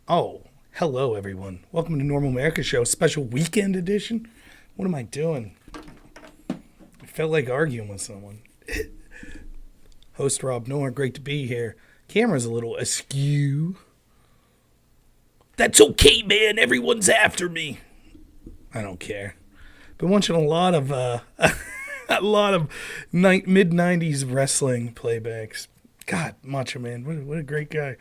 Oh, hello everyone. Welcome to Normal America Show, special weekend edition. What am I doing? I felt like arguing with someone. Host robnoerr, great to be here. Camera's a little askew. That's okay, man. Everyone's after me. I don't care. Been watching a lot of mid '90s wrestling playbacks. God, Macho Man, what a great guy.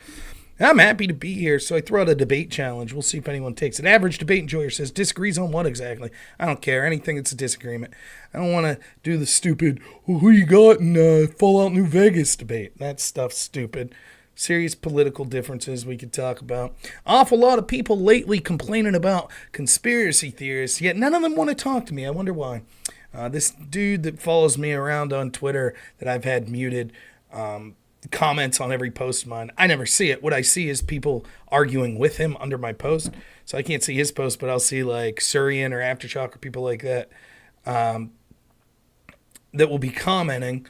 I'm happy to be here, so I throw out a debate challenge. We'll see if anyone takes it. Average debate enjoyer says, disagrees on what exactly? I don't care. Anything that's a disagreement. I don't want to do the stupid, who you got in Fallout New Vegas debate. That stuff's stupid. Serious political differences we could talk about. Awful lot of people lately complaining about conspiracy theorists, yet none of them want to talk to me. I wonder why. This dude that follows me around on Twitter that I've had muted, comments on every post of mine. I never see it. What I see is people arguing with him under my post. So I can't see his post, but I'll see like Surian or Aftershock or people like that that will be commenting.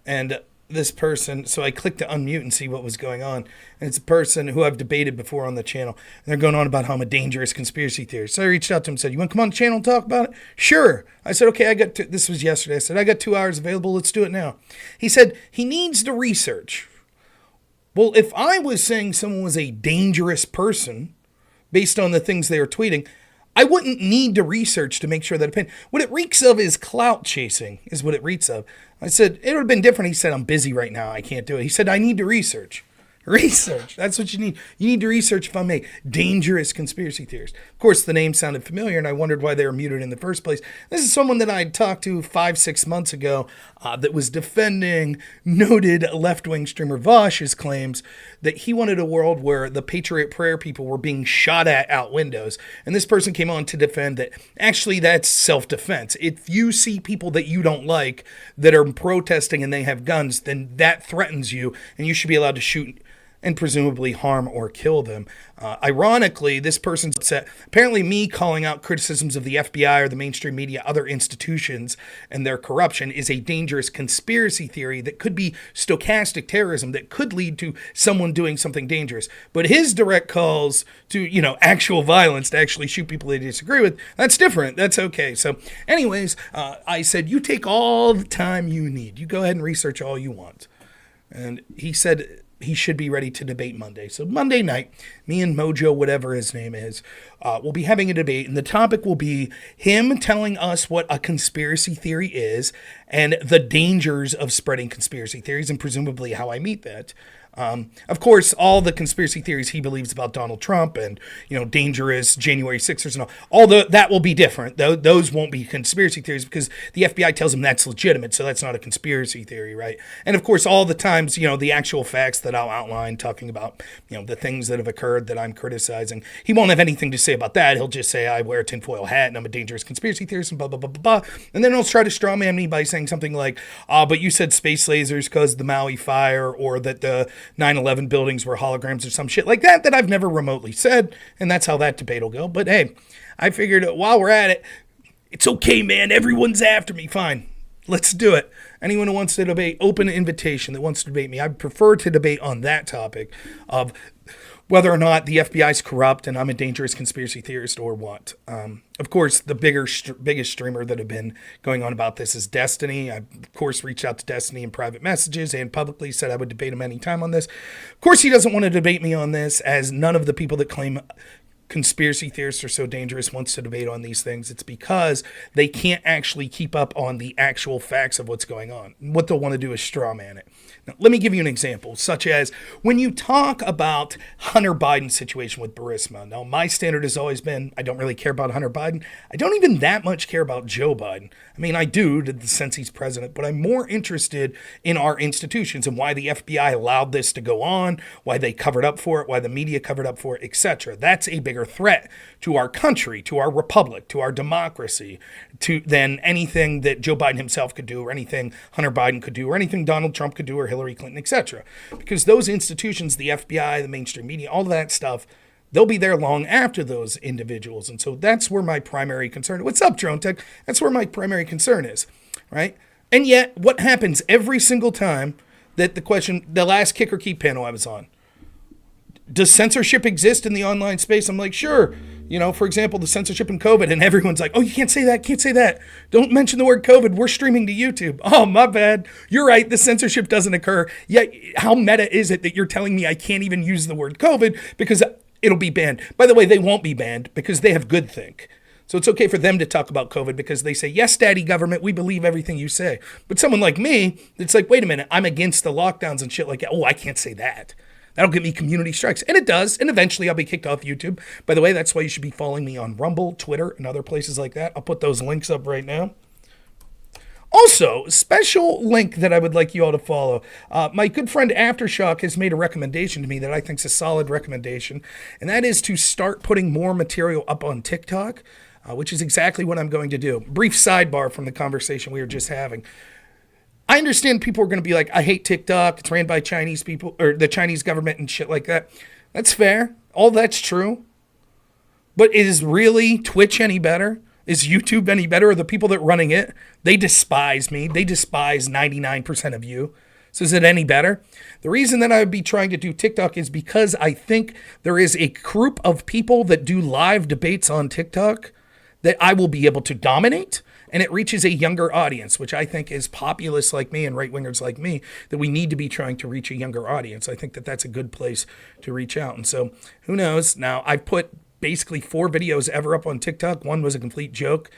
And this person, so I clicked to unmute and see what was going on. And it's a person who I've debated before on the channel. And they're going on about how I'm a dangerous conspiracy theorist. So I reached out to him and said, you want to come on the channel and talk about it? Sure. I said, okay, this was yesterday. I said, I got 2 hours available. Let's do it now. He said he needs to research. Well, if I was saying someone was a dangerous person based on the things they were tweeting, I wouldn't need to research to make sure that opinion. What it reeks of is clout chasing, is what it reeks of. I said, it would have been different. He said, I'm busy right now. I can't do it. He said, I need to research. Research. That's what you need. You need to research if I'm a dangerous conspiracy theorist. Of course, the name sounded familiar, and I wondered why they were muted in the first place. This is someone that I talked to 5-6 months ago that was defending noted left-wing streamer Vosh's claims that he wanted a world where the Patriot Prayer people were being shot at out windows. And this person came on to defend that actually that's self-defense. If you see people that you don't like that are protesting and they have guns, then that threatens you, and you should be allowed to shoot and presumably harm or kill them. Ironically, this person's upset. Apparently me calling out criticisms of the FBI or the mainstream media, other institutions, and their corruption is a dangerous conspiracy theory that could be stochastic terrorism that could lead to someone doing something dangerous. But his direct calls to, actual violence to actually shoot people they disagree with, that's different. That's okay. So anyways, I said, you take all the time you need. You go ahead and research all you want. And he said he should be ready to debate Monday. So Monday night, me and Mojo, whatever his name is, we'll be having a debate. And the topic will be him telling us what a conspiracy theory is and the dangers of spreading conspiracy theories and presumably how I meet that. Of course, all the conspiracy theories he believes about Donald Trump and, dangerous January 6ers and all that will be different. Those won't be conspiracy theories because the FBI tells him that's legitimate. So that's not a conspiracy theory, right? And of course, all the times, the actual facts that I'll outline talking about, the things that have occurred that I'm criticizing, he won't have anything to say about that. He'll just say I wear a tinfoil hat and I'm a dangerous conspiracy theorist and blah, blah, blah, blah, blah. And then he'll try to strawman me by saying something like, but you said space lasers caused the Maui fire or that the 9/11 buildings were holograms or some shit like that I've never remotely said, and that's how that debate will go. But hey, I figured while we're at it, it's okay, man. Everyone's after me. Fine. Let's do it. Anyone who wants to debate, open invitation that wants to debate me. I prefer to debate on that topic of whether or not the FBI is corrupt and I'm a dangerous conspiracy theorist or what. Of course, the biggest streamer that have been going on about this is Destiny. I, of course, reached out to Destiny in private messages and publicly said I would debate him anytime on this. Of course, he doesn't want to debate me on this, as none of the people that claim conspiracy theorists are so dangerous wants to debate on these things. It's because they can't actually keep up on the actual facts of what's going on. What they'll want to do is straw man it. Now, let me give you an example, such as when you talk about Hunter Biden's situation with Burisma. Now, my standard has always been, I don't really care about Hunter Biden. I don't even that much care about Joe Biden. I mean, I do, to the sense he's president, but I'm more interested in our institutions and why the FBI allowed this to go on, why they covered up for it, why the media covered up for it, etc. That's a bigger threat to our country, to our republic, to our democracy, than anything that Joe Biden himself could do, or anything Hunter Biden could do, or anything Donald Trump could do, or Hillary Clinton, etc. Because those institutions, the FBI, the mainstream media, all of that stuff, they'll be there long after those individuals. And so that's where my primary concern, what's up, Drone Tech? That's where my primary concern is, right? And yet, what happens every single time that the last Kicker Keep panel I was on, does censorship exist in the online space? I'm like, sure. You know, for example, the censorship in COVID, and everyone's like, oh, you can't say that, can't say that. Don't mention the word COVID. We're streaming to YouTube. Oh, my bad. You're right. The censorship doesn't occur. Yet, how meta is it that you're telling me I can't even use the word COVID because it'll be banned? By the way, they won't be banned because they have good think. So it's okay for them to talk about COVID because they say, yes, daddy government, we believe everything you say. But someone like me, it's like, wait a minute, I'm against the lockdowns and shit like that. Oh, I can't say that. That'll get me community strikes. And it does. And eventually I'll be kicked off YouTube. By the way, that's why you should be following me on Rumble, Twitter, and other places like that. I'll put those links up right now. Also, special link that I would like you all to follow. My good friend Aftershock has made a recommendation to me that I think is a solid recommendation. And that is to start putting more material up on TikTok, which is exactly what I'm going to do. Brief sidebar from the conversation we were just having. I understand people are going to be like, I hate TikTok. It's ran by Chinese people or the Chinese government and shit like that. That's fair. All that's true. But is really Twitch any better? Is YouTube any better? Or the people that are running it, they despise me. They despise 99% of you. So is it any better? The reason that I would be trying to do TikTok is because I think there is a group of people that do live debates on TikTok that I will be able to dominate. And it reaches a younger audience, which I think is populists like me and right-wingers like me, that we need to be trying to reach a younger audience. I think that that's a good place to reach out. And so who knows? Now, I've put basically 4 videos ever up on TikTok. One was a complete joke,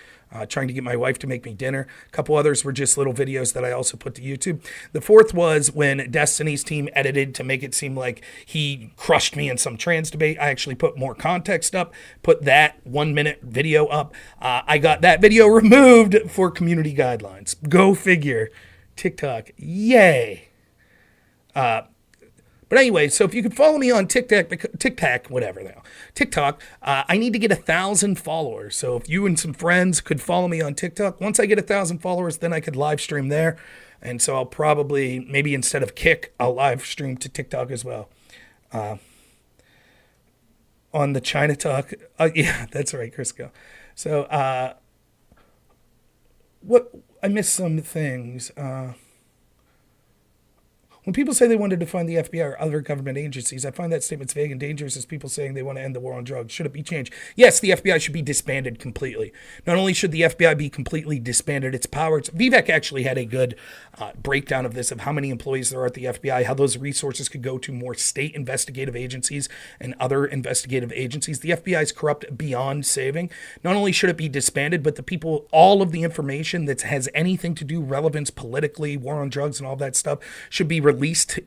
trying to get my wife to make me dinner. A couple others were just little videos that I also put to YouTube. The 4th was when Destiny's team edited to make it seem like he crushed me in some trans debate. I actually put more context up, put that 1-minute video up. I got that video removed for community guidelines. Go figure. TikTok. Yay. But anyway, so if you could follow me on TikTok, I need to get 1,000 followers. So if you and some friends could follow me on TikTok, once I get 1,000 followers, then I could live stream there. And so I'll probably, maybe instead of Kick, I'll live stream to TikTok as well. On the China Talk. Yeah, that's right, Crisco. So what I missed some things. When people say they want to defund the FBI or other government agencies, I find that statement's vague and dangerous as people saying they want to end the war on drugs. Should it be changed? Yes, the FBI should be disbanded completely. Not only should the FBI be completely disbanded, its powers. Vivek actually had a good breakdown of this, of how many employees there are at the FBI, how those resources could go to more state investigative agencies and other investigative agencies. The FBI is corrupt beyond saving. Not only should it be disbanded, but the people, all of the information that has anything to do relevance politically, war on drugs and all that stuff should be released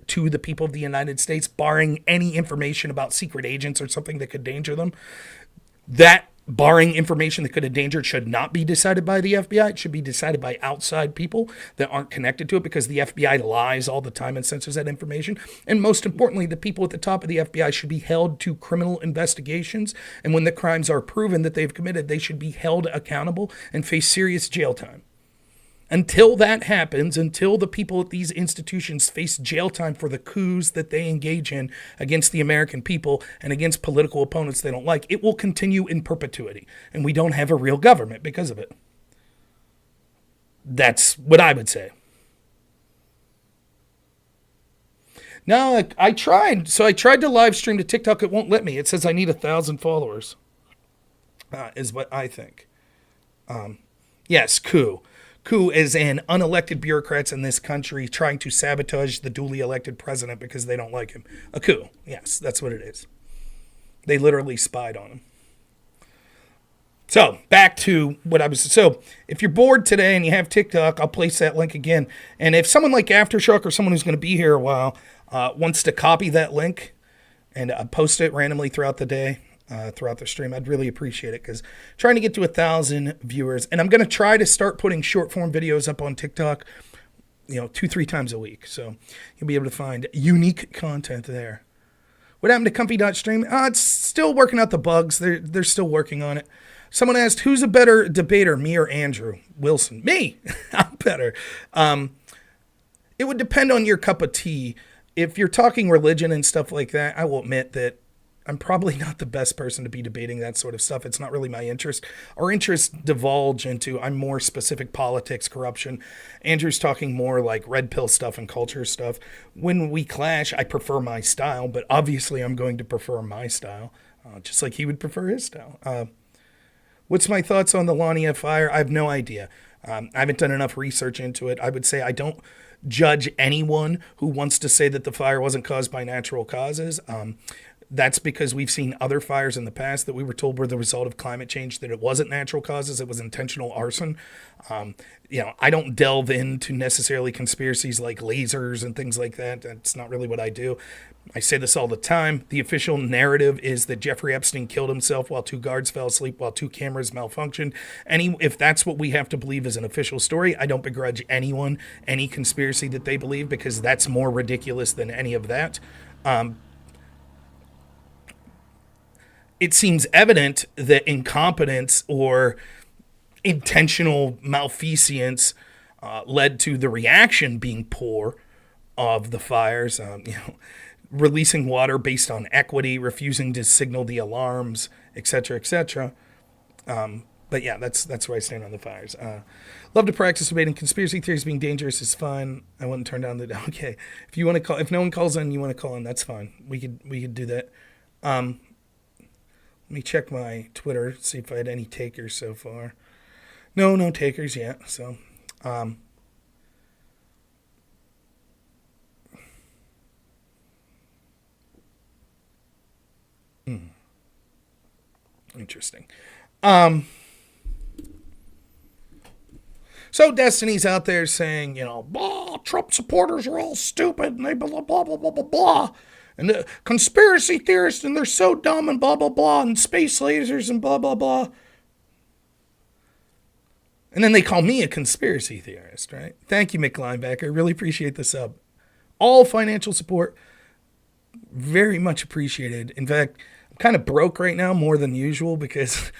to the people of the United States, barring any information about secret agents or something that could endanger them. That barring information that could endanger it should not be decided by the FBI. It should be decided by outside people that aren't connected to it, because the FBI lies all the time and censors that information. And most importantly, the people at the top of the FBI should be held to criminal investigations. And when the crimes are proven that they've committed, they should be held accountable and face serious jail time. Until that happens, until the people at these institutions face jail time for the coups that they engage in against the American people and against political opponents they don't like, it will continue in perpetuity. And we don't have a real government because of it. That's what I would say. Now, I tried. So I tried to live stream to TikTok. It won't let me. It says I need 1,000 followers, is what I think. Yes, coup. Coup is an unelected bureaucrats in this country trying to sabotage the duly elected president because they don't like him. A coup. Yes, that's what it is. They literally spied on him. So back to what I was. So if you're bored today and you have TikTok, I'll place that link again. And if someone like Aftershock or someone who's going to be here a while wants to copy that link and post it randomly throughout the day, throughout the stream, I'd really appreciate it, because trying to get to 1,000 viewers, and I'm going to try to start putting short form videos up on TikTok, 2-3 times a week. So you'll be able to find unique content there. What happened to comfy.stream? It's still working out the bugs. They're still working on it. Someone asked, who's a better debater, me or Andrew Wilson? Me. I'm better. It would depend on your cup of tea. If you're talking religion and stuff like that, I will admit that I'm probably not the best person to be debating that sort of stuff. It's not really my interest. Our interests divulge into, I'm more specific politics, corruption. Andrew's talking more like red pill stuff and culture stuff. When we clash, I prefer my style, but obviously I'm going to prefer my style, just like he would prefer his style. What's my thoughts on the Lania fire? I have no idea. I haven't done enough research into it. I would say I don't judge anyone who wants to say that the fire wasn't caused by natural causes. That's because we've seen other fires in the past that we were told were the result of climate change, that it wasn't natural causes, it was intentional arson. I don't delve into necessarily conspiracies like lasers and things like that. That's not really what I do. I say this all the time. The official narrative is that Jeffrey Epstein killed himself while 2 guards fell asleep, while 2 cameras malfunctioned. If that's what we have to believe is an official story, I don't begrudge anyone any conspiracy that they believe, because that's more ridiculous than any of that. It seems evident that incompetence or intentional malfeasance led to the reaction being poor of the fires. Releasing water based on equity, refusing to signal the alarms, etc., etc. But yeah, that's where I stand on the fires. Love to practice debating. Conspiracy theories being dangerous is fine. I wouldn't turn down the. Okay, if you want to call, if no one calls in, you want to call in, that's fine. We could do that. Let me check my Twitter, see if I had any takers so far. No takers yet. So, interesting. So Destiny's out there saying, Trump supporters are all stupid and they blah, blah, blah, blah, blah, blah. And the conspiracy theorists, and they're so dumb and blah, blah, blah, and space lasers and blah, blah, blah. And then they call me a conspiracy theorist, right? Thank you, Mick Linebacker. I really appreciate the sub. All financial support, very much appreciated. In fact, I'm kind of broke right now, more than usual, because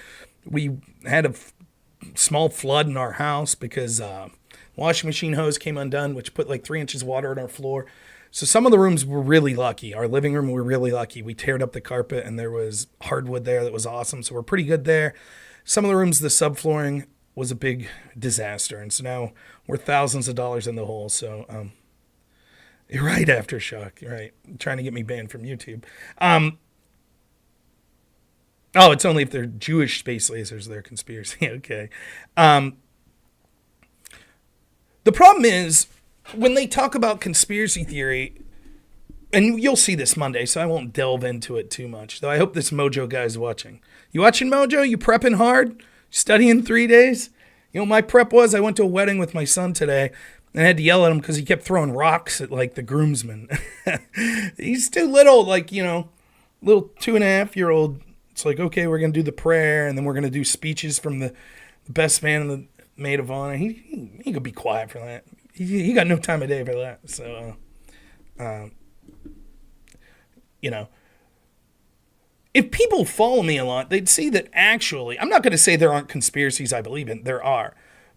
we had a small flood in our house because washing machine hose came undone, which put like 3 inches of water on our floor. So some of the rooms were really lucky. Our living room, we were really lucky. We teared up the carpet and there was hardwood there that was awesome. So we're pretty good there. Some of the rooms, the subflooring was a big disaster. And so now we're thousands of dollars in the hole. So you're right, Aftershock. You're right. You're trying to get me banned from YouTube. It's only if they're Jewish space lasers, they're conspiracy. Okay. The problem is, when they talk about conspiracy theory, and you'll see this Monday, so I won't delve into it too much, though I hope this Mojo guy's watching. You watching Mojo? You prepping hard? Studying 3 days? My prep was, I went to a wedding with my son today, and I had to yell at him because he kept throwing rocks at, the groomsmen. He's too little, little 2.5-year-old. It's like, okay, we're going to do the prayer, and then we're going to do speeches from the best man and the maid of honor. He could be quiet for that. He got no time of day for that. So, if people follow me a lot, they'd see that actually, I'm not going to say there aren't conspiracies I believe in. There are.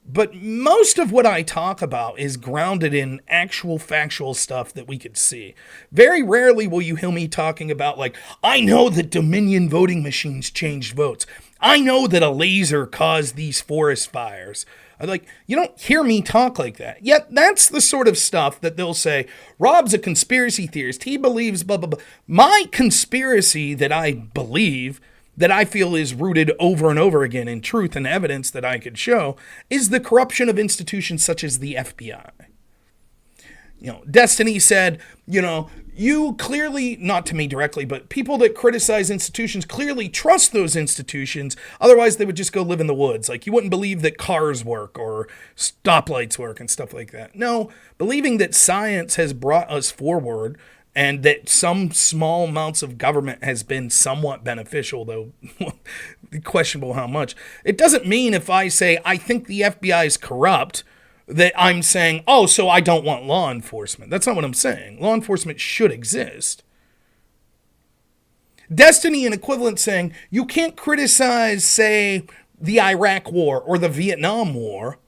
But most of what I talk about is grounded in actual factual stuff that we could see. Very rarely will you hear me talking about, I know that Dominion voting machines changed votes. I know that a laser caused these forest fires. You don't hear me talk like that. Yet that's the sort of stuff that they'll say, Rob's a conspiracy theorist. He believes blah, blah, blah. My conspiracy that I believe, that I feel is rooted over and over again in truth and evidence that I could show, is the corruption of institutions such as the FBI. Destiny said, you clearly, not to me directly, but people that criticize institutions clearly trust those institutions. Otherwise, they would just go live in the woods. You wouldn't believe that cars work or stoplights work and stuff like that. No, believing that science has brought us forward and that some small amounts of government has been somewhat beneficial, though questionable how much. It doesn't mean if I say I think the FBI is corrupt, that I'm saying, so I don't want law enforcement. That's not what I'm saying. Law enforcement should exist. Destiny and equivalent saying, you can't criticize, say, the Iraq War or the Vietnam War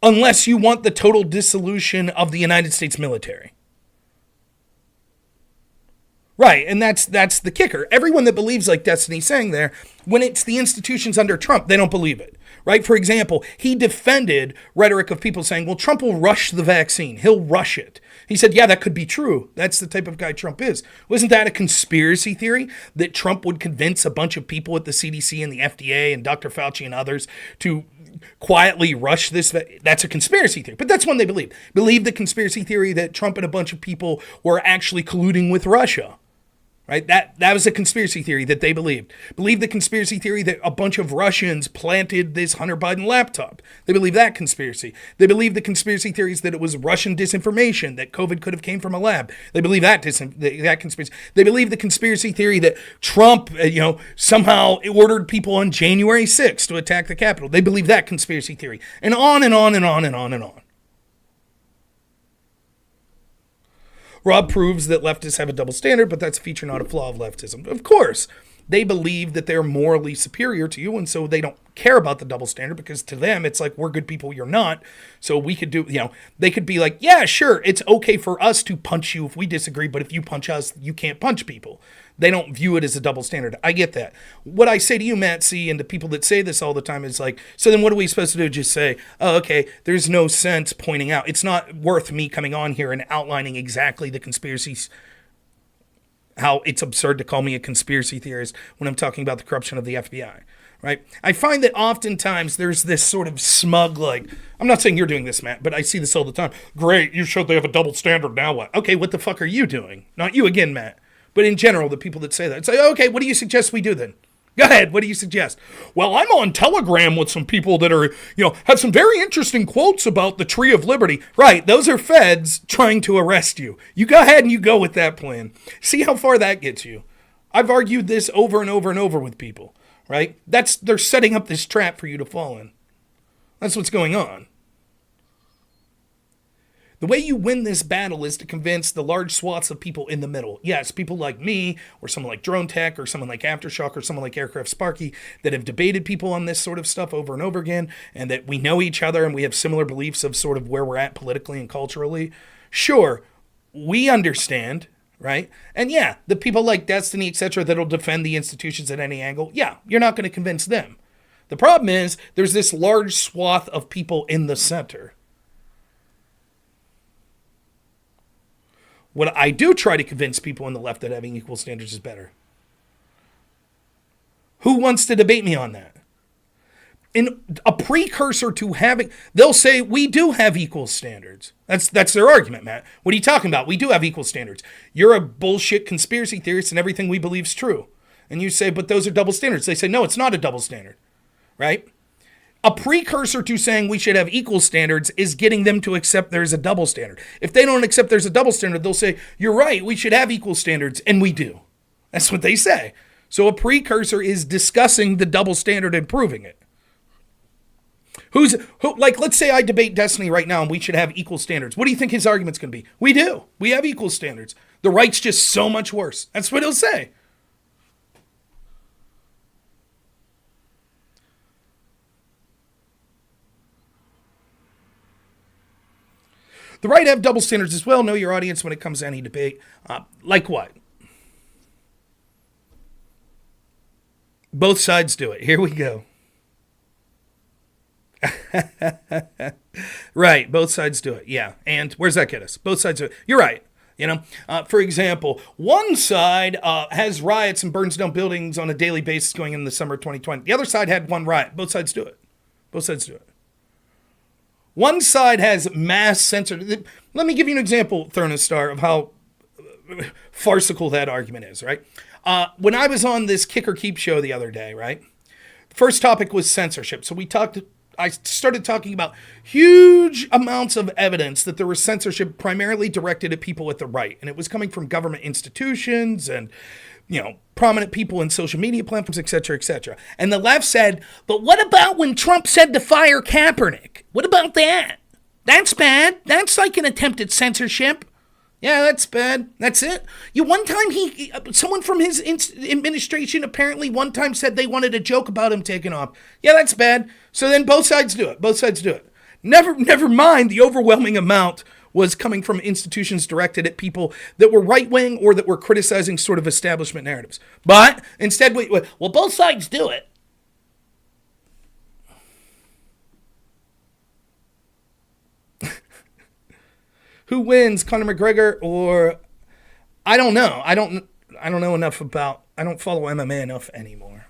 unless you want the total dissolution of the United States military. Right, and that's the kicker. Everyone that believes like Destiny's saying there, when it's the institutions under Trump, they don't believe it. Right? For example, he defended rhetoric of people saying, well, Trump will rush the vaccine. He'll rush it. He said, yeah, that could be true. That's the type of guy Trump is. Wasn't that a conspiracy theory that Trump would convince a bunch of people at the CDC and the FDA and Dr. Fauci and others to quietly rush this? That's a conspiracy theory. But that's one they believe. Believe the conspiracy theory that Trump and a bunch of people were actually colluding with Russia. Right? That was a conspiracy theory that they believed. Believe the conspiracy theory that a bunch of Russians planted this Hunter Biden laptop. They believe that conspiracy. They believe the conspiracy theories that it was Russian disinformation, that COVID could have came from a lab. They believe that conspiracy. They believe the conspiracy theory that Trump, somehow ordered people on January 6th to attack the Capitol. They believe that conspiracy theory. And on and on and on and on and on. Rob proves that leftists have a double standard, but that's a feature, not a flaw of leftism. Of course, they believe that they're morally superior to you, and so they don't care about the double standard, because to them, it's like, we're good people, you're not. So we could do, they could be like, yeah, sure, it's okay for us to punch you if we disagree, but if you punch us, you can't punch people. They don't view it as a double standard. I get that. What I say to you, Matt C., and to people that say this all the time is like, so then what are we supposed to do? Just say, oh, okay, there's no sense pointing out. It's not worth me coming on here and outlining exactly the conspiracies, how it's absurd to call me a conspiracy theorist when I'm talking about the corruption of the FBI, right? I find that oftentimes there's this sort of smug, like, I'm not saying you're doing this, Matt, but I see this all the time. Great, you showed they have a double standard, now what? Okay, what the fuck are you doing? Not you again, Matt. But in general, the people that say that, it's like, okay, what do you suggest we do then? Go ahead, what do you suggest? Well, I'm on Telegram with some people that are, had some very interesting quotes about the Tree of Liberty. Right, those are feds trying to arrest you. You go ahead and you go with that plan. See how far that gets you. I've argued this over and over and over with people, right? They're setting up this trap for you to fall in. That's what's going on. The way you win this battle is to convince the large swaths of people in the middle. Yes, people like me, or someone like Drone Tech, or someone like Aftershock, or someone like Aircraft Sparky, that have debated people on this sort of stuff over and over again, and that we know each other and we have similar beliefs of sort of where we're at politically and culturally. Sure, we understand, right? And yeah, the people like Destiny, etc., that'll defend the institutions at any angle, yeah, you're not going to convince them. The problem is, there's this large swath of people in the center. What I do try to convince people on the left that having equal standards is better. Who wants to debate me on that? In a precursor to having, they'll say, we do have equal standards. That's their argument, Matt. What are you talking about? We do have equal standards. You're a bullshit conspiracy theorist and everything we believe is true. And you say, but those are double standards. They say, no, it's not a double standard, right? A precursor to saying we should have equal standards is getting them to accept there's a double standard. If they don't accept there's a double standard, they'll say, you're right, we should have equal standards, and we do. That's what they say. So a precursor is discussing the double standard and proving it. Let's say I debate Destiny right now and we should have equal standards. What do you think his argument's going to be? We do. We have equal standards. The right's just so much worse. That's what he'll say. The right have double standards as well. Know your audience when it comes to any debate. Like what? Both sides do it. Here we go. Right. Both sides do it. Yeah. And where's that get us? Both sides do it. You're right. For example, one side has riots and burns down buildings on a daily basis going in the summer of 2020. The other side had one riot. Both sides do it. Both sides do it. One side has mass censorship. Let me give you an example, Thernostar, of how farcical that argument is, right? When I was on this Kick or Keep show the other day, right? First topic was censorship. So I started talking about huge amounts of evidence that there was censorship primarily directed at people at the right. And it was coming from government institutions and, prominent people in social media platforms, et cetera, et cetera. And the left said, but what about when Trump said to fire Kaepernick? What about that? That's bad. That's like an attempt at censorship. Yeah, that's bad. That's it. One time someone from his administration apparently one time said they wanted a joke about him taking off. Yeah, that's bad. So then both sides do it. Both sides do it. Never mind the overwhelming amount was coming from institutions directed at people that were right-wing or that were criticizing sort of establishment narratives. But instead, well, both sides do it. Who wins, Conor McGregor or... I don't know. I don't know enough about... I don't follow MMA enough anymore.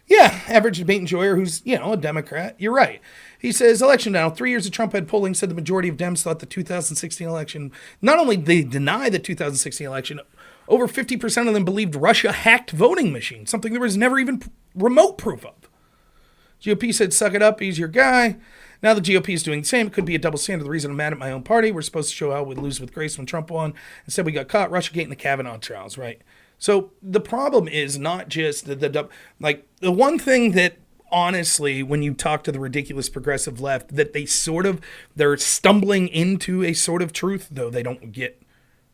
Yeah, average debate enjoyer who's, a Democrat. You're right. He says, election now. 3 years of Trump had polling said the majority of Dems thought the 2016 election, not only they deny the 2016 election, over 50% of them believed Russia hacked voting machines, something there was never even remote proof of. GOP said, suck it up, he's your guy. Now the GOP is doing the same. It could be a double standard. The reason I'm mad at my own party, we're supposed to show how we lose with grace when Trump won. Instead, we got caught. Russiagate and the Kavanaugh trials, right? So the problem is not just the one thing that, honestly, when you talk to the ridiculous progressive left, that they're stumbling into a sort of truth, though they don't get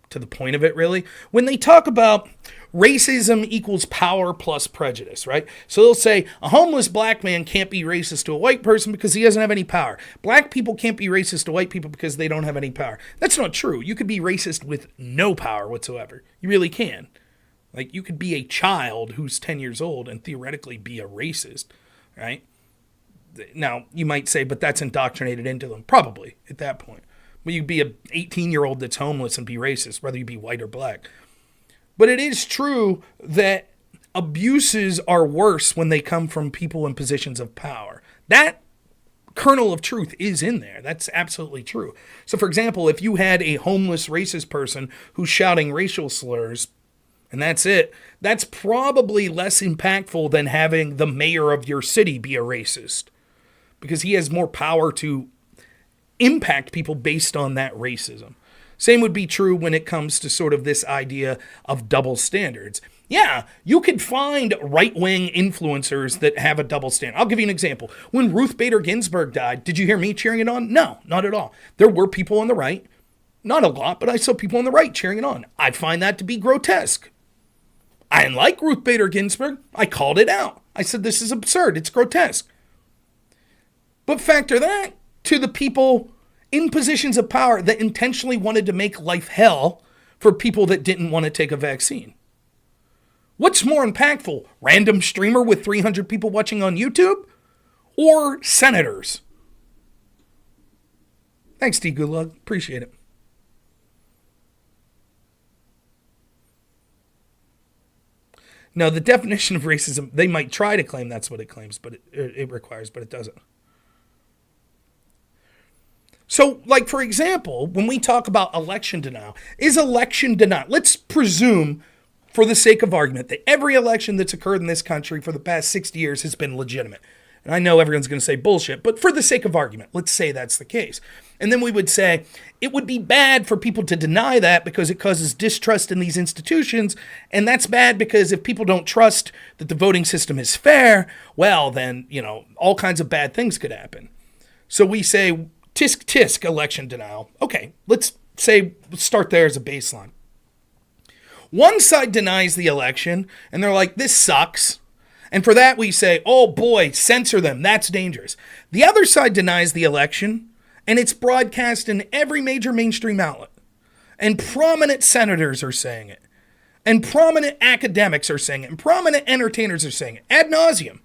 to the point of it, really. When they talk about racism equals power plus prejudice, right? So they'll say a homeless black man can't be racist to a white person because he doesn't have any power. Black people can't be racist to white people because they don't have any power. That's not true. You could be racist with no power whatsoever. You really can. Like, you could be a child who's 10 years old and theoretically be a racist, right? Now, you might say, but that's indoctrinated into them. Probably, at that point. Well, you'd be an 18-year-old that's homeless and be racist, whether you be white or black. But it is true that abuses are worse when they come from people in positions of power. That kernel of truth is in there. That's absolutely true. So, for example, if you had a homeless racist person who's shouting racial slurs, and that's it, that's probably less impactful than having the mayor of your city be a racist, because he has more power to impact people based on that racism. Same would be true when it comes to sort of this idea of double standards. Yeah, you could find right-wing influencers that have a double standard. I'll give you an example. When Ruth Bader Ginsburg died, did you hear me cheering it on? No, not at all. There were people on the right, not a lot, but I saw people on the right cheering it on. I find that to be grotesque. I didn't like Ruth Bader Ginsburg. I called it out. I said, this is absurd. It's grotesque. But factor that to the people in positions of power that intentionally wanted to make life hell for people that didn't want to take a vaccine. What's more impactful? Random streamer with 300 people watching on YouTube? Or senators? Thanks, D. Gulag. Appreciate it. Now, the definition of racism, they might try to claim that's what it claims, but it requires, but it doesn't. So, like, for example, when we talk about election denial, is election denial, let's presume, for the sake of argument, that every election that's occurred in this country for the past 60 years has been legitimate. And I know everyone's going to say bullshit, but for the sake of argument, let's say that's the case. And then we would say it would be bad for people to deny that because it causes distrust in these institutions. And that's bad because if people don't trust that the voting system is fair, well, then, all kinds of bad things could happen. So we say, tisk tisk election denial. Okay, let's start there as a baseline. One side denies the election and they're like, this sucks. And for that we say, oh boy, censor them. That's dangerous. The other side denies the election and it's broadcast in every major mainstream outlet. And prominent senators are saying it. And prominent academics are saying it. And prominent entertainers are saying it ad nauseum.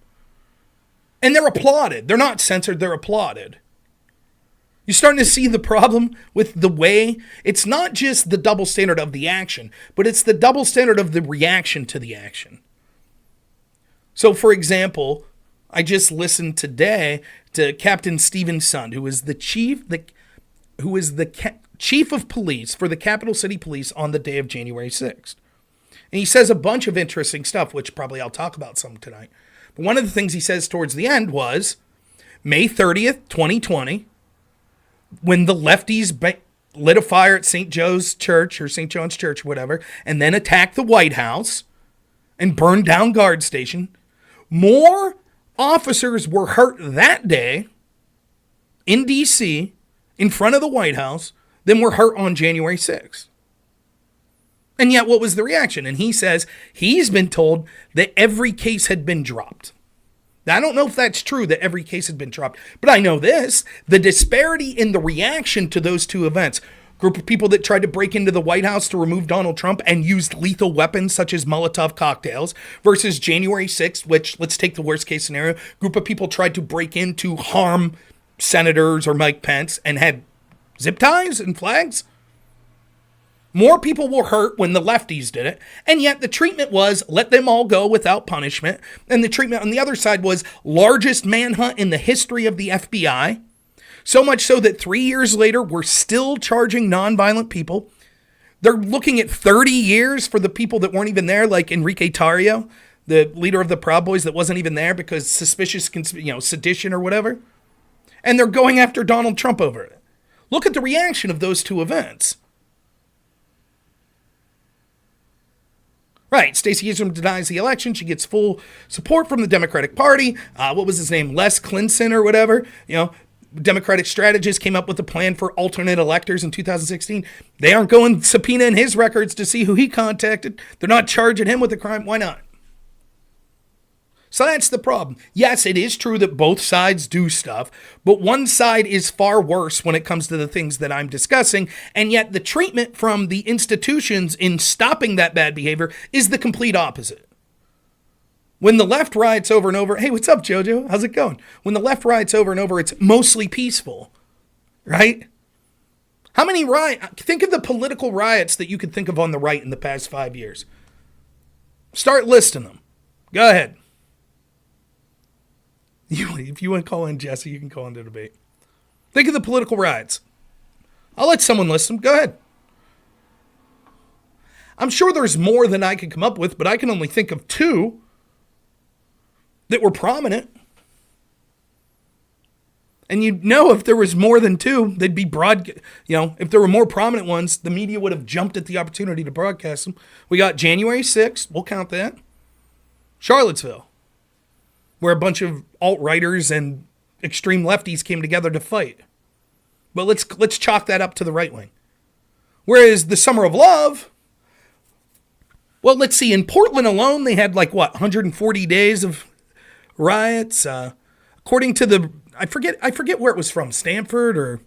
And they're applauded. They're not censored, they're applauded. You're starting to see the problem with the way it's not just the double standard of the action, but it's the double standard of the reaction to the action. So, for example, I just listened today to Captain Stephen Sund, who is the chief of police for the Capital City Police on the day of January 6th. And he says a bunch of interesting stuff, which probably I'll talk about some tonight. But one of the things he says towards the end was May 30th, 2020, when the lefties lit a fire at St. Joe's Church or St. John's Church, whatever, and then attacked the White House and burned down Guard Station, more officers were hurt that day in D.C. in front of the White House than were hurt on January 6th. And yet, what was the reaction? And he says he's been told that every case had been dropped. Now, I don't know if that's true, that every case had been dropped, but I know this. The disparity in the reaction to those two events, group of people that tried to break into the White House to remove Donald Trump and used lethal weapons such as Molotov cocktails, versus January 6th, which, let's take the worst case scenario, group of people tried to break in to harm senators or Mike Pence and had zip ties and flags. More people were hurt when the lefties did it, and yet the treatment was let them all go without punishment. And the treatment on the other side was largest manhunt in the history of the FBI. So much so that 3 years later, we're still charging nonviolent people. They're looking at 30 years for the people that weren't even there, like Enrique Tarrio, the leader of the Proud Boys that wasn't even there because suspicious, sedition or whatever. And they're going after Donald Trump over it. Look at the reaction of those two events. Right, Stacey Abrams denies the election. She gets full support from the Democratic Party. What was his name? Les Clinton or whatever. Democratic strategist came up with a plan for alternate electors in 2016. They aren't going subpoenaing his records to see who he contacted. They're not charging him with a crime. Why not? So that's the problem. Yes, it is true that both sides do stuff, but one side is far worse when it comes to the things that I'm discussing, and yet the treatment from the institutions in stopping that bad behavior is the complete opposite. When the left riots over and over, hey, what's up, Jojo? How's it going? When the left riots over and over, it's mostly peaceful, right? How many riots? Think of the political riots that you could think of on the right in the past 5 years. Start listing them. Go ahead. If you want to call in Jesse, you can call in the debate. Think of the political riots. I'll let someone list them. Go ahead. I'm sure there's more than I can come up with, but I can only think of two that were prominent. And if there was more than two, they'd be if there were more prominent ones, the media would have jumped at the opportunity to broadcast them. We got January 6th. We'll count that. Charlottesville, where a bunch of alt-righters and extreme lefties came together to fight. But let's chalk that up to the right wing. Whereas the Summer of Love, well, let's see, in Portland alone, they had 140 days of riots. According to I forget where it was from, Stanford or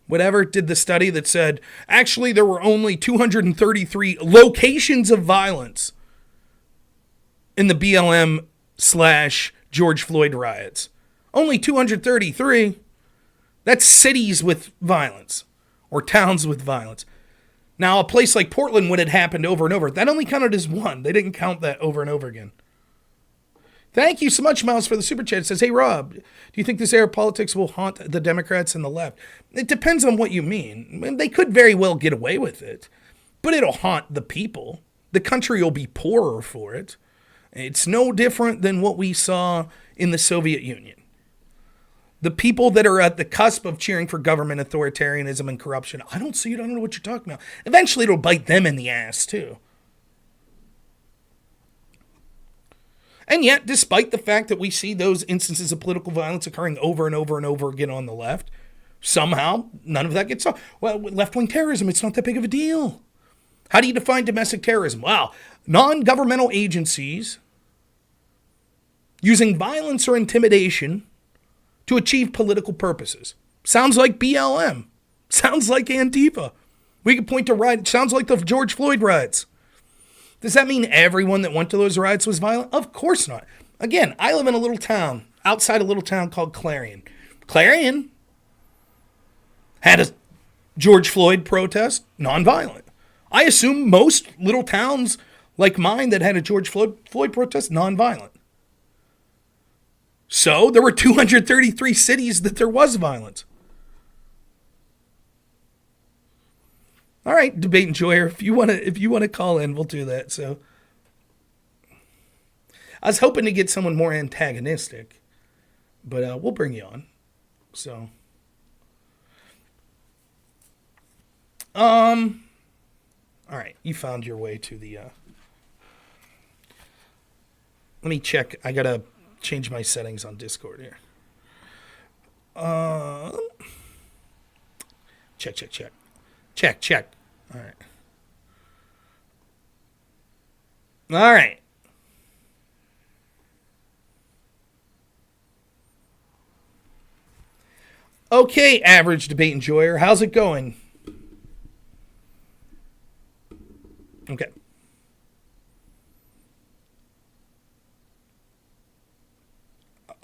whatever, did the study that said, actually, there were only 233 locations of violence in the BLM / George Floyd riots. Only 233. That's cities with violence or towns with violence. Now, a place like Portland, when it happened over and over, that only counted as one. They didn't count that over and over again. Thank you so much, Miles, for the super chat. It says, hey, Rob, do you think this era of politics will haunt the Democrats and the left? It depends on what you mean. They could very well get away with it, but it'll haunt the people. The country will be poorer for it. It's no different than what we saw in the Soviet Union. The people that are at the cusp of cheering for government authoritarianism and corruption, I don't see it, I don't know what you're talking about. Eventually it'll bite them in the ass too. And yet, despite the fact that we see those instances of political violence occurring over and over and over again on the left, somehow none of that gets solved. Well, left-wing terrorism, it's not that big of a deal. How do you define domestic terrorism? Well, non-governmental agencies using violence or intimidation to achieve political purposes. Sounds like BLM. Sounds like Antifa. We could point to riots. Sounds like the George Floyd riots. Does that mean everyone that went to those riots was violent? Of course not. Again, I live in a little town, outside a little town called Clarion. Clarion had a George Floyd protest, nonviolent. I assume most little towns like mine that had a George Floyd protest, nonviolent. So there were 233 cities that there was violence. All right, debate enjoyer, if you want to call in, we'll do that. So I was hoping to get someone more antagonistic, but we'll bring you on. So all right, you found your way to the let me check. I got to change my settings on Discord here. Check. All right. All right. Okay, average debate enjoyer. How's it going? Okay.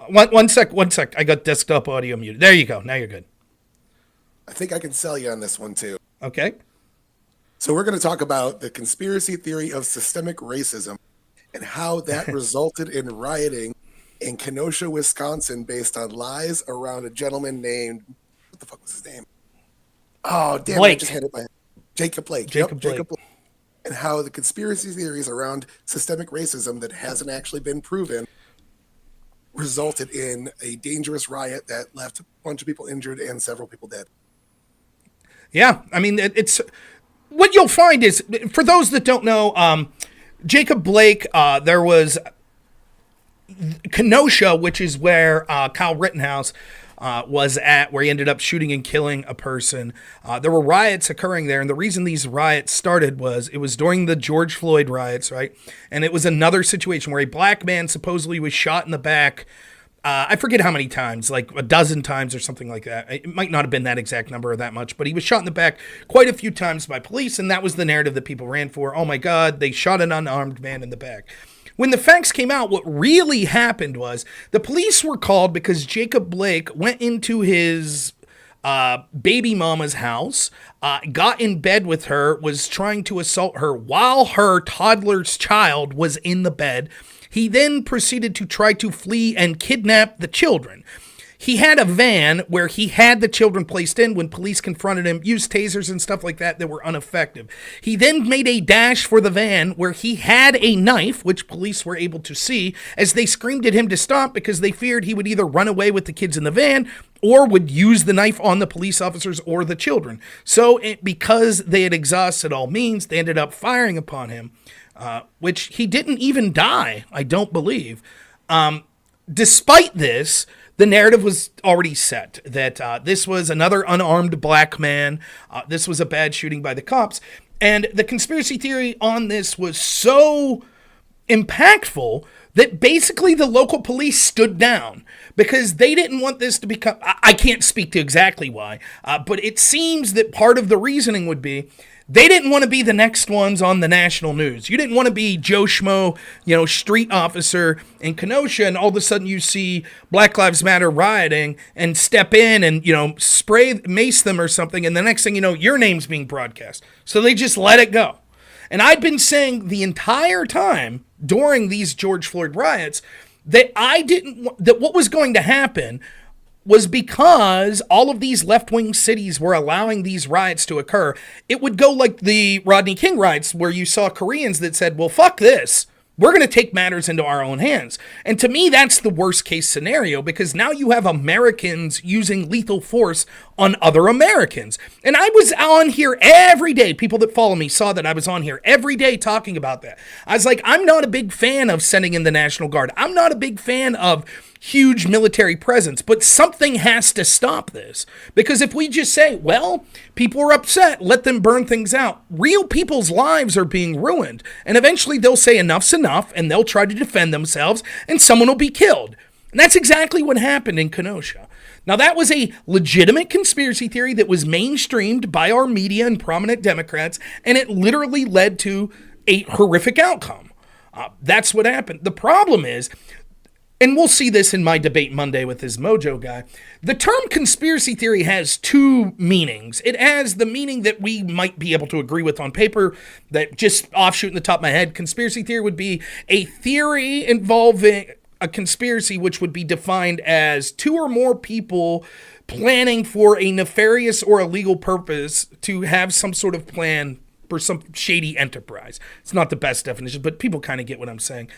One sec. I got desktop audio muted. There you go. Now you're good. I think I can sell you on this one too. Okay. So we're going to talk about the conspiracy theory of systemic racism and how that resulted in rioting in Kenosha, Wisconsin, based on lies around a gentleman named, what the fuck was his name? Oh, damn Blake. I just had it by Jacob Blake. Jacob Blake. And how the conspiracy theories around systemic racism that hasn't actually been proven resulted in a dangerous riot that left a bunch of people injured and several people dead. Yeah, I mean, it's what you'll find is, for those that don't know, Jacob Blake, there was Kenosha, which is where Kyle Rittenhouse was at, where he ended up shooting and killing a person. There were riots occurring there, and the reason these riots started was it was during the George Floyd riots, right? And it was another situation where a black man supposedly was shot in the back. I forget how many times, like a dozen times or something like that. It might not have been that exact number or that much, but he was shot in the back quite a few times by police, and that was the narrative that people ran for. Oh my God, they shot an unarmed man in the back. When the facts came out, what really happened was the police were called because Jacob Blake went into his baby mama's house, got in bed with her, was trying to assault her while her toddler's child was in the bed. He then proceeded to try to flee and kidnap the children. He had a van where he had the children placed in. When police confronted him, used tasers and stuff like that were ineffective. He then made a dash for the van where he had a knife, which police were able to see as they screamed at him to stop because they feared he would either run away with the kids in the van or would use the knife on the police officers or the children. So because they had exhausted all means, they ended up firing upon him. Which he didn't even die, I don't believe. Despite this, the narrative was already set that this was another unarmed black man. This was a bad shooting by the cops. And the conspiracy theory on this was so impactful that basically the local police stood down because they didn't want this to become, I can't speak to exactly why, but it seems that part of the reasoning would be they didn't want to be the next ones on the national news. You didn't want to be Joe Schmo, street officer in Kenosha, and all of a sudden you see Black Lives Matter rioting and step in and, mace them or something, and the next thing you know, your name's being broadcast. So they just let it go. And I've been saying the entire time during these George Floyd riots that that what was going to happen was because all of these left-wing cities were allowing these riots to occur. It would go like the Rodney King riots where you saw Koreans that said, well, fuck this. We're going to take matters into our own hands. And to me, that's the worst case scenario because now you have Americans using lethal force on other Americans. And I was on here every day. People that follow me saw that I was on here every day talking about that. I was like, I'm not a big fan of sending in the National Guard. I'm not a big fan of huge military presence, but something has to stop this. Because if we just say, well, people are upset, let them burn things out, real people's lives are being ruined. And eventually they'll say enough's enough and they'll try to defend themselves and someone will be killed. And that's exactly what happened in Kenosha. Now, that was a legitimate conspiracy theory that was mainstreamed by our media and prominent Democrats, and it literally led to a horrific outcome. That's what happened. The problem is, and we'll see this in my debate Monday with this Mojo guy, the term conspiracy theory has two meanings. It has the meaning that we might be able to agree with on paper, that just offshoot in the top of my head, conspiracy theory would be a theory involving a conspiracy which would be defined as two or more people planning for a nefarious or illegal purpose to have some sort of plan for some shady enterprise. It's not the best definition, but people kind of get what I'm saying.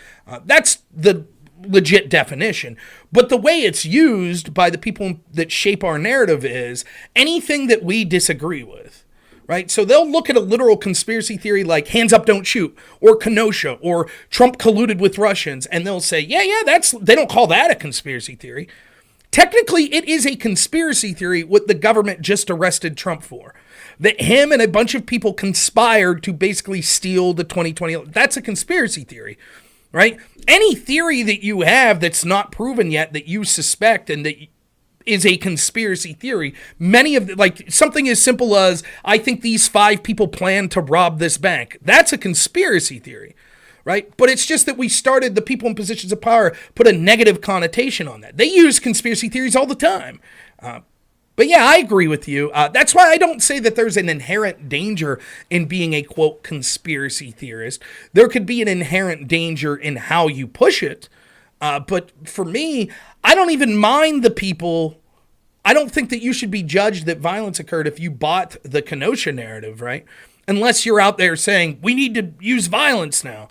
That's the legit definition. But the way it's used by the people that shape our narrative is anything that we disagree with. Right? So they'll look at a literal conspiracy theory like hands up, don't shoot, or Kenosha, or Trump colluded with Russians, and they'll say, yeah, they don't call that a conspiracy theory. technically it is a conspiracy theory what the government just arrested Trump for. That him and a bunch of people conspired to basically steal the 2020. That's a conspiracy theory, right? Any theory that you have that's not proven yet that you suspect and that is a conspiracy theory. Many of like something as simple as I think these 5 people plan to rob this bank. That's a conspiracy theory, right? But it's just that we started, the people in positions of power put a negative connotation on that. They use conspiracy theories all the time. But yeah, I agree with you. That's why I don't say that there's an inherent danger in being a, quote, conspiracy theorist. There could be an inherent danger in how you push it. But for me, I don't even mind the people. I don't think that you should be judged that violence occurred if you bought the Kenosha narrative, right? Unless you're out there saying, we need to use violence now.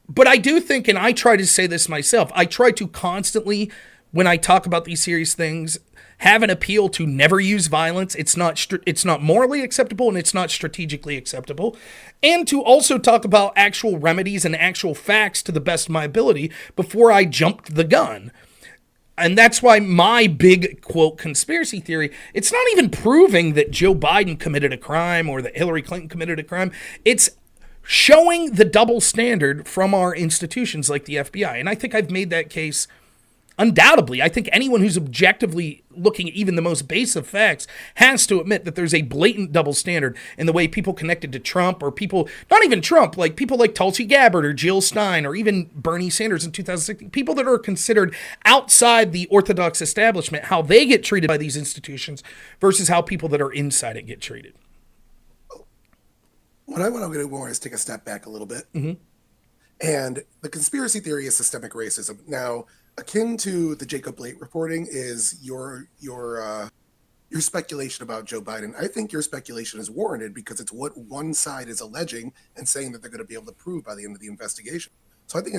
But I do think, and I try to say this myself, I try to constantly, when I talk about these serious things, have an appeal to never use violence. It's not morally acceptable and it's not strategically acceptable. And to also talk about actual remedies and actual facts to the best of my ability before I jumped the gun. And that's why my big, quote, conspiracy theory, it's not even proving that Joe Biden committed a crime or that Hillary Clinton committed a crime. It's showing the double standard from our institutions like the FBI. And I think I've made that case undoubtedly. I think anyone who's objectively looking at even the most base of facts has to admit that there's a blatant double standard in the way people connected to Trump or people, not even Trump, like people like Tulsi Gabbard or Jill Stein or even Bernie Sanders in 2016, people that are considered outside the orthodox establishment, how they get treated by these institutions versus how people that are inside it get treated. What I want to do more is take a step back a little bit. Mm-hmm. And the conspiracy theory is systemic racism. Now, akin to the Jacob Blake reporting is your speculation about Joe Biden. I think your speculation is warranted because it's what one side is alleging and saying that they're going to be able to prove by the end of the investigation. So I think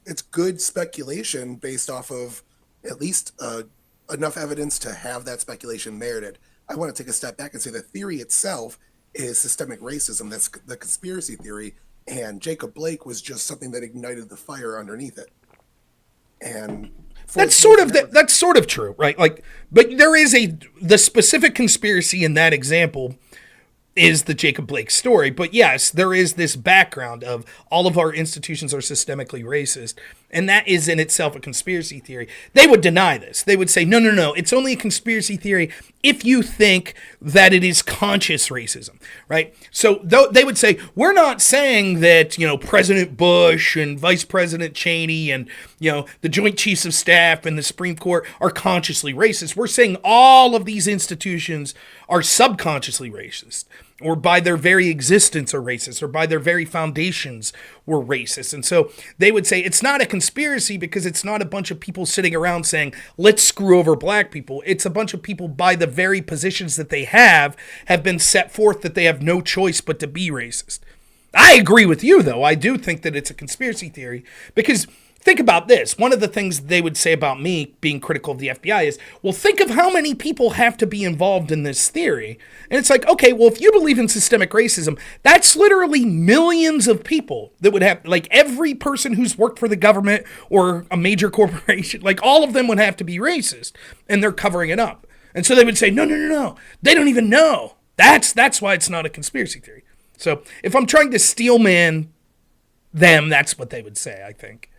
it's good speculation based off of at least enough evidence to have that speculation merited. I want to take a step back and say the theory itself is systemic racism. That's the conspiracy theory. And Jacob Blake was just something that ignited the fire underneath it. And that's sort of true, right? Like, but there is the specific conspiracy in that example is the Jacob Blake story. But yes, there is this background of all of our institutions are systemically racist. And that is in itself a conspiracy theory. They would deny this. They would say, no, it's only a conspiracy theory if you think that it is conscious racism, right? So they would say, we're not saying that, President Bush and Vice President Cheney and, the Joint Chiefs of Staff and the Supreme Court are consciously racist. We're saying all of these institutions are subconsciously racist, or by their very existence are racist, or by their very foundations were racist. And so they would say it's not a conspiracy because it's not a bunch of people sitting around saying, let's screw over black people. It's a bunch of people by the very positions that they have been set forth that they have no choice but to be racist. I agree with you, though. I do think that it's a conspiracy theory because think about this. One of the things they would say about me being critical of the FBI is, well, think of how many people have to be involved in this theory. And it's like, okay, well, if you believe in systemic racism, that's literally millions of people that would have, like every person who's worked for the government or a major corporation, like all of them would have to be racist, and they're covering it up. And so they would say, no, they don't even know. That's why it's not a conspiracy theory. So if I'm trying to steelman them, that's what they would say, I think.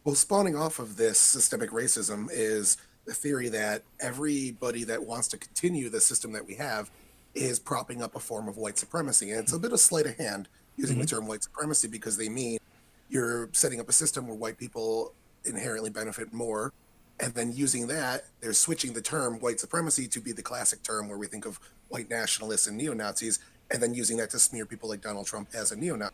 Well, spawning off of this systemic racism is the theory that everybody that wants to continue the system that we have is propping up a form of white supremacy. And it's a bit of sleight of hand using the term white supremacy because they mean you're setting up a system where white people inherently benefit more. And then using that, they're switching the term white supremacy to be the classic term where we think of white nationalists and neo-Nazis, and then using that to smear people like Donald Trump as a neo-Nazi.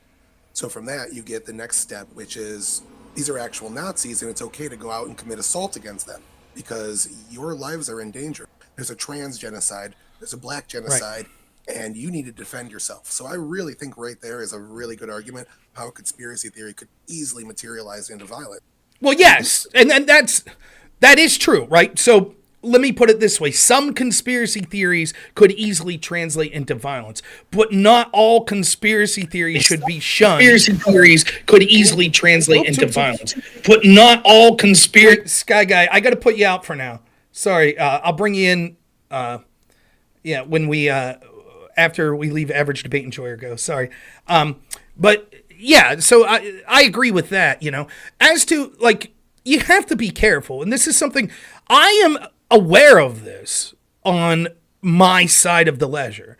So from that, you get the next step, which is these are actual Nazis, and it's okay to go out and commit assault against them because your lives are in danger. There's a trans genocide, there's a black genocide, right, and you need to defend yourself. So I really think right there is a really good argument how a conspiracy theory could easily materialize into violence. Well, yes, and that is true, right? So let me put it this way. Some conspiracy theories could easily translate into violence, but not all conspiracy theories should be shunned. Conspiracy theories could easily translate into violence, but not all SkyGuy, I got to put you out for now. Sorry, I'll bring you in. When we after we leave average debate enjoyer go. Sorry, but yeah. So I agree with that. As to like, you have to be careful, and this is something I am aware of. This on my side of the ledger.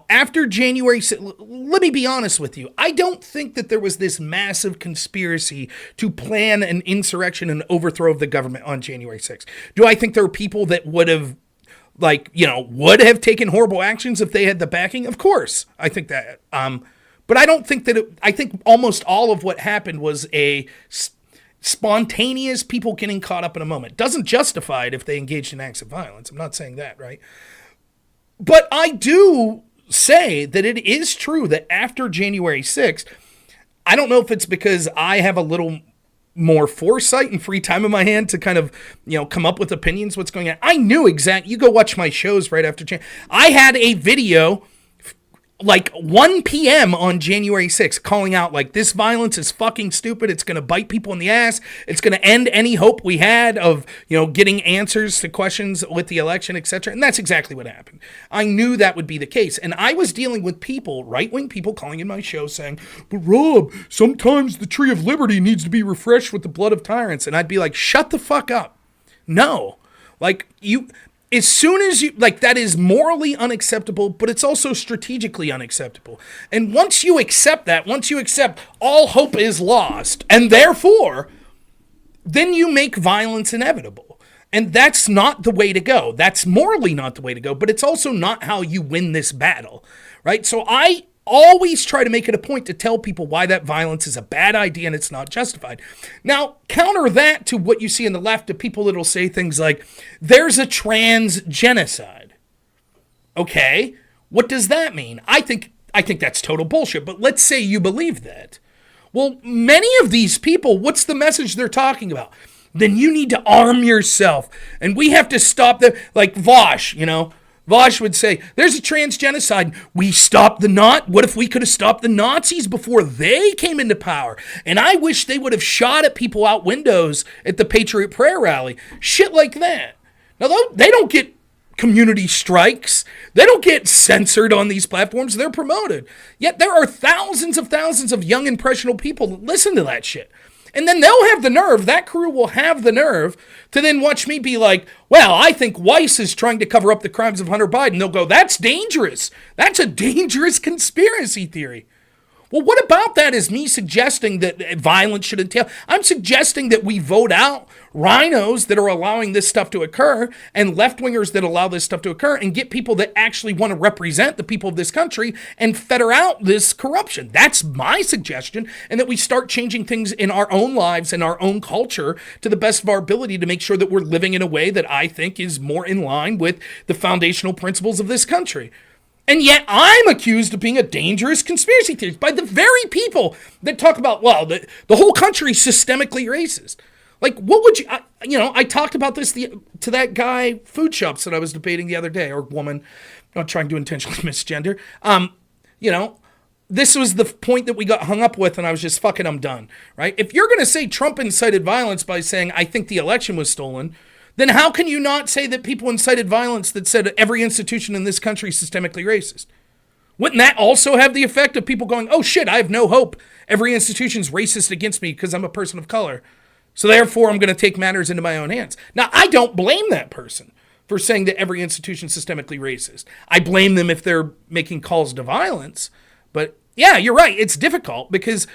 After January, let me be honest with you. I don't think that there was this massive conspiracy to plan an insurrection and overthrow of the government on January 6th. Do I think there were people that would have, would have taken horrible actions if they had the backing? Of course, I think that. But I don't think that I think almost all of what happened was a spontaneous people getting caught up in a moment. Doesn't justify it if they engaged in acts of violence. I'm not saying that, right? But I do say that it is true that after January 6th, I don't know if it's because I have a little more foresight and free time in my hand to kind of, come up with opinions, what's going on. I knew you go watch my shows right after January. I had a video like 1 p.m. on January 6th calling out like this violence is fucking stupid. It's going to bite people in the ass. It's going to end any hope we had of, getting answers to questions with the election, etc. And that's exactly what happened. I knew that would be the case. And I was dealing with people, right-wing people calling in my show saying, but Rob, sometimes the tree of liberty needs to be refreshed with the blood of tyrants. And I'd be like, shut the fuck up. No. As soon as that is morally unacceptable, but it's also strategically unacceptable. And once you accept that, all hope is lost, and therefore, then you make violence inevitable. And that's not the way to go. That's morally not the way to go, but it's also not how you win this battle, right? So I always try to make it a point to tell people why that violence is a bad idea and it's not justified. Now, counter that to what you see in the left of people that'll say things like, there's a trans genocide. Okay, what does that mean? I think that's total bullshit, but let's say you believe that. Well, many of these people, what's the message they're talking about? Then you need to arm yourself, and we have to stop them, like Vosh, Vosh would say, there's a trans genocide. We stopped what if we could have stopped the Nazis before they came into power? And I wish they would have shot at people out windows at the Patriot Prayer Rally. Shit like that. Now, they don't get community strikes. They don't get censored on these platforms. They're promoted. Yet there are thousands of young, impressionable people that listen to that shit. And then they'll have the nerve, that crew will have the nerve to then watch me be like, well, I think Weiss is trying to cover up the crimes of Hunter Biden. They'll go, that's dangerous. That's a dangerous conspiracy theory. Well, what about that is me suggesting that violence should entail? I'm suggesting that we vote out rhinos that are allowing this stuff to occur and left-wingers that allow this stuff to occur and get people that actually want to represent the people of this country and fetter out this corruption. That's my suggestion, and that we start changing things in our own lives and our own culture to the best of our ability to make sure that we're living in a way that I think is more in line with the foundational principles of this country. And yet I'm accused of being a dangerous conspiracy theorist by the very people that talk about, well, the whole country is systemically racist. Like, what would you, I talked about this to that guy, Food Shops, that I was debating the other day, or woman, not trying to intentionally misgender. This was the point that we got hung up with, and I was just, fucking, I'm done, right? If you're going to say Trump incited violence by saying, I think the election was stolen, then how can you not say that people incited violence that said every institution in this country is systemically racist? Wouldn't that also have the effect of people going, oh shit, I have no hope. Every institution's racist against me because I'm a person of color. So therefore, I'm going to take matters into my own hands. Now, I don't blame that person for saying that every institution is systemically racist. I blame them if they're making calls to violence. But yeah, you're right. It's difficult because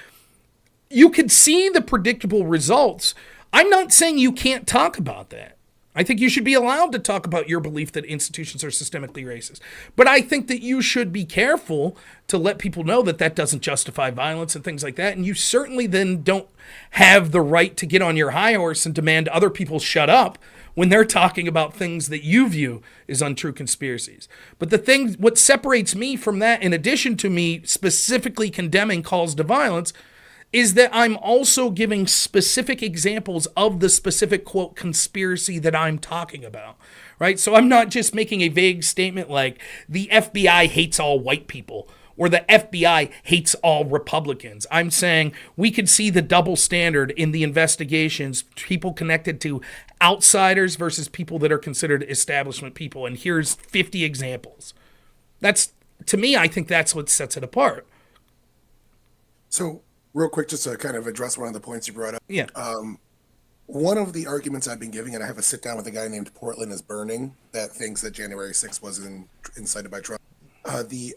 you could see the predictable results. I'm not saying you can't talk about that. I think you should be allowed to talk about your belief that institutions are systemically racist. But I think that you should be careful to let people know that that doesn't justify violence and things like that. And you certainly then don't have the right to get on your high horse and demand other people shut up when they're talking about things that you view as untrue conspiracies. But what separates me from that, in addition to me specifically condemning calls to violence, is that I'm also giving specific examples of the specific, quote, conspiracy that I'm talking about, right? So I'm not just making a vague statement like the FBI hates all white people or the FBI hates all Republicans. I'm saying we could see the double standard in the investigations, people connected to outsiders versus people that are considered establishment people. And here's 50 examples. That's, to me, I think that's what sets it apart. So real quick, just to kind of address one of the points you brought up. Yeah. One of the arguments I've been giving, and I have a sit down with a guy named Portland is Burning that thinks that January 6th was incited by Trump. The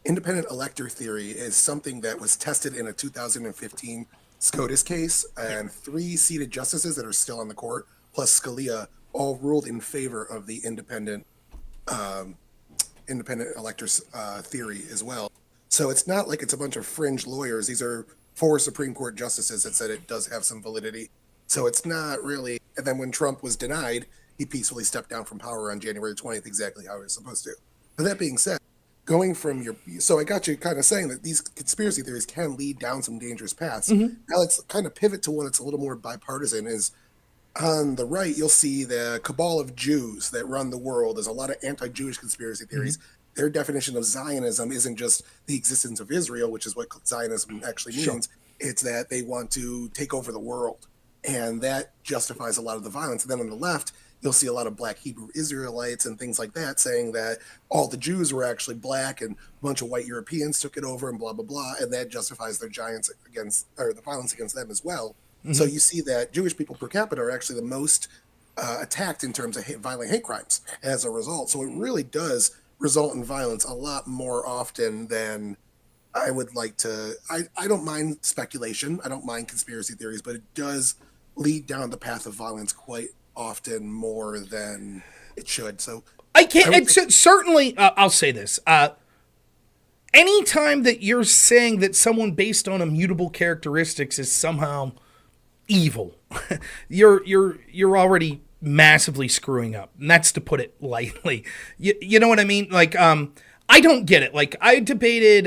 independent elector theory is something that was tested in a 2015 SCOTUS case, and 3 seated justices that are still on the court, plus Scalia, all ruled in favor of the independent electors theory as well. So it's not like it's a bunch of fringe lawyers. These are 4 Supreme Court justices that said it does have some validity. So it's not really. And then when Trump was denied, he peacefully stepped down from power on January 20th, exactly how he was supposed to. But that being said, going from so I got you kind of saying that these conspiracy theories can lead down some dangerous paths. Mm-hmm. Now let's kind of pivot to one that's a little more bipartisan. Is on the right, you'll see the cabal of Jews that run the world. There's a lot of anti-Jewish conspiracy theories. Mm-hmm. Their definition of Zionism isn't just the existence of Israel, which is what Zionism actually means. Sure. It's that they want to take over the world. And that justifies a lot of the violence. And then on the left, you'll see a lot of black Hebrew Israelites and things like that saying that all the Jews were actually black and a bunch of white Europeans took it over and blah, blah, blah. And that justifies their the violence against them as well. Mm-hmm. So you see that Jewish people per capita are actually the most attacked in terms of violent hate crimes as a result. So it really does result in violence a lot more often than I would like to. I don't mind speculation. I don't mind conspiracy theories, but it does lead down the path of violence quite often more than it should. So I can't. Certainly, I'll say this. Anytime that you're saying that someone based on immutable characteristics is somehow evil, you're already massively screwing up. And that's to put it lightly. You know what I mean? Like, I don't get it. Like, I debated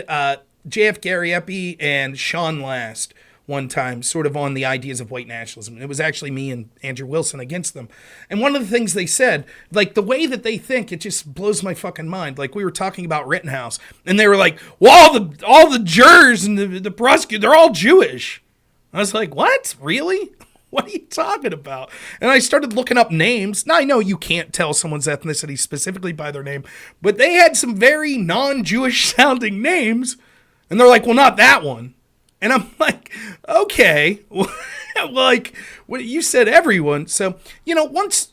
J.F. Garriepi and Sean Last one time, sort of on the ideas of white nationalism. It was actually me and Andrew Wilson against them. And one of the things they said, like the way that they think, it just blows my fucking mind. Like we were talking about Rittenhouse, and they were like, well, all the jurors and the prosecutor, they're all Jewish. I was like, what? Really? What are you talking about? And I started looking up names. Now, I know you can't tell someone's ethnicity specifically by their name, but they had some very non-Jewish sounding names. And they're like, well, not that one. And I'm like, okay, like, what you said everyone. So, once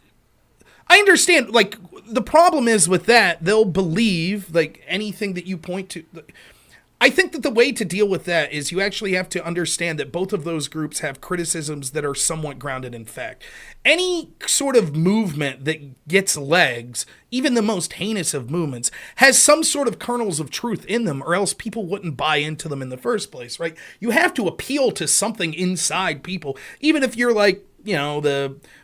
I understand, like, the problem is with that, they'll believe, like, anything that you point to. I think that the way to deal with that is you actually have to understand that both of those groups have criticisms that are somewhat grounded in fact. Any sort of movement that gets legs, even the most heinous of movements, has some sort of kernels of truth in them, or else people wouldn't buy into them in the first place, right? You have to appeal to something inside people, even if you're like,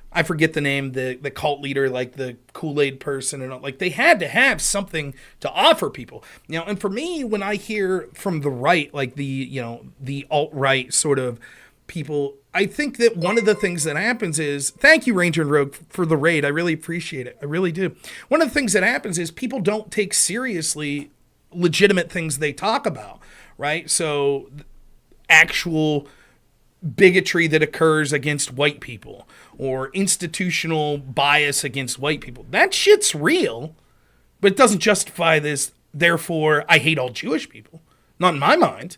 I forget the name, the cult leader, like the Kool-Aid person, and like they had to have something to offer people, And for me, when I hear from the right, like the alt-right sort of people, I think that one of the things that happens is, thank you, Ranger and Rogue, for the raid. I really appreciate it. I really do. One of the things that happens is people don't take seriously legitimate things they talk about, right? So actual bigotry that occurs against white people or institutional bias against white people. That shit's real, but it doesn't justify this. Therefore, I hate all Jewish people. Not in my mind,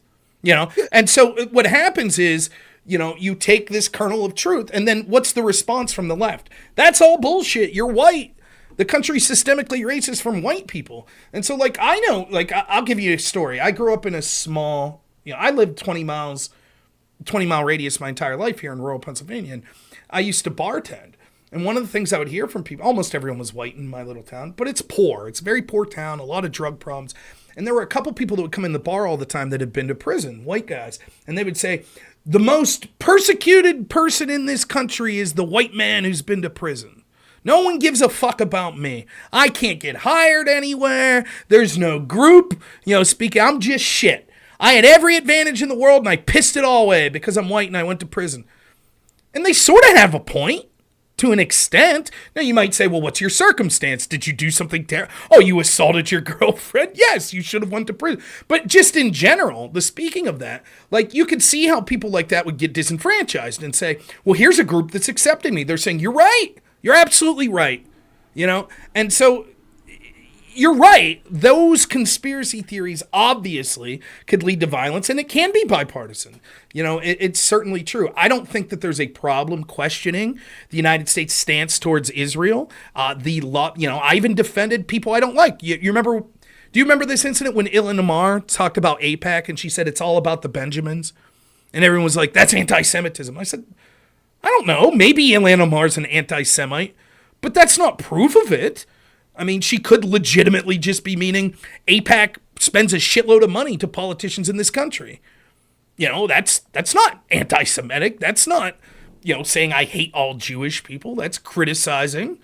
And so what happens is, you take this kernel of truth, and then what's the response from the left? That's all bullshit. You're white. The country's systemically racist from white people. And so, like, I know, like, I'll give you a story. I grew up in a small, I lived 20-mile radius my entire life here in rural Pennsylvania. And I used to bartend. And one of the things I would hear from people, almost everyone was white in my little town, but it's poor. It's a very poor town, a lot of drug problems. And there were a couple people that would come in the bar all the time that had been to prison, white guys. And they would say, the most persecuted person in this country is the white man who's been to prison. No one gives a fuck about me. I can't get hired anywhere. There's no group. Speaking, I'm just shit. I had every advantage in the world, and I pissed it all away because I'm white and I went to prison. And they sort of have a point to an extent. Now, you might say, well, what's your circumstance? Did you do something terrible? Oh, you assaulted your girlfriend? Yes, you should have went to prison. But just in general, speaking of that, like, you could see how people like that would get disenfranchised and say, well, here's a group that's accepting me. They're saying, you're right. You're absolutely right. And so you're right. Those conspiracy theories obviously could lead to violence, and it can be bipartisan. It's certainly true. I don't think that there's a problem questioning the United States stance towards Israel. I even defended people I don't like. You remember? Do you remember this incident when Ilhan Omar talked about AIPAC and she said it's all about the Benjamins, and everyone was like, "That's anti-Semitism." I said, I don't know. Maybe Ilhan Omar's an anti-Semite, but that's not proof of it. I mean, she could legitimately just be meaning AIPAC spends a shitload of money to politicians in this country. That's not anti-Semitic. That's not, saying I hate all Jewish people. That's criticizing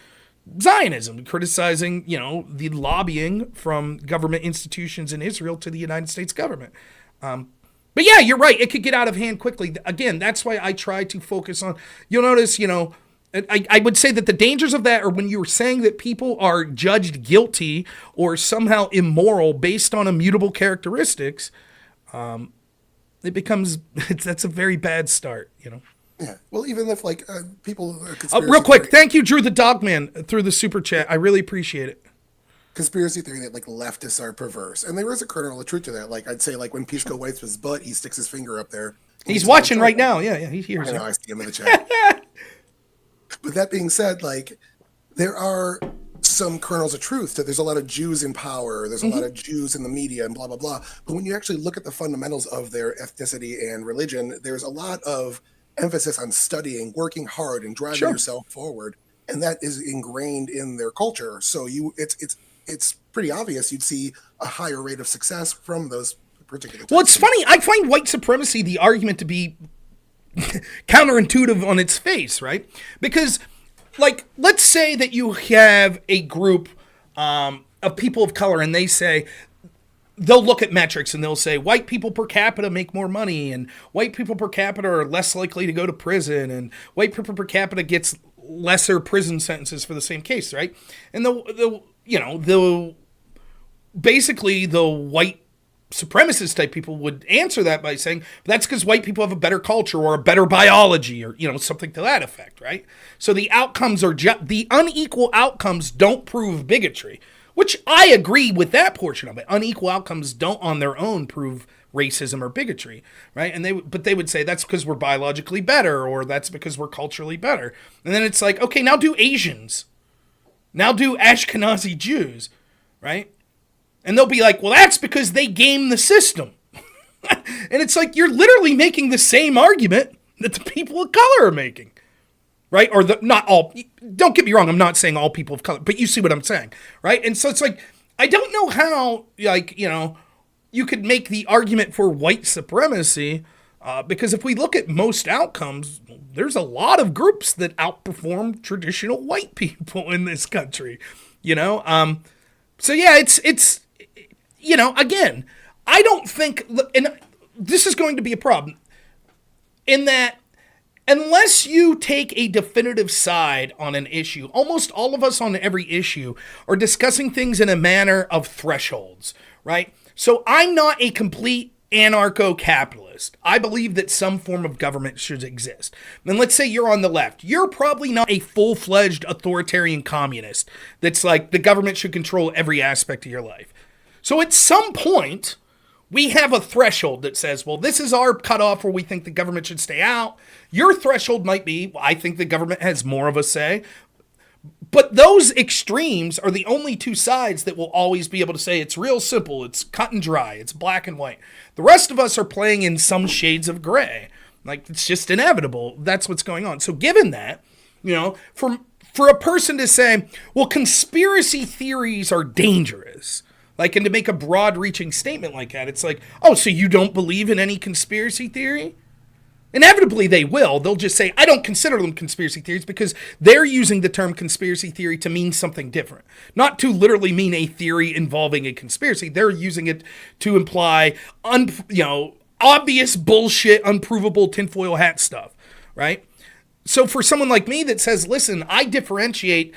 Zionism, criticizing, the lobbying from government institutions in Israel to the United States government. But yeah, you're right. It could get out of hand quickly. Again, that's why I try to focus on, you'll notice, I would say that the dangers of that are when you're saying that people are judged guilty or somehow immoral based on immutable characteristics. It becomes, that's a very bad start, Yeah. Well, even if people. Real quick, thank you, Drew the Dogman, through the super chat. I really appreciate it. Conspiracy theory that leftists are perverse, and there is a kernel of truth to that. I'd say when Pisco wipes his butt, he sticks his finger up there. He's watching right now. Yeah, he hears. I know. I see him in the chat. But that being said, there are some kernels of truth that there's a lot of Jews in power, there's a lot of Jews in the media, and blah blah blah. But when you actually look at the fundamentals of their ethnicity and religion, there's a lot of emphasis on studying, working hard, and driving yourself forward, and that is ingrained in their culture. So it's pretty obvious you'd see a higher rate of success from those particular. Well, it's funny. I find white supremacy the argument to be counterintuitive on its face, right? Because, let's say that you have a group of people of color, and they say, they'll look at metrics and they'll say white people per capita make more money, and white people per capita are less likely to go to prison, and white people per capita gets lesser prison sentences for the same case, right? And basically the white supremacist type people would answer that by saying that's because white people have a better culture or a better biology or something to that effect, right? So the outcomes are the unequal outcomes don't prove bigotry, which I agree with that portion of it. Unequal outcomes don't on their own prove racism or bigotry, right? And they would say that's because we're biologically better, or that's because we're culturally better. And then it's like, okay, now do Asians, now do Ashkenazi Jews, right? And they'll be like, well, that's because they game the system. And it's like, you're literally making the same argument that the people of color are making, right? Or not all, don't get me wrong, I'm not saying all people of color, but you see what I'm saying, right? And so it's like, I don't know how, you could make the argument for white supremacy, because if we look at most outcomes, there's a lot of groups that outperform traditional white people in this country, So yeah, it's again, I don't think, and this is going to be a problem, in that unless you take a definitive side on an issue, almost all of us on every issue are discussing things in a manner of thresholds, right? So I'm not a complete anarcho-capitalist. I believe that some form of government should exist. And let's say you're on the left. You're probably not a full-fledged authoritarian communist that's like the government should control every aspect of your life. So at some point, we have a threshold that says, well, this is our cutoff where we think the government should stay out. Your threshold might be, well, I think the government has more of a say. But those extremes are the only two sides that will always be able to say it's real simple, it's cut and dry, it's black and white. The rest of us are playing in some shades of gray. It's just inevitable. That's what's going on. So given that, for a person to say, well, conspiracy theories are dangerous, and to make a broad-reaching statement like that, it's like, oh, so you don't believe in any conspiracy theory? Inevitably, they will. They'll just say, I don't consider them conspiracy theories because they're using the term conspiracy theory to mean something different. Not to literally mean a theory involving a conspiracy. They're using it to imply, obvious bullshit, unprovable tinfoil hat stuff, right? So for someone like me that says, listen, I differentiate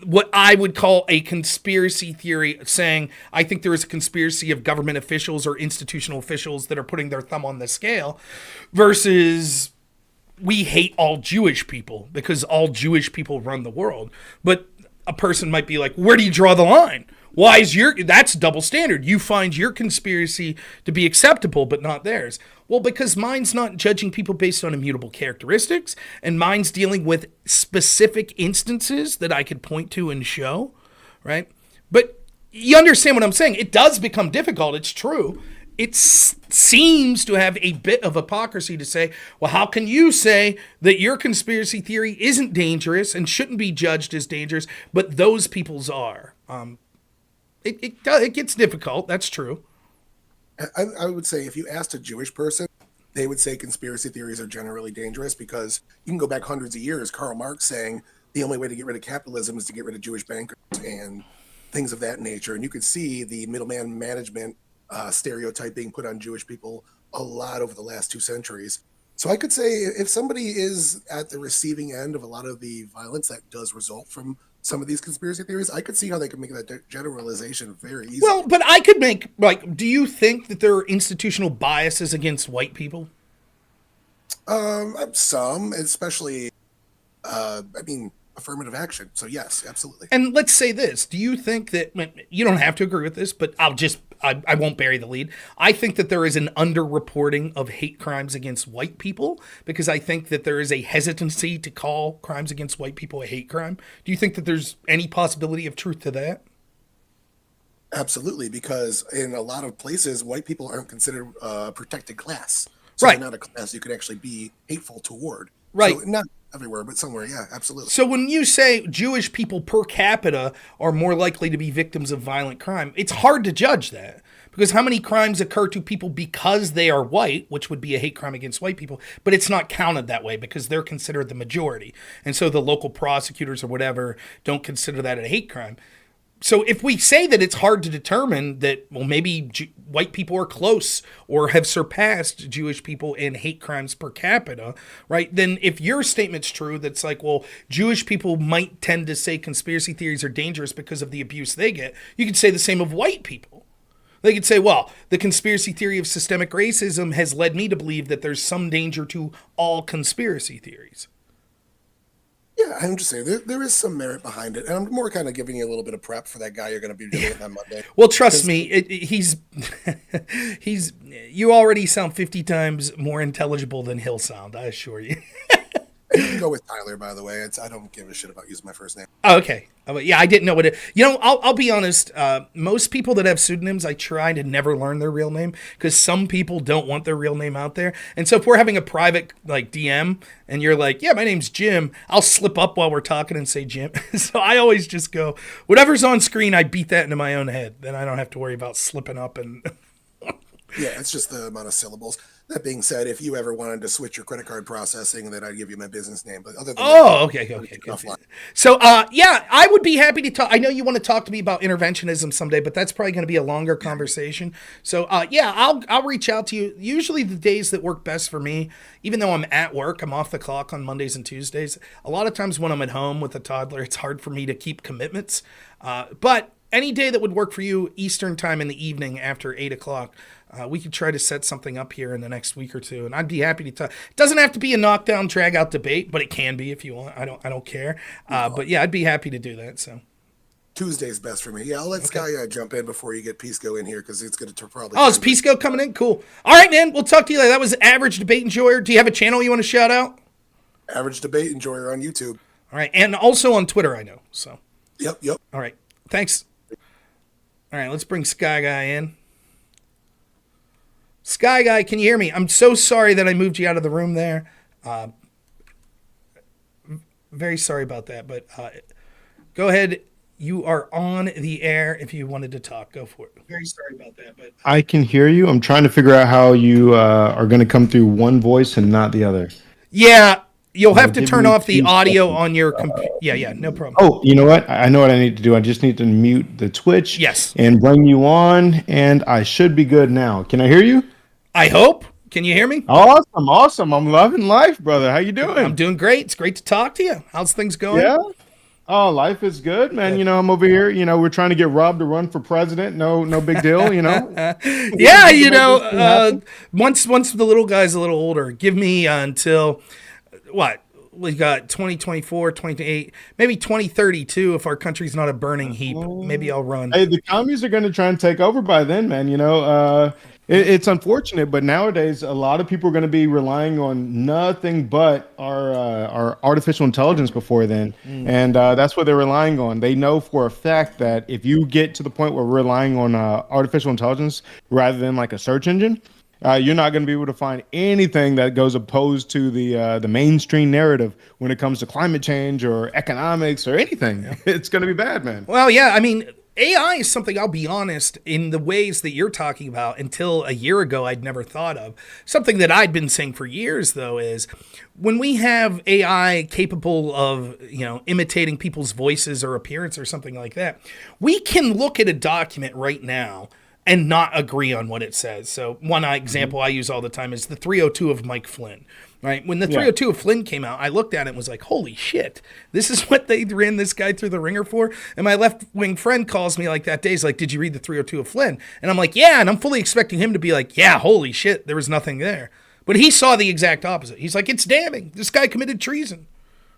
what I would call a conspiracy theory, saying I think there is a conspiracy of government officials or institutional officials that are putting their thumb on the scale versus, we hate all Jewish people because all Jewish people run the world. But a person might be like, where do you draw the line? Why is that's double standard. You find your conspiracy to be acceptable, but not theirs. Well, because mine's not judging people based on immutable characteristics, and mine's dealing with specific instances that I could point to and show, right? But you understand what I'm saying. It does become difficult. It's true. It seems to have a bit of hypocrisy to say, well, how can you say that your conspiracy theory isn't dangerous and shouldn't be judged as dangerous, but those people's are? It gets difficult. That's true. I would say if you asked a Jewish person, they would say conspiracy theories are generally dangerous because you can go back hundreds of years. Karl Marx saying the only way to get rid of capitalism is to get rid of Jewish bankers and things of that nature. And you could see the middleman management stereotype being put on Jewish people a lot over the last 2 centuries. So I could say if somebody is at the receiving end of a lot of the violence that does result from some of these conspiracy theories, I could see how they could make that generalization very easy. Well, but I could make, like, do you think that there are institutional biases against white people? Some, especially, affirmative action. So yes, absolutely. And let's say this. Do you think that, you don't have to agree with this, but I won't bury the lead. I think that there is an underreporting of hate crimes against white people because I think that there is a hesitancy to call crimes against white people a hate crime. Do you think that there's any possibility of truth to that? Absolutely, because in a lot of places, white people aren't considered a protected class. So right. They're not a class you could actually be hateful toward. Right. So not everywhere, but somewhere, yeah, absolutely. So when you say Jewish people per capita are more likely to be victims of violent crime, it's hard to judge that because how many crimes occur to people because they are white, which would be a hate crime against white people, but it's not counted that way because they're considered the majority. And so the local prosecutors or whatever don't consider that a hate crime. So if we say that it's hard to determine that, well, maybe white people are close or have surpassed Jewish people in hate crimes per capita, right? Then if your statement's true, that's like, well, Jewish people might tend to say conspiracy theories are dangerous because of the abuse they get. You could say the same of white people. They could say, well, the conspiracy theory of systemic racism has led me to believe that there's some danger to all conspiracy theories. Yeah, I'm just saying there is some merit behind it, and I'm more kind of giving you a little bit of prep for that guy you're going to be debating on Monday. Well, trust me, he's you already sound 50 times more intelligible than he'll sound. I assure you. You can go with Tyler, by the way. I don't give a shit about using my first name. Oh, okay. Yeah, I didn't know what it. I'll be honest. Most people that have pseudonyms, I try to never learn their real name because some people don't want their real name out there. And so if we're having a private like DM and you're like, yeah, my name's Jim, I'll slip up while we're talking and say Jim. So I always just go, whatever's on screen, I beat that into my own head. Then I don't have to worry about slipping up and. Yeah, it's just the amount of syllables. That being said, if you ever wanted to switch your credit card processing, then I'd give you my business name. But other than okay. So, yeah, I would be happy to talk. I know you want to talk to me about interventionism someday, but that's probably going to be a longer conversation. So, yeah, I'll reach out to you. Usually the days that work best for me, even though I'm at work, I'm off the clock on Mondays and Tuesdays. A lot of times when I'm at home with a toddler, it's hard for me to keep commitments. But any day that would work for you, Eastern time in the evening after 8 o'clock, we could try to set something up here in the next week or two, and I'd be happy to talk. It doesn't have to be a knockdown, drag-out debate, but it can be if you want. I don't care. But yeah, I'd be happy to do that. So Tuesday's best for me. Yeah, I'll let SkyGuy jump in before you get Pisco in here because it's going to probably. Oh, is Pisco coming in? Cool. All right, man. We'll talk to you later. That was Average Debate Enjoyer. Do you have a channel you want to shout out? Average Debate Enjoyer on YouTube. All right, and also on Twitter, I know. So. Yep. All right. Thanks. All right, let's bring SkyGuy in. SkyGuy, can you hear me? I'm so sorry that I moved you out of the room there. Very sorry about that, but go ahead. You are on the air if you wanted to talk. Go for it. Very sorry about that, but I can hear you. I'm trying to figure out how you are going to come through one voice and not the other. Yeah, you'll have to turn off the audio on your computer. Yeah, no problem. Oh, you know what? I know what I need to do. I just need to mute the Twitch. Yes. And bring you on, and I should be good now. Can I hear you? I hope. Can you hear me? Awesome. I'm loving life, brother. How you doing? I'm doing great. It's great to talk to you. How's things going? Yeah. Oh, life is good, man. Good. I'm over here. We're trying to get Rob to run for president. No big deal, Yeah, once the little guy's a little older, give me until what? We got 2024, 2028, maybe 2032 if our country's not a burning heap. Maybe I'll run. Hey, the commies are going to try and take over by then, man. It's unfortunate, but nowadays a lot of people are going to be relying on nothing but our artificial intelligence before then, and that's what they're relying on. They know for a fact that if you get to the point where we're relying on artificial intelligence rather than like a search engine, you're not going to be able to find anything that goes opposed to the mainstream narrative when it comes to climate change or economics or anything. Yeah. It's going to be bad, man. Well, yeah, I mean, AI is something, I'll be honest, in the ways that you're talking about, until a year ago I'd never thought of. Something that I'd been saying for years, though, is when we have AI capable of, imitating people's voices or appearance or something like that, we can look at a document right now and not agree on what it says. So one example I use all the time is the 302 of Mike Flynn, right? When the 302 of Flynn came out, I looked at it and was like, holy shit, this is what they ran this guy through the ringer for? And my left-wing friend calls me like that day. He's like, did you read the 302 of Flynn? And I'm like, yeah. And I'm fully expecting him to be like, yeah, holy shit, there was nothing there. But he saw the exact opposite. He's like, it's damning. This guy committed treason.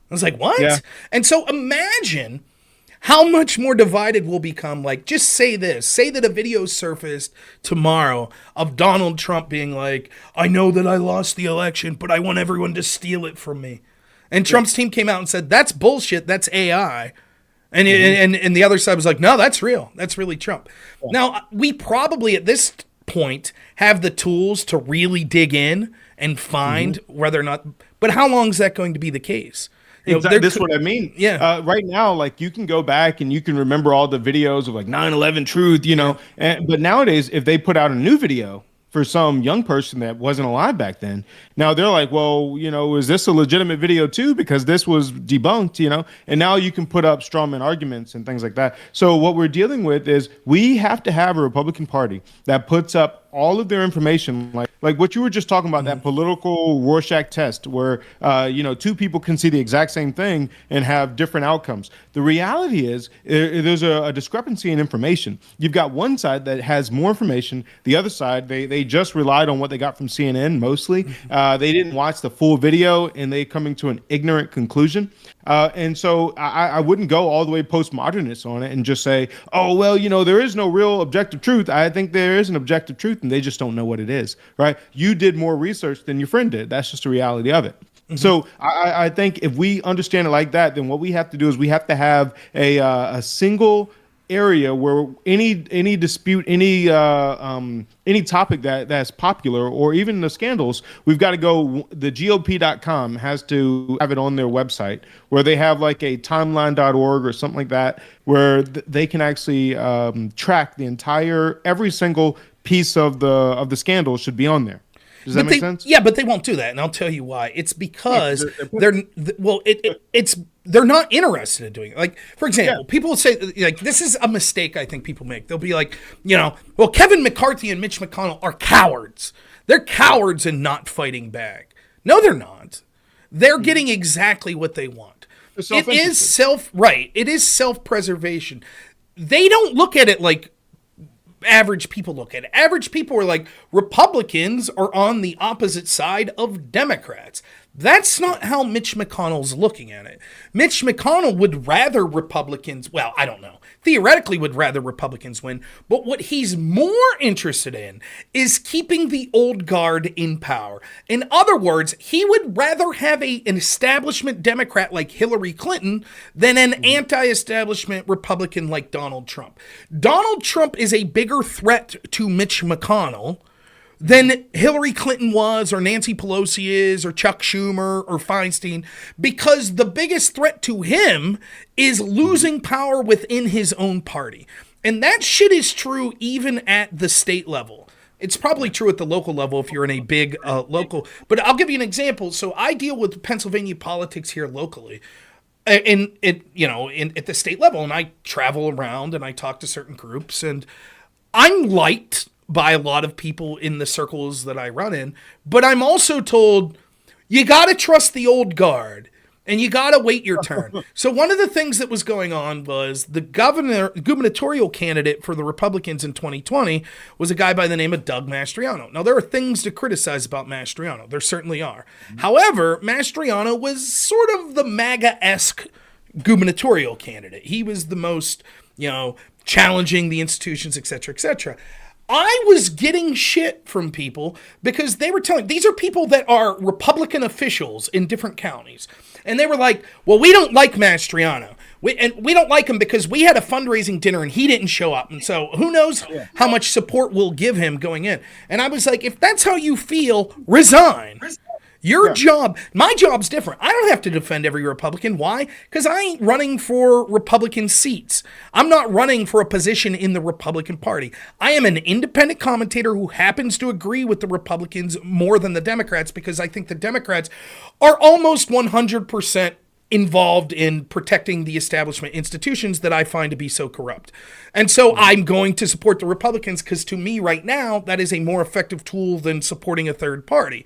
I was like, what? Yeah. And so imagine how much more divided we'll become. Like, just say this. Say that a video surfaced tomorrow of Donald Trump being like, I know that I lost the election, but I want everyone to steal it from me. And Trump's team came out and said, that's bullshit. That's AI. And and the other side was like, no, that's real. That's really Trump. Yeah. Now, we probably at this point have the tools to really dig in and find whether or not. But how long is that going to be the case? Exactly. That's what I mean. Yeah. Right now, like, you can go back and you can remember all the videos of like 9/11 truth, but nowadays, if they put out a new video for some young person that wasn't alive back then, now they're like, well, is this a legitimate video too? Because this was debunked, and now you can put up strawman arguments and things like that. So what we're dealing with is we have to have a Republican Party that puts up all of their information, like what you were just talking about, that political Rorschach test where, two people can see the exact same thing and have different outcomes. The reality is there's a discrepancy in information. You've got one side that has more information. The other side, they just relied on what they got from CNN mostly. They didn't watch the full video and they coming to an ignorant conclusion. And so I wouldn't go all the way postmodernist on it and just say, oh, well, there is no real objective truth. I think there is an objective truth and they just don't know what it is, right? You did more research than your friend did. That's just the reality of it. So I think if we understand it like that, then what we have to do is we have to have a single area where any dispute, any topic that's popular, or even the scandals, we've got to go. The GOP.com has to have it on their website where they have like a timeline.org or something like that, where they can actually track the every single piece of the scandal should be on there. Does that make sense? Yeah, but they won't do that, and I'll tell you why. It's because they're not interested in doing it. Like, for example, people will say, like, this is a mistake I think people make. They'll be like, well, Kevin McCarthy and Mitch McConnell are cowards. They're cowards in not fighting back. No, they're not. They're getting exactly what they want. It is self-preservation. They don't look at it like average people look at it. Average people are like, Republicans are on the opposite side of Democrats. That's not how Mitch McConnell's looking at it. Mitch McConnell would rather Republicans, well, I don't know, theoretically would rather Republicans win, but what he's more interested in is keeping the old guard in power. In other words, he would rather have an establishment Democrat like Hillary Clinton than an anti-establishment Republican like Donald Trump. Donald Trump is a bigger threat to Mitch McConnell than Hillary Clinton was, or Nancy Pelosi is, or Chuck Schumer, or Feinstein, because the biggest threat to him is losing power within his own party. And that shit is true even at the state level. It's probably true at the local level if you're in a big local. But I'll give you an example. So I deal with Pennsylvania politics here locally. At the state level, and I travel around and I talk to certain groups, and I'm liked by a lot of people in the circles that I run in, but I'm also told you got to trust the old guard. And you got to wait your turn. So one of the things that was going on was the gubernatorial candidate for the Republicans in 2020 was a guy by the name of Doug Mastriano. Now, there are things to criticize about Mastriano. There certainly are. However, Mastriano was sort of the MAGA-esque gubernatorial candidate. He was the most, challenging the institutions, et cetera, et cetera. I was getting shit from people because they were telling, these are people that are Republican officials in different counties. And they were like, well, we don't like Mastriano. We don't like him because we had a fundraising dinner and he didn't show up. And so who knows how much support we'll give him going in. And I was like, if that's how you feel, resign. Your job, my job's different. I don't have to defend every Republican. Why? Because I ain't running for Republican seats. I'm not running for a position in the Republican Party. I am an independent commentator who happens to agree with the Republicans more than the Democrats because I think the Democrats are almost 100% involved in protecting the establishment institutions that I find to be so corrupt. And so I'm going to support the Republicans because to me right now, that is a more effective tool than supporting a third party.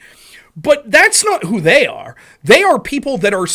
But that's not who they are. They are people that are,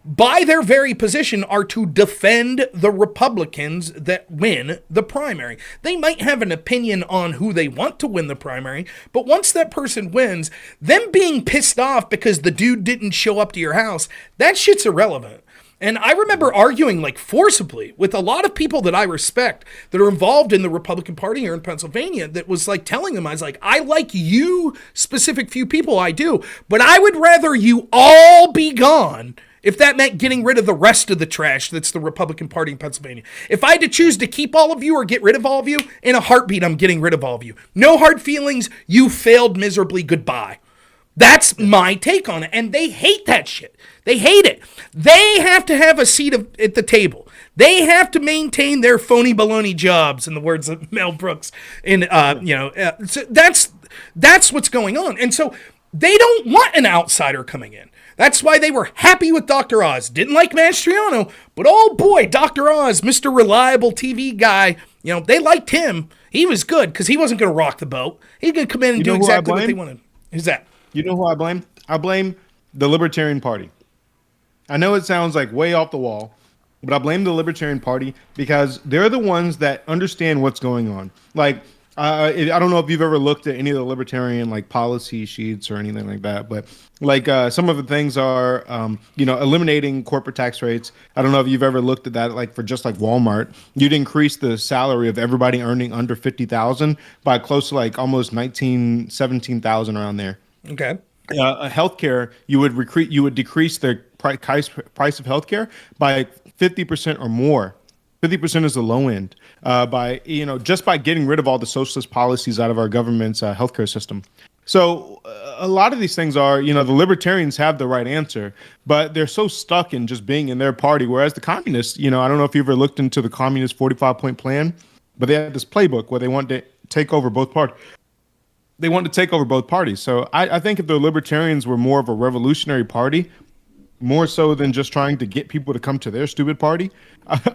by their very position, are to defend the Republicans that win the primary. They might have an opinion on who they want to win the primary, but once that person wins, them being pissed off because the dude didn't show up to your house, that shit's irrelevant. And I remember arguing forcibly with a lot of people that I respect that are involved in the Republican Party here in Pennsylvania that was telling them, I was like, I like you specific few people, I do, but I would rather you all be gone if that meant getting rid of the rest of the trash that's the Republican Party in Pennsylvania. If I had to choose to keep all of you or get rid of all of you, in a heartbeat, I'm getting rid of all of you. No hard feelings. You failed miserably. Goodbye. That's my take on it. And they hate that shit. They hate it. They have to have a seat at the table. They have to maintain their phony baloney jobs, in the words of Mel Brooks. And, so that's what's going on. And so they don't want an outsider coming in. That's why they were happy with Dr. Oz. Didn't like Mastriano, but oh boy, Dr. Oz, Mr. Reliable TV guy, they liked him. He was good because he wasn't going to rock the boat. He's going to come in and do exactly what they wanted. Who's that? You know who I blame? I blame the Libertarian Party. I know it sounds like way off the wall, but I blame the Libertarian Party because they're the ones that understand what's going on. I don't know if you've ever looked at any of the Libertarian policy sheets or anything like that, but some of the things are, eliminating corporate tax rates. I don't know if you've ever looked at that, for just Walmart, you'd increase the salary of everybody earning under 50,000 by close to almost 17,000 around there. Okay. Healthcare, you would decrease the price of healthcare by 50% or more. 50% is the low end just by getting rid of all the socialist policies out of our government's healthcare system. So a lot of these things are, the libertarians have the right answer, but they're so stuck in just being in their party. Whereas the communists, I don't know if you ever looked into the communist 45-point plan, but they had this playbook where they wanted to take over both parties. So I think if the libertarians were more of a revolutionary party, more so than just trying to get people to come to their stupid party,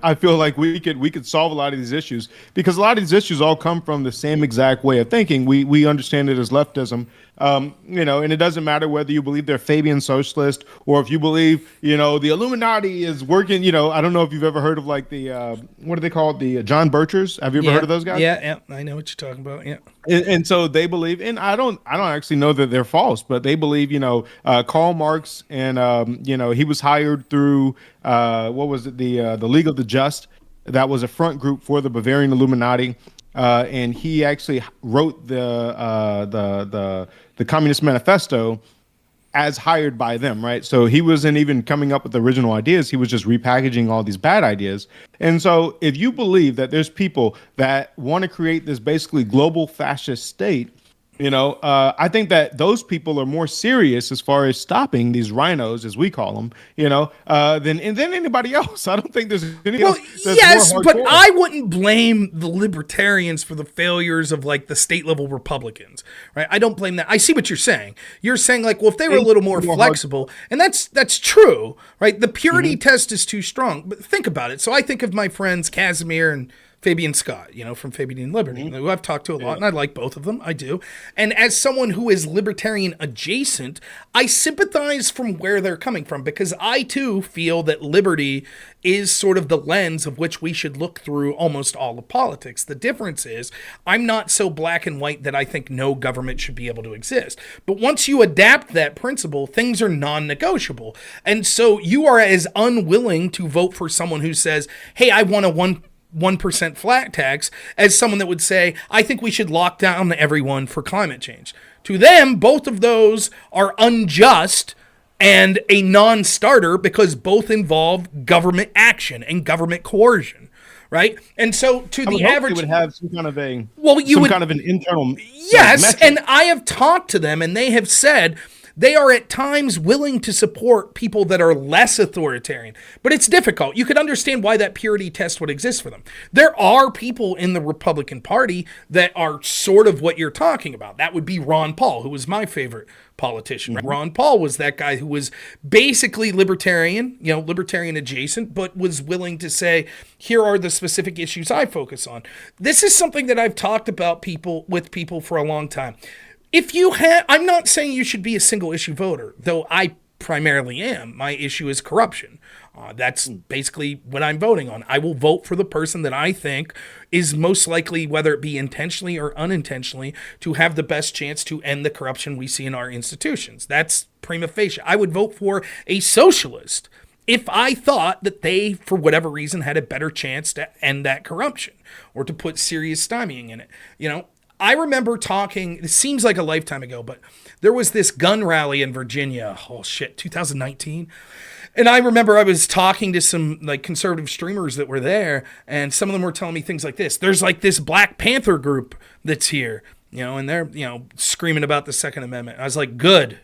I feel like we could solve a lot of these issues because a lot of these issues all come from the same exact way of thinking. We understand it as leftism, and it doesn't matter whether you believe they're Fabian socialist or if you believe, the Illuminati is working. I don't know if you've ever heard of the what do they call it? The John Birchers. Have you ever heard of those guys? Yeah, I know what you're talking about. Yeah. And so they believe, and I don't actually know that they're false, but they believe, Karl Marx and he was hired through what was it, the League of the Just, that was a front group for the Bavarian Illuminati, and he actually wrote the Communist Manifesto as hired by them, right? So he wasn't even coming up with the original ideas. He was just repackaging all these bad ideas. And so if you believe that there's people that want to create this basically global fascist state, I think that those people are more serious as far as stopping these rhinos, as we call them, than anybody else. I don't think there's any. Well, yes, but I wouldn't blame the libertarians for the failures of the state level Republicans, right? I don't blame that. I see what you're saying. You're saying if they were a little more flexible, and that's true, right? The purity test is too strong. But think about it. So I think of my friends Casimir and Fabian Scott, from Fabian and Liberty, who I've talked to a lot, and I like both of them. I do. And as someone who is libertarian adjacent, I sympathize from where they're coming from, because I too feel that liberty is sort of the lens of which we should look through almost all of politics. The difference is I'm not so black and white that I think no government should be able to exist. But once you adapt that principle, things are non-negotiable. And so you are as unwilling to vote for someone who says, hey, I want a 1% flat tax, as someone that would say, I think we should lock down everyone for climate change. To them, both of those are unjust and a non-starter, because both involve government action and government coercion, right? And so to the average, would have some kind of an internal yes, message. And I have talked to them, and they have said they are at times willing to support people that are less authoritarian, but it's difficult. You could understand why that purity test would exist for them. There are people in the Republican Party that are sort of what you're talking about. That would be Ron Paul, who was my favorite politician. Mm-hmm. Ron Paul was that guy who was basically libertarian, libertarian adjacent, but was willing to say, here are the specific issues I focus on. This is something that I've talked about with people for a long time. I'm not saying you should be a single issue voter, though I primarily am. My issue is corruption. That's basically what I'm voting on. I will vote for the person that I think is most likely, whether it be intentionally or unintentionally, to have the best chance to end the corruption we see in our institutions. That's prima facie. I would vote for a socialist if I thought that they, for whatever reason, had a better chance to end that corruption or to put serious stymieing in it. I remember talking, it seems like a lifetime ago, but there was this gun rally in Virginia, 2019. And I remember I was talking to some conservative streamers that were there, and some of them were telling me things like this. There's this Black Panther group that's here, and they're, screaming about the Second Amendment. I was like, good.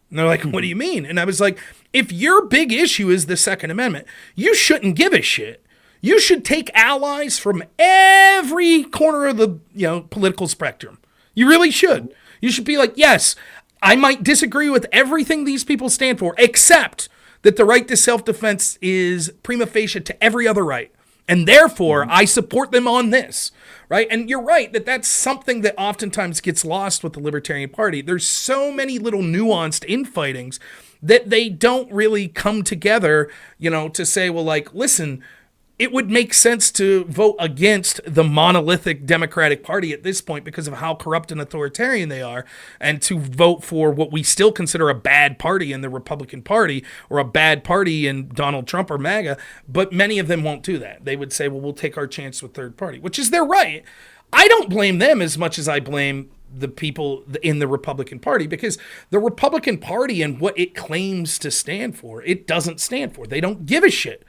And they're like, what do you mean? And I was like, if your big issue is the Second Amendment, you shouldn't give a shit. You should take allies from every corner of the political spectrum. You really should. You should be like, yes, I might disagree with everything these people stand for, except that the right to self-defense is prima facie to every other right. And therefore, I support them on this, right? And you're right that that's something that oftentimes gets lost with the Libertarian Party. There's so many little nuanced infightings that they don't really come together, to say, well, listen, it would make sense to vote against the monolithic Democratic Party at this point because of how corrupt and authoritarian they are, and to vote for what we still consider a bad party in the Republican Party, or a bad party in Donald Trump or MAGA. But many of them won't do that. They would say, well, we'll take our chance with third party, which is their right. I don't blame them as much as I blame the people in the Republican Party, because the Republican Party and what it claims to stand for, it doesn't stand for. They don't give a shit.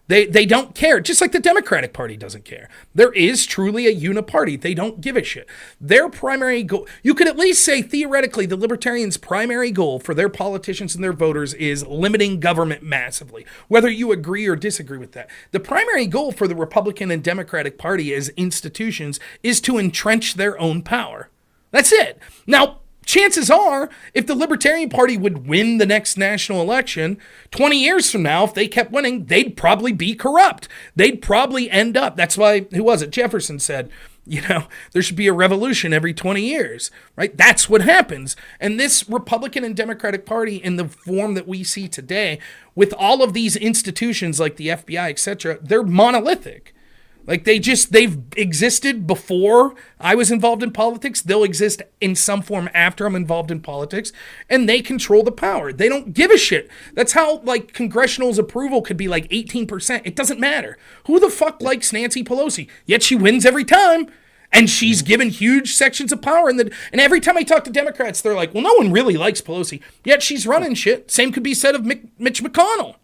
They don't care, just like the Democratic Party doesn't care. There is truly a uniparty. They don't give a shit. Their primary goal, you could at least say theoretically, the Libertarians' primary goal for their politicians and their voters is limiting government massively, whether you agree or disagree with that. The primary goal for the Republican and Democratic Party as institutions is to entrench their own power. That's it. Now, chances are, if the Libertarian Party would win the next national election, 20 years from now, if they kept winning, they'd probably be corrupt. They'd probably end up. That's why, who was it? Jefferson said, there should be a revolution every 20 years, right? That's what happens. And this Republican and Democratic Party in the form that we see today, with all of these institutions like the FBI, etc., they're monolithic. They've existed before I was involved in politics. They'll exist in some form after I'm involved in politics, and they control the power. They don't give a shit. That's how congressional's approval could be 18%. It doesn't matter. Who the fuck likes Nancy Pelosi? Yet she wins every time, and she's given huge sections of power. And every time I talk to Democrats, they're like, well, no one really likes Pelosi. Yet she's running shit. Same could be said of Mitch McConnell.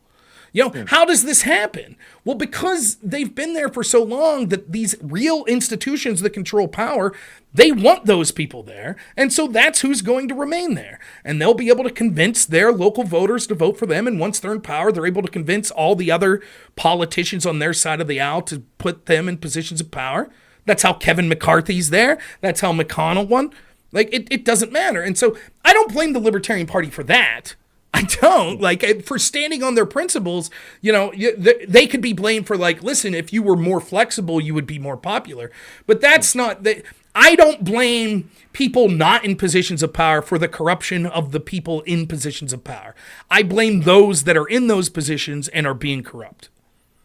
How does this happen? Well, because they've been there for so long that these real institutions that control power, they want those people there. And so that's who's going to remain there. And they'll be able to convince their local voters to vote for them. And once they're in power, they're able to convince all the other politicians on their side of the aisle to put them in positions of power. That's how Kevin McCarthy's there. That's how McConnell won. It doesn't matter. And so I don't blame the Libertarian Party for that. I don't. Like, for standing on their principles, you know, they could be blamed for, like, listen, if you were more flexible, you would be more popular. But that's not... I don't blame people not in positions of power for the corruption of the people in positions of power. I blame those that are in those positions and are being corrupt.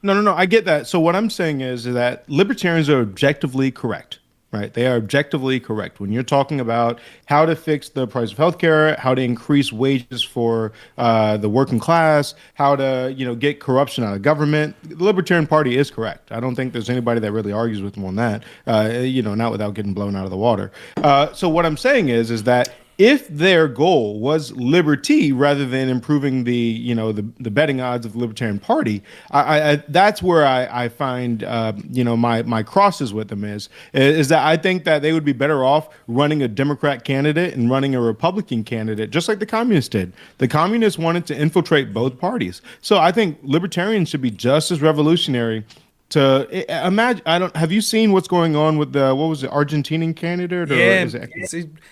No. I get that. So what I'm saying is that libertarians are objectively correct, right? They are objectively correct. When you're talking about how to fix the price of healthcare, how to increase wages for the working class, how to, get corruption out of government, the Libertarian Party is correct. I don't think there's anybody that really argues with them on that, not without getting blown out of the water. So what I'm saying is that if their goal was liberty rather than improving the betting odds of the Libertarian Party, I that's where I find my crosses with them is that I think that they would be better off running a Democrat candidate and running a Republican candidate, just like the communists did. The communists wanted to infiltrate both parties, so I think libertarians should be just as revolutionary. To imagine, have you seen what's going on with the Argentinian candidate? Yeah,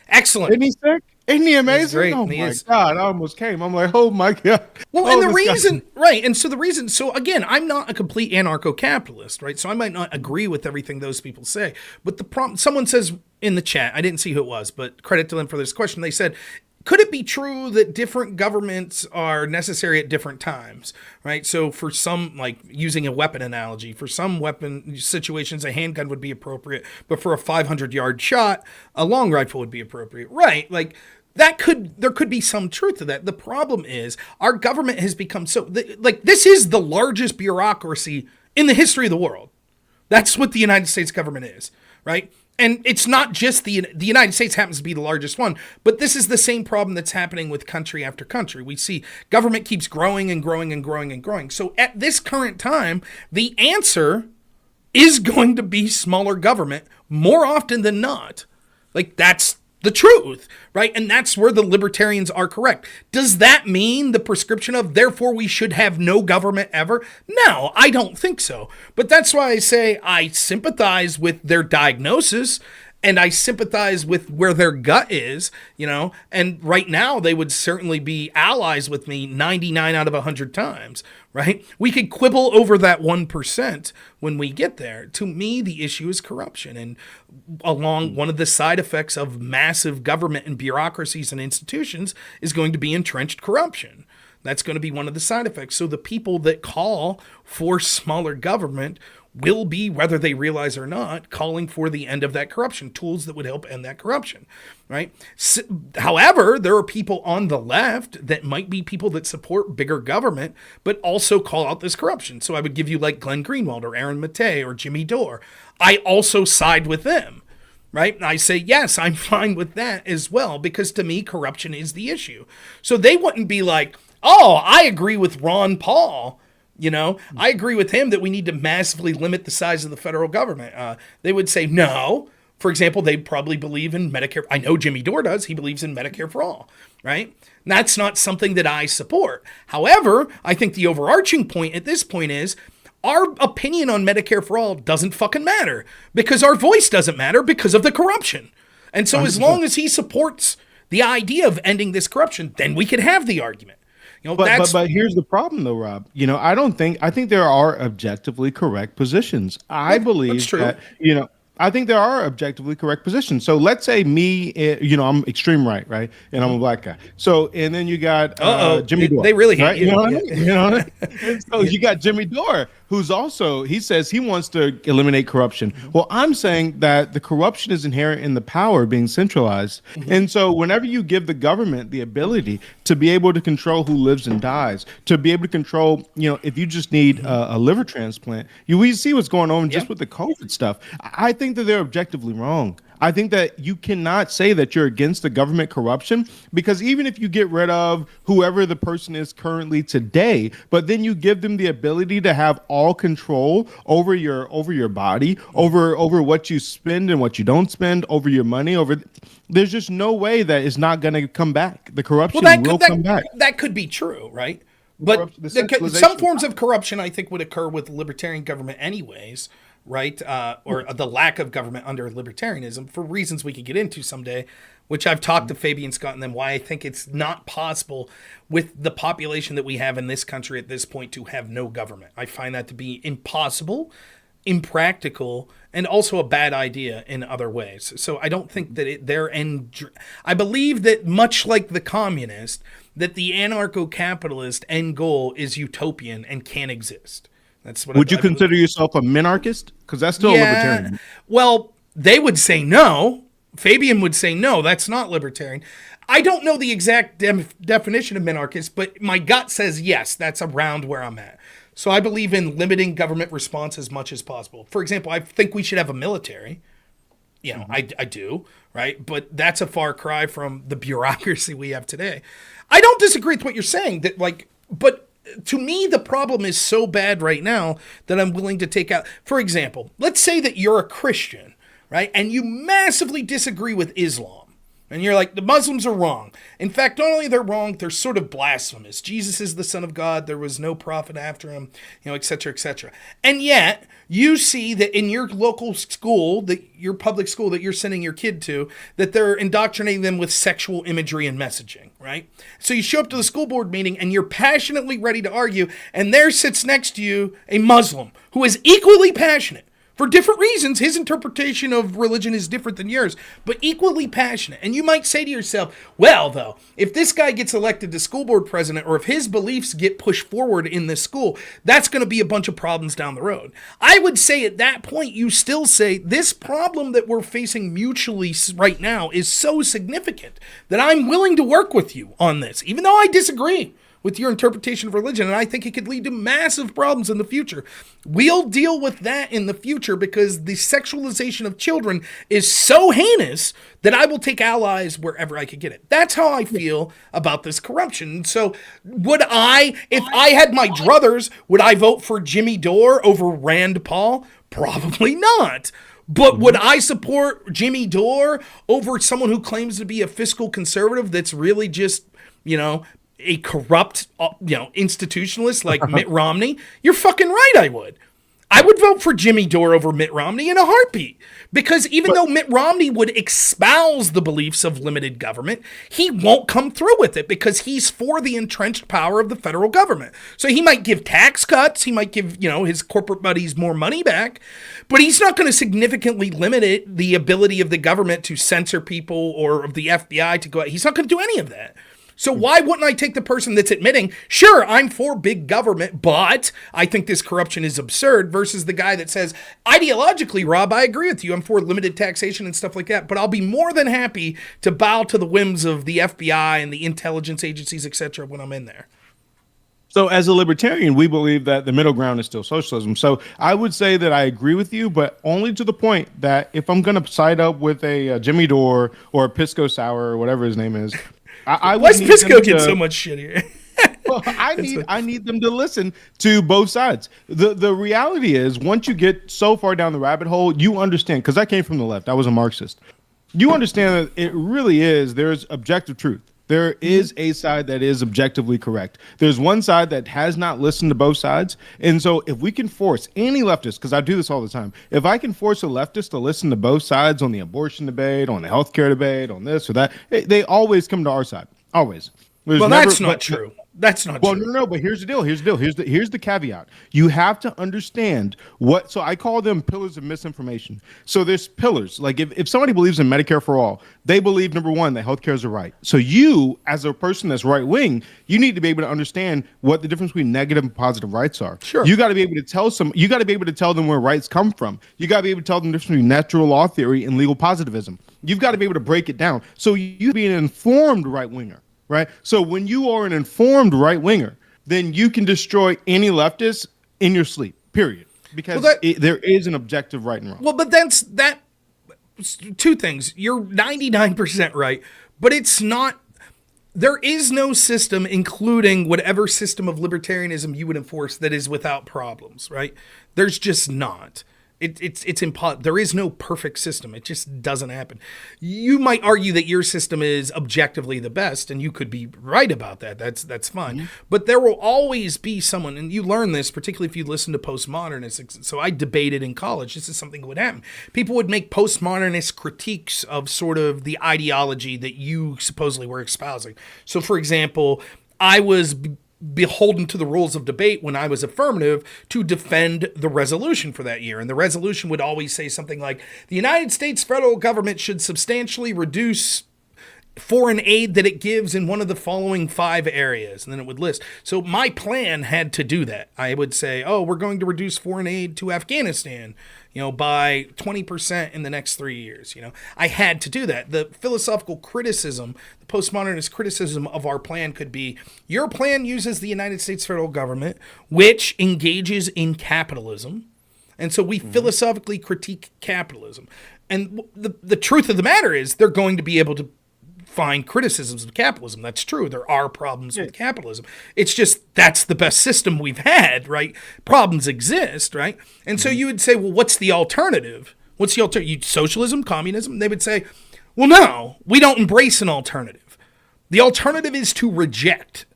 excellent. Isn't he sick? Isn't he amazing? Great. Oh my God, I almost came. I'm like, oh my God. Well, and the reason, right? And so the reason, so again, I'm not a complete anarcho-capitalist, right? So I might not agree with everything those people say, but the problem, someone says in the chat, I didn't see who it was, but credit to them for this question. They said, could it be true that different governments are necessary at different times, right? So for some, like using a weapon analogy, for some weapon situations, a handgun would be appropriate, but for a 500-yard shot, a long rifle would be appropriate, right? Like there could be some truth to that. The problem is our government has become this is the largest bureaucracy in the history of the world. That's what the United States government is, right? And it's not just the United States happens to be the largest one, but this is the same problem that's happening with country after country. We see government keeps growing and growing and growing and growing. So at this current time, the answer is going to be smaller government more often than not. Like, that's the truth, right? And that's where the libertarians are correct. Does that mean the prescription of, therefore, we should have no government ever? No, I don't think so. But that's why I say I sympathize with their diagnosis and I sympathize with where their gut is, and right now they would certainly be allies with me 99 out of 100 times, right? We could quibble over that 1% when we get there. To me, the issue is corruption. And along one of the side effects of massive government and bureaucracies and institutions is going to be entrenched corruption. That's going to be one of the side effects. So the people that call for smaller government will be, whether they realize or not, calling for the end of that corruption, tools that would help end that corruption, right? However, there are people on the left that might be people that support bigger government, but also call out this corruption. So I would give you like Glenn Greenwald or Aaron Mattei or Jimmy Dore. I also side with them, right? And I say, yes, I'm fine with that as well, because to me, corruption is the issue. So they wouldn't be like, oh, I agree with Ron Paul. I agree with him that we need to massively limit the size of the federal government. They would say no. For example, they probably believe in Medicare. I know Jimmy Dore does. He believes in Medicare for all, right? And that's not something that I support. However, I think the overarching point at this point is our opinion on Medicare for all doesn't fucking matter because our voice doesn't matter because of the corruption. And so as long as he supports the idea of ending this corruption, then we can have the argument. But here's the problem, though, Rob. I think there are objectively correct positions. I believe that, I think there are objectively correct positions. So let's say me, I'm extreme right, and I'm a black guy. So and then you got Jimmy Dore. They really hate right? you. You know what I mean? So you got Jimmy Dore, who's also, he says he wants to eliminate corruption. Well, I'm saying that the corruption is inherent in the power being centralized. And so whenever you give the government the ability to be able to control who lives and dies, to be able to control, if you just need a liver transplant, we see what's going on just with the COVID stuff. I think that they're objectively wrong. I think that you cannot say that you're against the government corruption because even if you get rid of whoever the person is currently today, but then you give them the ability to have all control over your body, over what you spend and what you don't spend, over your money, there's just no way that it's not going to come back. The corruption will come back. That could be true, right? But some forms of corruption I think would occur with libertarian government anyways. right? Or the lack of government under libertarianism for reasons we could get into someday, which I've talked to Fabian Scott and them why I think it's not possible with the population that we have in this country at this point to have no government. I find that to be impossible, impractical, and also a bad idea in other ways. So I don't think that their end. I believe that much like the communist, that the anarcho-capitalist end goal is utopian and can't exist. That's what. Would you consider yourself a minarchist? Because that's still a libertarian. Well, they would say no. Fabian would say no. That's not libertarian. I don't know the exact definition of minarchist, but my gut says yes. That's around where I'm at. So I believe in limiting government response as much as possible. For example, I think we should have a military. You know, I do, right? But that's a far cry from the bureaucracy we have today. I don't disagree with what you're saying, but to me, the problem is so bad right now that I'm willing to take out. For example, let's say that you're a Christian, right? And you massively disagree with Islam. And you're like, the Muslims are wrong. In fact, not only they're wrong, they're sort of blasphemous. Jesus is the Son of God. There was no prophet after him, et cetera, et cetera. And yet, you see that in your local school, your public school that you're sending your kid to, that they're indoctrinating them with sexual imagery and messaging, right? So you show up to the school board meeting and you're passionately ready to argue, and there sits next to you a Muslim who is equally passionate. For different reasons, his interpretation of religion is different than yours, but equally passionate. And you might say to yourself, well, though, if this guy gets elected to school board president, or if his beliefs get pushed forward in this school, that's going to be a bunch of problems down the road. I would say at that point, you still say this problem that we're facing mutually right now is so significant that I'm willing to work with you on this, even though I disagree with your interpretation of religion, and I think it could lead to massive problems in the future. We'll deal with that in the future because the sexualization of children is so heinous that I will take allies wherever I could get it. That's how I feel about this corruption. So if I had my druthers, would I vote for Jimmy Dore over Rand Paul? Probably not. But would I support Jimmy Dore over someone who claims to be a fiscal conservative that's really just, a corrupt, institutionalist like Mitt Romney? You're fucking right, I would. I would vote for Jimmy Dore over Mitt Romney in a heartbeat. Because even though Mitt Romney would espouse the beliefs of limited government, he won't come through with it because he's for the entrenched power of the federal government. So he might give tax cuts, he might give, his corporate buddies more money back, but he's not going to significantly limit the ability of the government to censor people or of the FBI to go out. He's not going to do any of that. So why wouldn't I take the person that's admitting, sure, I'm for big government, but I think this corruption is absurd, versus the guy that says, ideologically, Rob, I agree with you. I'm for limited taxation and stuff like that, but I'll be more than happy to bow to the whims of the FBI and the intelligence agencies, etc. when I'm in there. So as a libertarian, we believe that the middle ground is still socialism. So I would say that I agree with you, but only to the point that if I'm going to side up with a Jimmy Dore or a Pisco Sour or whatever his name is, Why's Pisco get so much shit here? Well, I need them to listen to both sides. The reality is, once you get so far down the rabbit hole, you understand, because I came from the left. I was a Marxist. You understand that it really is, there's objective truth. There is a side that is objectively correct. There's one side that has not listened to both sides. And so if we can force any leftist, because I do this all the time, if I can force a leftist to listen to both sides on the abortion debate, on the healthcare debate, on this or that, they always come to our side. Always. That's not true. That's not true. Well, no, but here's the deal. Here's the caveat. You have to understand what, so I call them pillars of misinformation. So there's pillars. Like if somebody believes in Medicare for all, they believe, number one, that healthcare is a right. So you, as a person that's right wing, you need to be able to understand what the difference between negative and positive rights are. Sure. You got to be able to tell them where rights come from. You got to be able to tell them the difference between natural law theory and legal positivism. You've got to be able to break it down. So you be an informed right winger. Right. So when you are an informed right winger, then you can destroy any leftist in your sleep, period. Because there is an objective right and wrong. Well, but that's two things. You're 99% right, but it's not. There is no system, including whatever system of libertarianism you would enforce, that is without problems, right? There's just not. It's impossible. There is no perfect system. It just doesn't happen. You might argue that your system is objectively the best, and you could be right about that. That's fine. Mm-hmm. But there will always be someone, and you learn this, particularly if you listen to postmodernists. So I debated in college. This is something that would happen. People would make postmodernist critiques of sort of the ideology that you supposedly were espousing. So, for example, I was beholden to the rules of debate when I was affirmative to defend the resolution for that year. And the resolution would always say something like, the United States federal government should substantially reduce foreign aid that it gives in one of the following 5 areas. And then it would list. So my plan had to do that. I would say, we're going to reduce foreign aid to Afghanistan, by 20% in the next 3 years. I had to do that. The philosophical criticism, the postmodernist criticism of our plan could be, your plan uses the United States federal government, which engages in capitalism. And so we philosophically critique capitalism. And the truth of the matter is they're going to be able to find criticisms of capitalism. That's true. There are problems with capitalism. It's just that's the best system we've had, right? Problems exist, right? And so you would say, well, what's the alternative? What's the alternative? Socialism, communism? They would say, well, no, we don't embrace an alternative. The alternative is to reject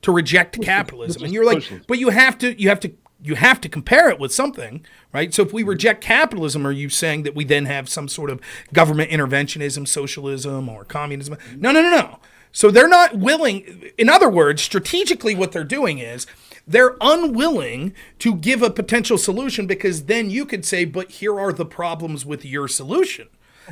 capitalism. And you're like, but you have to compare it with something, right? So if we reject capitalism, are you saying that we then have some sort of government interventionism, socialism, or communism? No. So they're not willing. In other words, strategically what they're doing is they're unwilling to give a potential solution, because then you could say, but here are the problems with your solution.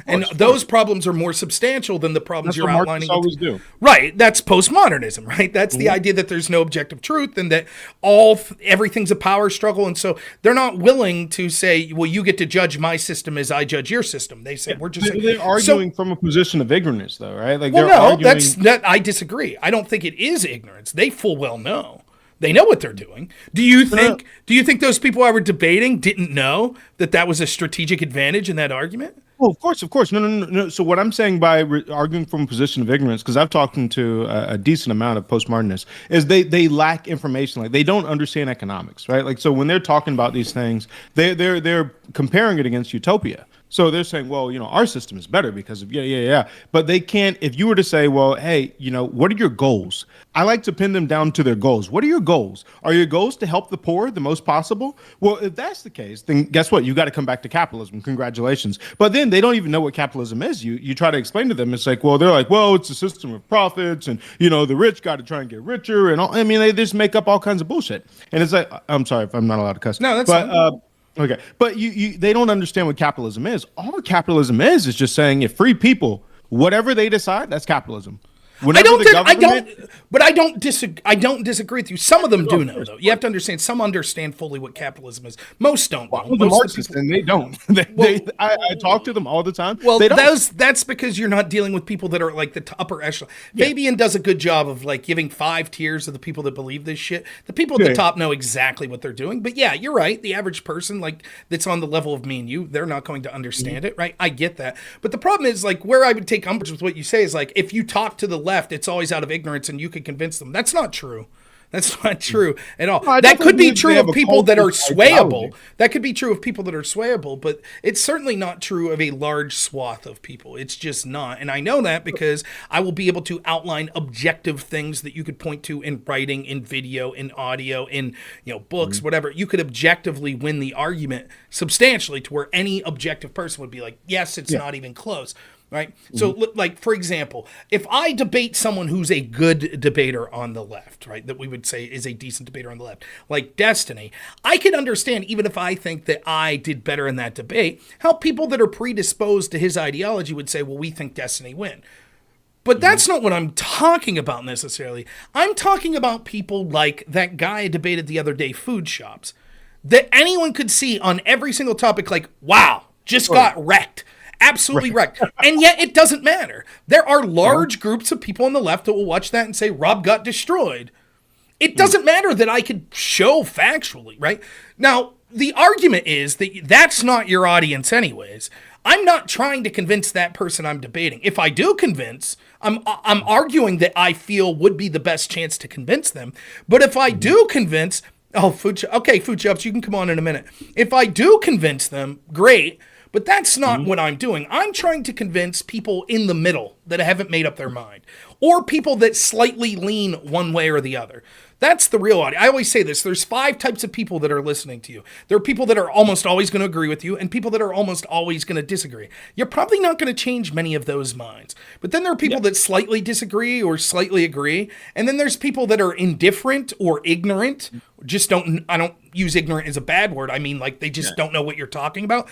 And those problems are more substantial than the problems you're outlining. That's what Marxists always do. Right. That's postmodernism, right? That's the idea that there's no objective truth and that everything's a power struggle. And so they're not willing to say, well, you get to judge my system as I judge your system. They say, we're just... They're arguing from a position of ignorance, though, right? Like, I disagree. I don't think it is ignorance. They full well know. They know what they're doing. Do you think those people I were debating didn't know that was a strategic advantage in that argument? Well, of course. No. So what I'm saying by arguing from a position of ignorance, because I've talked to a decent amount of postmodernists, is they lack information. Like, they don't understand economics, right? Like, so when they're talking about these things, they're comparing it against utopia. So they're saying, well, our system is better because of But they can't, if you were to say, well, hey, what are your goals? I like to pin them down to their goals. What are your goals? Are your goals to help the poor the most possible? Well, if that's the case, then guess what? You got to come back to capitalism. Congratulations. But then they don't even know what capitalism is. You try to explain to them. It's like, well, they're like, well, it's a system of profits, and the rich got to try and get richer, and all. I mean, they just make up all kinds of bullshit. And it's like, I'm sorry if I'm not allowed to cuss. No, that's fine. Okay, but they don't understand what capitalism is. All capitalism is just saying, if free people, whatever they decide, that's capitalism. I don't disagree with you. Some of them do know, though. You have to understand. Some understand fully what capitalism is. Most don't. Well, the Marxists, and they don't. I talk to them all the time. Well, that's because you're not dealing with people that are like the upper echelon. Yeah. Fabian does a good job of like giving 5 tiers of the people that believe this shit. The people at the top know exactly what they're doing. But yeah, you're right. The average person, like, that's on the level of me and you, they're not going to understand it, right? I get that. But the problem is, like, where I would take umbrage with what you say is, like, if you talk to the left, it's always out of ignorance and you could convince them. That's not true. That's not true at all. No, that could be true of people that are swayable. That could be true of people that are swayable, but it's certainly not true of a large swath of people. It's just not. And I know that because I will be able to outline objective things that you could point to in writing, in video, in audio, in books, whatever. You could objectively win the argument substantially to where any objective person would be like, yes, it's not even close. Right. So, like, for example, if I debate someone who's a good debater on the left, right, that we would say is a decent debater on the left, like Destiny, I can understand, even if I think that I did better in that debate, how people that are predisposed to his ideology would say, well, we think Destiny win. But that's not what I'm talking about necessarily. I'm talking about people like that guy I debated the other day, food shops, that anyone could see on every single topic, like, wow, just got wrecked. Absolutely wrecked. And yet it doesn't matter. There are large groups of people on the left that will watch that and say, Rob got destroyed. It doesn't matter that I could show factually, right? Now, the argument is that that's not your audience anyways. I'm not trying to convince that person I'm debating. If I do convince, I'm arguing that I feel would be the best chance to convince them. But if I do convince, Oh, okay, food shops, you can come on in a minute. If I do convince them, great, but that's not what I'm doing. I'm trying to convince people in the middle that haven't made up their mind, or people that slightly lean one way or the other. That's the real audience. I always say this. There's 5 types of people that are listening to you. There are people that are almost always going to agree with you and people that are almost always going to disagree. You're probably not going to change many of those minds. But then there are people that slightly disagree or slightly agree. And then there's people that are indifferent or ignorant. I don't use ignorant as a bad word. I mean, like, they just don't know what you're talking about.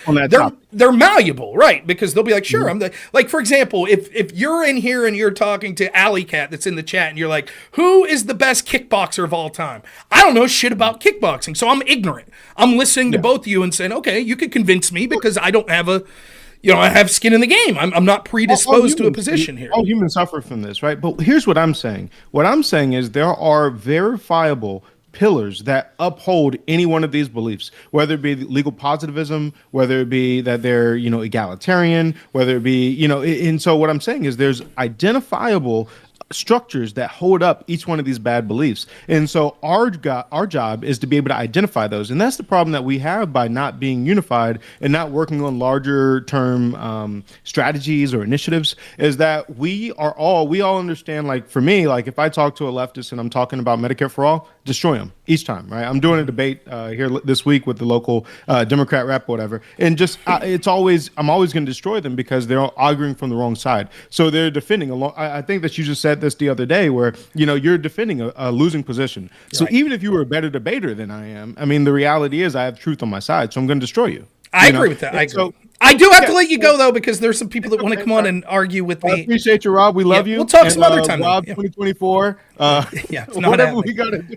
They're malleable, right? Because they'll be like, sure, like, for example, if you're in here and you're talking to Alley Cat that's in the chat and you're like, who is the best kickboxer of all time? I don't know shit about kickboxing, so I'm ignorant. I'm listening to both of you and saying, okay, you could convince me because I don't have I have skin in the game. I'm not predisposed to a position here. All humans suffer from this, right? But here's what I'm saying. What I'm saying is there are verifiable pillars that uphold any one of these beliefs, whether it be legal positivism, whether it be that they're, egalitarian, whether it be, and so what I'm saying is there's identifiable structures that hold up each one of these bad beliefs. And so our job is to be able to identify those. And that's the problem that we have by not being unified and not working on larger term strategies or initiatives, is that we all understand, like, for me, like, if I talk to a leftist and I'm talking about Medicare for all, destroy them each time, right? I'm doing a debate here this week with the local Democrat rep or whatever. And just, I'm always going to destroy them because they're all arguing from the wrong side. So they're defending I think that you just said this the other day where, you're defending a losing position. So even if you were a better debater than I am, I mean, the reality is I have truth on my side, so I'm going to destroy you. I agree with that. I agree. So, I do have to let you go, though, because there's some people that want to come on and argue with me. I appreciate you, Rob. We love you. We'll talk some other time. Rob, 2024. It's not whatever happening. we got to do.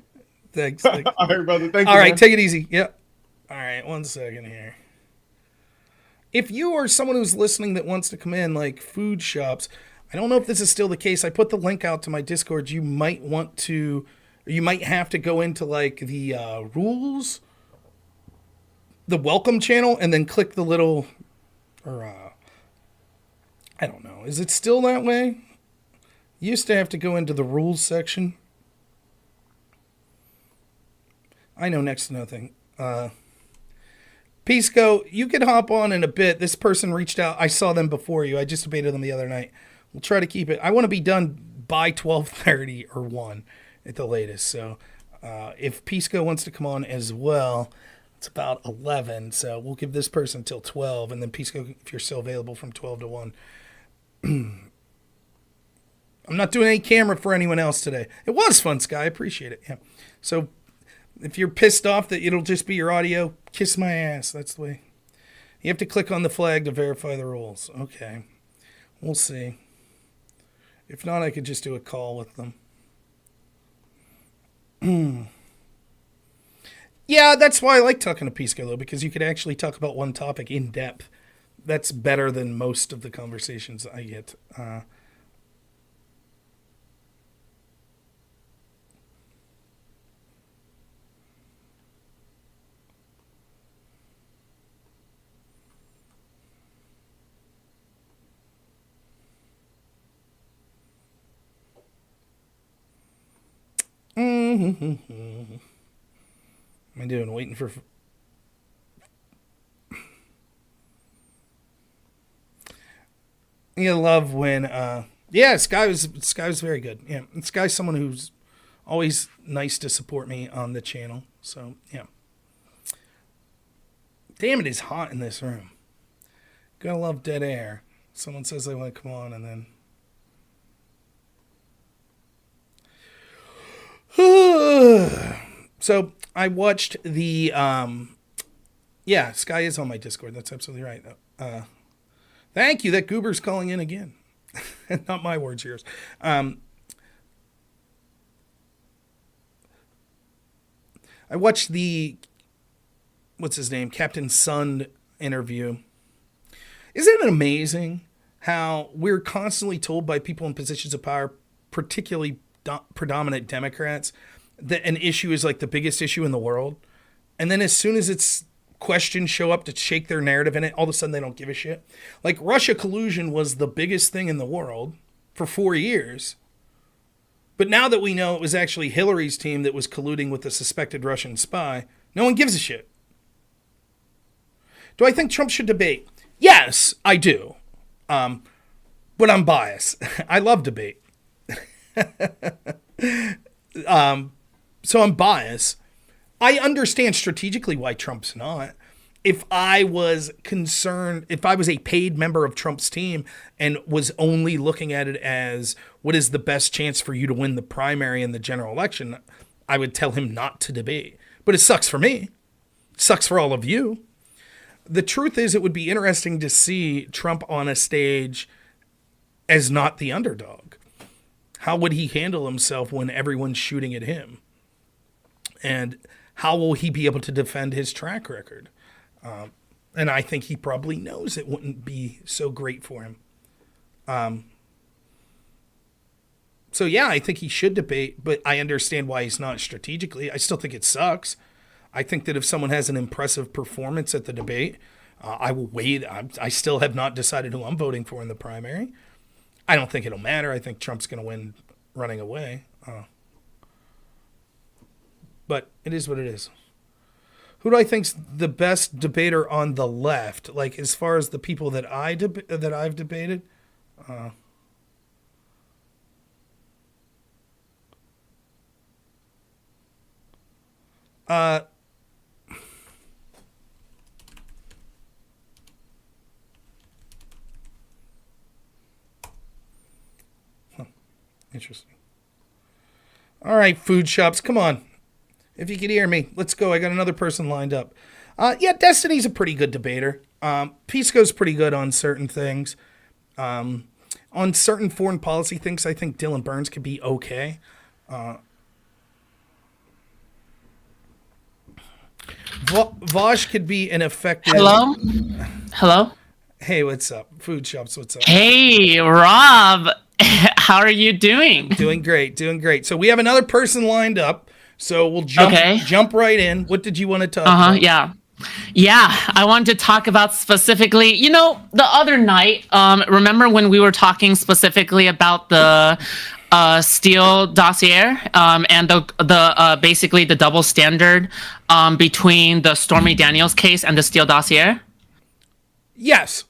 Thanks. All right, brother. Thank you. All right, man. take it easy. Yep. All right, 1 second here. If you are someone who's listening that wants to come in, like food shops, I don't know if this is still the case. I put the link out to my Discord. You might have to go into like the rules, the welcome channel, and then click the little, I don't know. Is it still that way? You used to have to go into the rules section. I know next to nothing. Pisco, you could hop on in a bit. This person reached out. I saw them before you. I just debated them the other night. We'll try to keep it. I want to be done by 12:30 or 1 at the latest. So if Pisco wants to come on as well, it's about 11. So we'll give this person until 12. And then Pisco, if you're still available, from 12 to 1. I'm not doing any camera for anyone else today. It was fun, Sky. I appreciate it. Yeah. So if you're pissed off that it'll just be your audio, kiss my ass. That's the way. You have to click on the flag to verify the rules. Okay. We'll see. If not, I could just do a call with them. Yeah, that's why I like talking to Pisco, though, because you could actually talk about one topic in depth. That's better than most of the conversations I get. What am I doing? Waiting for... You love when... Yeah, Sky was very good. Yeah, Sky's someone who's always nice to support me on the channel. So, yeah. Damn, it is hot in this room. Gotta love dead air. Someone says they want to come on and then... So I watched the yeah, Sky is on my Discord. That's absolutely right. Thank you. That goober's calling in again. Not my words, yours. I watched the what's his name, Captain Sun interview. Isn't it amazing how we're constantly told by people in positions of power, particularly predominant Democrats, that an issue is like the biggest issue in the world, and then as soon as it's questions show up to shake their narrative in it, all of a sudden they don't give a shit. Like Russia collusion was the biggest thing in the world for 4 years, But now that we know it was actually Hillary's team that was colluding with a suspected Russian spy, no one gives a shit. Do I think Trump should debate? Yes, I do. But I'm biased. I love debate. So I'm biased. I understand strategically why Trump's not. If I was concerned, if I was a paid member of Trump's team and was only looking at it as what is the best chance for you to win the primary in the general election, I would tell him not to debate. But it sucks for me. It sucks for all of you. The truth is, it would be interesting to see Trump on a stage as not the underdog. How would he handle himself when everyone's shooting at him? And how will he be able to defend his track record? And I think he probably knows it wouldn't be so great for him. So yeah, I think he should debate, but I understand why he's not strategically. I still think it sucks. I think that if someone has an impressive performance at the debate, I will wait. I still have not decided who I'm voting for in the primary. I don't think it'll matter. I think Trump's going to win running away. But it is what it is. Who do I think's the best debater on the left? Like as far as the people that I've debated. Interesting. All right, food shops, come on. If you could hear me, let's go. I got another person lined up. Yeah, Destiny's a pretty good debater. Pisco's pretty good on certain things. On certain foreign policy things, I think Dylan Burns could be okay. Vosh could be an effective... Hello? Hey, what's up? Food shops, what's up? Hey, Rob. How are you doing? Doing great. So we have another person lined up. So we'll jump right in. What did you want to talk about? Yeah, I wanted to talk about specifically, the other night, remember when we were talking specifically about the Steele dossier and the basically the double standard between the Stormy Daniels case and the Steele dossier? Yes.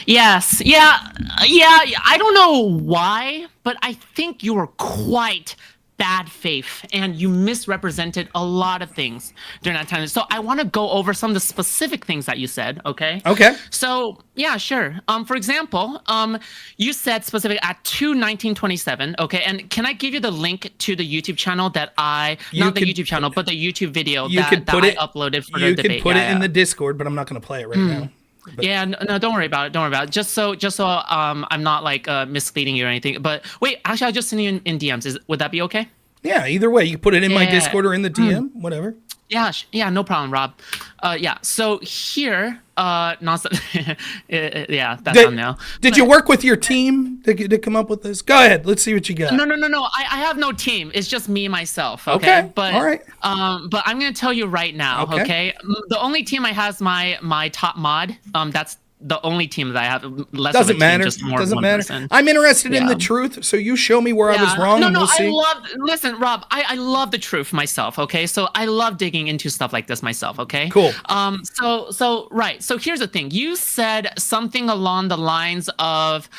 Yeah. I don't know why, but I think you were quite bad faith and you misrepresented a lot of things during that time. So I want to go over some of the specific things that you said, okay? Okay. So, yeah, sure. For example, you said specific at 2/19/27, okay? And can I give you the link to the YouTube channel that but the YouTube video that I uploaded for the debate? You could put it in the Discord, but I'm not going to play it right now. But. Yeah, no, don't worry about it. Just so I'm not like misleading you or anything. But wait, actually, I'll just send you in DMs. Would that be okay? Yeah, either way, you can put it in my Discord or in the DM, whatever. Yeah, no problem, Rob. So here, that's on now. Did you work with your team to come up with this? Go ahead, let's see what you got. No. I have no team. It's just me myself. Okay. But all right. But I'm gonna tell you right now. Okay. The only team I have is my top mod. That's the only team that I have. Doesn't matter. Doesn't matter. Person. I'm interested in the truth, so you show me where I was wrong. No, we'll see. Listen, Rob. I love the truth myself. Okay, so I love digging into stuff like this myself. Okay. Cool. Right. So here's the thing. You said something along the lines of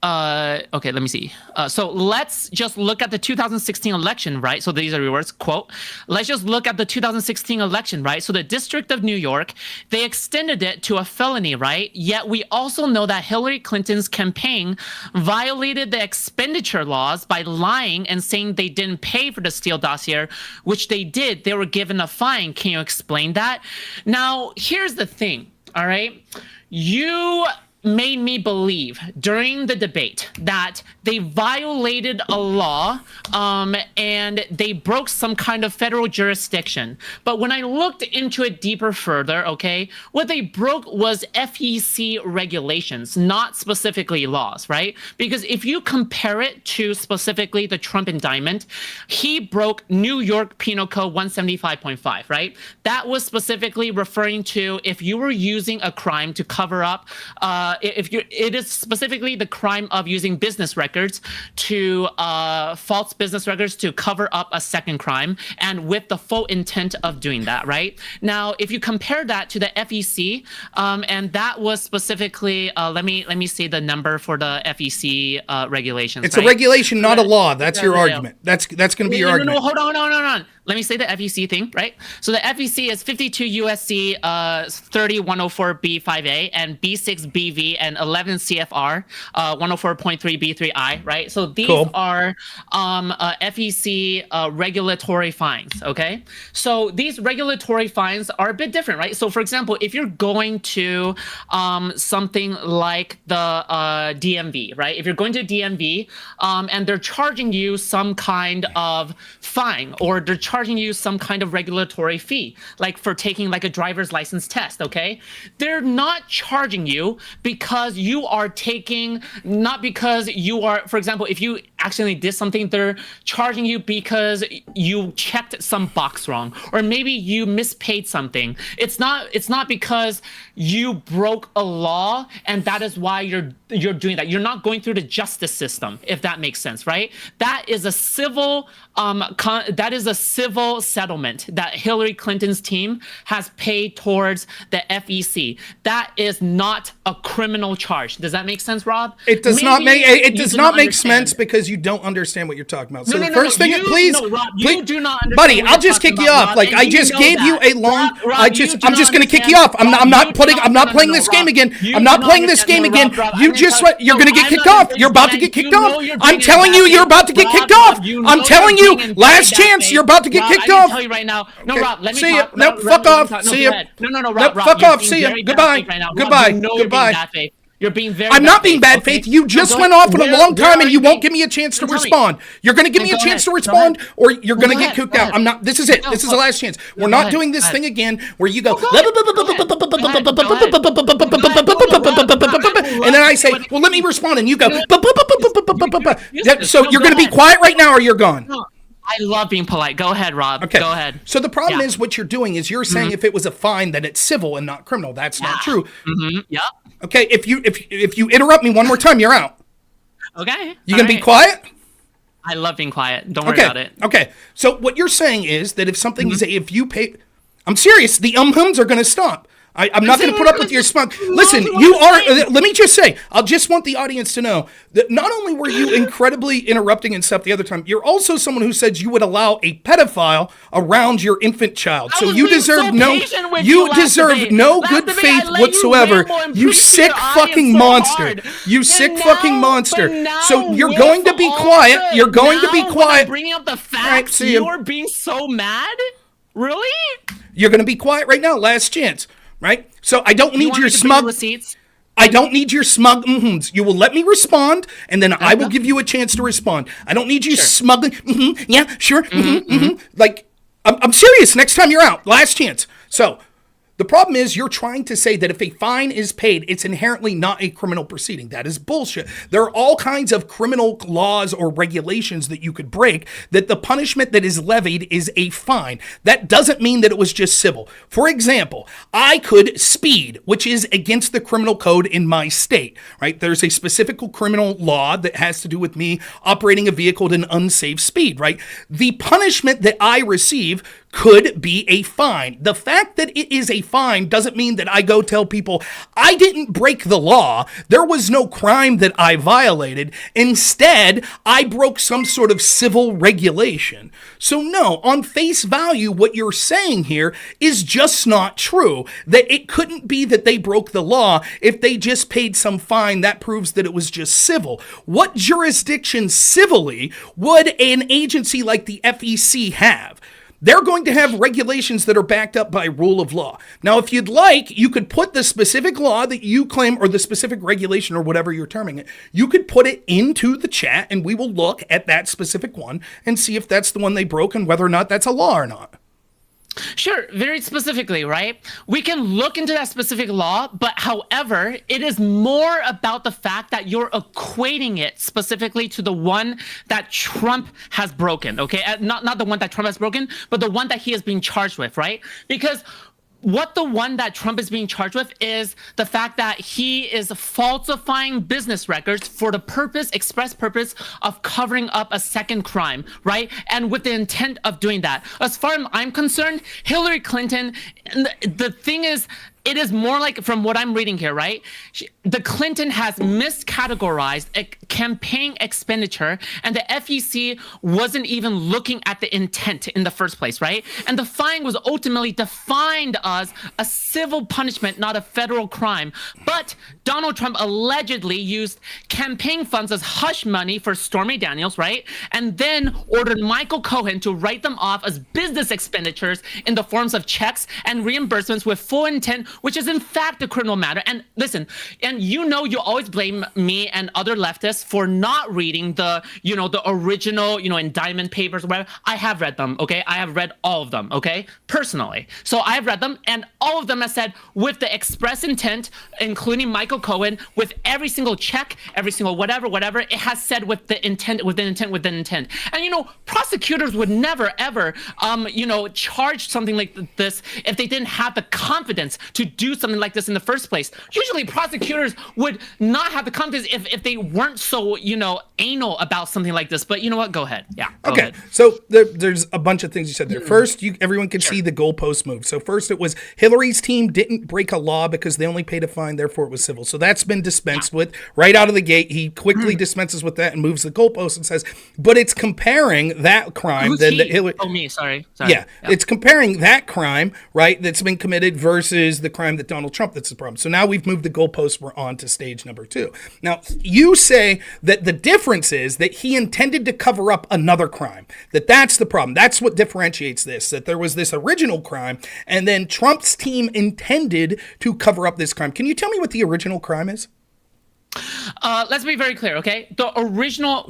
okay, let me see. So let's just look at the 2016 election, right? So these are your words, quote, let's just look at the 2016 election, right? So the District of New York, they extended it to a felony, right? Yet we also know that Hillary Clinton's campaign violated the expenditure laws by lying and saying they didn't pay for the Steele dossier, which they did. They were given a fine. Can you explain that? Now, here's the thing, all right? You made me believe during the debate that they violated a law and they broke some kind of federal jurisdiction. But when I looked into it deeper further, okay, what they broke was FEC regulations, not specifically laws, right? Because if you compare it to specifically the Trump indictment, he broke New York Penal Code 175.5, right? That was specifically referring to if you were using a crime to cover up it is specifically the crime of using business records to false business records to cover up a second crime, and with the full intent of doing that, right? Now, if you compare that to the FEC, and that was specifically, let me say the number for the FEC regulations. It's a regulation, not a law. That's your argument. That's going to be your argument. No, hold on. Let me say the FEC thing, right? So the FEC is 52 USC 30104B5A and B6BV and 11 CFR 104.3B3I, right? So these are FEC regulatory fines, okay? So these regulatory fines are a bit different, right? So for example, if you're going to something like the DMV, right? If you're going to DMV and they're charging you some kind of fine, or they're charging you some kind of regulatory fee, like for taking like a driver's license test, okay? They're not charging you because you are taking, not because you are, for example, if you accidentally did something, they're charging you because you checked some box wrong, or maybe you mispaid something. It's not because you broke a law and that is why you're doing that. You're not going through the justice system, if that makes sense, right? That is a civil settlement that Hillary Clinton's team has paid towards the FEC. That is not a criminal charge. Does that make sense, Rob? It does not make sense because you don't understand what you're talking about. So the first thing, please, you do not understand. Buddy, I'll just kick you off. Like I just gave you a long. I'm just going to kick you off. I'm not playing this game again. I'm not playing this game again. You're going to get kicked off. You're about to get kicked off. I'm telling you, you're about to get kicked off. I'm telling you, last chance, you're about to get kicked off. I tell you right now. No, Rob, let me see talk. You. No, fuck off. See you. No, Rob. Fuck off. See you. Goodbye. Goodbye. You're being very. I'm not being bad faith. You just went off for a long time, and you won't give me a chance to respond. You're going to give me a chance to respond, or you're going to get kicked out. I'm not. This is it. This is the last chance. We're not doing this thing again where you go. And then I say, well, let me respond, and you go. So you're going to be quiet right now, or you're gone. I love being polite. Go ahead, Rob. Okay. Go ahead. So the problem is what you're doing is you're saying if it was a fine, then it's civil and not criminal. That's not true. Mm-hmm. Yep. Okay. If you interrupt me one more time, you're out. Okay. You gonna be quiet? I love being quiet. Don't worry about it. Okay. So what you're saying is that if something is if you pay, I'm serious. The hums are gonna stop. I'm not going to put up with your smug. Listen, you are. Let me just say, I'll just want the audience to know that not only were you incredibly interrupting and stuff the other time, you're also someone who said you would allow a pedophile around your infant child. So you deserve no good faith whatsoever. You sick fucking monster. You sick fucking monster. So you're going to be quiet. You're going to be quiet. Bringing up the facts, you're being so mad. Really? You're going to be quiet right now. Last chance. Right? So I don't need your smug receipts. I don't need your smug mm-hms. You will let me respond, and then I will give you a chance to respond. I don't need you smug. Yeah, sure. Like, I'm serious. Next time you're out. Last chance. So the problem is you're trying to say that if a fine is paid, it's inherently not a criminal proceeding. That is bullshit. There are all kinds of criminal laws or regulations that you could break that the punishment that is levied is a fine. That doesn't mean that it was just civil. For example, I could speed, which is against the criminal code in my state, right? There's a specific criminal law that has to do with me operating a vehicle at an unsafe speed, right? The punishment that I receive could be a fine. The fact that it is a fine doesn't mean that I go tell people I didn't break the law. There was no crime that I violated. Instead, I broke some sort of civil regulation. So no, on face value, what you're saying here is just not true. That it couldn't be that they broke the law. If they just paid some fine, that proves that it was just civil. What jurisdiction civilly would an agency like the FEC have? They're going to have regulations that are backed up by rule of law. Now, if you'd like, you could put the specific law that you claim, or the specific regulation, or whatever you're terming it, you could put it into the chat, and we will look at that specific one and see if that's the one they broke and whether or not that's a law or not. Sure, very specifically, right? We can look into that specific law, but however, it is more about the fact that you're equating it specifically to the one that Trump has broken, okay? Not the one that Trump has broken, but the one that he is being charged with, right? Because what the one that Trump is being charged with is the fact that he is falsifying business records for the express purpose of covering up a second crime, right? And with the intent of doing that. As far as I'm concerned, Hillary Clinton, the thing is, it is more like, from what I'm reading here, right? The Clinton has miscategorized a campaign expenditure, and the FEC wasn't even looking at the intent in the first place, right? And the fine was ultimately defined as a civil punishment, not a federal crime. But Donald Trump allegedly used campaign funds as hush money for Stormy Daniels, right? And then ordered Michael Cohen to write them off as business expenditures in the forms of checks and reimbursements with full intent, which is in fact a criminal matter. And listen, and you always blame me and other leftists for not reading the original, indictment papers or whatever. I have read them, okay? I have read all of them, okay? Personally. So I have read them, and all of them have said with the express intent, including Michael Cohen, with every single check, every single whatever, it has said with the intent. And prosecutors would never ever charge something like this if they didn't have the confidence to do something like this in the first place. Usually prosecutors would not have the confidence if they weren't so, anal about something like this. But you know what? Go ahead. Yeah. Go ahead. So there's a bunch of things you said there. First, everyone could see the goalpost move. So first it was Hillary's team didn't break a law because they only paid a fine, therefore it was civil. So that's been dispensed with right out of the gate. He quickly dispenses with that and moves the goalpost and says, but it's comparing that crime. Hillary. Oh, me. Sorry. Yeah. It's comparing that crime, right, that's been committed versus the crime that Donald Trump, that's the problem. So now we've moved the goalposts. We're on to stage number 2. Now, you say that the difference is that he intended to cover up another crime, that's the problem. That's what differentiates this, that there was this original crime, and then Trump's team intended to cover up this crime. Can you tell me what the original crime is? Let's be very clear, okay? The original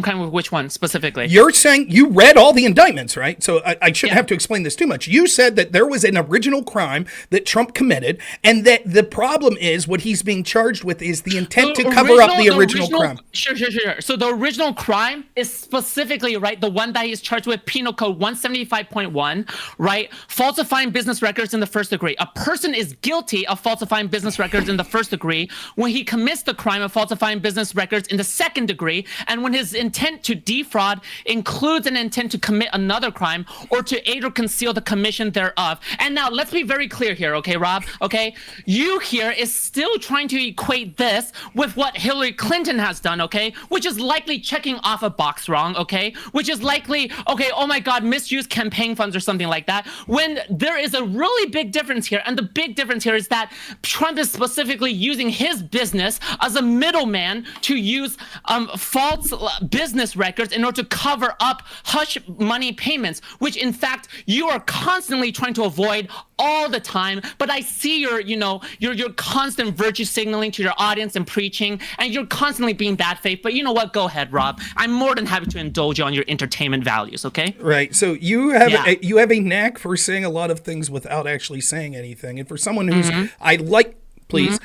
crime with which one specifically? You're saying you read all the indictments, right? So I shouldn't have to explain this too much. You said that there was an original crime that Trump committed, and that the problem is what he's being charged with is the intent to cover up the original crime. Sure. So the original crime is specifically, right, the one that he's charged with, Penal Code 175.1, right? Falsifying business records in the first degree. A person is guilty of falsifying business records in the first degree when he commits the crime of falsifying business records in the second degree, and when his intent to defraud includes an intent to commit another crime or to aid or conceal the commission thereof. And now let's be very clear here, okay, Rob? Okay, you here is still trying to equate this with what Hillary Clinton has done, okay, which is likely checking off a box wrong, okay, which is likely, okay, oh my God, misused campaign funds or something like that, when there is a really big difference here. And the big difference here is that Trump is specifically using his business as a middleman to use false business records in order to cover up hush money payments, which in fact you are constantly trying to avoid all the time. But I see your constant virtue signaling to your audience and preaching, and you're constantly being bad faith. But you know what? Go ahead, Rob. I'm more than happy to indulge you on your entertainment values. Okay. Right. So you have a knack for saying a lot of things without actually saying anything, and for someone who's please.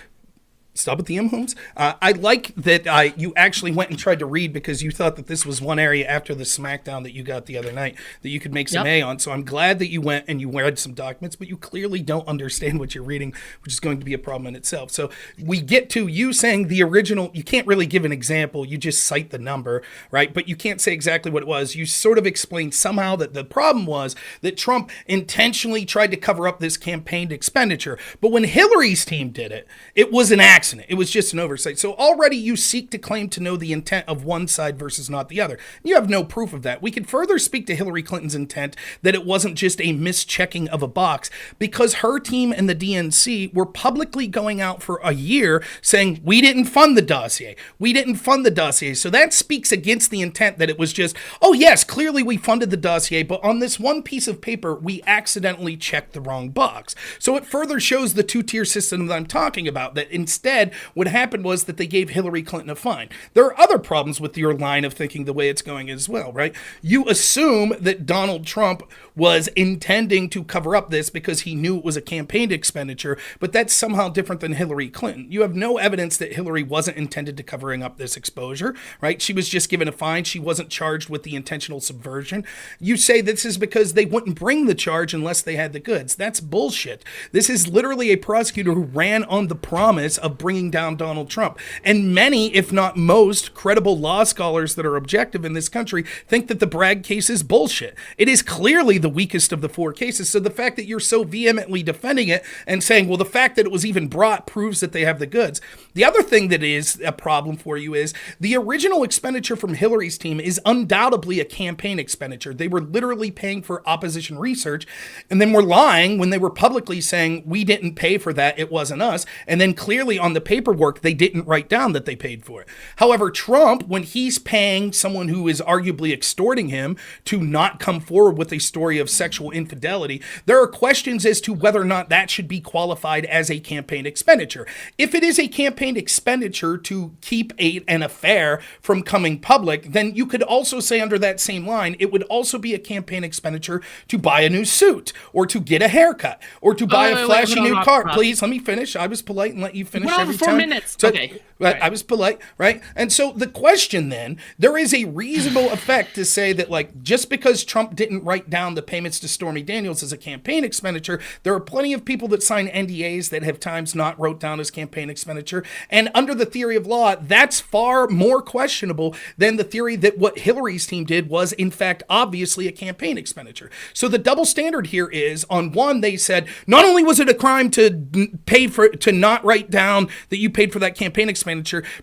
Stop with the M-homes. I like that you actually went and tried to read because you thought that this was one area after the smackdown that you got the other night that you could make some A on. So I'm glad that you went and you read some documents, but you clearly don't understand what you're reading, which is going to be a problem in itself. So we get to you saying the original. You can't really give an example. You just cite the number, right? But you can't say exactly what it was. You sort of explained somehow that the problem was that Trump intentionally tried to cover up this campaign expenditure. But when Hillary's team did it, it was an accident. It was just an oversight. So already you seek to claim to know the intent of one side versus not the other. You have no proof of that. We could further speak to Hillary Clinton's intent that it wasn't just a mischecking of a box, because her team and the DNC were publicly going out for a year saying, we didn't fund the dossier. We didn't fund the dossier. So that speaks against the intent that it was just, oh yes, clearly we funded the dossier, but on this one piece of paper, we accidentally checked the wrong box. So it further shows the two-tier system that I'm talking about, that instead instead, what happened was that they gave Hillary Clinton a fine. There are other problems with your line of thinking the way it's going as well, right? You assume that Donald Trump was intending to cover up this because he knew it was a campaign expenditure, but that's somehow different than Hillary Clinton. You have no evidence that Hillary wasn't intended to covering up this exposure, right? She was just given a fine. She wasn't charged with the intentional subversion. You say this is because they wouldn't bring the charge unless they had the goods. That's bullshit. This is literally a prosecutor who ran on the promise of bringing down Donald Trump. And many, if not most, credible law scholars that are objective in this country think that the Bragg case is bullshit. It is clearly the weakest of the 4 cases. So the fact that you're so vehemently defending it and saying, well, the fact that it was even brought proves that they have the goods. The other thing that is a problem for you is the original expenditure from Hillary's team is undoubtedly a campaign expenditure. They were literally paying for opposition research and then were lying when they were publicly saying, we didn't pay for that, it wasn't us. And then clearly on the paperwork, they didn't write down that they paid for it. However, Trump, when he's paying someone who is arguably extorting him to not come forward with a story of sexual infidelity, there are questions as to whether or not that should be qualified as a campaign expenditure. If it is a campaign expenditure to keep an affair from coming public, then you could also say under that same line, it would also be a campaign expenditure to buy a new suit or to get a haircut or to buy a flashy new car. Please let me finish. I was polite and let you finish every time. 4 minutes. So, okay. Right. I was polite, right? And so the question then, there is a reasonable effect to say that, like, just because Trump didn't write down the payments to Stormy Daniels as a campaign expenditure, there are plenty of people that sign NDAs that have times not wrote down as campaign expenditure. And under the theory of law, that's far more questionable than the theory that what Hillary's team did was, in fact, obviously a campaign expenditure. So the double standard here is, on one, they said, not only was it a crime to to not write down that you paid for that campaign expenditure,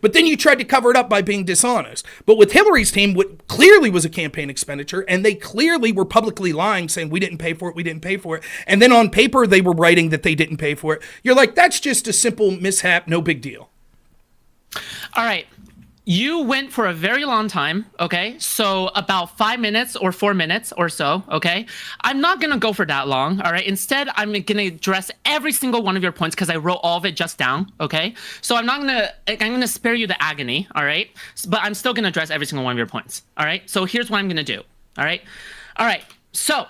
but then you tried to cover it up by being dishonest. But with Hillary's team, what clearly was a campaign expenditure, and they clearly were publicly lying, saying we didn't pay for it, we didn't pay for it. And then on paper, they were writing that they didn't pay for it. You're like, that's just a simple mishap, no big deal. All right. You went for a very long time, okay? So about 5 minutes or 4 minutes or so, okay? I'm not gonna go for that long, all right? Instead, I'm gonna address every single one of your points because I wrote all of it just down, okay? So I'm gonna spare you the agony, all right? But I'm still gonna address every single one of your points, all right? So here's what I'm gonna do, all right? All right, so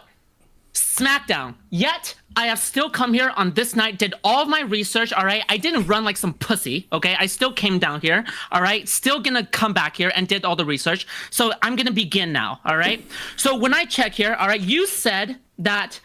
SmackDown. Yet I have still come here on this night, did all of my research, all right? I didn't run like some pussy, okay? I still came down here, all right? Still gonna come back here and did all the research. So I'm gonna begin now, all right? So when I check here, all right, you said that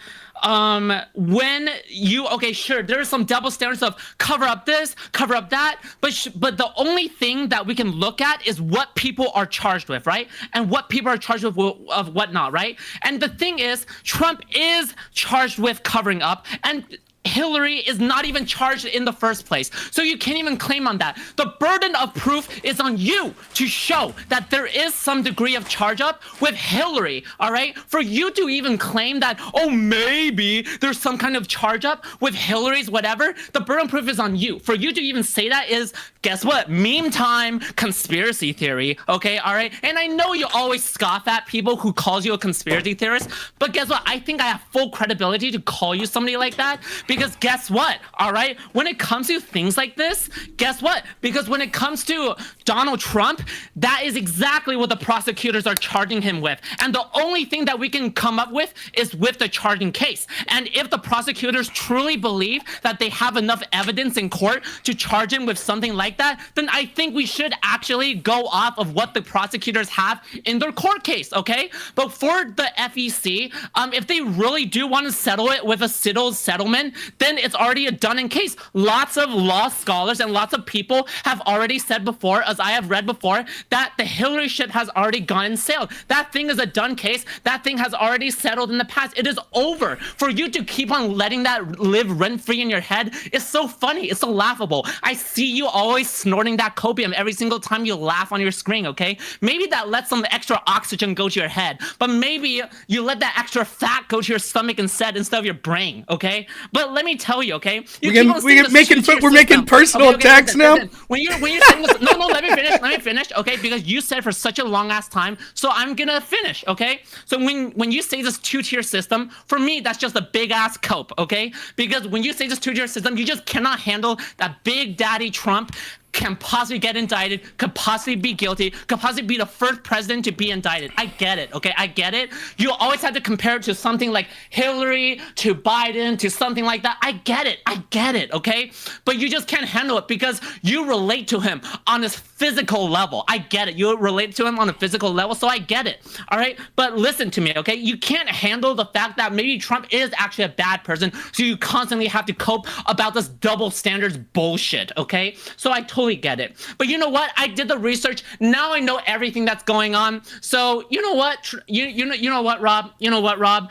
when you, okay, sure, there are some double standards of cover up this, cover up that, but the only thing that we can look at is what people are charged with, right? And what people are charged with of whatnot, right? And the thing is, Trump is charged with covering up, and Hillary is not even charged in the first place. So you can't even claim on that. The burden of proof is on you to show that there is some degree of charge up with Hillary, all right? For you to even claim that, oh, maybe there's some kind of charge up with Hillary's whatever, the burden of proof is on you. For you to even say that is, guess what? Meme time, conspiracy theory, okay, all right? And I know you always scoff at people who calls you a conspiracy theorist, but guess what? I think I have full credibility to call you somebody like that. Because guess what, all right? When it comes to things like this, guess what? Because when it comes to Donald Trump, that is exactly what the prosecutors are charging him with. And the only thing that we can come up with is with the charging case. And if the prosecutors truly believe that they have enough evidence in court to charge him with something like that, then I think we should actually go off of what the prosecutors have in their court case, okay? But for the FEC, if they really do want to settle it with a settlement, then it's already a done in case. Lots of law scholars and lots of people have already said before, as I have read before, that the Hillary ship has already gone and sailed. That thing is a done case. That thing has already settled in the past. It is over. For you to keep on letting that live rent-free in your head is so funny. It's so laughable. I see you always snorting that copium every single time you laugh on your screen, okay? Maybe that lets some extra oxygen go to your head, but maybe you let that extra fat go to your stomach instead of your brain, okay? But let me tell you, okay? We're making personal attacks now. when you're saying this, no, let me finish, okay? Because you said for such a long ass time, so I'm gonna finish, okay? So when you say this two-tier system, for me that's just a big ass cope, okay? Because when you say this two-tier system, you just cannot handle that Big Daddy Trump can possibly get indicted, could possibly be guilty, could possibly be the first president to be indicted. I get it, okay? I get it. You always have to compare it to something like Hillary, to Biden, to something like that. I get it, okay? But you just can't handle it because you relate to him on this physical level. I get it. You relate to him on a physical level, so I get it, all right? But listen to me, okay? You can't handle the fact that maybe Trump is actually a bad person, so you constantly have to cope about this double standards bullshit, okay? So I totally get it. But you know what? I did the research. Now I know everything that's going on. So you know what? You know what, Rob? You know what, Rob?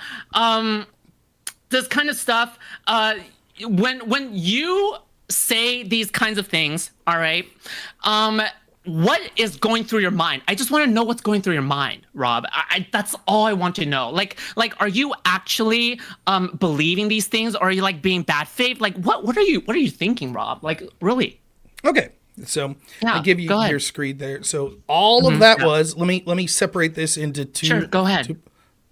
This kind of stuff. When you say these kinds of things, all right. What is going through your mind? I just want to know what's going through your mind, Rob. That's all I want to know. Like, are you actually believing these things, or are you like being bad faith? Like, what are you thinking, Rob? Like, really? Okay. So Yeah, I give you go ahead. your screen there. So all of that was, let me separate this into two. Sure, go ahead.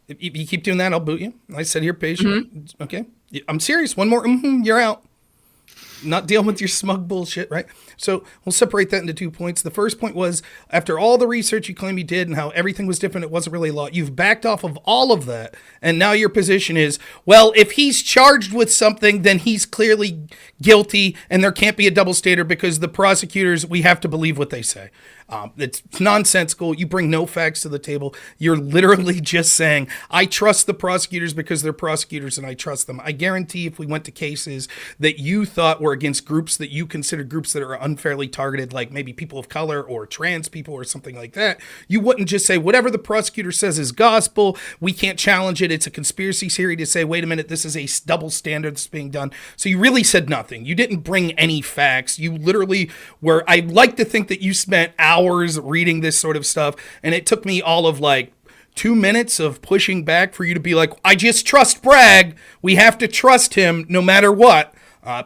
If you keep doing that, I'll boot you. I said here patient. Okay. I'm serious. One more. You're out. Not dealing with your smug bullshit, right? So we'll separate that into 2 points. The first point was, after all the research you claim you did and how everything was different, it wasn't really a law. You've backed off of all of that. And now your position is, well, if he's charged with something, then he's clearly guilty and there can't be a double standard because the prosecutors, we have to believe what they say. It's nonsensical. You bring no facts to the table. You're literally just saying, I trust the prosecutors because they're prosecutors and I trust them. I guarantee if we went to cases that you thought were against groups that you consider groups that are unfairly targeted, like maybe people of color or trans people or something like that, you wouldn't just say whatever the prosecutor says is gospel. We can't challenge it. It's a conspiracy theory to say, wait a minute, this is a double standard that's being done. So you really said nothing. You didn't bring any facts. You literally were, I like to think that you spent hours reading this sort of stuff, and it took me all of like 2 minutes of pushing back for you to be like, I just trust Bragg. We have to trust him no matter what.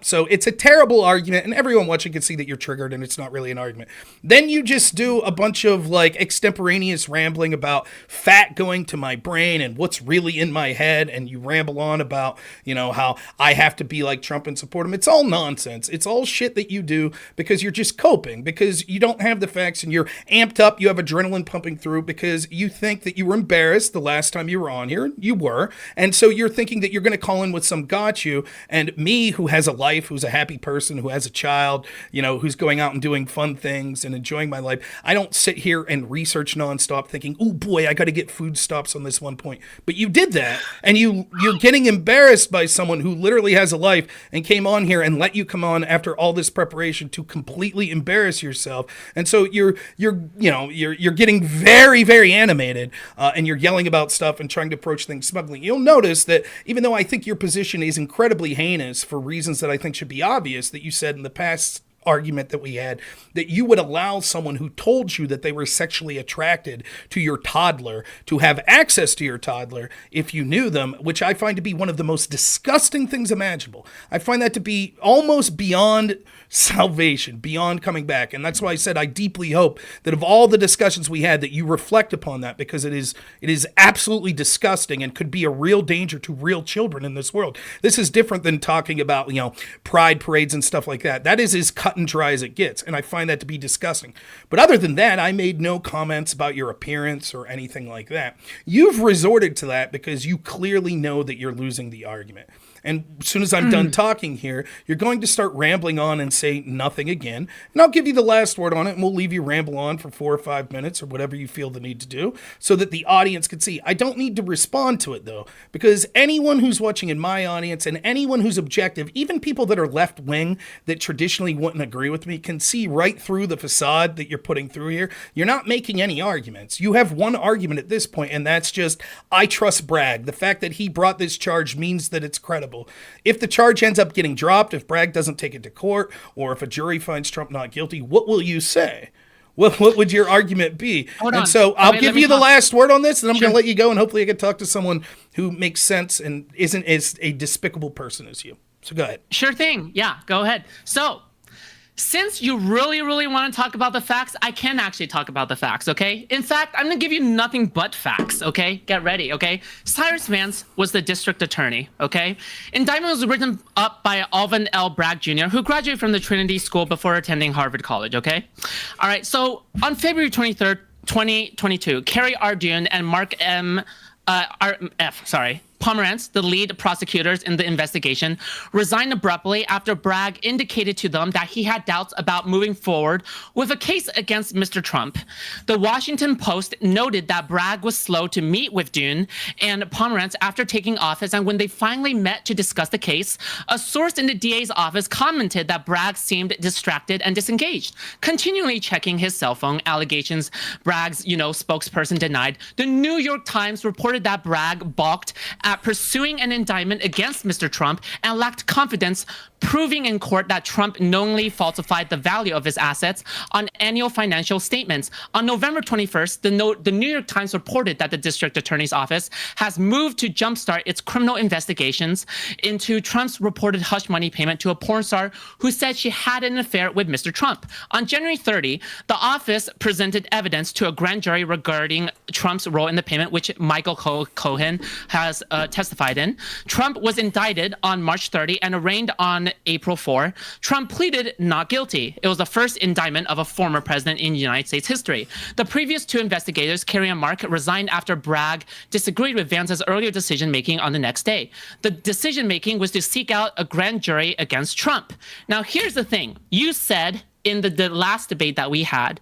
So it's a terrible argument, and everyone watching can see that you're triggered and it's not really an argument. Then you just do a bunch of like extemporaneous rambling about fat going to my brain and what's really in my head, and you ramble on about, you know, how I have to be like Trump and support him. It's all nonsense. It's all shit that you do because you're just coping, because you don't have the facts and you're amped up. You have adrenaline pumping through because you think that you were embarrassed the last time you were on here. You were. And so you're thinking that you're going to call in with some got you, and me, who has a life, who's a happy person, who has a child, you know, who's going out and doing fun things and enjoying my life. I don't sit here and research nonstop thinking, oh boy, I got to get food stops on this one point. But you did that, and you're getting embarrassed by someone who literally has a life and came on here and let you come on after all this preparation to completely embarrass yourself. And so you're getting very, very animated, and you're yelling about stuff and trying to approach things smugly. You'll notice that even though I think your position is incredibly heinous for reasons that I think should be obvious, that you said in the past argument that we had, that you would allow someone who told you that they were sexually attracted to your toddler to have access to your toddler if you knew them, which I find to be one of the most disgusting things imaginable. I find that to be almost beyond salvation, beyond coming back. And that's why I said I deeply hope that of all the discussions we had, that you reflect upon that, because it is absolutely disgusting and could be a real danger to real children in this world. This is different than talking about, you know, pride parades and stuff like that. That is as cut and dry as it gets, and I find that to be disgusting. But other than that, I made no comments about your appearance or anything like that. You've resorted to that because you clearly know that you're losing the argument. And as soon as I'm done talking here, you're going to start rambling on and say nothing again. And I'll give you the last word on it, and we'll leave you ramble on for 4 or 5 minutes or whatever you feel the need to do so that the audience can see. I don't need to respond to it, though, because anyone who's watching in my audience and anyone who's objective, even people that are left-wing that traditionally wouldn't agree with me, can see right through the facade that you're putting through here. You're not making any arguments. You have one argument at this point, and that's just, I trust Bragg. The fact that he brought this charge means that it's credible. If the charge ends up getting dropped, if Bragg doesn't take it to court, or if a jury finds Trump not guilty, what will you say? What would your argument be? So I'll give you the last word on this, and I'm going to let you go, and hopefully I can talk to someone who makes sense and isn't as a despicable person as you. So go ahead. Sure thing. Yeah, go ahead. So since you really, really want to talk about the facts, I can actually talk about the facts, okay? In fact, I'm going to give you nothing but facts, okay? Get ready, okay? Cyrus Vance was the district attorney, okay? Indictment was written up by Alvin L. Bragg Jr., who graduated from the Trinity School before attending Harvard College, okay? All right, so on February 23rd, 2022, Kerry Ardoon and Mark Pomerantz, the lead prosecutors in the investigation, resigned abruptly after Bragg indicated to them that he had doubts about moving forward with a case against Mr. Trump. The Washington Post noted that Bragg was slow to meet with Dune and Pomerantz after taking office, and when they finally met to discuss the case, a source in the DA's office commented that Bragg seemed distracted and disengaged, continually checking his cell phone. Allegations Bragg's, spokesperson denied. The New York Times reported that Bragg balked at pursuing an indictment against Mr. Trump and lacked confidence, proving in court that Trump knowingly falsified the value of his assets on annual financial statements. On November 21st, the New York Times reported that the district attorney's office has moved to jumpstart its criminal investigations into Trump's reported hush money payment to a porn star who said she had an affair with Mr. Trump. On January 30, the office presented evidence to a grand jury regarding Trump's role in the payment, which Michael Cohen has testified in. Trump was indicted on March 30 and arraigned on April 4. Trump pleaded not guilty. It was the first indictment of a former president in United States history. The previous two investigators, Kerry and Mark, resigned after Bragg disagreed with Vance's earlier decision-making on the next day. The decision-making was to seek out a grand jury against Trump. Now, here's the thing. You said in the last debate that we had,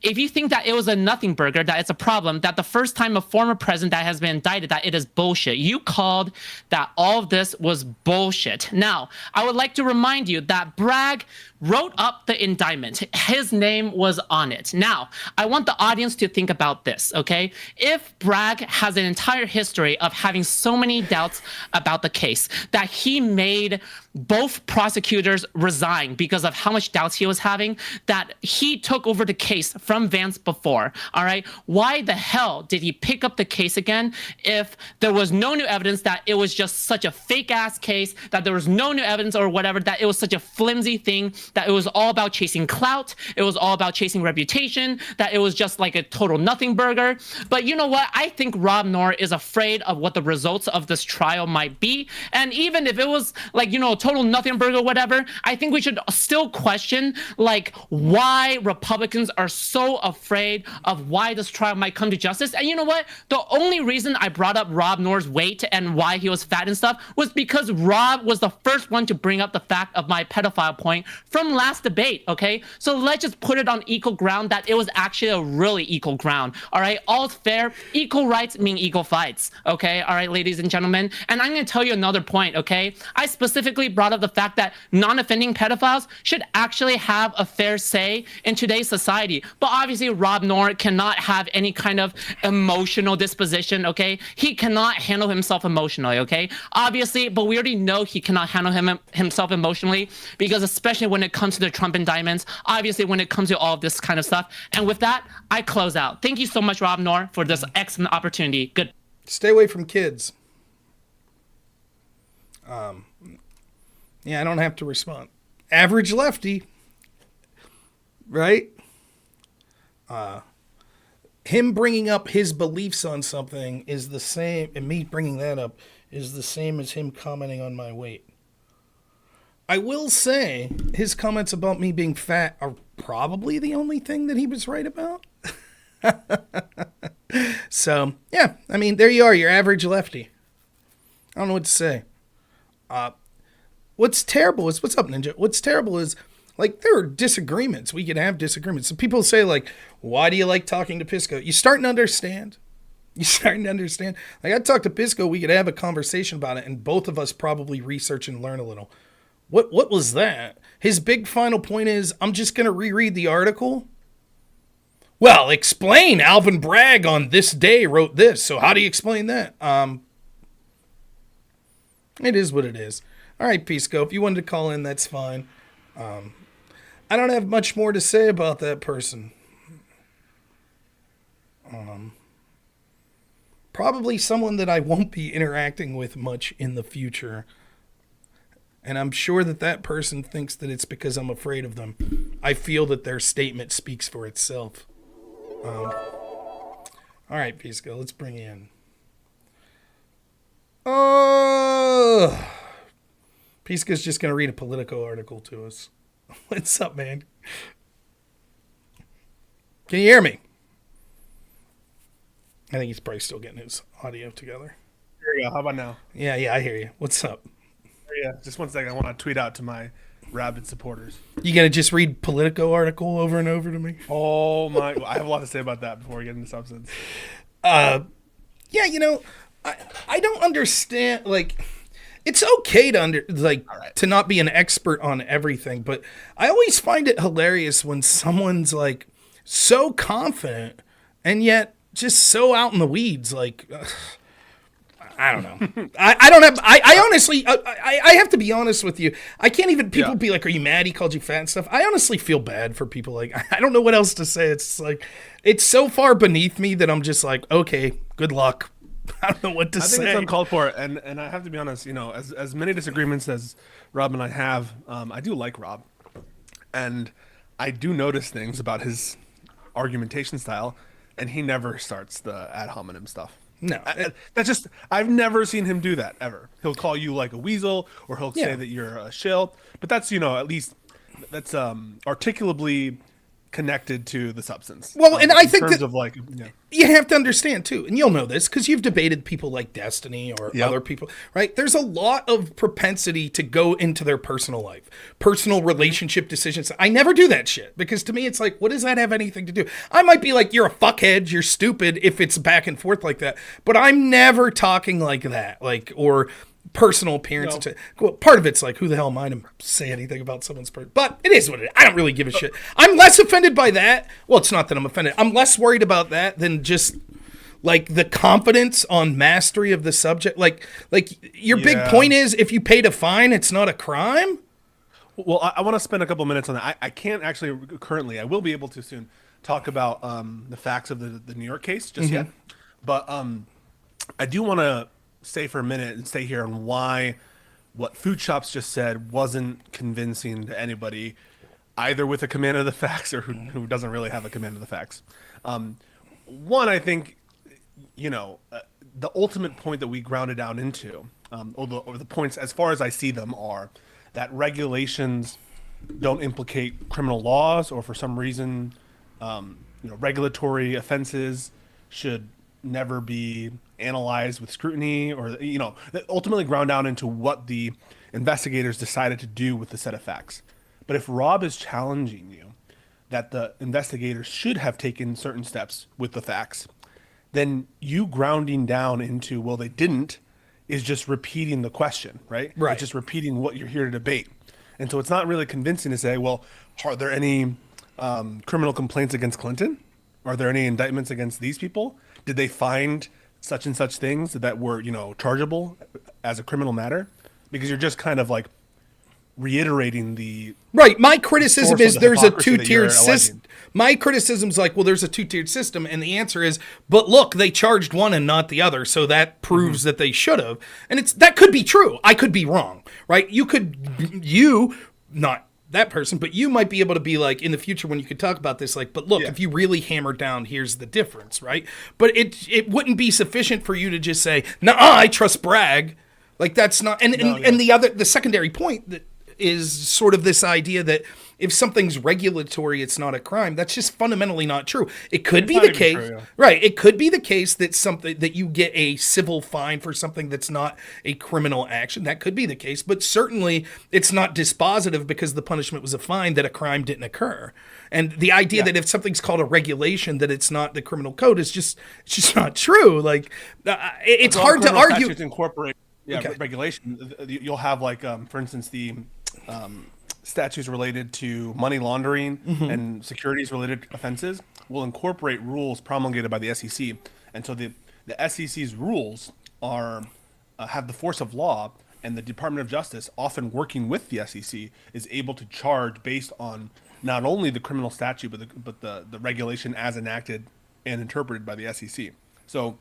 if you think that it was a nothing burger, that it's a problem, that the first time a former president that has been indicted, that it is bullshit. You called that all of this was bullshit. Now, I would like to remind you that Bragg wrote up the indictment. His name was on it. Now, I want the audience to think about this, okay? If Bragg has an entire history of having so many doubts about the case, that he made both prosecutors resign because of how much doubts he was having, that he took over the case from Vance before, all right? Why the hell did he pick up the case again if there was no new evidence, that it was just such a fake-ass case, that there was no new evidence or whatever, that it was such a flimsy thing, that it was all about chasing clout, it was all about chasing reputation, that it was just like a total nothing burger? But you know what? I think robnoerr is afraid of what the results of this trial might be. And even if it was like, a total nothing burger, whatever, I think we should still question like why Republicans are so afraid of why this trial might come to justice. And you know what? The only reason I brought up robnoerr's weight and why he was fat and stuff was because Rob was the first one to bring up the fact of my pedophile point from last debate, okay? So let's just put it on equal ground, that it was actually a really equal ground, all right? All's fair. Equal rights mean equal fights, okay? All right, ladies and gentlemen. And I'm going to tell you another point, okay? I specifically brought up the fact that non-offending pedophiles should actually have a fair say in today's society. But obviously, robnoerr cannot have any kind of emotional disposition, okay? He cannot handle himself emotionally, okay? Obviously, but we already know he cannot handle himself emotionally, because especially when it comes to the Trump indictments, obviously when it comes to all of this kind of stuff. And with that, I close out. Thank you so much, robnoerr, for this excellent opportunity. Good. Stay away from kids. Yeah, I don't have to respond. Average lefty, right? Him bringing up his beliefs on something is the same, and me bringing that up is the same as him commenting on my weight. I will say his comments about me being fat are probably the only thing that he was right about. So, yeah, I mean, there you are, your average lefty. I don't know what to say. What's terrible is, what's up, Ninja? What's terrible is, like, there are disagreements. We can have disagreements. So people say, like, why do you like talking to Pisco? You starting to understand? You starting to understand? Like, I talked to Pisco, we could have a conversation about it, and both of us probably research and learn a little. What was that? His big final point is, I'm just going to reread the article. Well, explain. Alvin Bragg on this day wrote this. So how do you explain that? It is what it is. All right, Pisco, if you wanted to call in, that's fine. I don't have much more to say about that person. Probably someone that I won't be interacting with much in the future. And I'm sure that that person thinks that it's because I'm afraid of them. I feel that their statement speaks for itself. All right, Pisco, let's bring you in. Oh, Pisco's just going to read a Politico article to us. What's up, man? Can you hear me? I think he's probably still getting his audio together. Here we go. How about now? Yeah, I hear you. What's up? Yeah, just one second. I want to tweet out to my rabid supporters. You gonna just read Politico article over and over to me? Oh my! I have a lot to say about that before we get into substance. Yeah, you know, I don't understand. Like, it's okay to to not be an expert on everything, but I always find it hilarious when someone's like so confident and yet just so out in the weeds. Like, I don't know. I don't have. I honestly, I have to be honest with you. I can't even. People be like, "Are you mad? He called you fat and stuff." I honestly feel bad for people. Like, I don't know what else to say. It's like, it's so far beneath me that I'm just like, okay, good luck. I don't know what to say. I think it's uncalled for, and I have to be honest. You know, as many disagreements as Rob and I have, I do like Rob, and I do notice things about his argumentation style, and he never starts the ad hominem stuff. No, that's just, I've never seen him do that ever. He'll call you like a weasel, or he'll say that you're a shill, but that's, you know, at least that's articulably connected to the substance. Well, and I think in terms that of like, you have to understand too, and you'll know this because you've debated people like Destiny or other people, right? There's a lot of propensity to go into their personal life, personal relationship decisions. I never do that shit because to me, it's like, what does that have anything to do? I might be like, you're a fuckhead, you're stupid if it's back and forth like that, but I'm never talking like that, like, or personal appearance. No. Well, part of it's like, who the hell am I to say anything about someone's person? But it is what it is. I don't really give a shit. I'm less offended by that. Well, it's not that I'm offended. I'm less worried about that than just like the confidence on mastery of the subject. Like your big point is if you paid a fine, it's not a crime. Well, I want to spend a couple minutes on that. I can't actually currently. I will be able to soon talk about the facts of the New York case just yet. But I do want to stay for a minute and stay here on why what Food Shops just said wasn't convincing to anybody, either with a command of the facts or who doesn't really have a command of the facts. One, I think, you know, the ultimate point that we grounded down into, or the points as far as I see them, are that regulations don't implicate criminal laws, or for some reason, you know, regulatory offenses should never be analyzed with scrutiny, or, you know, ultimately ground down into what the investigators decided to do with the set of facts. But if Rob is challenging you that the investigators should have taken certain steps with the facts, then you grounding down into, well, they didn't, is just repeating the question, right? Right. It's just repeating what you're here to debate. And so it's not really convincing to say, well, are there any criminal complaints against Clinton? Are there any indictments against these people? Did they find such and such things that were, you know, chargeable as a criminal matter? Because you're just kind of like reiterating the right. My criticism is there's a two-tiered system. My criticism's like, well, there's a two-tiered system, and the answer is, but look, they charged one and not the other, so that proves that they should have. And that could be true. I could be wrong, right? Not that person, but you might be able to be like, in the future when you could talk about this, like, but look, if you really hammer down, here's the difference, right? But it wouldn't be sufficient for you to just say, nah, I trust Bragg. Like, that's not, and the secondary point that is sort of this idea that if something's regulatory, it's not a crime. That's just fundamentally not true. It could be the case, right? It could be the case that something that you get a civil fine for something that's not a criminal action. That could be the case, but certainly it's not dispositive because the punishment was a fine that a crime didn't occur. And the idea that if something's called a regulation, that it's not the criminal code is just not true. Like it's hard to argue. Incorporate regulation. You'll have like, for instance, the statutes related to money laundering and securities related offenses will incorporate rules promulgated by the SEC, and so the SEC's rules are have the force of law, and the Department of Justice, often working with the SEC, is able to charge based on not only the criminal statute but the regulation as enacted and interpreted by the SEC. So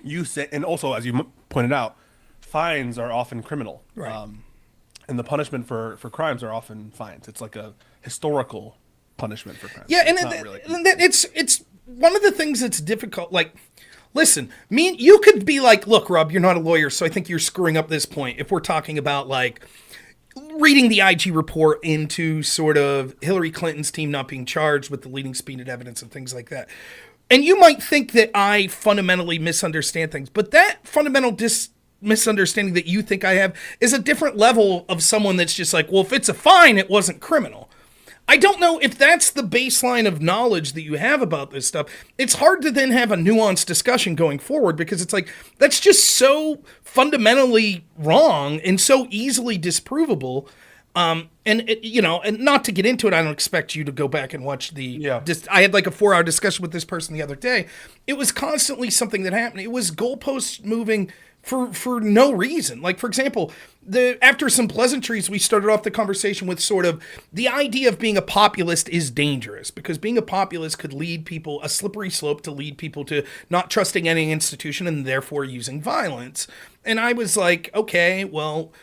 you say, and also as you pointed out, fines are often criminal. Right. and the punishment for crimes are often fines. It's like a historical punishment for crimes. Yeah, and It's not really. it's one of the things that's difficult. Like, listen, you could be like, look, Rob, you're not a lawyer, so I think you're screwing up this point. If we're talking about like reading the IG report into sort of Hillary Clinton's team not being charged with the leading subpoenaed evidence and things like that. And you might think that I fundamentally misunderstand things, but that fundamental misunderstanding that you think I have is a different level of someone that's just like, well, if it's a fine, it wasn't criminal. I don't know if that's the baseline of knowledge that you have about this stuff. It's hard to then have a nuanced discussion going forward because it's like, that's just so fundamentally wrong and so easily disprovable. And not to get into it, I don't expect you to go back and watch I had like a 4-hour discussion with this person the other day. It was constantly something that happened. It was goalposts moving for no reason. Like, for example, after some pleasantries, we started off the conversation with sort of the idea of being a populist is dangerous because being a populist could lead people, a slippery slope to lead people to not trusting any institution and therefore using violence. And I was like, okay, well,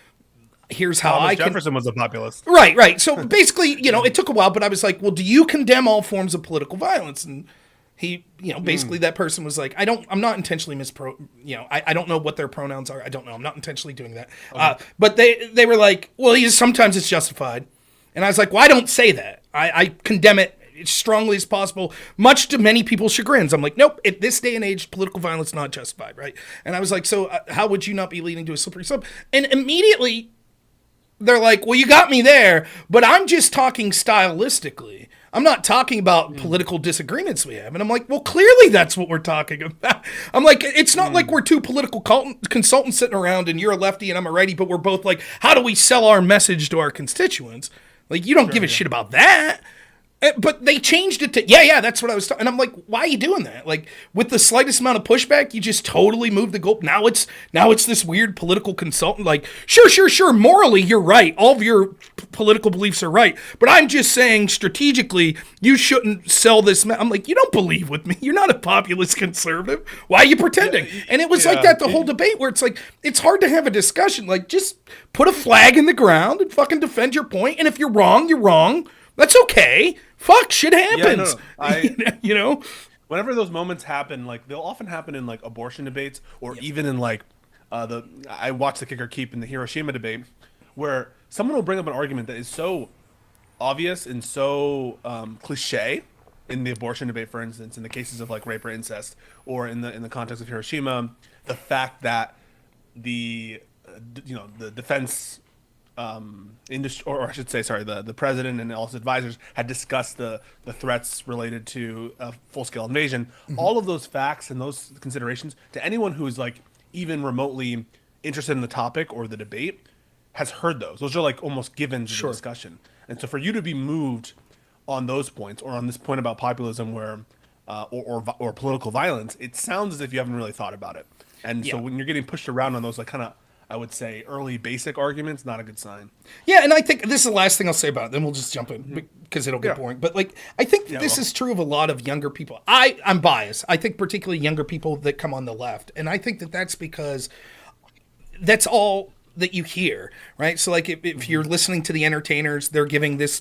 here's how Jefferson was a populist. Right. So basically, it took a while, but I was like, well, do you condemn all forms of political violence? And he, basically that person was like, I'm not intentionally I don't know what their pronouns are. I don't know. I'm not intentionally doing that. Okay. But they were like, well, sometimes it's justified. And I was like, well, I don't say that. I condemn it as strongly as possible, much to many people's chagrins. I'm like, nope, at this day and age, political violence is not justified, right? And I was like, so how would you not be leading to a slippery slope? And immediately they're like, well, you got me there, but I'm just talking stylistically. I'm not talking about political disagreements we have. And I'm like, well, clearly that's what we're talking about. I'm like, it's not like we're two political consultants sitting around and you're a lefty and I'm a righty, but we're both like, how do we sell our message to our constituents? Like, you don't give a shit about that. But they changed it to, yeah, that's what I was talking. And I'm like, why are you doing that? Like, with the slightest amount of pushback, you just totally moved the goal. Now it's this weird political consultant. Like, sure. Morally, you're right. All of your political beliefs are right. But I'm just saying, strategically, you shouldn't sell this. I'm like, you don't believe with me. You're not a populist conservative. Why are you pretending? And it was like that the whole debate where it's like, it's hard to have a discussion. Like, just put a flag in the ground and fucking defend your point. And if you're wrong, you're wrong. That's okay. Fuck, shit happens. Whenever those moments happen, like they'll often happen in like abortion debates or even in like I watched the Kick or Keep in the Hiroshima debate where someone will bring up an argument that is so obvious and so cliche in the abortion debate, for instance, in the cases of like rape or incest, or in the context of Hiroshima, the fact that the defense industry, or I should say, sorry, the president and all his advisors had discussed the threats related to a full-scale invasion. Mm-hmm. All of those facts and those considerations, to anyone who is like even remotely interested in the topic or the debate, has heard those. Those are like almost given to the discussion. And so for you to be moved on those points, or on this point about populism, where or political violence, it sounds as if you haven't really thought about it. And so when you're getting pushed around on those, like kind of, I would say, early basic arguments, not a good sign. Yeah, and I think this is the last thing I'll say about it. Then we'll just jump in because it'll get boring. But like, I think this is true of a lot of younger people. I'm biased. I think particularly younger people that come on the left, and I think that that's because that's all that you hear, right? So like, if you're listening to the entertainers, they're giving this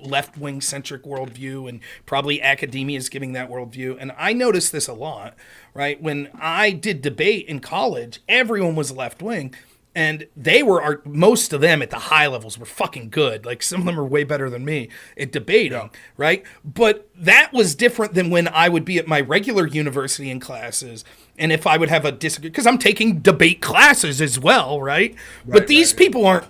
left-wing centric worldview, and probably academia is giving that worldview. And I noticed this a lot, right? When I did debate in college, everyone was left-wing. And most of them at the high levels were fucking good. Like, some of them are way better than me at debating, right? But that was different than when I would be at my regular university in classes. And if I would have a disagreement, because I'm taking debate classes as well, right? But these people aren't,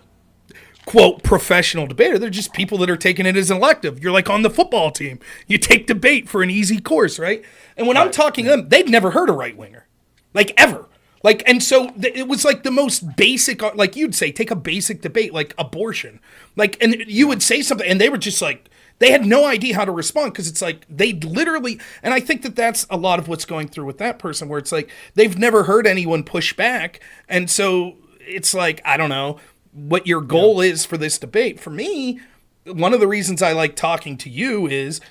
quote, professional debater. They're just people that are taking it as an elective. You're like on the football team. You take debate for an easy course, right? And when I'm talking to them, they've never heard a right-winger. Like, ever. Like, and so it was like the most basic, like you'd say, take a basic debate, like abortion. Like, and you would say something, and they were just like, they had no idea how to respond, because it's like, they literally, and I think that that's a lot of what's going through with that person, where it's like, they've never heard anyone push back. And so it's like, I don't know what your goal is for this debate. For me, one of the reasons I like talking to you is,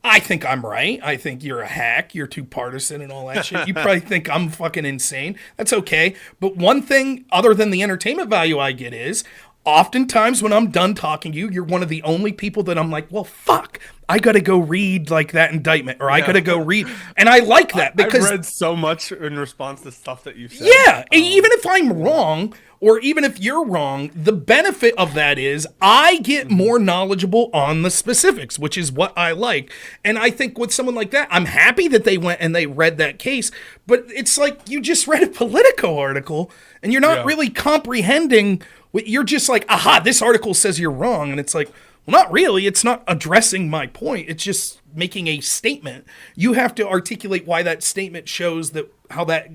I think I'm right. I think you're a hack. You're too partisan and all that shit. You probably think I'm fucking insane. That's okay. But one thing other than the entertainment value I get is oftentimes when I'm done talking to you, you're one of the only people that I'm like, well, fuck, I got to go read like that indictment, or I got to go read. And I like that because I've read so much in response to stuff that you've said. Yeah. Even if I'm wrong, or even if you're wrong, the benefit of that is I get more knowledgeable on the specifics, which is what I like. And I think with someone like that, I'm happy that they went and they read that case, but it's like you just read a Politico article and you're not really comprehending. You're just like, aha, this article says you're wrong. And it's like, well, not really. It's not addressing my point. It's just making a statement. You have to articulate why that statement shows that how that,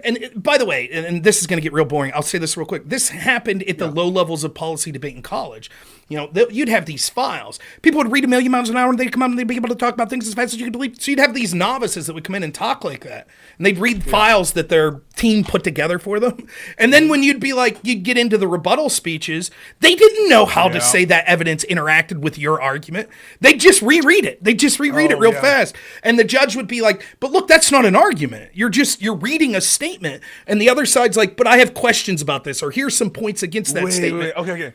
and by the way, and this is going to get real boring. I'll say this real quick. This happened at the low levels of policy debate in college. You'd have these files. People would read a million miles an hour and they'd come out and they'd be able to talk about things as fast as you could believe. So you'd have these novices that would come in and talk like that. And they'd read files that their team put together for them. And then when you'd get into the rebuttal speeches, they didn't know how to say that evidence interacted with your argument. They'd just reread it. They'd just reread it real fast. And the judge would be like, but look, that's not an argument. You're reading a statement. And the other side's like, but I have questions about this, or here's some points against that statement. Okay.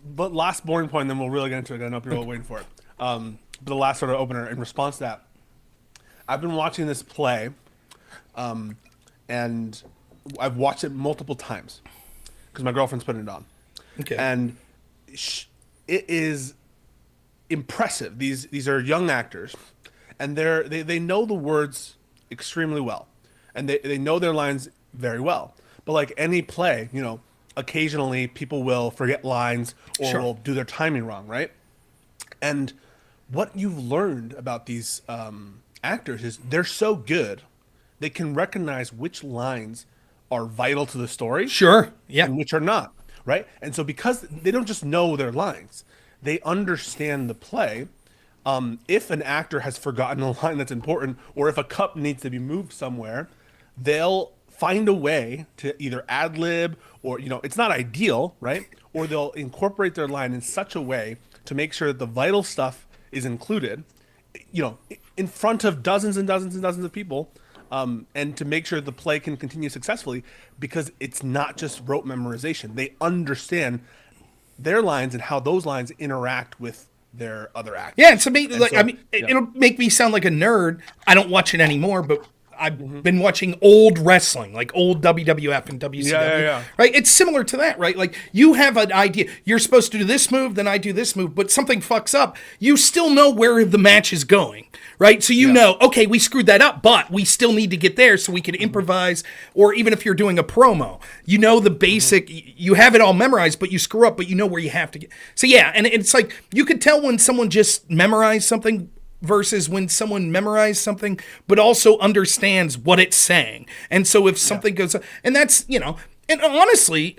But last boring point, and then we'll really get into it. I know people are waiting for it. But the last sort of opener in response to that, I've been watching this play, and I've watched it multiple times because my girlfriend's putting it on. Okay. And it is impressive. These are young actors, and they know the words extremely well, and they know their lines very well. But like any play, occasionally people will forget lines or will do their timing wrong, right? And what you've learned about these actors is they're so good, they can recognize which lines are vital to the story. Sure, yeah. And which are not, right? And so because they don't just know their lines, they understand the play. If an actor has forgotten a line that's important, or if a cup needs to be moved somewhere, they'll find a way to either ad lib or, it's not ideal, right? Or they'll incorporate their line in such a way to make sure that the vital stuff is included, in front of dozens and dozens and dozens of people, and to make sure the play can continue successfully, because it's not just rote memorization. They understand their lines and how those lines interact with their other actors. Yeah, it's amazing. It'll make me sound like a nerd. I don't watch it anymore, but I've been watching old wrestling, like old WWF and WCW, right? It's similar to that, right? Like you have an idea, you're supposed to do this move, then I do this move, but something fucks up. You still know where the match is going, right? So you know, okay, we screwed that up, but we still need to get there so we can improvise. Or even if you're doing a promo, the basic, you have it all memorized, but you screw up, but you know where you have to get. So yeah, and it's like, you could tell when someone just memorized something versus when someone memorized something, but also understands what it's saying. And so if something goes, and that's, and honestly,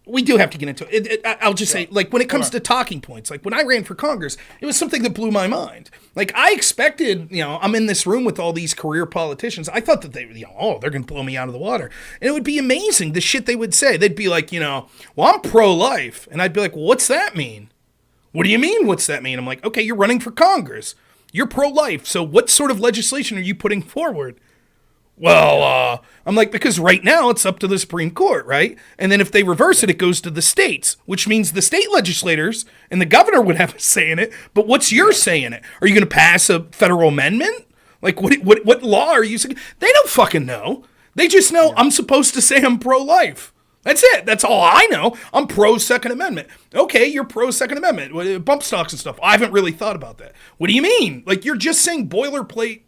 we do have to get into it. I'll just say, like, when it comes to talking points, like when I ran for Congress, it was something that blew my mind. Like I expected, I'm in this room with all these career politicians. I thought that they, they're going to blow me out of the water. And it would be amazing, the shit they would say. They'd be like, well, I'm pro-life. And I'd be like, well, what's that mean? What do you mean, what's that mean? I'm like, okay, you're running for Congress. You're pro-life, so what sort of legislation are you putting forward? Well, I'm like, because right now it's up to the Supreme Court, right? And then if they reverse it, it goes to the states, which means the state legislators and the governor would have a say in it. But what's your say in it? Are you going to pass a federal amendment? Like, what law are you saying? They don't fucking know. They just know I'm supposed to say I'm pro-life. That's it. That's all I know. I'm pro-Second Amendment. Okay, you're pro-Second Amendment. Bump stocks and stuff. I haven't really thought about that. What do you mean? Like, you're just saying boilerplate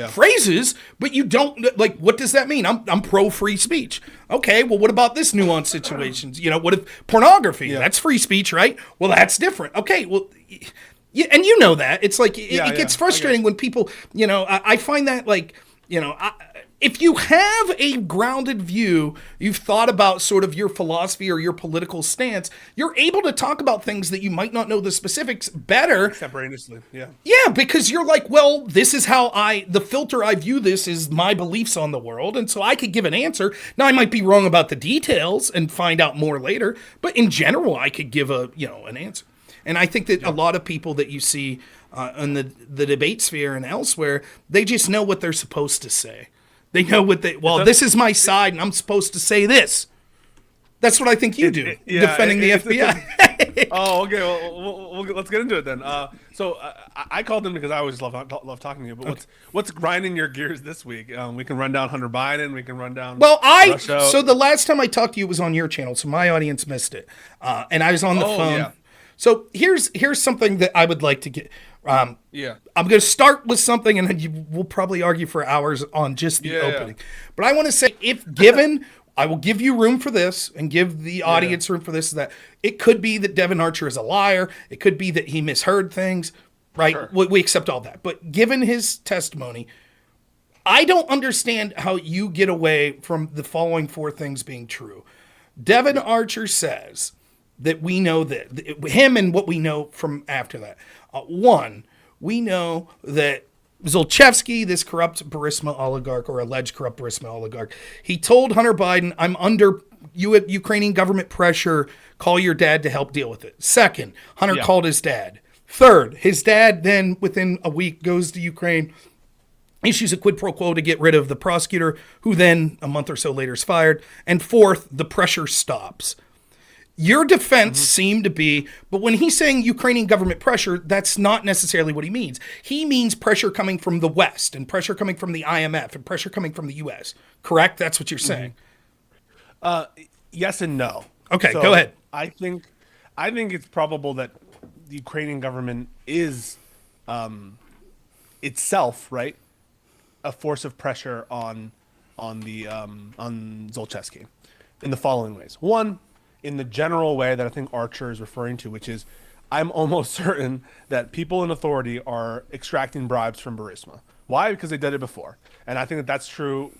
phrases, but you don't, like, what does that mean? I'm pro-free speech. Okay, well, what about this nuanced situations? What if pornography? That's free speech, right? Well, that's different. Okay, well, and you know that. It's like, it gets frustrating when people, I find that, like, if you have a grounded view, you've thought about sort of your philosophy or your political stance, you're able to talk about things that you might not know the specifics better. Extemporaneously, Yeah, because you're like, well, this is how the filter I view this is my beliefs on the world, and so I could give an answer. Now, I might be wrong about the details and find out more later, but in general, I could give an answer. And I think that a lot of people that you see in the debate sphere and elsewhere, they just know what they're supposed to say. They know what this is my side and I'm supposed to say this. That's what I think you do, defending the FBI. Oh, okay. Well, let's get into it then. I called him because I always love talking to you. But what's grinding your gears this week? We can run down Hunter Biden. We can run down. Russia. So the last time I talked to you was on your channel, so my audience missed it, and I was on the phone. Yeah. So here's something that I would like to get. Yeah. I'm going to start with something, and then we'll probably argue for hours on just the opening. But I want to say, if given, I will give you room for this and give the audience room for this, that it could be that Devin Archer is a liar. It could be that he misheard things, right? Sure. We accept all that. But given his testimony, I don't understand how you get away from the following four things being true. Devin Archer says that we know that him and what we know from after that. One, we know that Zlochevsky, this corrupt Burisma oligarch or alleged corrupt Burisma oligarch, he told Hunter Biden, I'm under Ukrainian government pressure. Call your dad to help deal with it. Second, Hunter called his dad. Third, his dad then within a week goes to Ukraine, issues a quid pro quo to get rid of the prosecutor, who then a month or so later is fired. And fourth, the pressure stops. Your defense seemed to be, but when he's saying Ukrainian government pressure, that's not necessarily what he means. He means pressure coming from the West and pressure coming from the IMF and pressure coming from the U.S. Correct? That's what you're saying. Yes and no. Okay, go ahead. I think it's probable that the Ukrainian government is itself, right, a force of pressure on Zlochevsky in the following ways. One, in the general way that I think Archer is referring to, which is, I'm almost certain that people in authority are extracting bribes from Burisma. Why? Because they did it before. And I think that that's true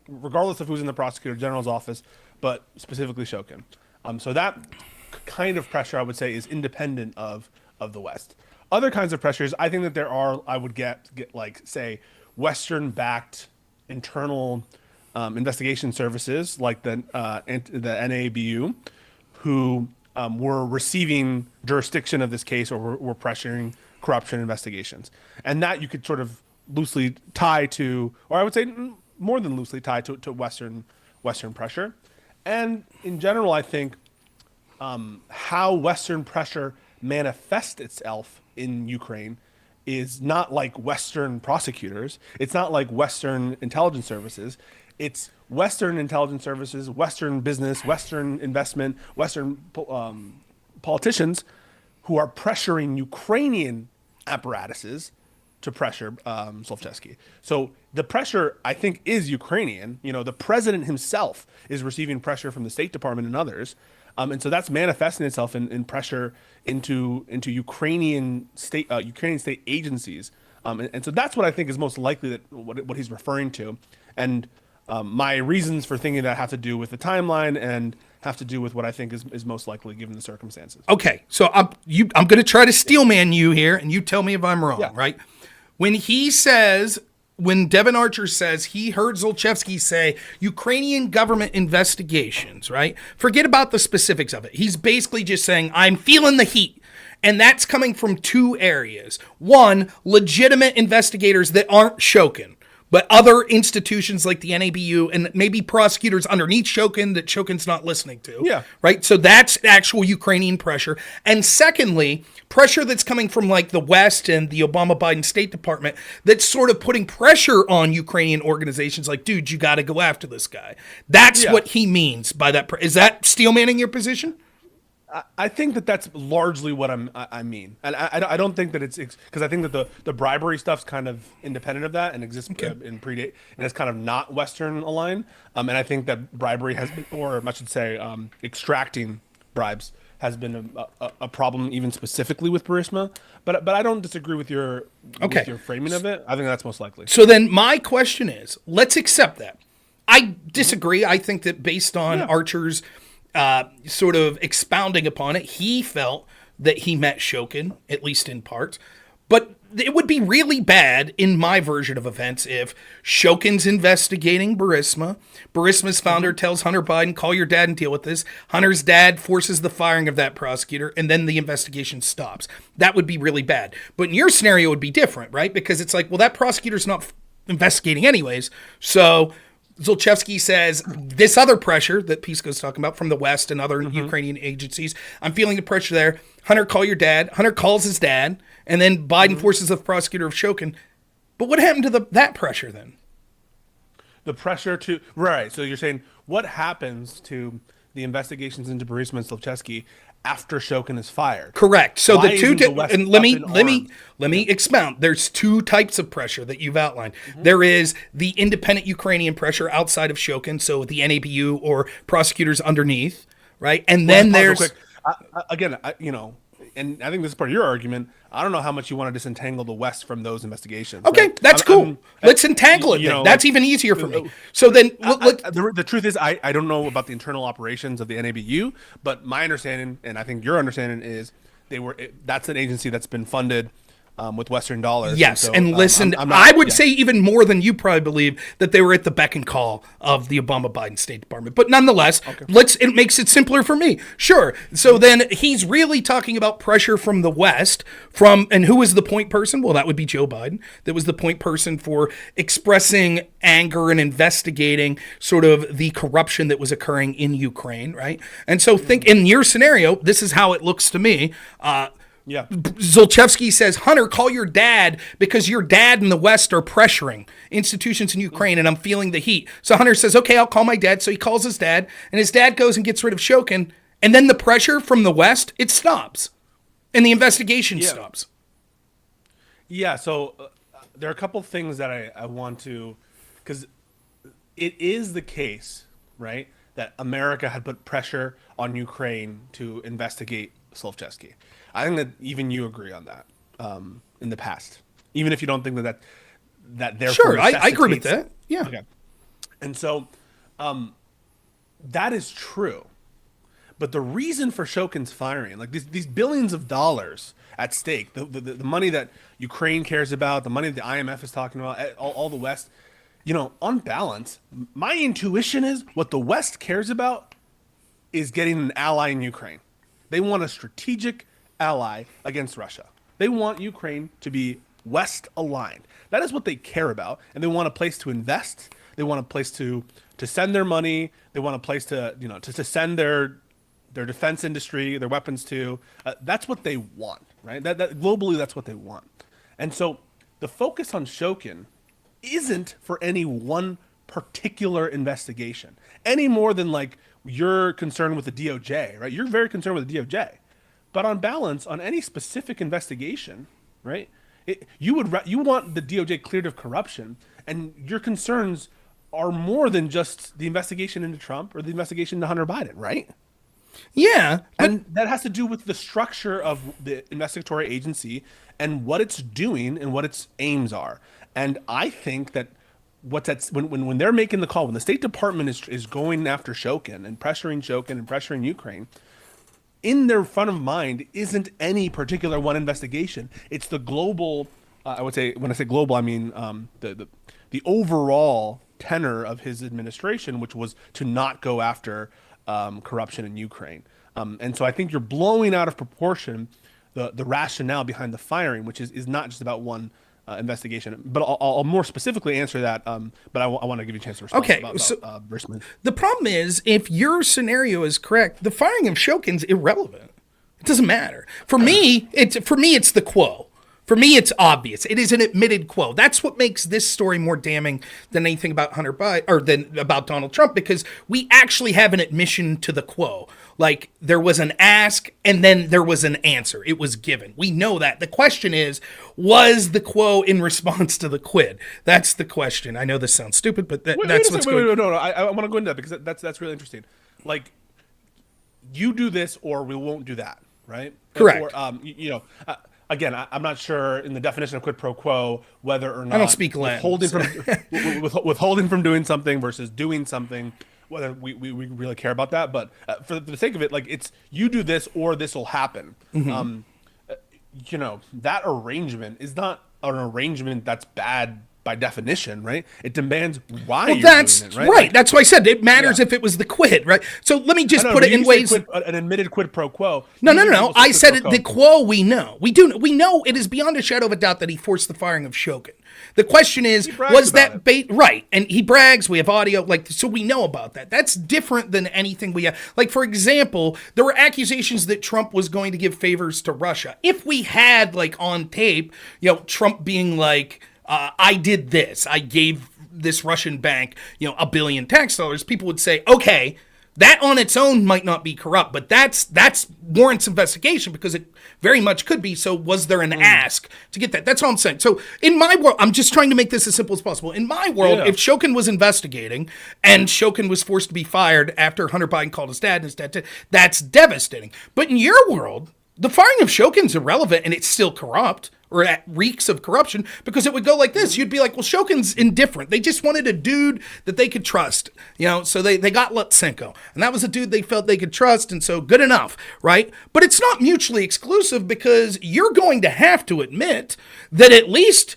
regardless of who's in the prosecutor general's office, but specifically Shokin. So that kind of pressure, I would say, is independent of the West. Other kinds of pressures, I think that there are, I would get like, say, Western-backed internal investigation services like the NABU, who were receiving jurisdiction of this case or were pressuring corruption investigations. And that you could sort of loosely tie to, or I would say more than loosely tie to Western pressure. And in general, I think how Western pressure manifests itself in Ukraine is not like Western prosecutors. It's not like Western intelligence services. It's Western intelligence services, Western business, Western investment, Western politicians who are pressuring Ukrainian apparatuses to pressure Zlochevsky. So the pressure, I think, is Ukrainian. You know, the president himself is receiving pressure from the State Department and others. And so that's manifesting itself in pressure into Ukrainian state agencies. And so that's what I think is most likely that what he's referring to. And my reasons for thinking that have to do with the timeline and have to do with what I think is most likely given the circumstances. Okay, so I'm going to try to steelman you here, and you tell me if I'm wrong, right? When Devin Archer says he heard Zlochevsky say Ukrainian government investigations, right? Forget about the specifics of it. He's basically just saying, I'm feeling the heat. And that's coming from two areas. One, legitimate investigators that aren't Shokin, but other institutions like the NABU and maybe prosecutors underneath Shokin that Shokin's not listening to. Yeah. Right? So that's actual Ukrainian pressure. And secondly, pressure that's coming from like the West and the Obama-Biden State Department that's sort of putting pressure on Ukrainian organizations like, dude, you got to go after this guy. That's what he means by that. Is that steelmanning your position? I think that that's largely what I mean, and I don't think that it's because I think that the bribery stuff's kind of independent of that and exists in predate, and it's kind of not Western aligned. And I think that bribery has been, or I should say, extracting bribes has been a problem even specifically with Burisma. But I don't disagree with your framing of it. I think that's most likely. So then my question is, let's accept that. I disagree. I think that based on Archer's sort of expounding upon it, he felt that he met Shokin, at least in part. But it would be really bad in my version of events if Shokin's investigating Burisma. Burisma's founder tells Hunter Biden, call your dad and deal with this. Hunter's dad forces the firing of that prosecutor, and then the investigation stops. That would be really bad. But in your scenario, it would be different, right? Because it's like, well, that prosecutor's not investigating anyways, so Zlochevsky says this other pressure that Pisco's talking about from the West and other Ukrainian agencies. I'm feeling the pressure there. Hunter, call your dad. Hunter calls his dad, and then Biden forces the prosecutor of Shokin. But what happened to that pressure then? The pressure to right. So you're saying what happens to the investigations into Burisma and Zlochevsky after Shokin is fired? Correct. So Why the two, isn't the West and let up in me expound. There's two types of pressure that you've outlined. There is the independent Ukrainian pressure outside of Shokin, so the NABU or prosecutors underneath, right? And then there's and I think this is part of your argument. I don't know how much you want to disentangle the West from those investigations. okay. Right? That's cool. Let's entangle it. Then. That's even easier for me. So then, the truth is, I don't know about the internal operations of the NABU, but my understanding, and I think your understanding, is that's an agency that's been funded with Western dollars. Yes, and listen, I would say even more than you probably believe that they were at the beck and call of the Obama-Biden State Department. But nonetheless, it makes it simpler for me. Sure. So then he's really talking about pressure from the West, and who was the point person? Well, that would be Joe Biden. That was the point person for expressing anger and investigating sort of the corruption that was occurring in Ukraine, right? And so think in your scenario, this is how it looks to me. Zlochevsky says, Hunter, call your dad because your dad and the West are pressuring institutions in Ukraine and I'm feeling the heat. So Hunter says, okay, I'll call my dad. So he calls his dad and his dad goes and gets rid of Shokin. And then the pressure from the West, it stops and the investigation stops. Yeah. So there are a couple things that I want to, because it is the case, right, that America had put pressure on Ukraine to investigate Zlochevsky. I think that even you agree on that in the past, even if you don't think that therefore. Sure, I agree with that. Yeah. Okay. And so that is true. But the reason for Shokin's firing, like these billions of dollars at stake, the money that Ukraine cares about, the money that the IMF is talking about, all the West, on balance, my intuition is what the West cares about is getting an ally in Ukraine. They want a strategic ally against Russia. They want Ukraine to be West aligned. That is what they care about, and they want a place to invest. They want a place to send their money. They want a place to to send their defense industry, their weapons to. That's what they want, right? That globally, that's what they want. And so the focus on Shokin isn't for any one particular investigation, any more than like you're concerned with the DOJ, right? You're very concerned with the DOJ. But on balance, on any specific investigation, right, you want the DOJ cleared of corruption, and your concerns are more than just the investigation into Trump or the investigation into Hunter Biden, right? Yeah. And that has to do with the structure of the investigatory agency and what it's doing and what its aims are. And I think that when they're making the call, when the State Department is going after Shokin and pressuring Ukraine, in their front of mind isn't any particular one investigation. It's the global. I would say, when I say global, I mean the overall tenor of his administration, which was to not go after corruption in Ukraine. And so I think you're blowing out of proportion the rationale behind the firing, which is not just about one investigation. But I'll more specifically answer that. But I want to give you a chance to respond. Okay, about Burisma. The problem is, if your scenario is correct, the firing of Shokin's irrelevant. It doesn't matter. For me, it's the quo. For me, it's obvious. It is an admitted quo. That's what makes this story more damning than anything about Hunter Biden or than about Donald Trump, because we actually have an admission to the quo. Like, there was an ask and then there was an answer. It was given. We know that. The question is, was the quo in response to the quid? That's the question. I know this sounds stupid, but that's what's going on. No. I want to go into that because that's really interesting. Like, you do this or we won't do that, right? Correct. Or, again, I'm not sure in the definition of quid pro quo whether or not I don't speak Latin. Withholding from doing something versus doing something, whether we really care about that. But for the sake of it, like, it's you do this or this will happen. Mm-hmm. That arrangement is not an arrangement that's bad by definition, right? It demands why Well, you're that's doing it, right? right. That's why I said it matters if it was the quid, right? So let me just put it in ways. An admitted quid pro quo. No. I said it, the quo we know. We know it is beyond a shadow of a doubt that he forced the firing of Shokin. The question is, was that bait? Right. And he brags, we have audio, like, so we know about that. That's different than anything we have. Like, for example, there were accusations that Trump was going to give favors to Russia. If we had, like, on tape, Trump being like, I did this, I gave this Russian bank, $1 billion tax dollars, people would say, okay, that on its own might not be corrupt, but that's warrants investigation because it very much could be. So was there an ask to get that? That's all I'm saying. So in my world, I'm just trying to make this as simple as possible. In my world, if Shokin was investigating and Shokin was forced to be fired after Hunter Biden called his dad and his dad did, that's devastating. But in your world, the firing of Shokin's irrelevant and it's still corrupt, or it reeks of corruption, because it would go like this. You'd be like, well, Shokin's indifferent. They just wanted a dude that they could trust, so they got Lutsenko. And that was a dude they felt they could trust, and so good enough, right? But it's not mutually exclusive, because you're going to have to admit that at least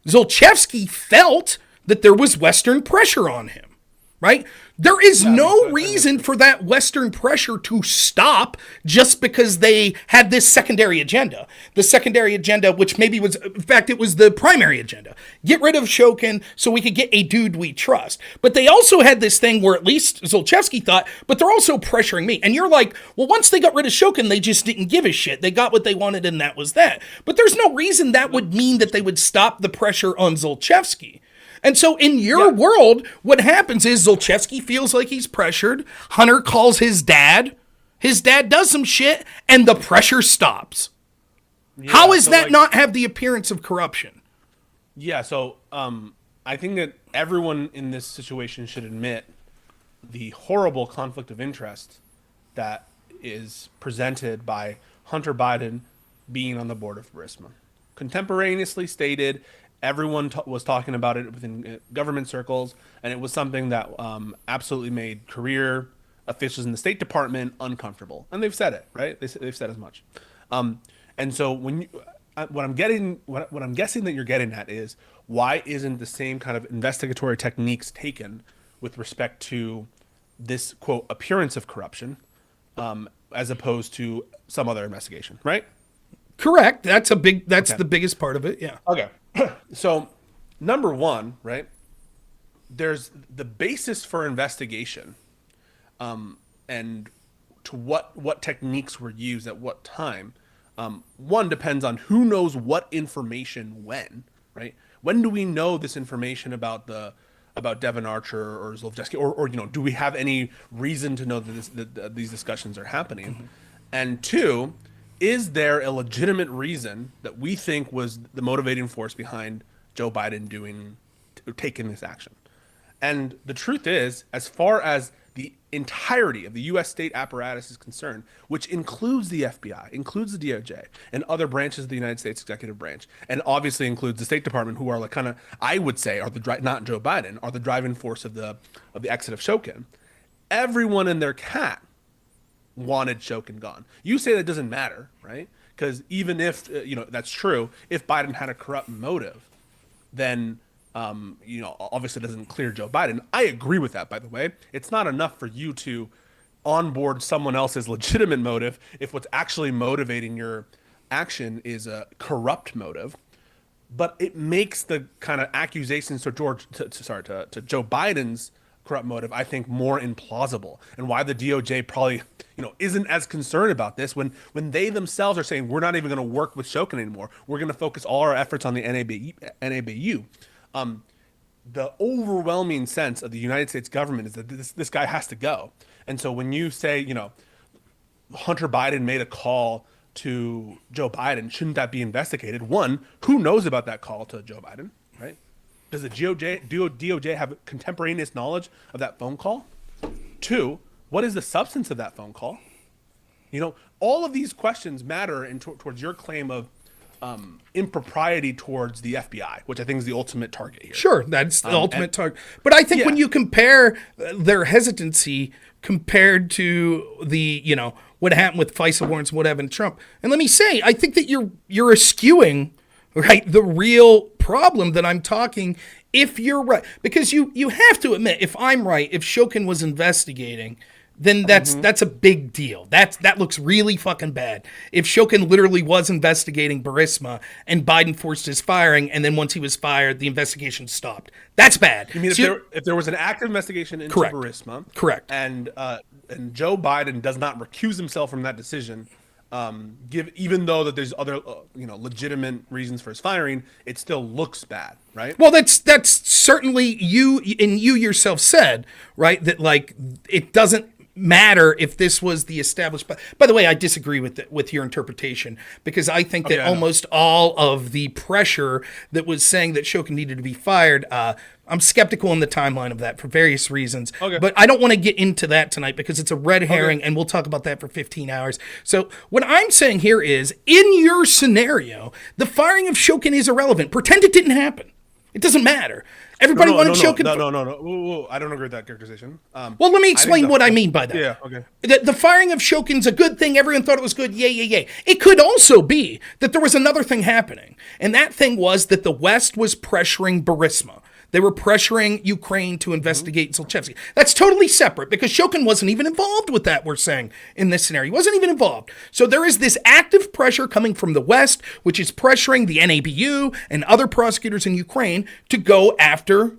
Zlochevsky felt that there was Western pressure on him, right? There is no reason for that Western pressure to stop just because they had this secondary agenda. The secondary agenda, which maybe was, in fact, it was the primary agenda. Get rid of Shokin so we could get a dude we trust. But they also had this thing where at least Zlochevsky thought, but they're also pressuring me. And you're like, well, once they got rid of Shokin, they just didn't give a shit. They got what they wanted and that was that. But there's no reason that would mean that they would stop the pressure on Zlochevsky. And so in your world, what happens is Zlochevsky feels like he's pressured. Hunter calls his dad. His dad does some shit, and the pressure stops. Yeah, how is that not have the appearance of corruption? Yeah, so I think that everyone in this situation should admit the horrible conflict of interest that is presented by Hunter Biden being on the board of Burisma. Contemporaneously stated, everyone was talking about it within government circles, and it was something that absolutely made career officials in the State Department uncomfortable. And they've said it, right? They've said as much. And so what I'm guessing that you're getting at is, why isn't the same kind of investigatory techniques taken with respect to this, quote, appearance of corruption, as opposed to some other investigation, right? Correct. That's the biggest part of it. Yeah. Okay. So, number one, right, there's the basis for investigation, and to what techniques were used at what time. One depends on who knows what information when, right? When do we know this information about Devon Archer or Zlochevsky, or do we have any reason to know that these discussions are happening? Mm-hmm. And two, is there a legitimate reason that we think was the motivating force behind Joe Biden taking this action? And the truth is, as far as the entirety of the U.S. state apparatus is concerned, which includes the FBI, includes the DOJ, and other branches of the United States executive branch, and obviously includes the State Department, who are like kind of, I would say, not Joe Biden, are the driving force of the exit of Shokin. Everyone and their cat wanted Shokin gone. You say that doesn't matter, right? Because even if that's true, if Biden had a corrupt motive, then obviously it doesn't clear Joe Biden. I agree with that, by the way. It's not enough for you to onboard someone else's legitimate motive if what's actually motivating your action is a corrupt motive. But it makes the kind of accusations to Joe Biden's corrupt motive, I think, more implausible, and why the DOJ probably isn't as concerned about this when they themselves are saying, we're not even going to work with Shokin anymore. We're going to focus all our efforts on the NABU. The overwhelming sense of the United States government is that this guy has to go. And so when you say, Hunter Biden made a call to Joe Biden, shouldn't that be investigated? One, who knows about that call to Joe Biden, right? Does the DOJ have contemporaneous knowledge of that phone call? Two, what is the substance of that phone call? All of these questions matter towards your claim of impropriety towards the FBI, which I think is the ultimate target here. Sure, that's the ultimate target. But I think when you compare their hesitancy compared to the, what happened with FISA warrants, what happened to Trump, and let me say, I think that you're eschewing, right, the real problem that I'm talking, if you're right, because you have to admit, if I'm right, if Shokin was investigating, then that's a big deal. That looks really fucking bad. If Shokin literally was investigating Burisma and Biden forced his firing, and then once he was fired, the investigation stopped. That's bad. You mean if there was an active investigation into Correct. Burisma, Correct, and Joe Biden does not recuse himself from that decision, even though that there's other legitimate reasons for his firing, it still looks bad, right? Well, that's certainly you yourself said, right, that like it doesn't matter if this was the established. By the way, I disagree with your interpretation, because I think that almost all of the pressure that was saying that Shokin needed to be fired, I'm skeptical in the timeline of that for various reasons. Okay. But I don't want to get into that tonight because it's a red herring, and we'll talk about that for 15 hours. So what I'm saying here is, in your scenario, the firing of Shokin is irrelevant. Pretend it didn't happen. It doesn't matter. Everybody wanted Shokin. No. Ooh, I don't agree with that characterization. Well, let me explain what I mean by that. Yeah, okay. The firing of Shokin's a good thing. Everyone thought it was good. Yay. It could also be that there was another thing happening. And that thing was that the West was pressuring Burisma. They were pressuring Ukraine to investigate Zlochevsky. That's totally separate, because Shokin wasn't even involved with that, we're saying, in this scenario. He wasn't even involved. So there is this active pressure coming from the West, which is pressuring the NABU and other prosecutors in Ukraine to go after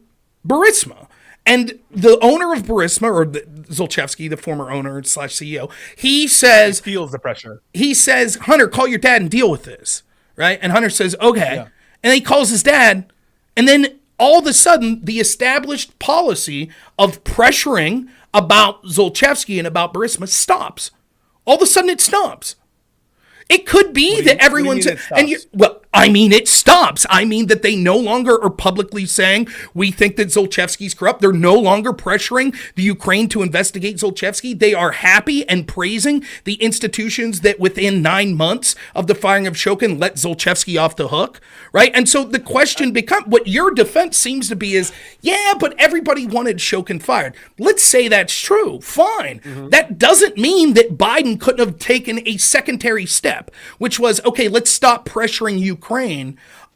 Burisma. And the owner of Burisma, or Zlochevsky, the former owner / CEO, he says... He feels the pressure. He says, Hunter, call your dad and deal with this, right? And Hunter says, okay. Yeah. And he calls his dad, and then all of a sudden, the established policy of pressuring about Zlochevsky and about Burisma stops. All of a sudden, it stops. It could be that everyone's... it stops. I mean that they no longer are publicly saying, we think that Zlochevsky's corrupt. They're no longer pressuring the Ukraine to investigate Zlochevsky. They are happy and praising the institutions that within 9 months of the firing of Shokin let Zlochevsky off the hook, right? And so the question becomes, what your defense seems to be is, yeah, but everybody wanted Shokin fired. Let's say that's true. Fine. Mm-hmm. That doesn't mean that Biden couldn't have taken a secondary step, which was, okay, let's stop pressuring Ukraine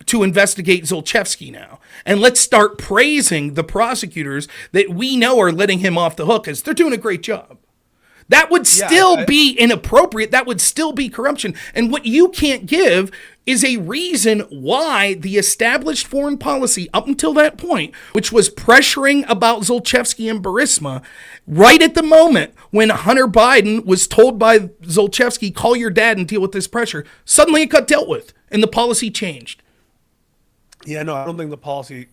to investigate Zlochevsky now. And let's start praising the prosecutors that we know are letting him off the hook, as they're doing a great job. That would still be inappropriate. That would still be corruption. And what you can't give is a reason why the established foreign policy up until that point, which was pressuring about Zlochevsky and Burisma, right at the moment when Hunter Biden was told by Zlochevsky, call your dad and deal with this pressure, suddenly it got dealt with and the policy changed. Yeah, no, I don't think the policy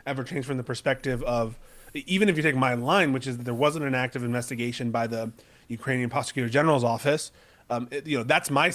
ever changed from the perspective of, even if you take my line, which is that there wasn't an active investigation by the Ukrainian Prosecutor General's office, that's my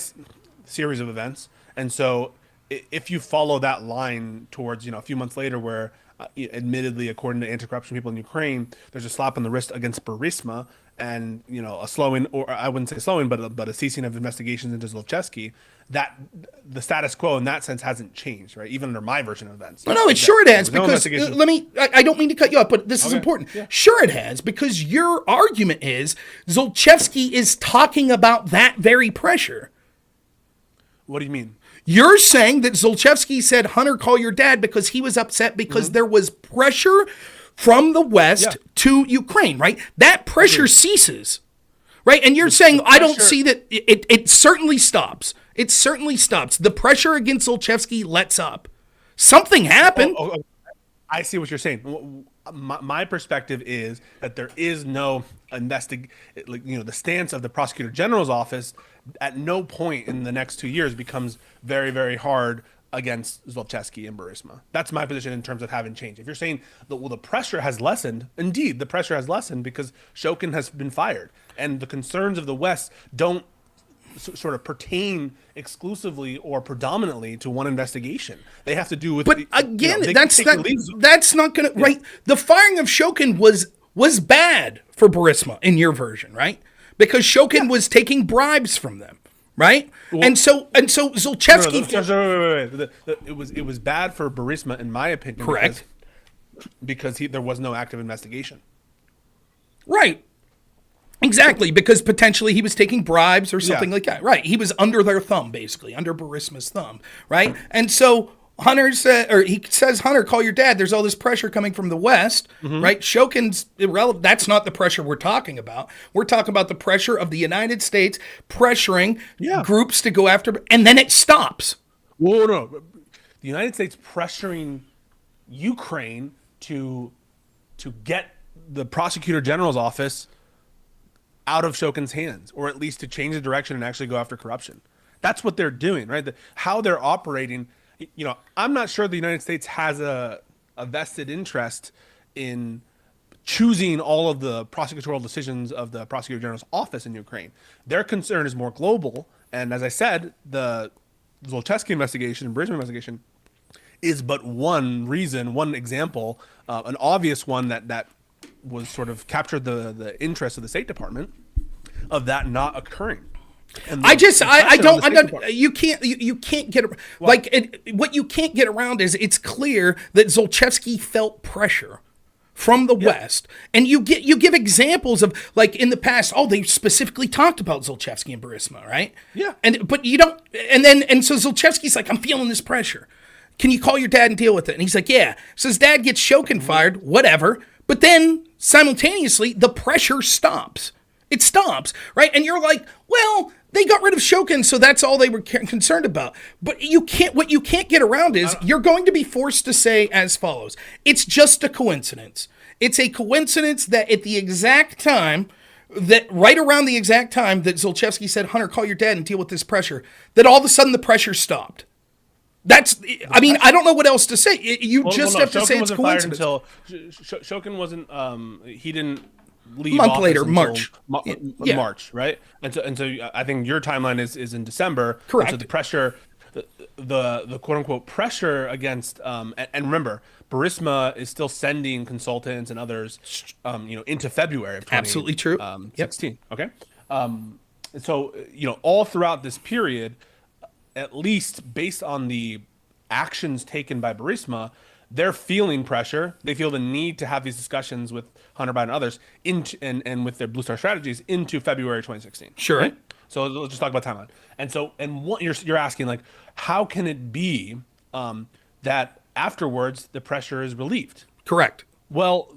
series of events. And so if you follow that line towards, a few months later where, admittedly, according to anti-corruption people in Ukraine, there's a slap on the wrist against Burisma and, a slowing, or I wouldn't say slowing, but a ceasing of investigations into Zlochevsky, that the status quo in that sense hasn't changed, right? Even under my version of events. No, it sure it has, because I don't mean to cut you off, but this is important. Yeah. Sure it has, because your argument is Zlochevsky is talking about that very pressure. What do you mean? You're saying that Zlochevsky said, Hunter, call your dad, because he was upset because there was pressure from the West to Ukraine, right? That pressure ceases, right? And you're saying, I don't see that it certainly stops. It certainly stops. The pressure against Zlochevsky lets up. Something happened. I see what you're saying. My perspective is that there is no the stance of the Prosecutor General's office at no point in the next 2 years becomes very, very hard against Zlochevsky and Burisma. That's my position in terms of having changed. If you're saying the pressure has lessened, indeed, the pressure has lessened because Shokin has been fired, and the concerns of the West don't sort of pertain exclusively or predominantly to one investigation. They have to do with. But that's not going to right. The firing of Shokin was bad for Burisma in your version, right? Because Shokin was taking bribes from them, right? Well, and so Zlochevsky. It was bad for Burisma, in my opinion. Correct. Because there was no active investigation. Right. Exactly, because potentially he was taking bribes or something like that. Right. He was under their thumb, basically, under Burisma's thumb, right? And so Hunter said, or he says, Hunter, call your dad. There's all this pressure coming from the West, right? Shokin's irrelevant. That's not the pressure we're talking about. We're talking about the pressure of the United States pressuring groups to go after, and then it stops. Whoa, no. The United States pressuring Ukraine to get the prosecutor general's office out of Shokin's hands, or at least to change the direction and actually go after corruption. That's what they're doing, right? How they're operating. You know, I'm not sure the United States has a vested interest in choosing all of the prosecutorial decisions of the prosecutor general's office in Ukraine. Their concern is more global. And as I said, the Zlochevsky investigation and Burisma investigation is but one reason, one example, an obvious one that was sort of captured the interest of the State Department of that not occurring. I don't. You can't get what you can't get around is it's clear that Zlochevsky felt pressure from the West, and you give examples of, like, in the past. Oh, they specifically talked about Zlochevsky and Burisma, right? Yeah. But you don't. And so Zlochevsky's like, I'm feeling this pressure. Can you call your dad and deal with it? And he's like, yeah. So his dad gets Shokin fired, whatever. But then simultaneously, the pressure stops. It stops, right? And you're like, well, they got rid of Shokin, so that's all they were concerned about. But what you can't get around is you're going to be forced to say as follows. It's just a coincidence. It's a coincidence that at the exact time, that right around the exact time that Zlochevsky said, Hunter, call your dad and deal with this pressure, that all of a sudden the pressure stopped. I mean, I don't know what else to say. You have to say it's coincidence. Shokin wasn't, he didn't leave month later, March. March, right? And so I think your timeline is in December. Correct. And so the pressure, the quote unquote pressure against, and remember, Burisma is still sending consultants and others, into February of 2016. Absolutely true. 16. Okay. So all throughout this period, at least based on the actions taken by Burisma, they're feeling pressure. They feel the need to have these discussions with Hunter Biden and others and with their Blue Star strategies into February 2016. Sure. Right? So let's just talk about timeline. And what you're asking, like, how can it be that afterwards the pressure is relieved? Correct. Well,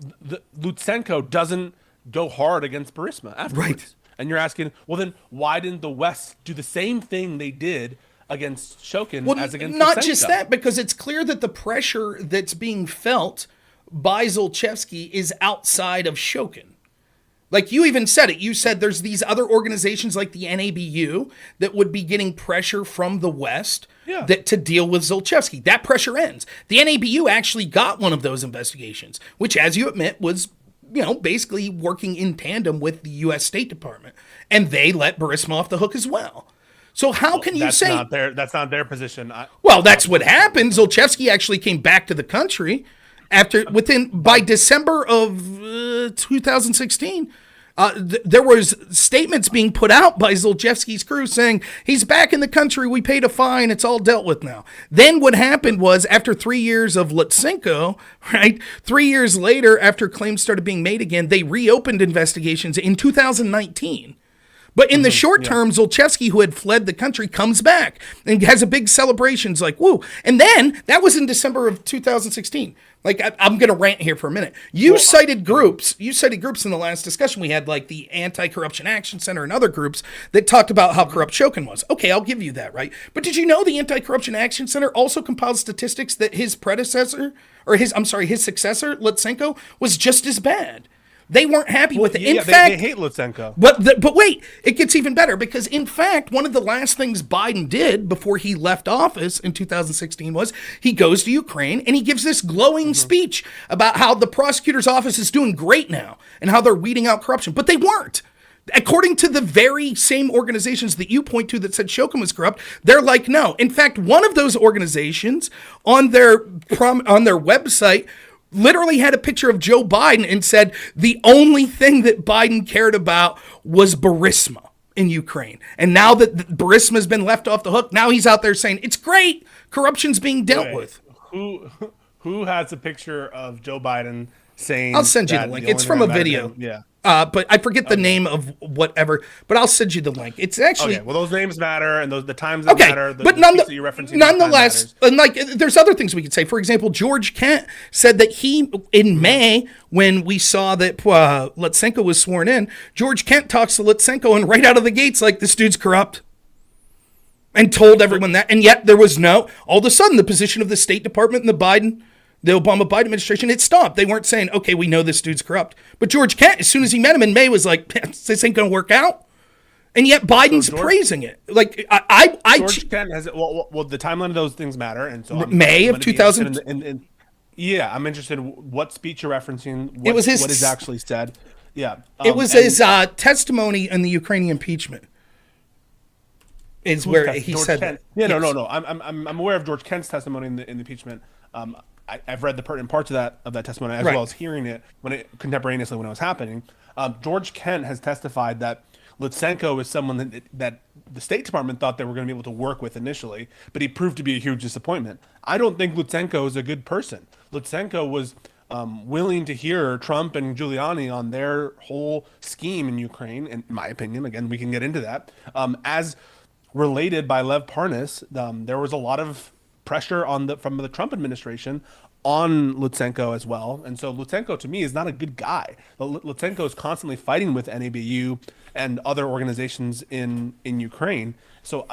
Lutsenko doesn't go hard against Burisma afterwards. Right. And you're asking, well, then why didn't the West do the same thing they did against Shokin as against not Lutsenko? just that, because it's clear that the pressure that's being felt by Zlochevsky is outside of Shokin. Like, you even said it. You said there's these other organizations like the NABU that would be getting pressure from the West to deal with Zlochevsky. That pressure ends. The NABU actually got one of those investigations, which, as you admit, was basically working in tandem with the U.S. State Department. And they let Burisma off the hook as well. So how can you say that's not their position? Well, that's what happened. Zlochevsky actually came back to the country by December of 2016. There was statements being put out by Zlochevsky's crew saying he's back in the country. We paid a fine. It's all dealt with now. Then what happened was, after 3 years of Lutsenko, right? 3 years later, after claims started being made again, they reopened investigations in 2019. But in the short term, Zlochevsky, who had fled the country, comes back and has a big celebrations like, woo. And then that was in December of 2016. Like, I'm going to rant here for a minute. You cited groups in the last discussion we had, like the Anti-Corruption Action Center and other groups that talked about how corrupt Shokin was. Okay, I'll give you that, right? But did you know the Anti-Corruption Action Center also compiled statistics that his successor, Lutsenko, was just as bad? They weren't happy with it. In fact, they hate Lutsenko. But wait, it gets even better, because in fact, one of the last things Biden did before he left office in 2016 was he goes to Ukraine and he gives this glowing speech about how the prosecutor's office is doing great now and how they're weeding out corruption. But they weren't. According to the very same organizations that you point to that said Shokin was corrupt, they're like, no. In fact, one of those organizations on their website literally had a picture of Joe Biden and said the only thing that Biden cared about was Burisma in Ukraine. And now that Burisma has been left off the hook, now he's out there saying it's great, corruption's being dealt with. Who has a picture of Joe Biden saying? I'll send you the link. It's from a video. But I forget the name of whatever. But I'll send you the link. It's actually Okay, well, those names matter, and the times that matter. But piece that you're referencing nonetheless, and like there's other things we could say. For example, George Kent said that he in May, when we saw that Lutsenko was sworn in, George Kent talks to Lutsenko and right out of the gates like, this dude's corrupt, and told everyone that. And yet there was all of a sudden the position of the State Department and the Obama-Biden administration, it stopped. They weren't saying, okay, we know this dude's corrupt. But George Kent, as soon as he met him in May, was like, this ain't going to work out. And yet Biden's praising it. Like, George Kent has, well, the timeline of those things matter. And so May of 2000. Yeah, I'm interested in what speech you're referencing, It was what is actually said. Yeah. It was his testimony in the Ukrainian impeachment. Is where he George said Kent. that. Yeah, no. I'm aware of George Kent's testimony in the impeachment. I've read the pertinent parts of that testimony as well as hearing it contemporaneously when it was happening. George Kent has testified that Lutsenko is someone that the State Department thought they were going to be able to work with initially, but he proved to be a huge disappointment. I don't think Lutsenko is a good person. Lutsenko was willing to hear Trump and Giuliani on their whole scheme in Ukraine, in my opinion. Again, we can get into that. As related by Lev Parnas, there was a lot of pressure from the Trump administration on Lutsenko as well. And so Lutsenko, to me, is not a good guy. Lutsenko is constantly fighting with NABU and other organizations in Ukraine. So,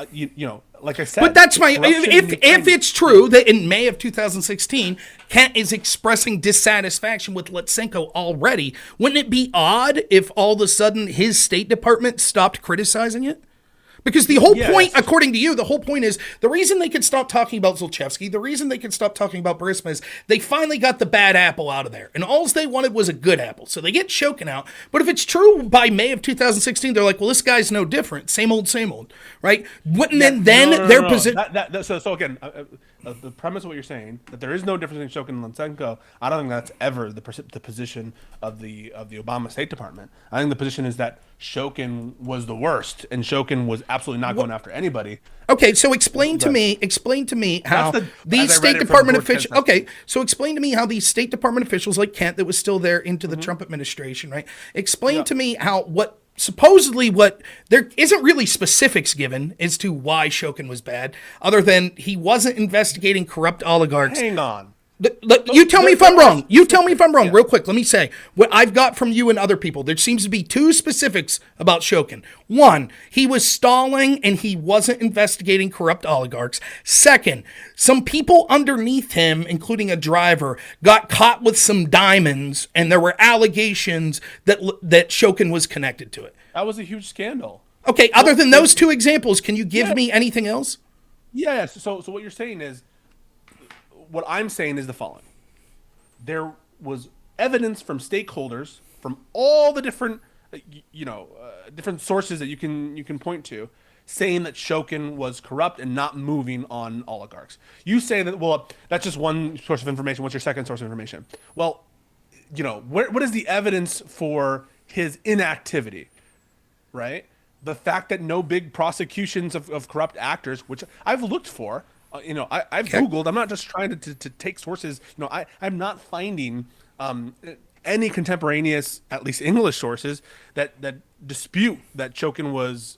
like I said... But that's if it's true that in May of 2016, Kent is expressing dissatisfaction with Lutsenko already, wouldn't it be odd if all of a sudden his State Department stopped criticizing it? Because the whole point, according to you, the whole point is the reason they could stop talking about Zlochevsky, the reason they could stop talking about Burisma is they finally got the bad apple out of there. And all they wanted was a good apple. So they get Shokin out. But if it's true by May of 2016, they're like, well, this guy's no different. Same old, right? Wouldn't their position... So again, the premise of what you're saying, that there is no difference between Shokin and Lutsenko, I don't think that's ever the position of the Obama State Department. I think the position is that Shokin was the worst, and Shokin was absolutely not going after anybody. Okay, so explain to me how these State Department officials. Okay, so explain to me how these State Department officials like Kent, that was still there into the Trump administration, right? Explain to me how supposedly there isn't really specifics given as to why Shokin was bad, other than he wasn't investigating corrupt oligarchs. Hang on. You tell me if I'm wrong. You tell me if I'm wrong. Real quick, let me say what I've got from you and other people. There seems to be two specifics about Shokin. One, he was stalling and he wasn't investigating corrupt oligarchs. Second, some people underneath him, including a driver, got caught with some diamonds, and there were allegations that Shokin was connected to it. That was a huge scandal. Okay, other than those two examples, can you give me anything else? Yes. So what you're saying is, what I'm saying is the following. There was evidence from stakeholders from all the different, different sources that you can point to, saying that Shokin was corrupt and not moving on oligarchs. You say that, well, that's just one source of information. What's your second source of information? Well, what is the evidence for his inactivity, right? The fact that no big prosecutions of corrupt actors, which I've looked for, I've Googled. I'm not just trying to take sources. I'm not finding any contemporaneous, at least English sources that dispute that Shokin was,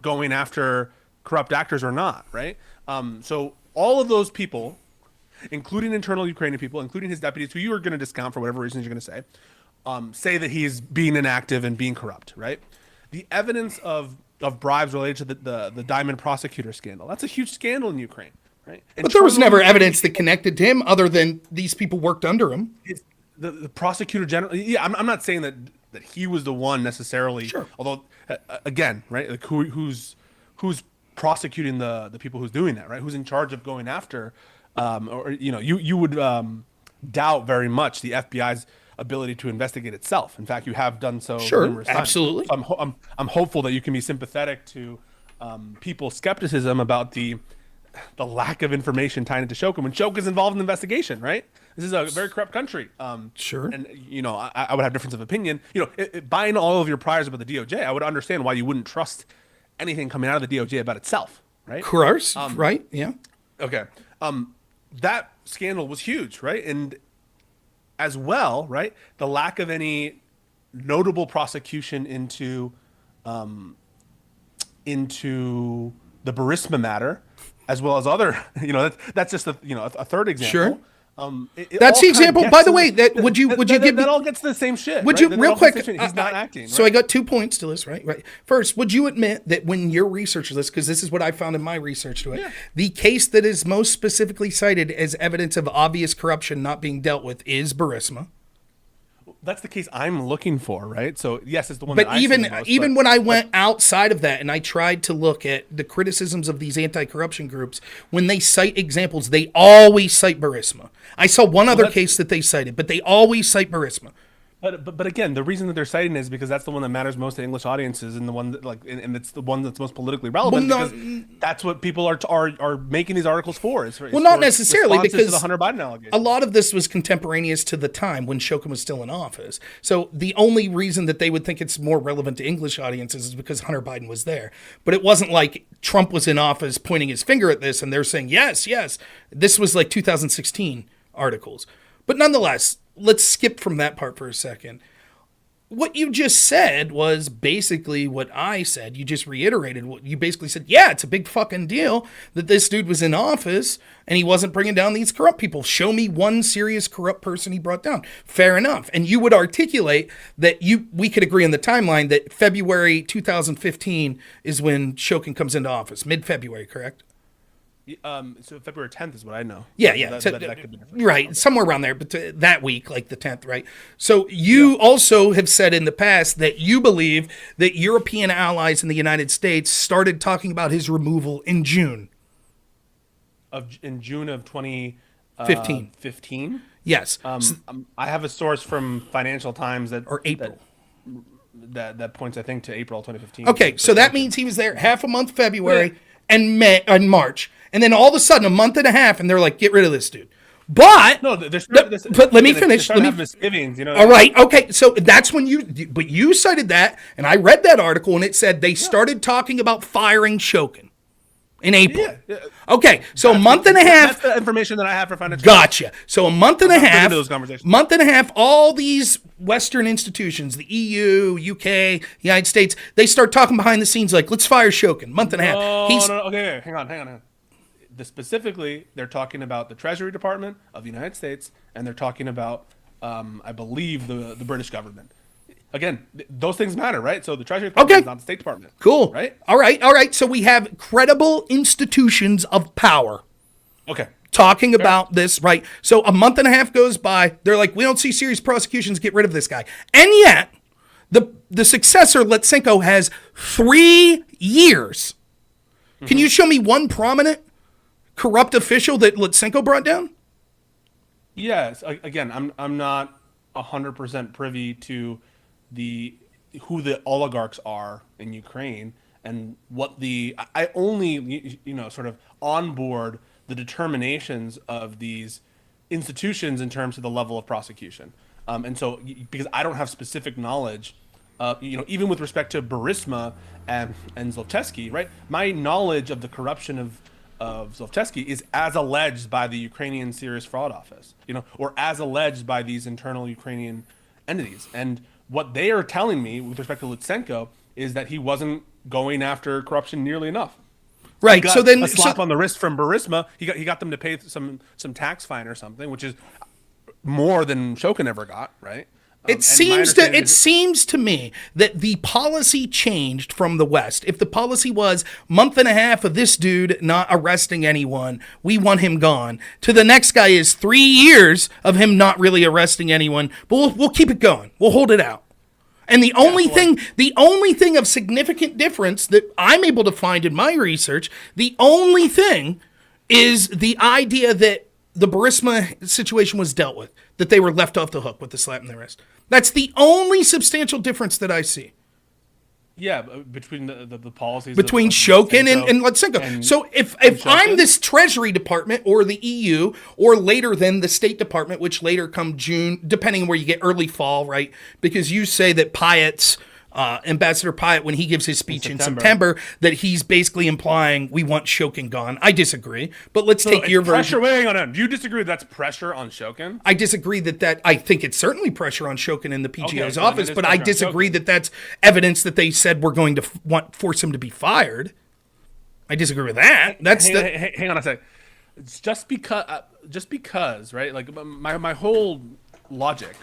going after corrupt actors or not, right? So all of those people, including internal Ukrainian people, including his deputies, who you are going to discount for whatever reasons you're going to say that he's being inactive and being corrupt, right? The evidence of bribes related to the Diamond prosecutor scandal. That's a huge scandal in Ukraine. Right? But there was never evidence that connected to him other than these people worked under him. The prosecutor general. Yeah, I'm not saying that he was the one necessarily. Sure. Although, again, right, like who's prosecuting the people who's doing that, right? Who's in charge of going after, you would doubt very much the FBI's ability to investigate itself. In fact, you have done so. Sure, absolutely. So I'm hopeful that you can be sympathetic to people's skepticism about the lack of information tied into Shokin when Shokin's involved in the investigation, right? This is a very corrupt country. Sure. And, I would have difference of opinion. Buying all of your priors about the DOJ, I would understand why you wouldn't trust anything coming out of the DOJ about itself, right? Of course, right, yeah. Okay. That scandal was huge, right? And as well, right, the lack of any notable prosecution into the Burisma matter, as well as other, that's just a third example. Sure. That's the example. By the way, would you give me, that all gets to the same shit? Would right? you real quick? He's not acting. So right? I got 2 points to this. Right. First, would you admit that when your research this, because this is what I found in my research to it, the case that is most specifically cited as evidence of obvious corruption not being dealt with is Burisma. That's the case I'm looking for, right? So yes, it's the one. But that I see the most, even when I went outside of that and I tried to look at the criticisms of these anti-corruption groups, when they cite examples, they always cite Burisma. I saw one other case that they cited, but they always cite Burisma. But again, the reason that they're citing it is because that's the one that matters most to English audiences, and the one that and it's the one that's most politically relevant. Because that's what people are making these articles for. Not necessarily, because to the Hunter Biden allegation. A lot of this was contemporaneous to the time when Shokin was still in office. So the only reason that they would think it's more relevant to English audiences is because Hunter Biden was there. But it wasn't like Trump was in office pointing his finger at this and they're saying yes. This was like 2016 articles. But nonetheless, let's skip from that part for a second. What you just said was basically what I said. You just reiterated what you basically said. Yeah, it's a big fucking deal that this dude was in office and he wasn't bringing down these corrupt people. Show me one serious corrupt person he brought down. Fair enough. And you would articulate that we could agree on the timeline that February 2015 is when Shokin comes into office. Mid-February, correct? So February 10th is what I know. Yeah. That could be different. Right, okay. Somewhere around there, but that week, like the 10th, right? So you also have said in the past that you believe that European allies in the United States started talking about his removal in June. In June of 2015. 15? Yes. I have a source from Financial Times or April. That points, I think, to April 2015. Okay, so that means he was there half a month February and March. And then all of a sudden, a month and a half, and they're like, get rid of this dude. But but let me finish. Let me misgivings, all right. Okay. So that's when you cited that, and I read that article, and it said they started talking about firing Shokin in April. Yeah. Okay. So a month and a half. That's the information that I have for financial. Gotcha. So a month and a half. Those conversations. Month and a half. All these Western institutions, the EU, UK, United States, they start talking behind the scenes like, let's fire Shokin. Month and a half. No. Okay. Hang on. Specifically, they're talking about the Treasury Department of the United States, and they're talking about, I believe, the British government. Again, those things matter, right? So the Treasury Department is not the State Department. Cool. Right? All right. So we have credible institutions of power. Okay. Talking about this, right? So a month and a half goes by. They're like, we don't see serious prosecutions. Get rid of this guy. And yet, the successor, Lutsenko, has 3 years. Can you show me one prominent corrupt official that Lutsenko brought down? Yes. Again, I'm not 100% privy to who the oligarchs are in Ukraine and what I only sort of onboard the determinations of these institutions in terms of the level of prosecution. And so because I don't have specific knowledge, even with respect to Burisma and Zlochevsky, right? My knowledge of the corruption of Zlochevsky is as alleged by the Ukrainian Serious Fraud Office, or as alleged by these internal Ukrainian entities. And what they are telling me with respect to Lutsenko is that he wasn't going after corruption nearly enough. Right. So then a slap on the wrist from Burisma. He got them to pay some tax fine or something, which is more than Shokin ever got, right? It seems to me that the policy changed from the West. If the policy was month and a half of this dude not arresting anyone, we want him gone, to the next guy is 3 years of him not really arresting anyone, but we'll keep it going. We'll hold it out. And the only thing of significant difference that I'm able to find in my research, the only thing is the idea that the Burisma situation was dealt with, that they were left off the hook with the slap in the wrist. That's the only substantial difference that I see. Yeah, between the policies between Shokin and Lutsenko. So if I'm this Treasury Department or the EU or later then the State Department, which later come June, depending on where you get, early fall, right? Because you say that Pyatt's Ambassador Pyatt, when he gives his speech in September, that he's basically implying we want Shokin gone. I disagree, but let's take your version. Wait, hang on. You disagree that's pressure on Shokin? I disagree that I think it's certainly pressure on Shokin in the PGO's office, but I disagree that that's evidence that they said we're going to force him to be fired. I disagree with that. Hang on a sec. It's just because, right? Like my whole logic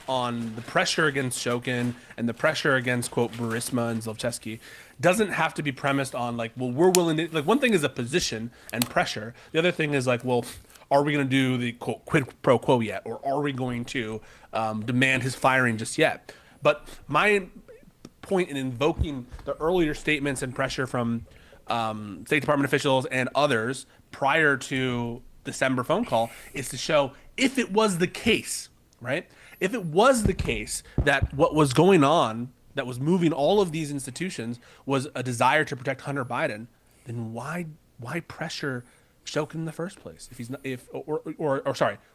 on the pressure against Shokin and the pressure against, quote, Burisma and Zlochevsky doesn't have to be premised on, like, well, we're willing to, like, one thing is a position and pressure. The other thing is, like, well, are we going to do the, quote, quid pro quo yet? Or are we going to demand his firing just yet? But my point in invoking the earlier statements and pressure from State Department officials and others prior to December phone call is to show if it was the case, right? If it was the case that what was going on, that was moving all of these institutions, was a desire to protect Hunter Biden, then why pressure Shokin in the first place? If he's not,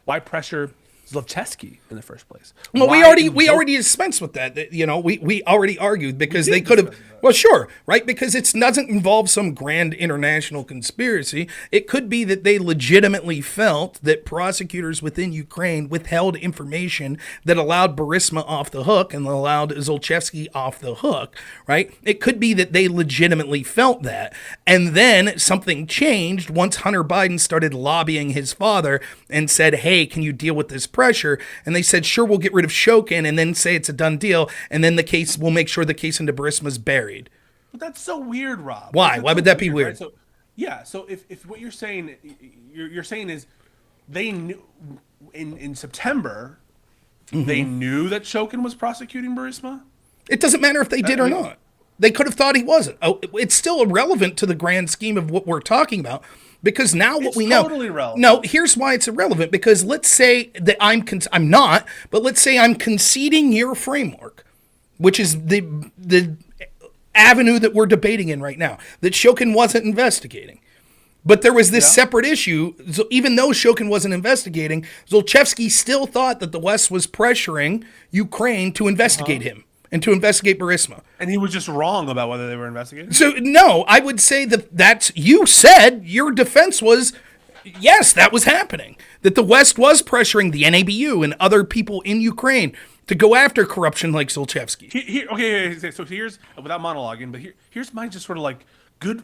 why pressure Zlochevsky in the first place? Well, we already dispensed with that. You know, we already argued because they could have. Well, sure, right? Because it doesn't involve some grand international conspiracy. It could be that they legitimately felt that prosecutors within Ukraine withheld information that allowed Burisma off the hook and allowed Zlochevsky off the hook, right? It could be that they legitimately felt that. And then something changed once Hunter Biden started lobbying his father and said, hey, can you deal with this pressure? And they said, sure, we'll get rid of Shokin and then say it's a done deal. And then we'll make sure the case into Burisma's buried. But that's so weird, Rob. Why? Why would that be weird? Right? So if what you're saying is they knew in September, they knew that Shokin was prosecuting Burisma? It doesn't matter if they did or not. They could have thought he wasn't. Oh, it's still irrelevant to the grand scheme of what we're talking about. Because now what we know, totally relevant. No, here's why it's irrelevant. Because let's say that I'm not, but let's say I'm conceding your framework, which is the avenue that we're debating in right now, that Shokin wasn't investigating. But there was this separate issue. So even though Shokin wasn't investigating, Zlochevsky still thought that the West was pressuring Ukraine to investigate him and to investigate Burisma. And he was just wrong about whether they were investigating? So, no, I would say you said your defense was, yes, that was happening. That the West was pressuring the NABU and other people in Ukraine to go after corruption like Zlochevsky. Okay, so here's, without monologuing, but here's my just sort of like good,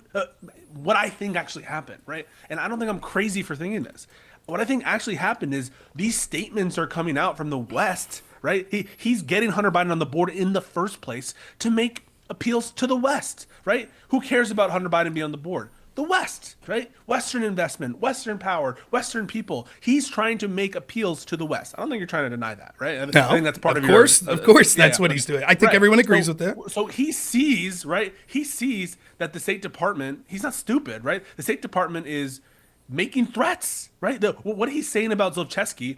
what I think actually happened, right? And I don't think I'm crazy for thinking this. What I think actually happened is these statements are coming out from the West, right? He's getting Hunter Biden on the board in the first place to make appeals to the West, right? Who cares about Hunter Biden being on the board? The West, right? Western investment, Western power, Western people. He's trying to make appeals to the West. I don't think you're trying to deny that, right? I think that's part of your... Of course, that's what he's doing. I think everyone agrees with that. So he sees, right? He sees that the State Department, he's not stupid, right? The State Department is making threats, right? What he's saying about Zlochevsky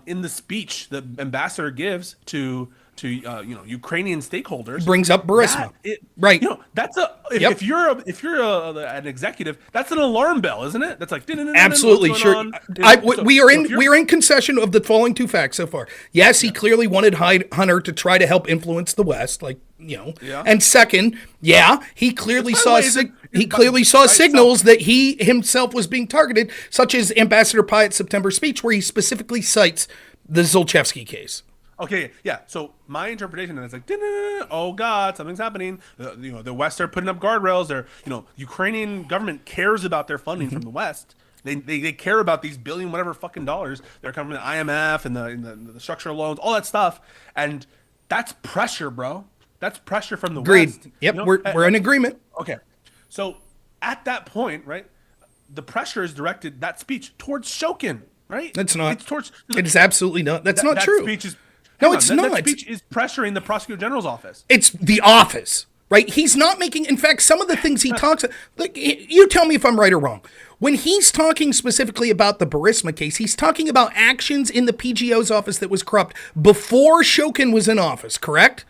in the speech the ambassador gives to Ukrainian stakeholders brings up Burisma, right? That's if you're an executive, that's an alarm bell, isn't it? That's like absolutely sure. We are in concession of the following two facts so far. Yes, he clearly wanted Hunter to try to help influence the West, and second, he clearly saw signals that he himself was being targeted, such as Ambassador Pyatt's September speech, where he specifically cites the Zlochevsky case. Okay, yeah. So my interpretation is like, oh God, something's happening. The West are putting up guardrails. Ukrainian government cares about their funding from the West. They care about these billion whatever fucking dollars. They're coming from the IMF and the structural loans, all that stuff, and that's pressure, bro. That's pressure from the West. Yep, we're in agreement. Okay, so at that point, right, the pressure is directed, that speech, towards Shokin, right? That's not. It's towards. It is absolutely not. That's not true. That speech is. No, it's not. That speech is pressuring the prosecutor general's office. It's the office, right? He's not making. In fact, some of the things he talks. Like, you tell me if I'm right or wrong. When he's talking specifically about the Burisma case, he's talking about actions in the PGO's office that was corrupt before Shokin was in office. Correct?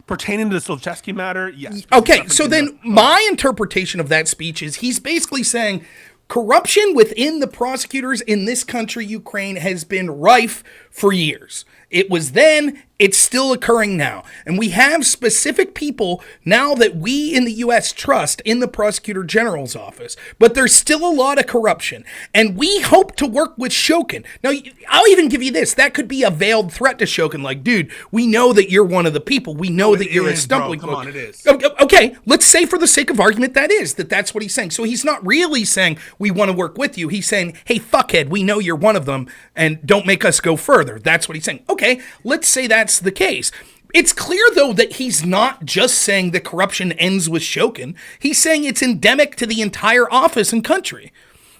Pertaining to the Zlochevsky matter, yes. Okay, so then my interpretation of that speech is he's basically saying corruption within the prosecutors in this country, Ukraine, has been rife for years. It was then, it's still occurring now. And we have specific people now that we in the U.S. trust in the prosecutor general's office, but there's still a lot of corruption. And we hope to work with Shokin. Now, I'll even give you this. That could be a veiled threat to Shokin. Like, dude, we know that you're one of the people. We know that you're a stumbling block. Come on, it is. Okay, let's say for the sake of argument that's what he's saying. So he's not really saying we want to work with you. He's saying, hey, fuckhead, we know you're one of them and don't make us go further. That's what he's saying. Okay, let's say that's the case. It's clear, though, that he's not just saying that corruption ends with Shokin. He's saying it's endemic to the entire office and country.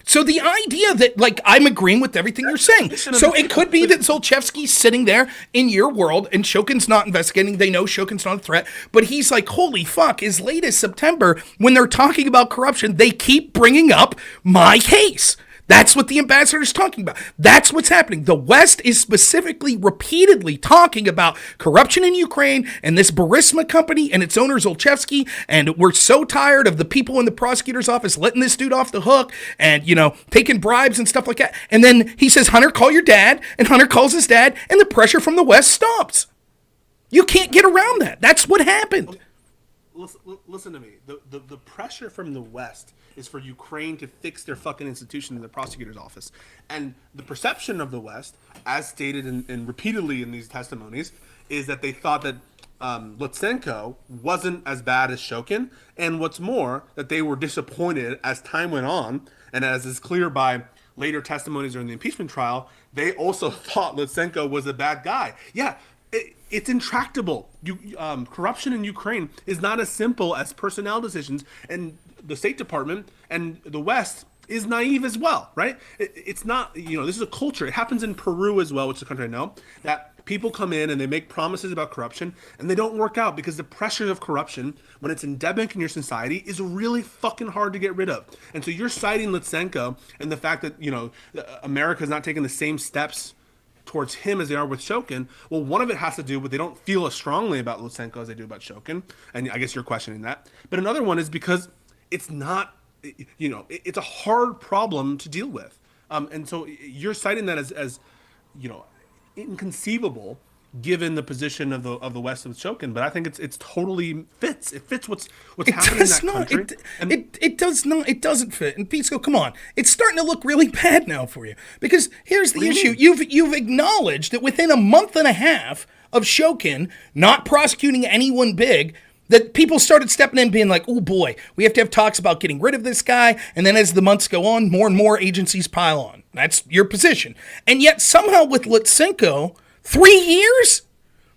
So the idea that, like, I'm agreeing with everything you're saying. So it could be that Zlochevsky's sitting there in your world and Shokin's not investigating. They know Shokin's not a threat. But he's like, holy fuck, as late as September, when they're talking about corruption, they keep bringing up my case. That's what the ambassador is talking about. That's what's happening. The West is specifically, repeatedly talking about corruption in Ukraine and this Burisma company and its owner Zlochevsky. And we're so tired of the people in the prosecutor's office letting this dude off the hook and, you know, taking bribes and stuff like that. And then he says, Hunter, call your dad. And Hunter calls his dad. And the pressure from the West stops. You can't get around that. That's what happened. Listen to me. The pressure from the West is for Ukraine to fix their fucking institution in the prosecutor's office. And the perception of the West, as stated and repeatedly in these testimonies, is that they thought that Lutsenko wasn't as bad as Shokin. And what's more, that they were disappointed as time went on, and as is clear by later testimonies during the impeachment trial, they also thought Lutsenko was a bad guy. Yeah, it's intractable. Corruption in Ukraine is not as simple as personnel decisions, and the State Department and the West is naive as well, right? It's not, this is a culture. It happens in Peru as well, which is a country I know, that people come in and they make promises about corruption and they don't work out because the pressure of corruption, when it's endemic in your society, is really fucking hard to get rid of. And so you're citing Lutsenko and the fact that, America's not taking the same steps towards him as they are with Shokin. Well, one of it has to do with they don't feel as strongly about Lutsenko as they do about Shokin, and I guess you're questioning that. But another one is because it's not, it's a hard problem to deal with, and so you're citing that as inconceivable given the position of the West with Shokin. But I think it's totally fits. It fits what's happening in that country. It does not. It doesn't fit. And Pisco, come on, it's starting to look really bad now for you because here's the issue: you've acknowledged that within a month and a half of Shokin not prosecuting anyone big, that people started stepping in being like, oh boy, we have to have talks about getting rid of this guy. And then as the months go on, more and more agencies pile on. That's your position. And yet somehow with Lutsenko, 3 years?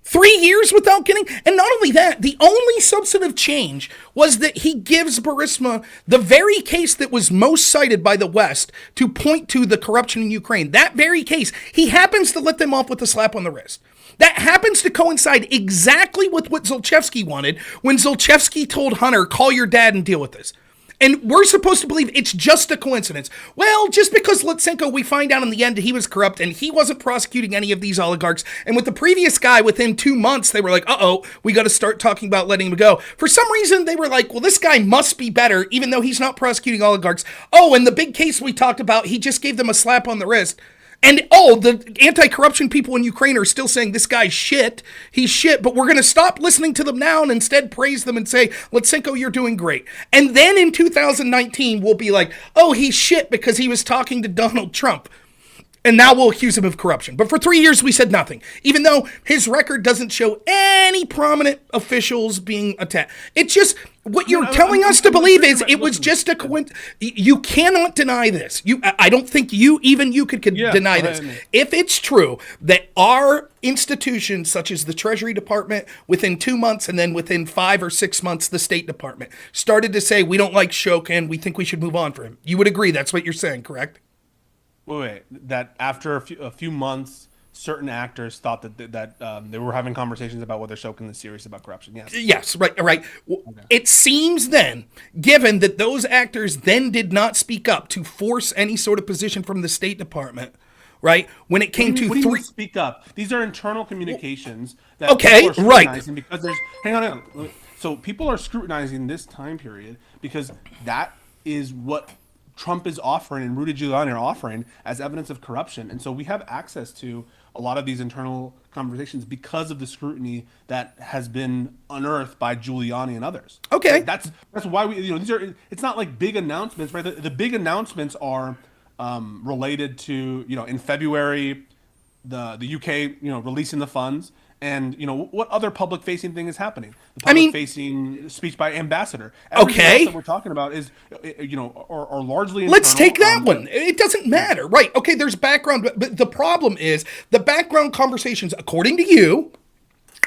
3 years without getting... And not only that, the only substantive change was that he gives Burisma the very case that was most cited by the West to point to the corruption in Ukraine. That very case, he happens to let them off with a slap on the wrist. That happens to coincide exactly with what Zlochevsky wanted when Zlochevsky told Hunter, call your dad and deal with this. And we're supposed to believe it's just a coincidence. Well, just because Lutsenko, we find out in the end he was corrupt and he wasn't prosecuting any of these oligarchs. And with the previous guy, within 2 months, they were like, uh-oh, we got to start talking about letting him go. For some reason, they were like, well, this guy must be better, even though he's not prosecuting oligarchs. Oh, and the big case we talked about, he just gave them a slap on the wrist. And, the anti-corruption people in Ukraine are still saying this guy's shit. He's shit, but we're going to stop listening to them now and instead praise them and say, Lutsenko, you're doing great. And then in 2019, we'll be like, oh, he's shit because he was talking to Donald Trump. And now we'll accuse him of corruption. But for 3 years, we said nothing, even though his record doesn't show any prominent officials being attacked. It's just what you're telling us to believe is it was just a coincidence. You cannot deny this. I don't think you could deny this. If it's true that our institutions, such as the Treasury Department, within 2 months and then within 5 or 6 months, the State Department started to say, we don't like Shokin, we think we should move on for him. You would agree that's what you're saying, correct? Wait. That after a few months, certain actors thought that they were having conversations about whether Shokin is serious about corruption. Yes. Yes. Right. Okay. It seems then, given that those actors then did not speak up to force any sort of position from the State Department, right? When it came to speak up, these are internal communications. That okay. Right. Because there's hang on. So people are scrutinizing this time period because that is what Trump is offering and Rudy Giuliani are offering as evidence of corruption. And so we have access to a lot of these internal conversations because of the scrutiny that has been unearthed by Giuliani and others. Okay. That's why we, these are, it's not like big announcements, right? The big announcements are related to, in February, the UK, releasing the funds. And what other public-facing thing is happening? The public-facing speech by ambassador. Everything else that we're talking about is, are largely internal. Let's take that one. It doesn't matter, right? Okay, there's background, but the problem is the background conversations, according to you,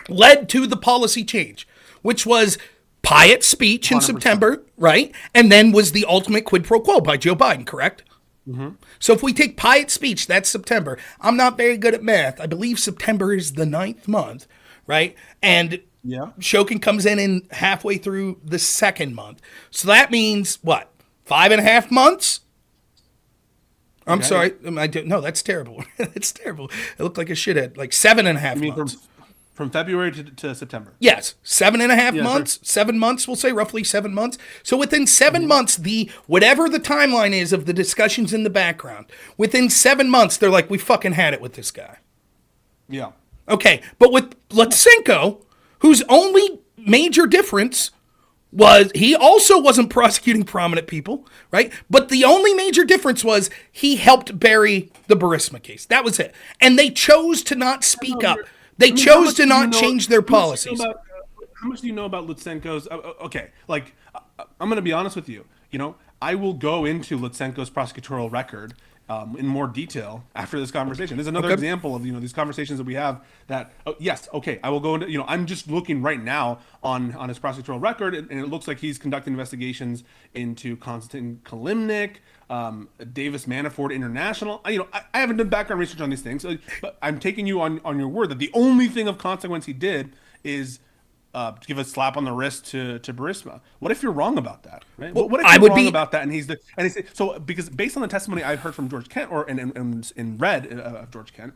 led to the policy change, which was Pyatt's speech in 100%. September, right? And then was the ultimate quid pro quo by Joe Biden, correct? Mm-hmm. So if we take Pyatt's speech, that's September. I'm not very good at math. I believe September is the 9th month, right? And Shokin comes in halfway through the 2nd month. So that means what? 5.5 months? I'm sorry. No, that's terrible. It's terrible. It looked like a shithead. Like 7.5 months. From February to September. Yes, 7.5 months. Sure. 7 months, we'll say roughly 7 months. So within 7 months, whatever the timeline is of the discussions in the background, within 7 months, they're like, we fucking had it with this guy. Yeah. Okay, but with Lutsenko, whose only major difference was he also wasn't prosecuting prominent people, right? But the only major difference was he helped bury the Burisma case. That was it. And they chose to not speak up. They chose to not change their policies. How much do you know about Lutsenko's? Okay, I'm going to be honest with you. I will go into Lutsenko's prosecutorial record in more detail after this conversation. There's another example of these conversations that we have. I will go into. I'm just looking right now on his prosecutorial record, and it looks like he's conducting investigations into Konstantin Kalimnik. Davis Manafort International. I haven't done background research on these things, but I'm taking you on your word that the only thing of consequence he did is give a slap on the wrist to Burisma. What if you're wrong about that? Right? What if you're wrong about that? And so because based on the testimony I've heard from George Kent and read of George Kent,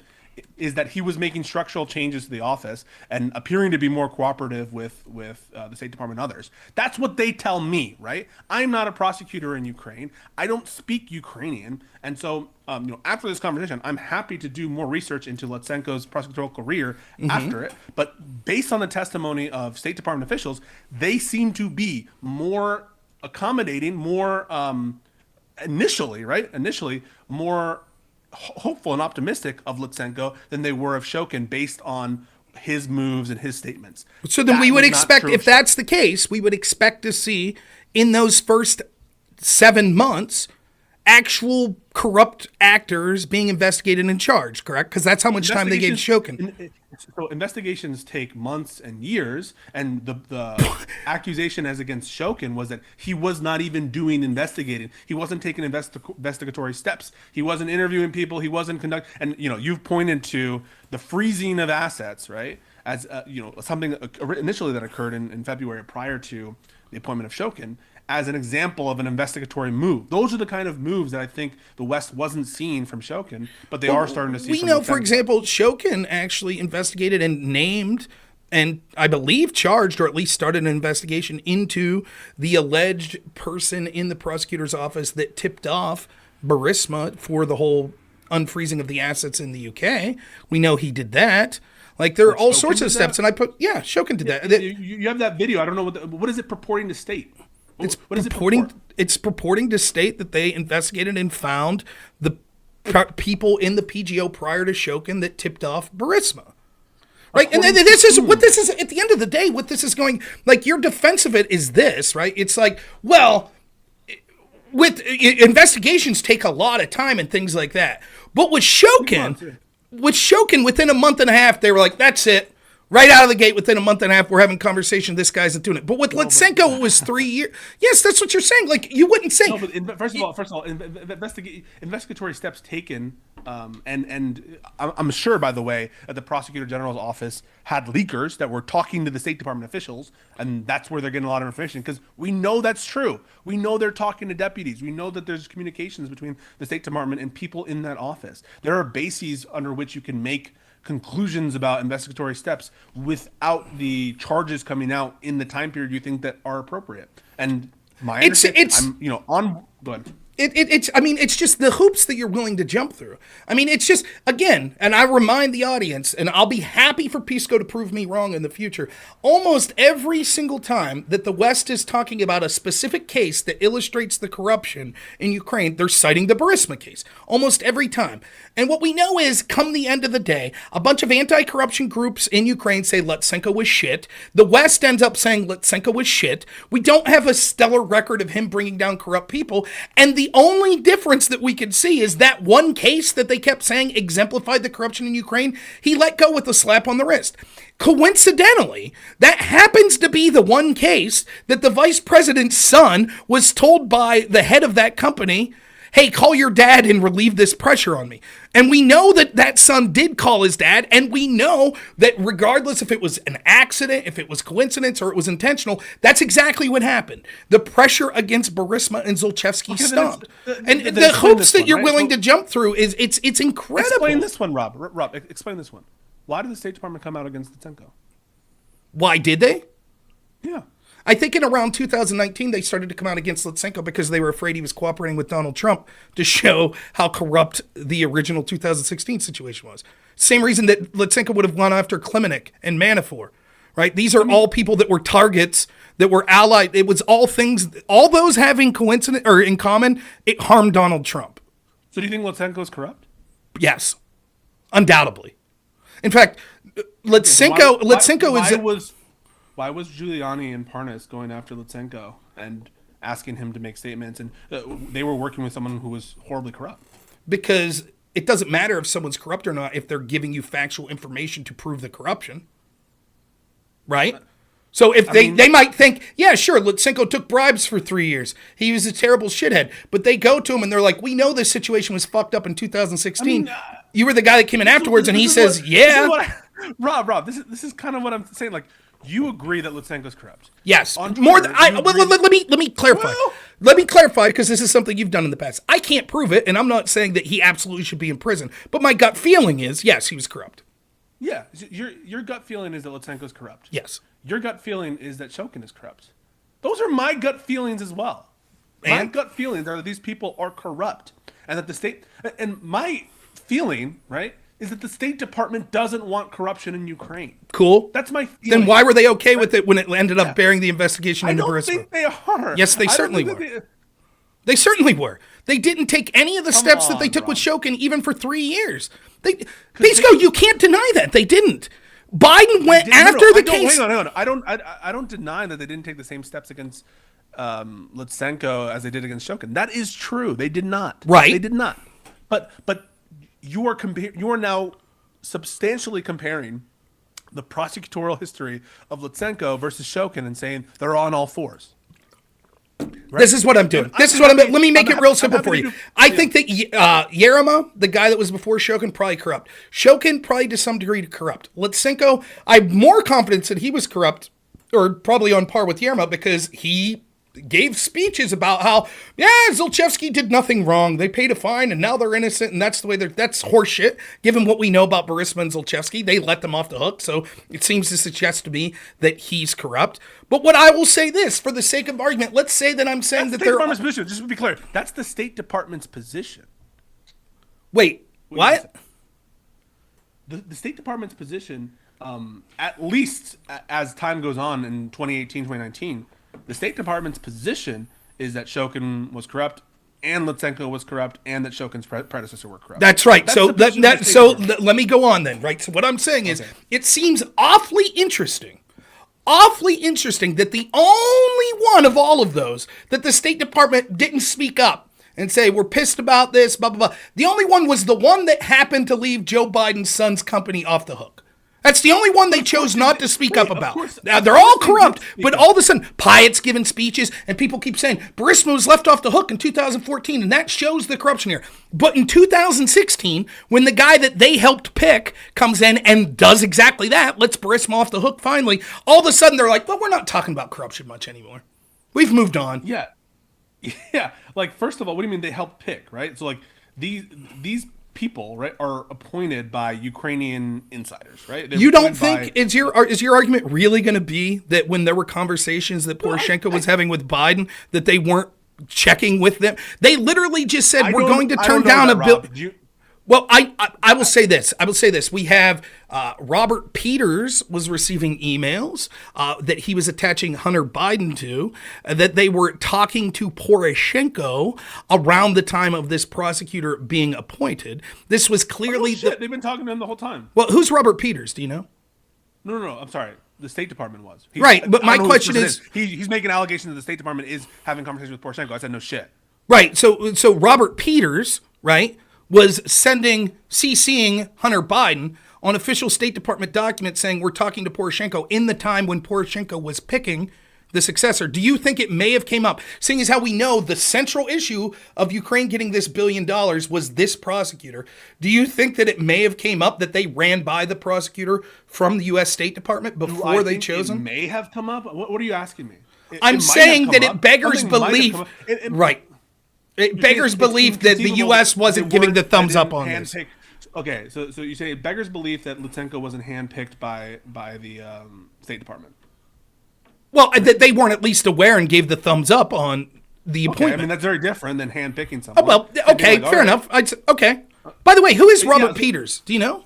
is that he was making structural changes to the office and appearing to be more cooperative with the State Department and others. That's what they tell me, right? I'm not a prosecutor in Ukraine. I don't speak Ukrainian. And so, after this conversation, I'm happy to do more research into Lutsenko's prosecutorial career after it. But based on the testimony of State Department officials, they seem to be more accommodating, more initially more hopeful and optimistic of Lutsenko than they were of Shokin based on his moves and his statements. So then we would expect, if that's the case, we would expect to see in those first 7 months actual corrupt actors being investigated and charged, correct? Because that's how much time they gave Shokin. So investigations take months and years, and the accusation as against Shokin was that he was not even doing investigating. He wasn't taking investigatory steps. He wasn't interviewing people. He wasn't conducting. And you've pointed to the freezing of assets, right? As something initially that occurred in February prior to the appointment of Shokin, as an example of an investigatory move. Those are the kind of moves that I think the West wasn't seeing from Shokin, but they are starting to see. We know, for example, Shokin actually investigated and named and I believe charged or at least started an investigation into the alleged person in the prosecutor's office that tipped off Burisma for the whole unfreezing of the assets in the UK. We know he did that. Like, there are all sorts of steps, and Shokin did that. You have that video. I don't know what is it purporting to state. It's purporting to state that they investigated and found the people in the PGO prior to Shokin that tipped off Burisma. Right? And this is at the end of the day, what this is going, like, your defense of it is this, right? It's like, well, with investigations take a lot of time and things like that. But with Shokin, within a month and a half, they were like, that's it. Right out of the gate, within a month and a half, we're having conversation. This guy's not doing it. But with Lutsenko, it was 3 years. Yes, that's what you're saying. Like, you wouldn't say. No, but first of all, investigatory steps taken, and I'm sure, by the way, that the Prosecutor General's office had leakers that were talking to the State Department officials, and that's where they're getting a lot of information, because we know that's true. We know they're talking to deputies. We know that there's communications between the State Department and people in that office. There are bases under which you can make conclusions about investigatory steps without the charges coming out in the time period you think that are appropriate. And my go ahead. It's just the hoops that you're willing to jump through. I mean, it's just, again, and I remind the audience, and I'll be happy for Pisco to prove me wrong in the future, almost every single time that the West is talking about a specific case that illustrates the corruption in Ukraine, they're citing the Burisma case. Almost every time. And what we know is, come the end of the day, a bunch of anti-corruption groups in Ukraine say Lutsenko was shit. The West ends up saying Lutsenko was shit. We don't have a stellar record of him bringing down corrupt people. And the only difference that we could see is that one case that they kept saying exemplified the corruption in Ukraine, he let go with a slap on the wrist. Coincidentally, that happens to be the one case that the vice president's son was told by the head of that company, hey, call your dad and relieve this pressure on me. And we know that that son did call his dad, and we know that regardless if it was an accident, if it was coincidence, or it was intentional, that's exactly what happened. The pressure against Burisma and Zlochevsky stopped. And the hoops that you're willing to jump through it's incredible. Explain this one, Rob. Rob, explain this one. Why did the State Department come out against Lutsenko? Why did they? Yeah. I think in around 2019, they started to come out against Lutsenko because they were afraid he was cooperating with Donald Trump to show how corrupt the original 2016 situation was. Same reason that Lutsenko would have gone after Klemenich and Manafort, right? These are all people that were targets, that were allied. It was all things, all those having coincidence or in common, it harmed Donald Trump. So do you think Lutsenko is corrupt? Yes, undoubtedly. In fact, Lutsenko is... Why was Giuliani and Parnas going after Lutsenko and asking him to make statements? And they were working with someone who was horribly corrupt. Because it doesn't matter if someone's corrupt or not if they're giving you factual information to prove the corruption. Right? So if they might think, yeah, sure, Lutsenko took bribes for 3 years. He was a terrible shithead. But they go to him and they're like, we know this situation was fucked up in 2016. You were the guy that came in afterwards, and he says, Rob, this is kind of what I'm saying. Like, you agree that Lutsenko's corrupt? Yes. Let me clarify. Let me clarify, because this is something you've done in the past. I can't prove it, and I'm not saying that he absolutely should be in prison. But my gut feeling is, yes, he was corrupt. Yeah. Your gut feeling is that Lutsenko's corrupt. Yes. Your gut feeling is that Shokin is corrupt. Those are my gut feelings as well. My gut feelings are that these people are corrupt, and that the state. And my feeling, right, is that the State Department doesn't want corruption in Ukraine. Cool. That's my feeling. Then why were they okay with it when it ended up bearing the investigation into Burisma? I don't think they are. Yes, they certainly were. They certainly were. They didn't take any of the steps that they took with Shokin even for 3 years. Pisco, you can't deny that. They didn't. Biden went after the case. Hang on. I don't deny that they didn't take the same steps against Lutsenko as they did against Shokin. That is true. They did not. Right. They did not. But you are now substantially comparing the prosecutorial history of Lutsenko versus Shokin and saying they're on all fours. Right? This is what I'm doing. Let me make it real simple for you. I think that Yerema, the guy that was before Shokin, probably corrupt. Shokin probably to some degree corrupt. Lutsenko, I have more confidence that he was corrupt, or probably on par with Yerema, because he gave speeches about how, Zlochevsky did nothing wrong. They paid a fine and now they're innocent, and that's the way that's horseshit. Given what we know about Burisma and Zlochevsky, they let them off the hook. So it seems to suggest to me that he's corrupt. But what I will say this, for the sake of argument, let's say that I'm saying that's that the State Department's position. Just to be clear, that's the State Department's position. Wait, what? The State Department's position, at least as time goes on in 2018, 2019, the State Department's position is that Shokin was corrupt, and Lutsenko was corrupt, and that Shokin's predecessor were corrupt. That's right. Let me go on then. Right. So what I'm saying is, it seems awfully interesting that the only one of all of those that the State Department didn't speak up and say, we're pissed about this, blah, blah, blah. The only one was the one that happened to leave Joe Biden's son's company off the hook. That's the only one they chose not to speak up about. Now, they're all corrupt, but all of a sudden, Pyatt's giving speeches, and people keep saying, Burisma was left off the hook in 2014, and that shows the corruption here. But in 2016, when the guy that they helped pick comes in and does exactly that, lets Burisma off the hook finally, all of a sudden they're like, well, we're not talking about corruption much anymore. We've moved on. Yeah. Like, first of all, what do you mean they helped pick, right? So, like, these people, right, are appointed by Ukrainian insiders, right? You don't think is your argument really going to be that when there were conversations that Poroshenko was having with Biden, that they weren't checking with them. They literally just said, we're going to I turn don't know down that, a bill. Rob. Well, I will say this. We have Robert Peters was receiving emails that he was attaching Hunter Biden to, that they were talking to Poroshenko around the time of this prosecutor being appointed. This was clearly... They've been talking to him the whole time. Well, who's Robert Peters? Do you know? No. I'm sorry. The State Department was. Right, but my question is... He's making allegations that the State Department is having conversations with Poroshenko. I said no shit. Right, so Robert Peters, right, was CCing Hunter Biden on official State Department documents saying we're talking to Poroshenko in the time when Poroshenko was picking the successor. Do you think it may have came up, seeing as how we know the central issue of Ukraine getting this $1 billion was this prosecutor? Do you think that it may have came up that they ran by the prosecutor from the U.S. State Department before they chose him? It may have come up. What are you asking me? I'm saying that it beggars belief. Right. It beggars belief that the U.S. wasn't giving the thumbs up on this. Okay, so you say it beggars belief that Lutsenko wasn't handpicked by the State Department. Well, that they weren't at least aware and gave the thumbs up on the appointment. I mean, that's very different than handpicking someone. Oh, well, okay, fair enough. Okay. By the way, who is Robert Peters? Do you know?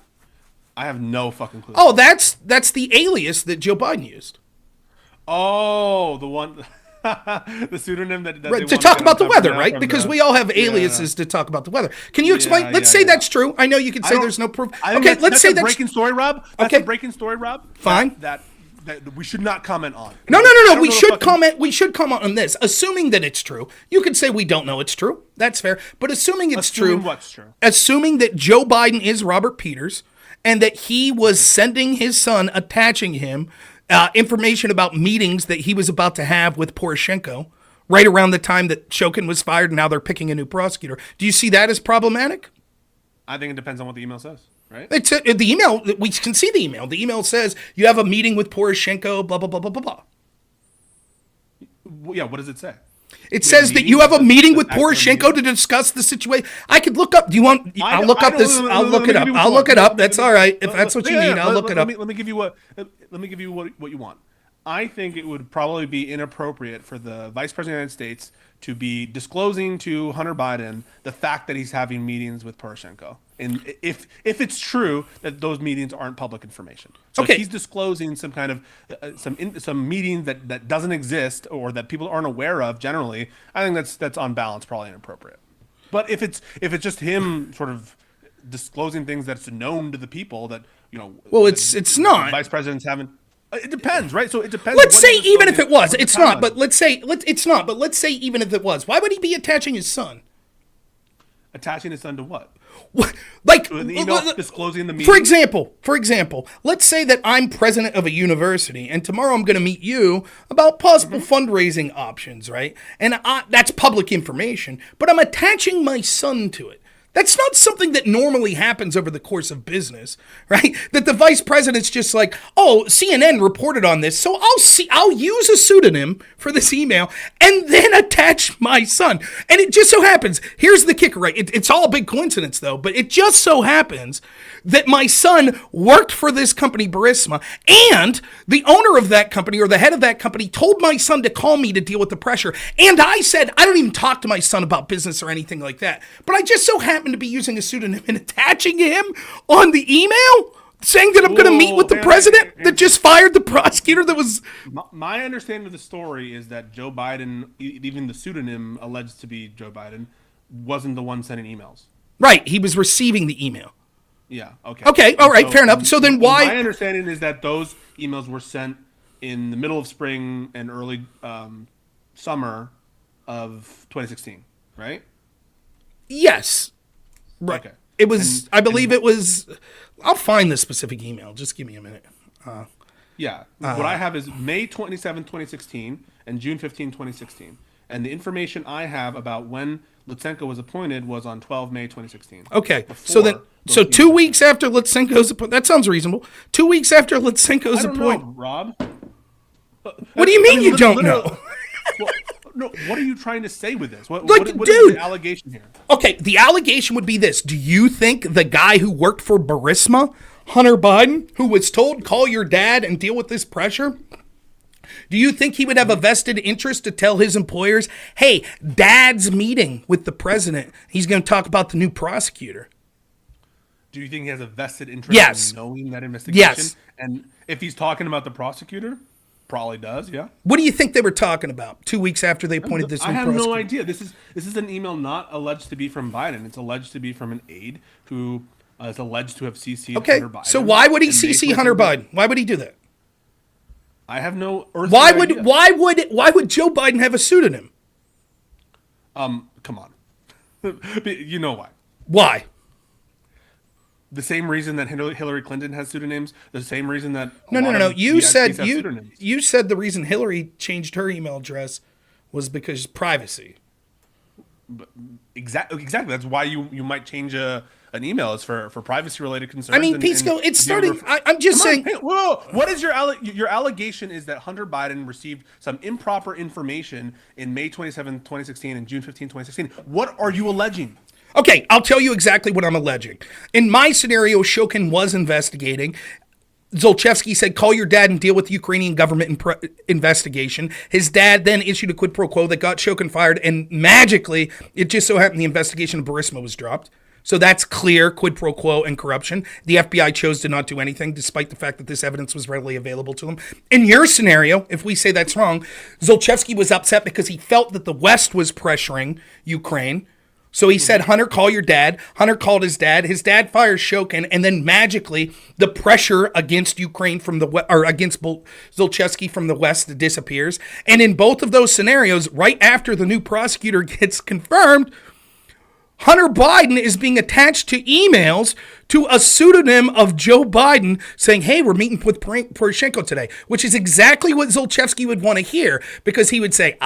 I have no fucking clue. Oh, that's the alias that Joe Biden used. Oh, the one... the pseudonym that right, to talk about the weather, right? Because we all have aliases to talk about the weather. Can you explain? Let's say that's true. I know you can say there's no proof. Okay, let's say that's breaking story, Rob. That's a breaking story, Rob. Fine. That we should not comment on. No. We should comment. We should comment on this, assuming that it's true. You could say we don't know it's true. That's fair. But assuming it's true, what's true? Assuming that Joe Biden is Robert Peters and that he was sending his son, attaching him. Information about meetings that he was about to have with Poroshenko right around the time that Shokin was fired and now they're picking a new prosecutor. Do you see that as problematic? I think it depends on what the email says, right? It's the email. We can see the email. The email says you have a meeting with Poroshenko, blah, blah, blah, blah, blah, blah. Yeah, what does it say? It says that you have a meeting with Poroshenko to discuss the situation. I could look up. Do you want? I'll look up this. I'll look it up. I'll look it up. That's all right. If that's what you need, I'll look it up. Let me give you what you want. I think it would probably be inappropriate for the Vice President of the United States to be disclosing to Hunter Biden the fact that he's having meetings with Poroshenko, and if it's true that those meetings aren't public information. So if he's disclosing some kind of some meeting that doesn't exist or that people aren't aware of generally, I think that's on balance probably inappropriate. But if it's just him sort of disclosing things that's known to the people that well, it's not. Vice presidents haven't. It depends, right? So it depends. Let's say even if it was, it's not. But let's say it's not. But let's say even if it was, why would he be attaching his son? Attaching his son to what? Like to an email disclosing the meeting. For example, let's say that I'm president of a university, and tomorrow I'm going to meet you about possible fundraising options, right? And that's public information, but I'm attaching my son to it. That's not something that normally happens over the course of business, right? That the vice president's just like, oh, CNN reported on this, so I'll use a pseudonym for this email and then attach my son. And it just so happens, here's the kicker, right? It's all a big coincidence though, but it just so happens that my son worked for this company, Burisma, and the owner of that company or the head of that company told my son to call me to deal with the pressure. And I said, I don't even talk to my son about business or anything like that. But I just so happen to be using a pseudonym and attaching him on the email saying that I'm going to meet with the president that just fired the prosecutor that was... My understanding of the story is that Joe Biden, even the pseudonym alleged to be Joe Biden, wasn't the one sending emails. Right. He was receiving the email. Yeah. Okay. Okay. All right. Fair enough. So then why... My understanding is that those emails were sent in the middle of spring and early summer of 2016, right? Yes. Right. Okay. It was, I believe it was, I'll find the specific email. Just give me a minute. Yeah. What I have is May 27, 2016 and June 15, 2016. And the information I have about when Lutsenko was appointed was on 12 May 2016. Okay. So 2 weeks after Lutsenko's appointment, that sounds reasonable. 2 weeks after Lutsenko's appointment. Rob. What do you mean you don't know? No, what are you trying to say with this? What dude, is the allegation here? Okay, the allegation would be this. Do you think the guy who worked for Burisma, Hunter Biden, who was told, call your dad and deal with this pressure, Do you think he would have a vested interest to tell his employers, hey, Dad's meeting with the president, he's going to talk about the new prosecutor? Do you think he has a vested interest Yes. in knowing that investigation? Yes. And if he's talking about the prosecutor, probably does, yeah. What do you think they were talking about 2 weeks after they appointed this new I have prosecutor? no idea. This is an email not alleged to be from Biden. It's alleged to be from an aide who is alleged to have CC'd Okay, Hunter Biden. so why would he And they CC Hunter Biden? Why would he do that? I have no earthly Why idea. would Joe Biden have a pseudonym? Come on. You know why. Why? The same reason that Hillary Clinton has pseudonyms, the same reason that No. You said You said the reason Hillary changed her email address was because privacy. Exactly. That's why you might change an email is for privacy related concerns. I mean, Pisco, it's starting. I'm just saying. Whoa! What is your allegation? Is that Hunter Biden received some improper information in May 27, 2016, and June 15, 2016? What are you alleging? Okay, I'll tell you exactly what I'm alleging. In my scenario, Shokin was investigating. Zlochevsky said, call your dad and deal with the Ukrainian government investigation. His dad then issued a quid pro quo that got Shokin fired, and magically, it just so happened the investigation of Burisma was dropped. So that's clear quid pro quo and corruption. The FBI chose to not do anything, despite the fact that this evidence was readily available to them. In your scenario, if we say that's wrong, Zlochevsky was upset because he felt that the West was pressuring Ukraine. So he said, Hunter, call your dad. Hunter called his dad. His dad fires Shokin, and then magically the pressure against Ukraine from the West, or against Zlochevsky from the West disappears. And in both of those scenarios, right after the new prosecutor gets confirmed, Hunter Biden is being attached to emails to a pseudonym of Joe Biden saying, hey, we're meeting with Poroshenko today, which is exactly what Zlochevsky would want to hear, because he would say,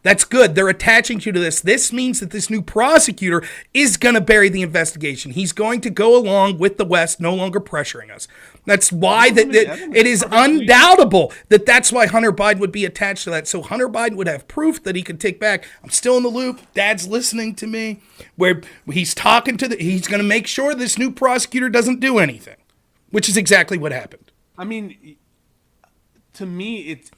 that's good. They're attaching you to this. This means that this new prosecutor is going to bury the investigation. He's going to go along with the West, no longer pressuring us. That's why it is undoubtable that that's why Hunter Biden would be attached to that. So Hunter Biden would have proof that he could take back. I'm still in the loop. Dad's listening to me. Where he's talking to he's going to make sure this new prosecutor doesn't do anything, which is exactly what happened. I mean, to me, it's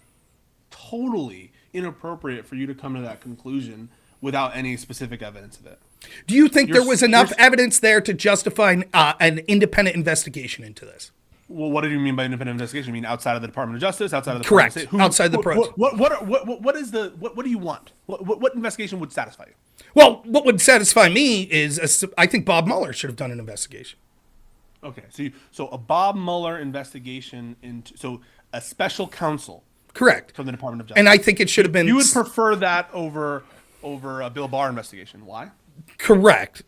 totally inappropriate for you to come to that conclusion without any specific evidence of it. Do you think there was enough evidence there to justify an independent investigation into this? Well, what do you mean by independent investigation? You mean outside of the Department of Justice, outside of the Correct. Department of State? Outside the process. What do you want? What investigation would satisfy you? Well, what would satisfy me is I think Bob Mueller should have done an investigation. Okay, so a Bob Mueller investigation into a special counsel. Correct. From the Department of Justice. And I think it should have been. You would prefer that over a Bill Barr investigation. Why? Correct.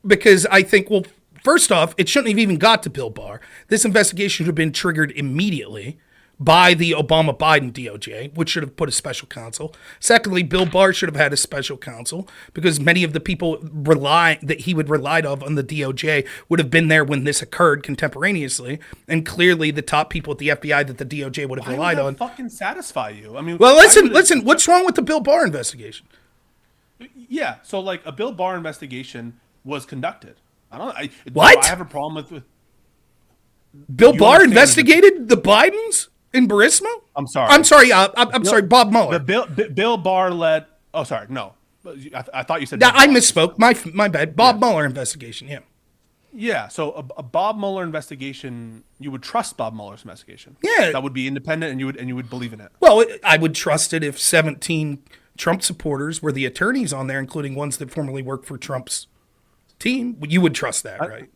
Because I think, well, first off, it shouldn't have even got to Bill Barr. This investigation should have been triggered immediately by the Obama-Biden DOJ, which should have put a special counsel. Secondly, Bill Barr should have had a special counsel because many of the people that he would relied on the DOJ would have been there when this occurred contemporaneously, and clearly the top people at the FBI that the DOJ would have relied on. Why would that fucking satisfy you? I mean, well, listen. What's wrong with the Bill Barr investigation? Yeah, so like a Bill Barr investigation was conducted. What? I have a problem with Bill Barr investigated the Bidens in Burisma? I'm sorry. I'm sorry. Bob Mueller. Bill Barr led. Oh, sorry. No, I thought you said. I misspoke. My bad. Bob Mueller investigation. Yeah. Yeah. So a Bob Mueller investigation, you would trust Bob Mueller's investigation. Yeah. That would be independent, and you would believe in it. Well, I would trust it if 17 Trump supporters were the attorneys on there, including ones that formerly worked for Trump's team. You would trust that, right?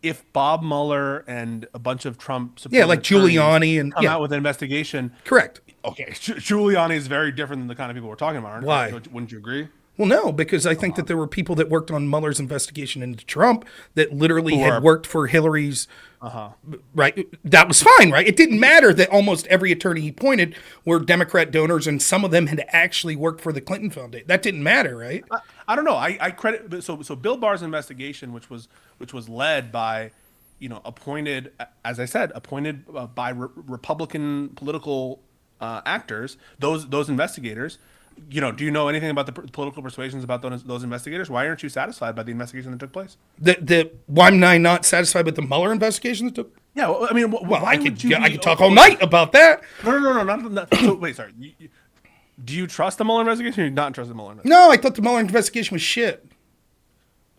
If Bob Mueller and a bunch of Trump supporters, yeah, like Giuliani, and come out with an investigation, correct? Okay, Giuliani is very different than the kind of people we're talking about, aren't Why? Wouldn't you agree? Well, no, because I think that there were people that worked on Mueller's investigation into Trump that literally had worked for Hillary's. Right, that was fine, right? It didn't matter that almost every attorney he pointed were Democrat donors, and some of them had actually worked for the Clinton Foundation. That didn't matter, right? I don't know. I credit so Bill Barr's investigation, which was led by, appointed, as I said, by Republican political actors. Those investigators, do you know anything about the political persuasions about those investigators? Why aren't you satisfied by the investigation that took place? Why am I not satisfied with the Mueller investigation that took? Yeah, well, I mean, why would you? I could talk all night about that. No, not so wait, sorry. Do you trust the Mueller investigation, or do you not trust the Mueller investigation? No, I thought the Mueller investigation was shit.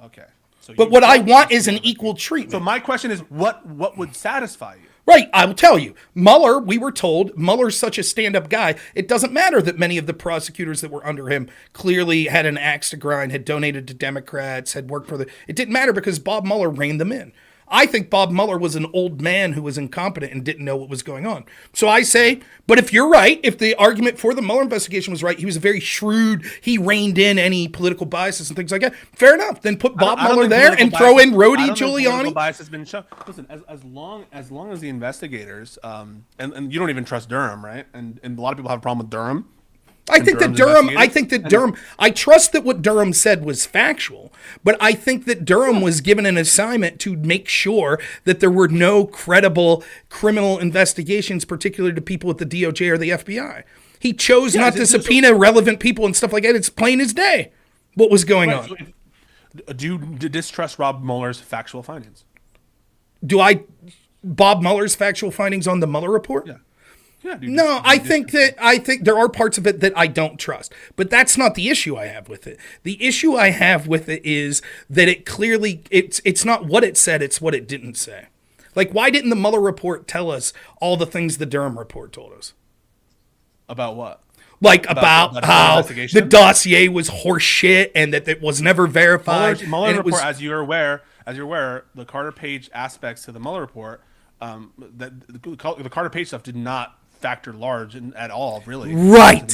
Okay. So But what I want is an equal treatment. So my question is, what would satisfy you? Right, I will tell you. Mueller, we were told, Mueller's such a stand-up guy, it doesn't matter that many of the prosecutors that were under him clearly had an axe to grind, had donated to Democrats, had worked for it didn't matter because Bob Mueller reined them in. I think Bob Mueller was an old man who was incompetent and didn't know what was going on. So I say, but if you're right, if the argument for the Mueller investigation was right, he was very shrewd, he reined in any political biases and things like that, fair enough. Then put Bob Mueller there and throw in Rudy Giuliani. Bias has been shown. Listen, as long as the investigators, and you don't even trust Durham, right? And a lot of people have a problem with Durham. I think that Durham, I trust that what Durham said was factual, but I think that Durham was given an assignment to make sure that there were no credible criminal investigations, particularly to people at the DOJ or the FBI. He chose not to subpoena relevant people and stuff like that. It's plain as day what was going on. So do you distrust Rob Mueller's factual findings? Bob Mueller's factual findings on the Mueller report? Yeah. No, I think there are parts of it that I don't trust, but that's not the issue I have with it. The issue I have with it is that it clearly it's not what it said, it's what it didn't say. Like, why didn't the Mueller report tell us all the things the Durham report told us? About what? Like about how the dossier was horseshit and that it was never verified. Mueller report, as you're aware, the Carter Page aspects to the Mueller report, the Carter Page stuff did not factor large at all, really. Right.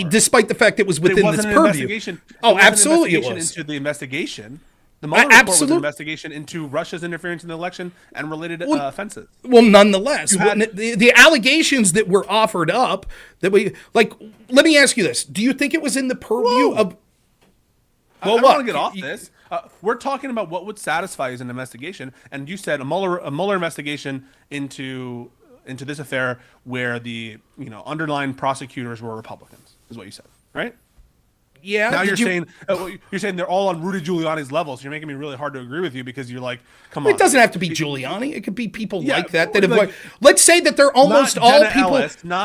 Despite the fact it was within this purview. Absolutely it was. Into the investigation. The Mueller report was an investigation into Russia's interference in the election and related offenses. Well, nonetheless, the allegations that were offered up, let me ask you this. Do you think it was in the purview of... Well, I want to get off this. We're talking about what would satisfy as an investigation, and you said a Mueller investigation into this affair where the underlying prosecutors were Republicans, is what you said, right? Yeah. Now you're saying they're all on Rudy Giuliani's level, so you're making me really hard to agree with you because you're like, come on. It doesn't have to be Giuliani. It could be people like that have. Let's say that they're almost all people.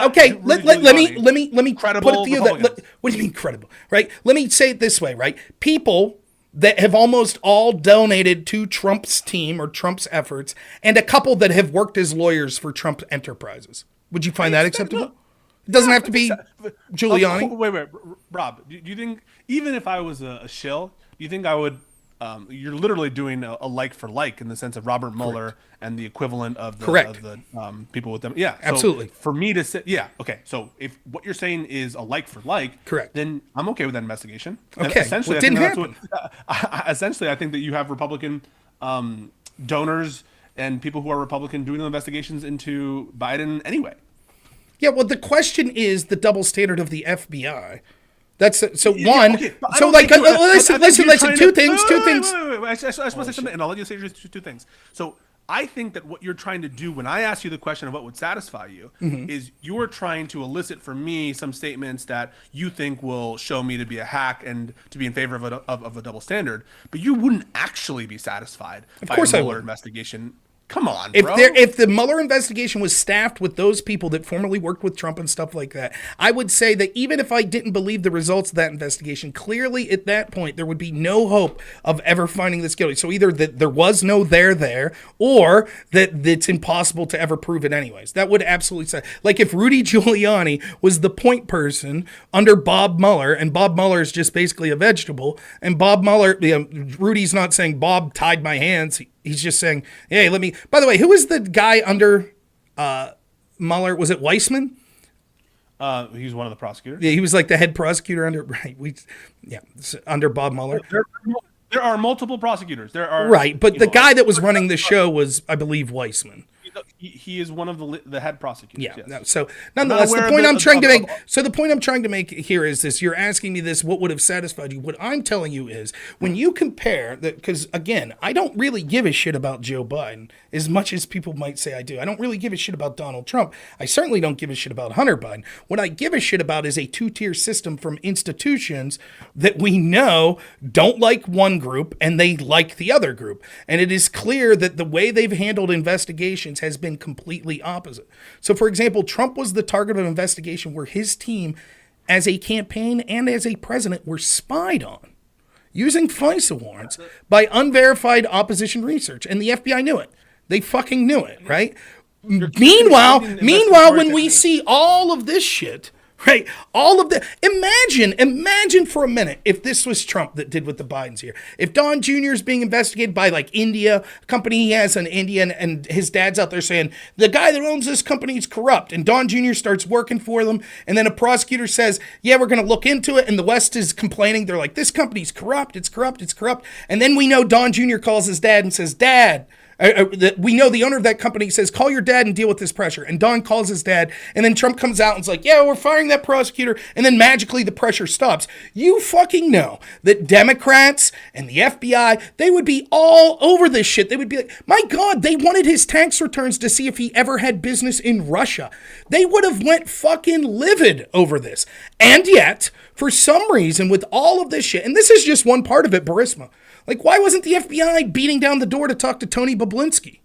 Okay, let me credible put it to you that. What do you mean credible? Right? Let me say it this way. Right? People that have almost all donated to Trump's team or Trump's efforts, and a couple that have worked as lawyers for Trump enterprises. Would you find that acceptable? It doesn't have to be Giuliani. Wait, Rob. Do you think even if I was a shill, do you think I would? You're literally doing a like for like in the sense of Robert Mueller and the equivalent of the people with them. Yeah, so absolutely. For me to say, yeah, okay. So if what you're saying is a like for like, correct, then I'm okay with that investigation. Okay, essentially, it didn't happen. Essentially, I think that you have Republican donors and people who are Republican doing the investigations into Biden anyway. Yeah, well, the question is the double standard of the FBI. That's so one. Okay, so like, listen. Two things. Wait. I just want to say something, and I'll let you say two things. So I think that what you're trying to do when I ask you the question of what would satisfy you is you are trying to elicit from me some statements that you think will show me to be a hack and to be in favor of a double standard, but you wouldn't actually be satisfied by a Mueller investigation. Come on, bro. If the Mueller investigation was staffed with those people that formerly worked with Trump and stuff like that, I would say that even if I didn't believe the results of that investigation, clearly at that point there would be no hope of ever finding this guilty. So either that there was no there, or that it's impossible to ever prove it anyways. That would absolutely say, like if Rudy Giuliani was the point person under Bob Mueller, and Bob Mueller is just basically a vegetable, and Bob Mueller, Rudy's not saying Bob tied my hands. He's just saying, hey, let me... By the way, who was the guy under Mueller? Was it Weissman? He's one of the prosecutors. Yeah, he was like the head prosecutor under... Right. Under Bob Mueller. There are multiple prosecutors. There are... Right, but the guy that was running the show was, I believe, Weissman. He is one of the head prosecutors. Yeah. Yes. No, so nonetheless, the point I'm trying to make. So the point I'm trying to make here is this: you're asking me this. What would have satisfied you? What I'm telling you is when you compare that, because again, I don't really give a shit about Joe Biden as much as people might say I do. I don't really give a shit about Donald Trump. I certainly don't give a shit about Hunter Biden. What I give a shit about is a two-tier system from institutions that we know don't like one group and they like the other group. And it is clear that the way they've handled investigations has been completely opposite. So, for example, Trump was the target of an investigation where his team, as a campaign and as a president, were spied on using FISA warrants by unverified opposition research. And the FBI knew it. They fucking knew it, right? Meanwhile, when we see all of this shit, right? All of the imagine for a minute if this was Trump that did with the Bidens here. If Don Jr. is being investigated by like India, a company he has in India, and his dad's out there saying the guy that owns this company is corrupt, and Don Jr. starts working for them, and then a prosecutor says, "Yeah, we're going to look into it," and the West is complaining. They're like, "This company's corrupt. It's corrupt. It's corrupt." And then we know Don Jr. calls his dad and says, "Dad." We know the owner of that company says, "Call your dad and deal with this pressure." And Don calls his dad, and then Trump comes out and is like, "Yeah, we're firing that prosecutor." And then magically the pressure stops. You fucking know that Democrats and the FBI, they would be all over this shit. They would be like, my God, they wanted his tax returns to see if he ever had business in Russia. They would have went fucking livid over this. And yet, for some reason, with all of this shit, and this is just one part of it, Burisma. Like, why wasn't the FBI beating down the door to talk to Tony Bobulinski?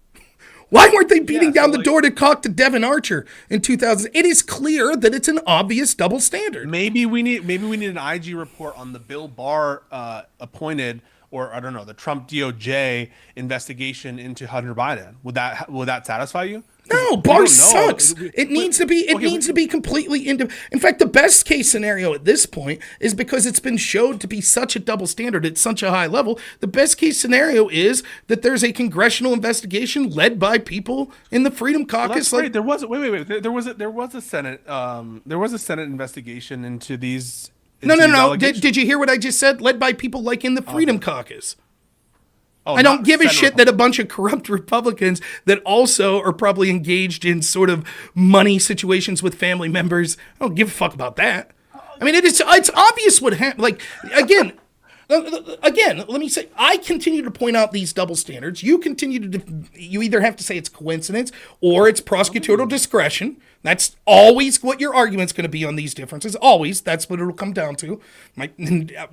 Why weren't they beating down the door to talk to Devin Archer in 2000? It is clear that it's an obvious double standard. Maybe we need an IG report on the Bill Barr appointed, or I don't know, the Trump DOJ investigation into Hunter Biden. Would that satisfy you? No, Barr sucks. It needs to be completely in fact, the best case scenario at this point is because it's been showed to be such a double standard at such a high level. The best case scenario is that there's a congressional investigation led by people in the Freedom Caucus. Well, there was a Senate investigation into these. No. Did you hear what I just said? Led by people like in the Freedom Caucus. I don't give a shit that a bunch of corrupt Republicans that also are probably engaged in sort of money situations with family members. I don't give a fuck about that. I mean, it's obvious what happened. Like, again, let me say, I continue to point out these double standards. You you either have to say it's coincidence or it's prosecutorial discretion. That's always what your argument's going to be on these differences. Always. That's what it'll come down to.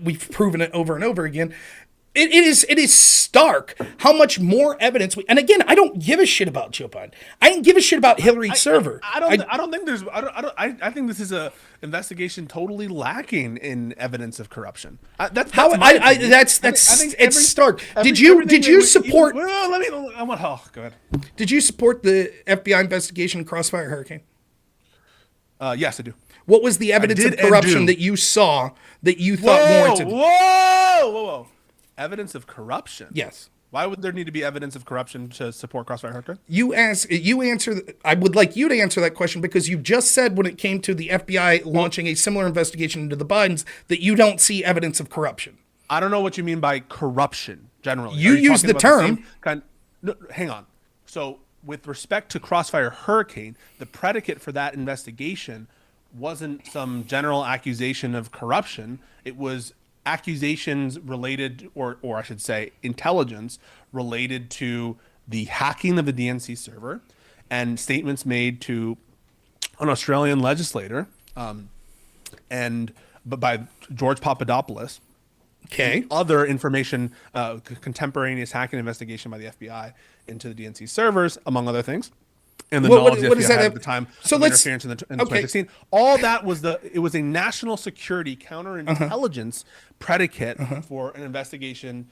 We've proven it over and over again. It is stark how much more evidence and again, I don't give a shit about Joe Biden. I didn't give a shit about Hillary's server. I think this is a investigation totally lacking in evidence of corruption. It's stark. Did you support? Go ahead. Did you support the FBI investigation Crossfire Hurricane? Yes, I do. What was the evidence of corruption that you saw that you thought warranted? Whoa! Evidence of corruption? Yes. Why would there need to be evidence of corruption to support Crossfire Hurricane? I would like you to answer that question because you just said when it came to the FBI launching a similar investigation into the Bidens that you don't see evidence of corruption. I don't know what you mean by corruption generally. You use the term. No, hang on. So with respect to Crossfire Hurricane, the predicate for that investigation wasn't some general accusation of corruption. It was accusations related, or I should say intelligence related to the hacking of the DNC server and statements made to an Australian legislator but by George Papadopoulos. Okay. Other information, contemporaneous hacking investigation by the FBI into the DNC servers, among other things. And the knowledge the FBI had at the time of interference in the 2016. All that was it was a national security counterintelligence predicate for an investigation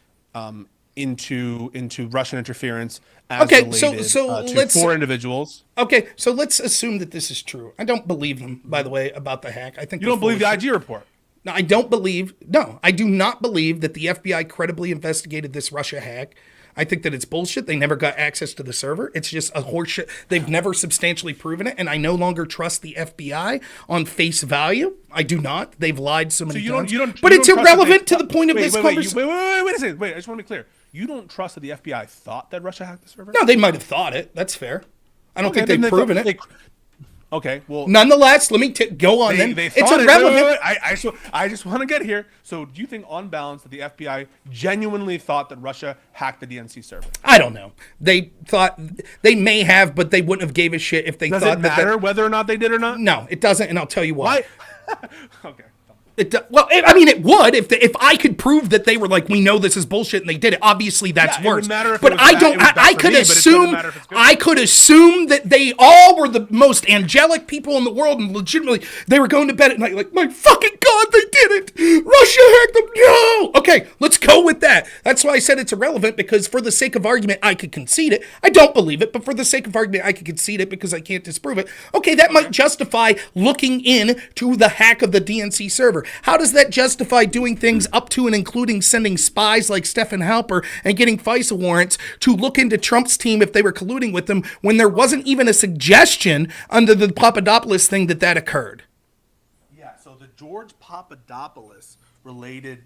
into Russian interference as related to 4 individuals. Okay, so let's assume that this is true. I don't believe them, by the way, about the hack. I think you don't believe the IG report. No, I do not believe that the FBI credibly investigated this Russia hack. I think that it's bullshit. They never got access to the server. It's just a horseshit. They've never substantially proven it, and I no longer trust the FBI on face value. I do not. They've lied so many times. But it's irrelevant to the point of this conversation. Wait a second. Wait, I just want to be clear. You don't trust that the FBI thought that Russia hacked the server? No, they might have thought it. That's fair. I don't think they've proven it. Okay, well, nonetheless, let me go on. Then they it's thought irrelevant. I just want to get here. So, do you think, on balance, that the FBI genuinely thought that Russia hacked the DNC server? I don't know. They thought they may have, but they wouldn't have gave a shit if they Does thought it matter whether or not they did or not? No, it doesn't, and I'll tell you why. Okay. It would if I could prove that they were like, we know this is bullshit and they did it. Obviously, that's Yeah, it worse. would matter if But it was I bad- don't. it was bad I for could me, but it doesn't assume. matter if it's good. I could assume that they all were the most angelic people in the world, and legitimately they were going to bed at night like, my fucking god, they did it. Russia hacked them. No. Okay, let's go with that. That's why I said it's irrelevant, because for the sake of argument, I could concede it. I don't believe it, but for the sake of argument, I could concede it because I can't disprove it. Okay, that might justify looking in to the hack of the DNC server. How does that justify doing things up to and including sending spies like Stephen Halper and getting FISA warrants to look into Trump's team if they were colluding with them, when there wasn't even a suggestion under the Papadopoulos thing that occurred? Yeah, so the George Papadopoulos related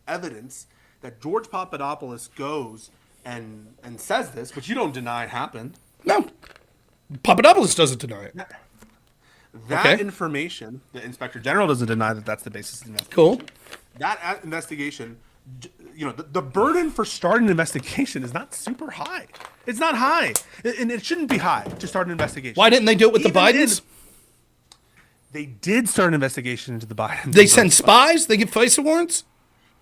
evidence that George Papadopoulos goes and says this, which you don't deny happened. No. Papadopoulos doesn't deny it. That information, the Inspector General doesn't deny that that's the basis of the investigation. Cool. That investigation, you know, the burden for starting an investigation is not super high. It's not high, and it shouldn't be high to start an investigation. Why didn't they do it with the Bidens? They did start an investigation into the Bidens. They send spies? They give FISA warrants?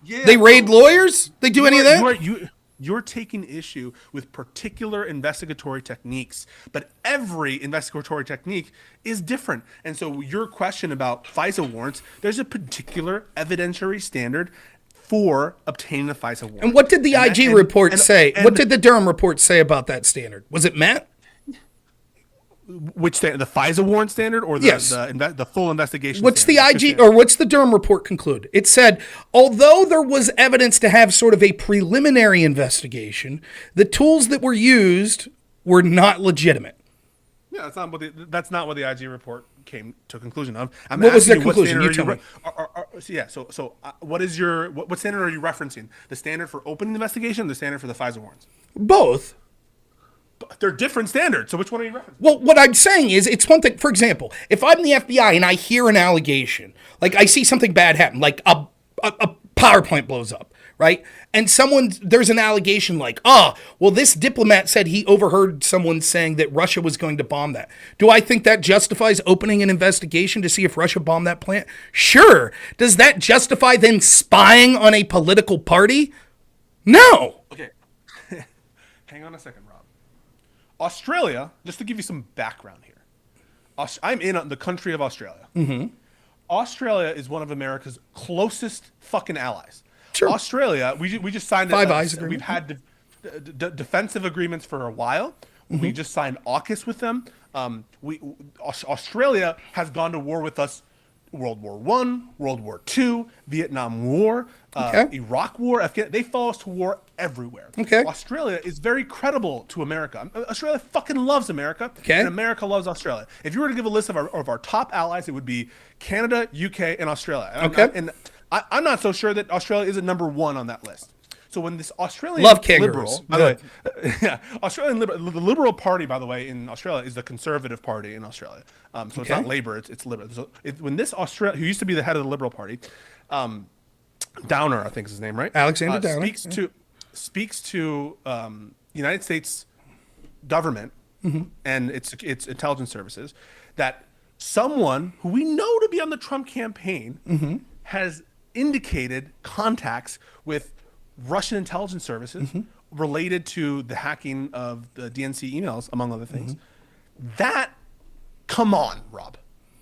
Yeah, They raid lawyers? They do any of that? You're taking issue with particular investigatory techniques, but every investigatory technique is different. And so your question about FISA warrants, there's a particular evidentiary standard for obtaining a FISA warrant. And what did the IG report say? What did the Durham report say about that standard? Was it met? Which standard? The FISA warrant standard, or the full investigation? What's the standard? IG, or what's the Durham report conclude? It said, although there was evidence to have sort of a preliminary investigation, the tools that were used were not legitimate. Yeah, that's not what the IG report came to a conclusion of. What was their conclusion? You tell me. What standard are you referencing? The standard for opening the investigation, or the standard for the FISA warrants? Both. They're different standards. So which one are you referencing? Well, what I'm saying is, it's one thing. For example, if I'm the FBI and I hear an allegation, like I see something bad happen, like a power plant blows up, right? And there's an allegation like, well, this diplomat said he overheard someone saying that Russia was going to bomb that. Do I think that justifies opening an investigation to see if Russia bombed that plant? Sure. Does that justify them spying on a political party? No. Okay. Hang on a second, Rob. Australia, just to give you some background here. I'm in the country of Australia. Mm-hmm. Australia is one of America's closest fucking allies. Sure. Australia, we just signed Five Eyes agreement. We've had defensive agreements for a while. Mm-hmm. We just signed AUKUS with them. Australia has gone to war with us. World War I, World War II, Vietnam War, Iraq War, they follow us to war everywhere. Okay. Australia is very credible to America. Australia fucking loves America, and America loves Australia. If you were to give a list of our top allies, it would be Canada, UK, and Australia. I'm not so sure that Australia isn't number one on that list. So when this Australian liberal, by the way, the Liberal Party, by the way, in Australia is the Conservative Party in Australia. So it's not Labour, it's Liberal. So when this Australia, who used to be the head of the Liberal Party, Downer, I think is his name, right? Alexander Downer speaks to United States government and its intelligence services that someone who we know to be on the Trump campaign has indicated contacts with Russian intelligence services related to the hacking of the DNC emails, among other things. Come on, Rob.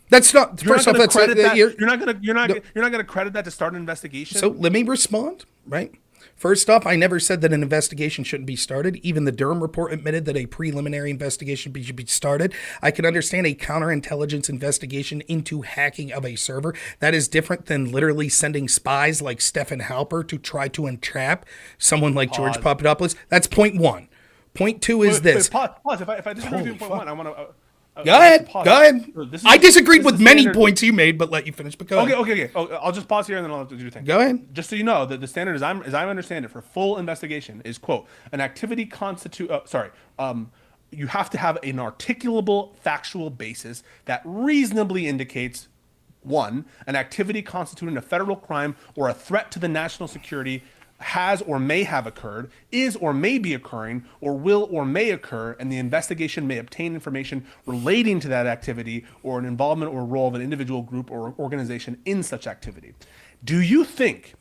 That's not. You're First not off, that's credit that. You're not gonna credit that to start an investigation. So let me respond. Right. First off, I never said that an investigation shouldn't be started. Even the Durham report admitted that a preliminary investigation should be started. I can understand a counterintelligence investigation into hacking of a server. That is different than literally sending spies like Stephen Halper to try to entrap someone like George Papadopoulos. That's point one. Point two is this. Pause. If I disagree with you on point one, I want to. Go ahead. I disagreed with many points you made, but let you finish. But go ahead. Okay. I'll just pause here and then I'll do your thing. Go ahead. Just so you know, that the standard, as I understand it, for full investigation is, quote, an activity you have to have an articulable factual basis that reasonably indicates, one, an activity constituting a federal crime or a threat to the national security has or may have occurred, is or may be occurring, or will or may occur, and the investigation may obtain information relating to that activity or an involvement or role of an individual, group, or organization in such activity. Do you think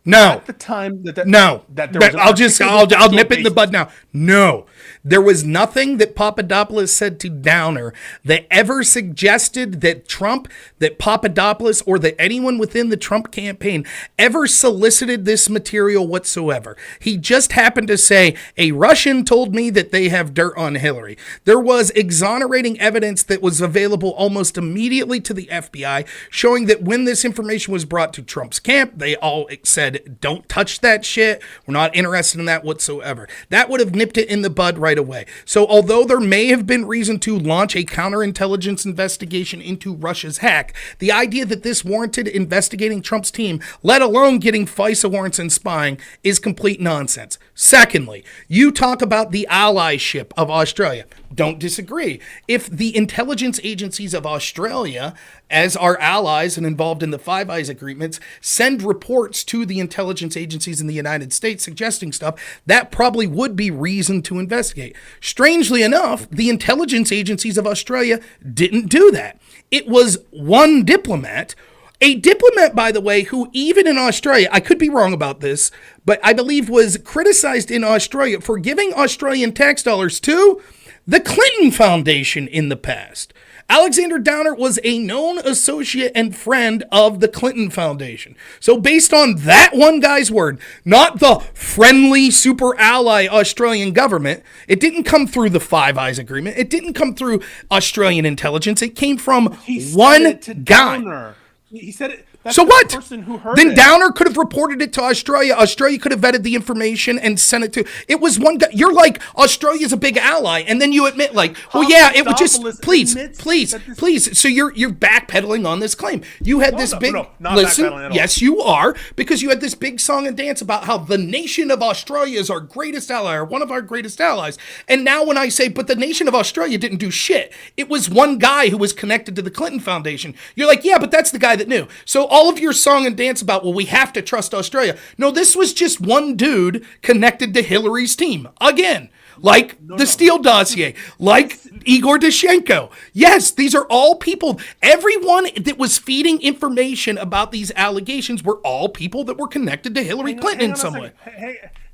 No. at the time that No. that there was an I'll articulable nip it in the basis? bud now. No. There was nothing that Papadopoulos said to Downer that ever suggested that Trump, that Papadopoulos, or that anyone within the Trump campaign ever solicited this material whatsoever. He just happened to say, a Russian told me that they have dirt on Hillary. There was exonerating evidence that was available almost immediately to the FBI, showing that when this information was brought to Trump's camp, they all said, don't touch that shit. We're not interested in that whatsoever. That would have nipped it in the bud right away. So although there may have been reason to launch a counterintelligence investigation into Russia's hack, the idea that this warranted investigating Trump's team, let alone getting FISA warrants and spying, is complete nonsense. Secondly, you talk about the allyship of Australia. Don't disagree. If the intelligence agencies of Australia, as our allies and involved in the Five Eyes agreements, send reports to the intelligence agencies in the United States suggesting stuff, that probably would be reason to investigate. Strangely enough, the intelligence agencies of Australia didn't do that. It was one diplomat. A diplomat, by the way, who even in Australia, I could be wrong about this, but I believe was criticized in Australia for giving Australian tax dollars to the Clinton Foundation in the past. Alexander Downer was a known associate and friend of the Clinton Foundation. So based on that one guy's word, not the friendly super ally Australian government, it didn't come through the Five Eyes agreement. It didn't come through Australian intelligence. It came from one guy. Downer. He said it. That's So the what? person who heard Then it. Downer could have reported it to Australia. Australia could have vetted the information and sent it to. It was one guy. You're like, Australia's a big ally, and then you admit, like, well, yeah, it would just Papadopoulos please. So you're backpedaling on this claim. You had this big no, not listen. backpedaling at all. Yes, you are, because you had this big song and dance about how the nation of Australia is our greatest ally, or one of our greatest allies. And now when I say, but the nation of Australia didn't do shit, it was one guy who was connected to the Clinton Foundation. You're like, yeah, but that's the guy that knew. So all of your song and dance about, well, we have to trust Australia. No, this was just one dude connected to Hillary's team. Again, like the Steele dossier, like Igor Dushenko. Yes, these are all people. Everyone that was feeding information about these allegations were all people that were connected to Hillary Clinton in some way.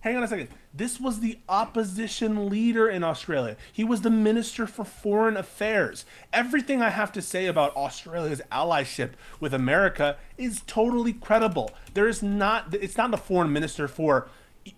Hang on a second. This was the opposition leader in Australia. He was the Minister for Foreign Affairs. Everything I have to say about Australia's allyship with America is totally credible. It's not the foreign minister for,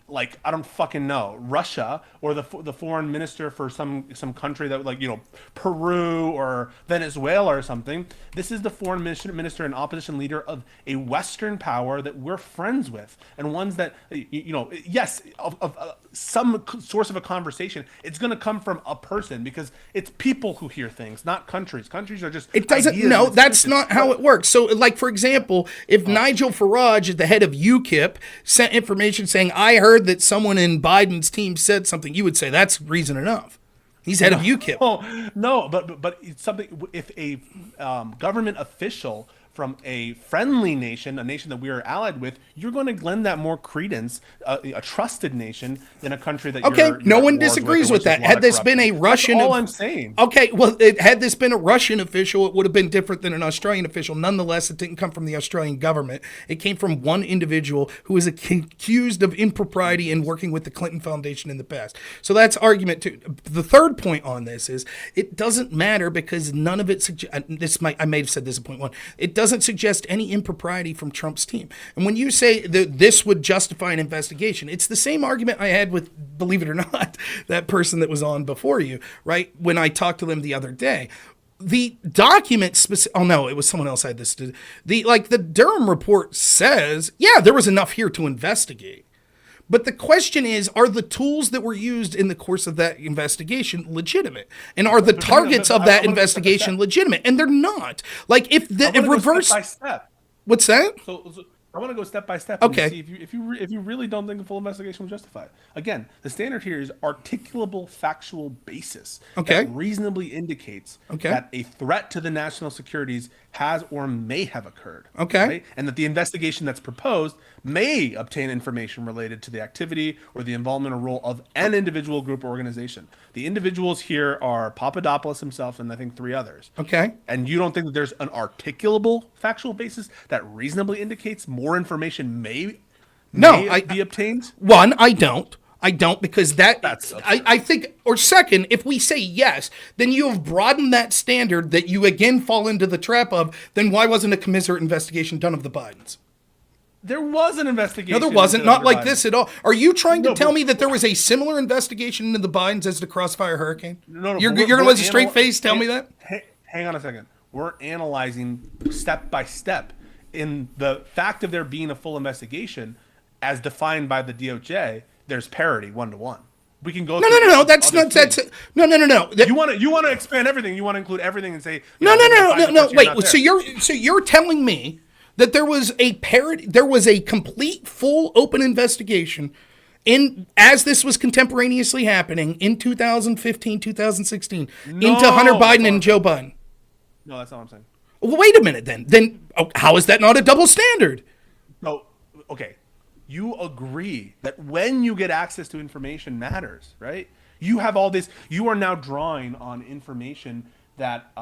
like, I don't fucking know, Russia, or the foreign minister for some country that, like, you know, Peru or Venezuela or something. This is the foreign minister and opposition leader of a Western power that we're friends with, and ones that, you know, yes, of some source of a conversation, it's going to come from a person, because it's people who hear things, not countries. Countries are just It doesn't. ideas No, and that's institutions. not how it works. So, like, for example, if Nigel Farage, the head of UKIP, sent information saying, I heard that someone in Biden's team said something, you would say that's reason enough. He's head of UKIP. Oh, no, but it's something. If a government official from a friendly nation, a nation that we are allied with, you're going to lend that more credence, a trusted nation, than a country that Okay, you're no at one wars disagrees with with that. a lot Had of this been a corruption. Russian, That's all I'm saying. Okay, well, had this been a Russian official, it would have been different than an Australian official. Nonetheless, it didn't come from the Australian government. It came from one individual who was accused of impropriety in working with the Clinton Foundation in the past. So that's argument two. The third point on this is it doesn't matter, because none of it I may have said this at point one. It doesn't suggest any impropriety from Trump's team. And when you say that this would justify an investigation, it's the same argument I had with, believe it or not, that person that was on before you, right? When I talked to them the other day. The document oh no, it was someone else I had this. The Durham report says, yeah, there was enough here to investigate. But the question is, are the tools that were used in the course of that investigation legitimate? And are the targets of that investigation legitimate? And they're not. Like, if the I'm gonna go reverse... step by step. What's that? So I want to go step by step Okay. and see if you really don't think the full investigation was justified. Again, the standard here is articulable factual basis Okay. that reasonably indicates Okay. that a threat to the national securities has or may have occurred. Okay. Right? And that the investigation that's proposed may obtain information related to the activity or the involvement or role of an individual, group, or organization. The individuals here are Papadopoulos himself and I think 3 others. Okay. And you don't think that there's an articulable factual basis that reasonably indicates more information may be obtained? One, I don't. Because That's I think, or second, if we say yes, then you have broadened that standard that you again fall into the trap of, then why wasn't a commiserate investigation done of the Bidens? There was an investigation. No, there wasn't. into Not Hunter like Biden. this at all. Are you trying to No, tell but- me that there was a similar investigation into the Bidens as the Crossfire Hurricane? No, You're but going to we're with a straight face tell me that? Hang on a second. We're analyzing step by step. In the fact of there being a full investigation, as defined by the DOJ, there's parity 1-to-1. We can go. No. That's other not. That's things. no. That- You want to expand everything. You want to include everything and say No. Wait. Wait. So you're telling me that there was a parody, there was a complete, full, open investigation as this was contemporaneously happening in 2015, 2016 into Hunter Biden and Joe Biden. No, that's not what I'm saying. Well, wait a minute. Then how is that not a double standard? No, okay. You agree that when you get access to information matters, right? You have all this. You are now drawing on information that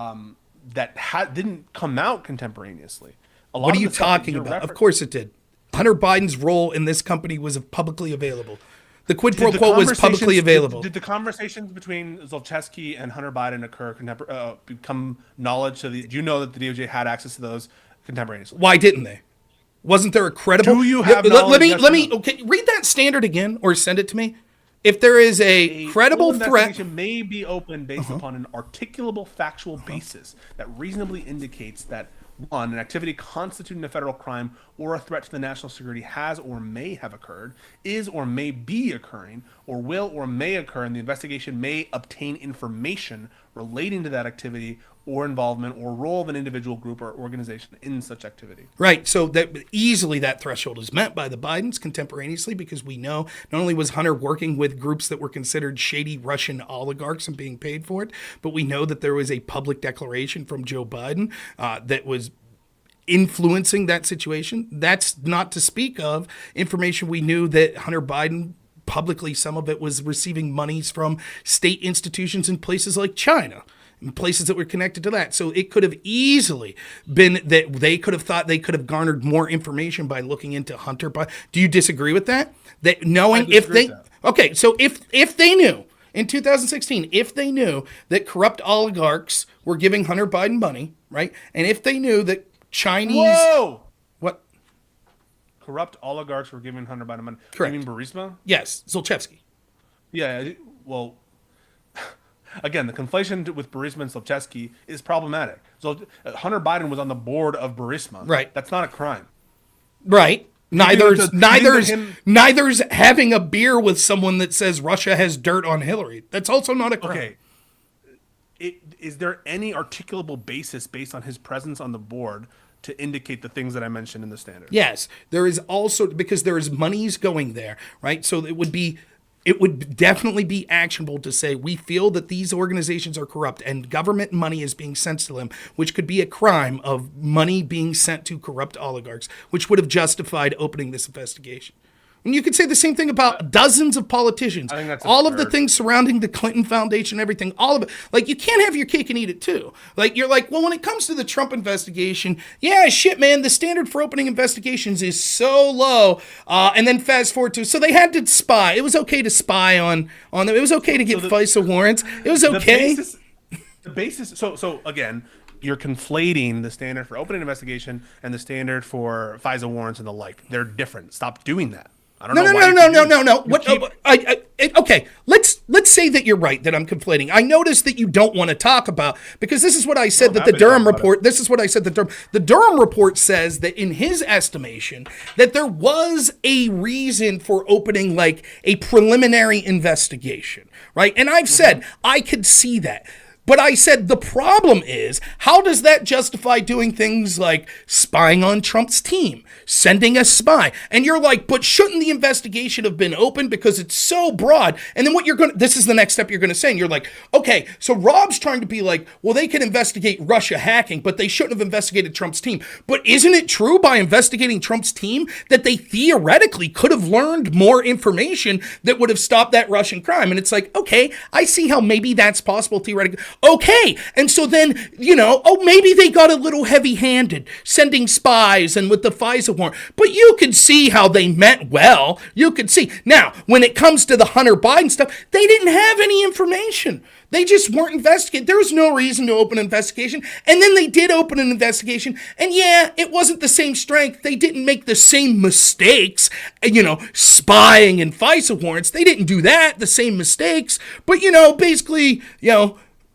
didn't come out contemporaneously. What are you talking about? Of course it did. Hunter Biden's role in this company was publicly available. The quid pro quo was publicly available. Did the conversations between Zlochevsky and Hunter Biden occur become knowledge to the? Do you know that the DOJ had access to those contemporaneously? Why didn't they? Wasn't there a credible? Do you have Let me. knowledge? Okay, read that standard again, or send it to me. If there is a credible full threat, investigation may be open based upon an articulable factual basis that reasonably indicates that, one, an activity constituting a federal crime or a threat to the national security has or may have occurred, is or may be occurring, or will or may occur, and the investigation may obtain information relating to that activity or involvement or role of an individual, group, or organization in such activity. right? So that easily that threshold is met by the Bidens contemporaneously, because we know not only was Hunter working with groups that were considered shady Russian oligarchs and being paid for it, but we know that there was a public declaration from Joe Biden that was influencing that situation. That's not to speak of information we knew that Hunter Biden publicly, some of it was receiving monies from state institutions in places like China, in places that were connected to that. So it could have easily been that they could have thought they could have garnered more information by looking into Hunter Biden. Do you disagree with that? That knowing if they, okay, so if they knew in 2016, if they knew that corrupt oligarchs were giving Hunter Biden money, right? And if they knew that Chinese, Whoa! what? Corrupt oligarchs were giving Hunter Biden money. Correct. You mean Burisma? Yes, Zlochevsky. Yeah, well, again, the conflation with Burisma and Zlochevsky is problematic. So Hunter Biden was on the board of Burisma. Right. That's not a crime. Right. Neither's him- having a beer with someone that says Russia has dirt on Hillary. That's also not a crime. Okay. Is there any articulable basis based on his presence on the board to indicate the things that I mentioned in the standard? Yes, there is also, because there is monies going there, right? So it would definitely be actionable to say we feel that these organizations are corrupt and government money is being sent to them, which could be a crime of money being sent to corrupt oligarchs, which would have justified opening this investigation. And you could say the same thing about dozens of politicians. I think that's all of the absurd. things surrounding the Clinton Foundation, everything, all of it. Like, you can't have your cake and eat it too. Like, you're like, well, when it comes to the Trump investigation, yeah, shit, man, the standard for opening investigations is so low. And then fast forward to, so they had to spy. It was okay to spy on them. It was okay to get FISA warrants. It was okay. The basis. So again, you're conflating the standard for opening investigation and the standard for FISA warrants and the like. They're different. Stop doing that. I don't know. No. What? Okay, let's say that you're right, that I'm conflating. I noticed that you don't want to talk about, because this is what I said that the Durham report. This is what I said that the Durham report says that in his estimation that there was a reason for opening like a preliminary investigation, right? And I've said I could see that. But I said the problem is, how does that justify doing things like spying on Trump's team, sending a spy? And you're like, but shouldn't the investigation have been open because it's so broad? And then this is the next step you're going to say. And you're like, okay, so Rob's trying to be like, well, they can investigate Russia hacking, but they shouldn't have investigated Trump's team. But isn't it true by investigating Trump's team that they theoretically could have learned more information that would have stopped that Russian crime? And it's like, okay, I see how maybe that's possible theoretically. Okay. And so then, maybe they got a little heavy-handed sending spies and with the FISA warrant, but you could see how they meant well. You could see. Now, when it comes to the Hunter Biden stuff, they didn't have any information. They just weren't investigating. There was no reason to open an investigation. And then they did open an investigation. And yeah, it wasn't the same strength. They didn't make the same mistakes, spying and FISA warrants. They didn't do that, the same mistakes. But, basically,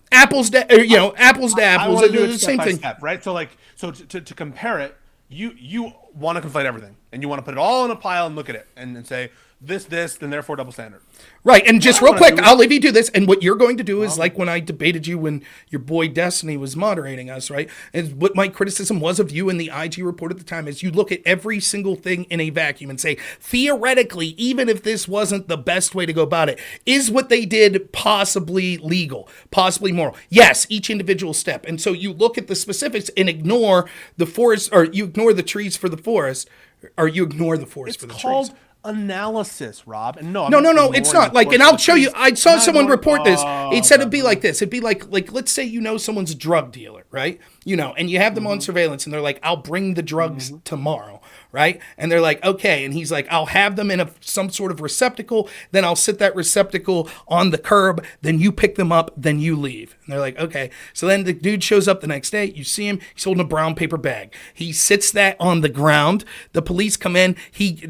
apples to apples. I want to do it the same thing. step, right? So to compare it, you want to conflate everything, and you want to put it all in a pile and look at it and say this, then therefore double standard. Right, and just real quick, I'll leave you do this, and what you're going to do is like when I debated you when your boy Destiny was moderating us, right? And what my criticism was of you in the IG report at the time is you look at every single thing in a vacuum and say, theoretically, even if this wasn't the best way to go about it, is what they did possibly legal, possibly moral? Yes, each individual step. And so you look at the specifics and ignore the forest, or you ignore the trees for the forest, or you ignore the forest for the trees. It's called analysis, Rob. And no, it's not. Like, and I'll show you. I saw someone report this. It said it'd be like this. It'd be like let's say someone's a drug dealer, right? And you have them on surveillance, and they're like, "I'll bring the drugs tomorrow." Right? And they're like, okay. And he's like, I'll have them in some sort of receptacle. Then I'll sit that receptacle on the curb. Then you pick them up. Then you leave. And they're like, okay. So then the dude shows up the next day. You see him. He's holding a brown paper bag. He sits that on the ground. The police come in.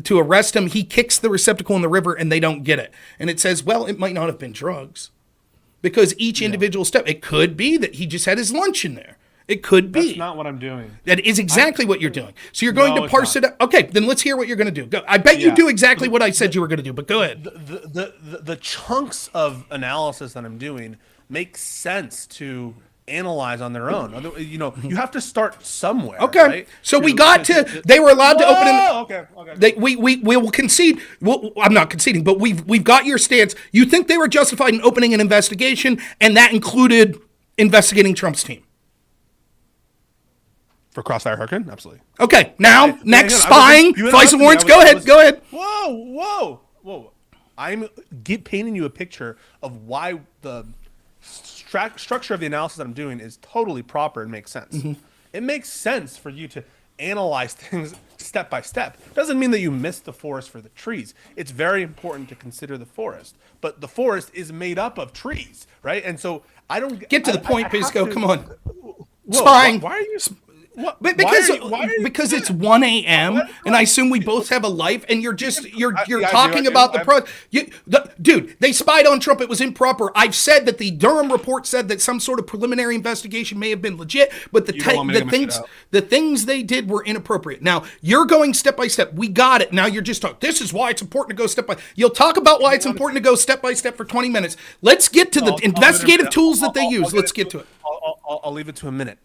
To arrest him. He kicks the receptacle in the river and they don't get it. And it says, well, it might not have been drugs. Because each individual step, it could be that he just had his lunch in there. It could be. That's not what I'm doing. That is exactly what you're doing. So you're going to parse it out. Okay, then let's hear what you're going to do. Go. I bet you do exactly what I said you were going to do, but go ahead. The chunks of analysis that I'm doing make sense to analyze on their own. You have to start somewhere. Okay. Right? So we got to they were allowed to open Okay. We will concede. Well, I'm not conceding, but we've got your stance. You think they were justified in opening an investigation, and that included investigating Trump's team. For Crossfire Hurricane? Absolutely. Okay, now, next, spying, FISA warrants, go ahead. Whoa. I'm painting you a picture of why the structure of the analysis that I'm doing is totally proper and makes sense. Mm-hmm. It makes sense for you to analyze things step by step. Doesn't mean that you miss the forest for the trees. It's very important to consider the forest. But the forest is made up of trees, right? And so I don't... Get to the point, Pisco, come on. Whoa, spying. Why are you... What? Because it's 1 a.m. and I assume we both have a life, and you're talking about the dude. They spied on Trump. It was improper. I've said that the Durham report said that some sort of preliminary investigation may have been legit, but the things they did were inappropriate. Now you're going step by step. We got it. Now you're just talking. This is why it's important to go step by. You'll talk about why it's important to go step by step for 20 minutes. Let's get to the investigative tools that they use. Let's get to it. I'll leave it to a minute.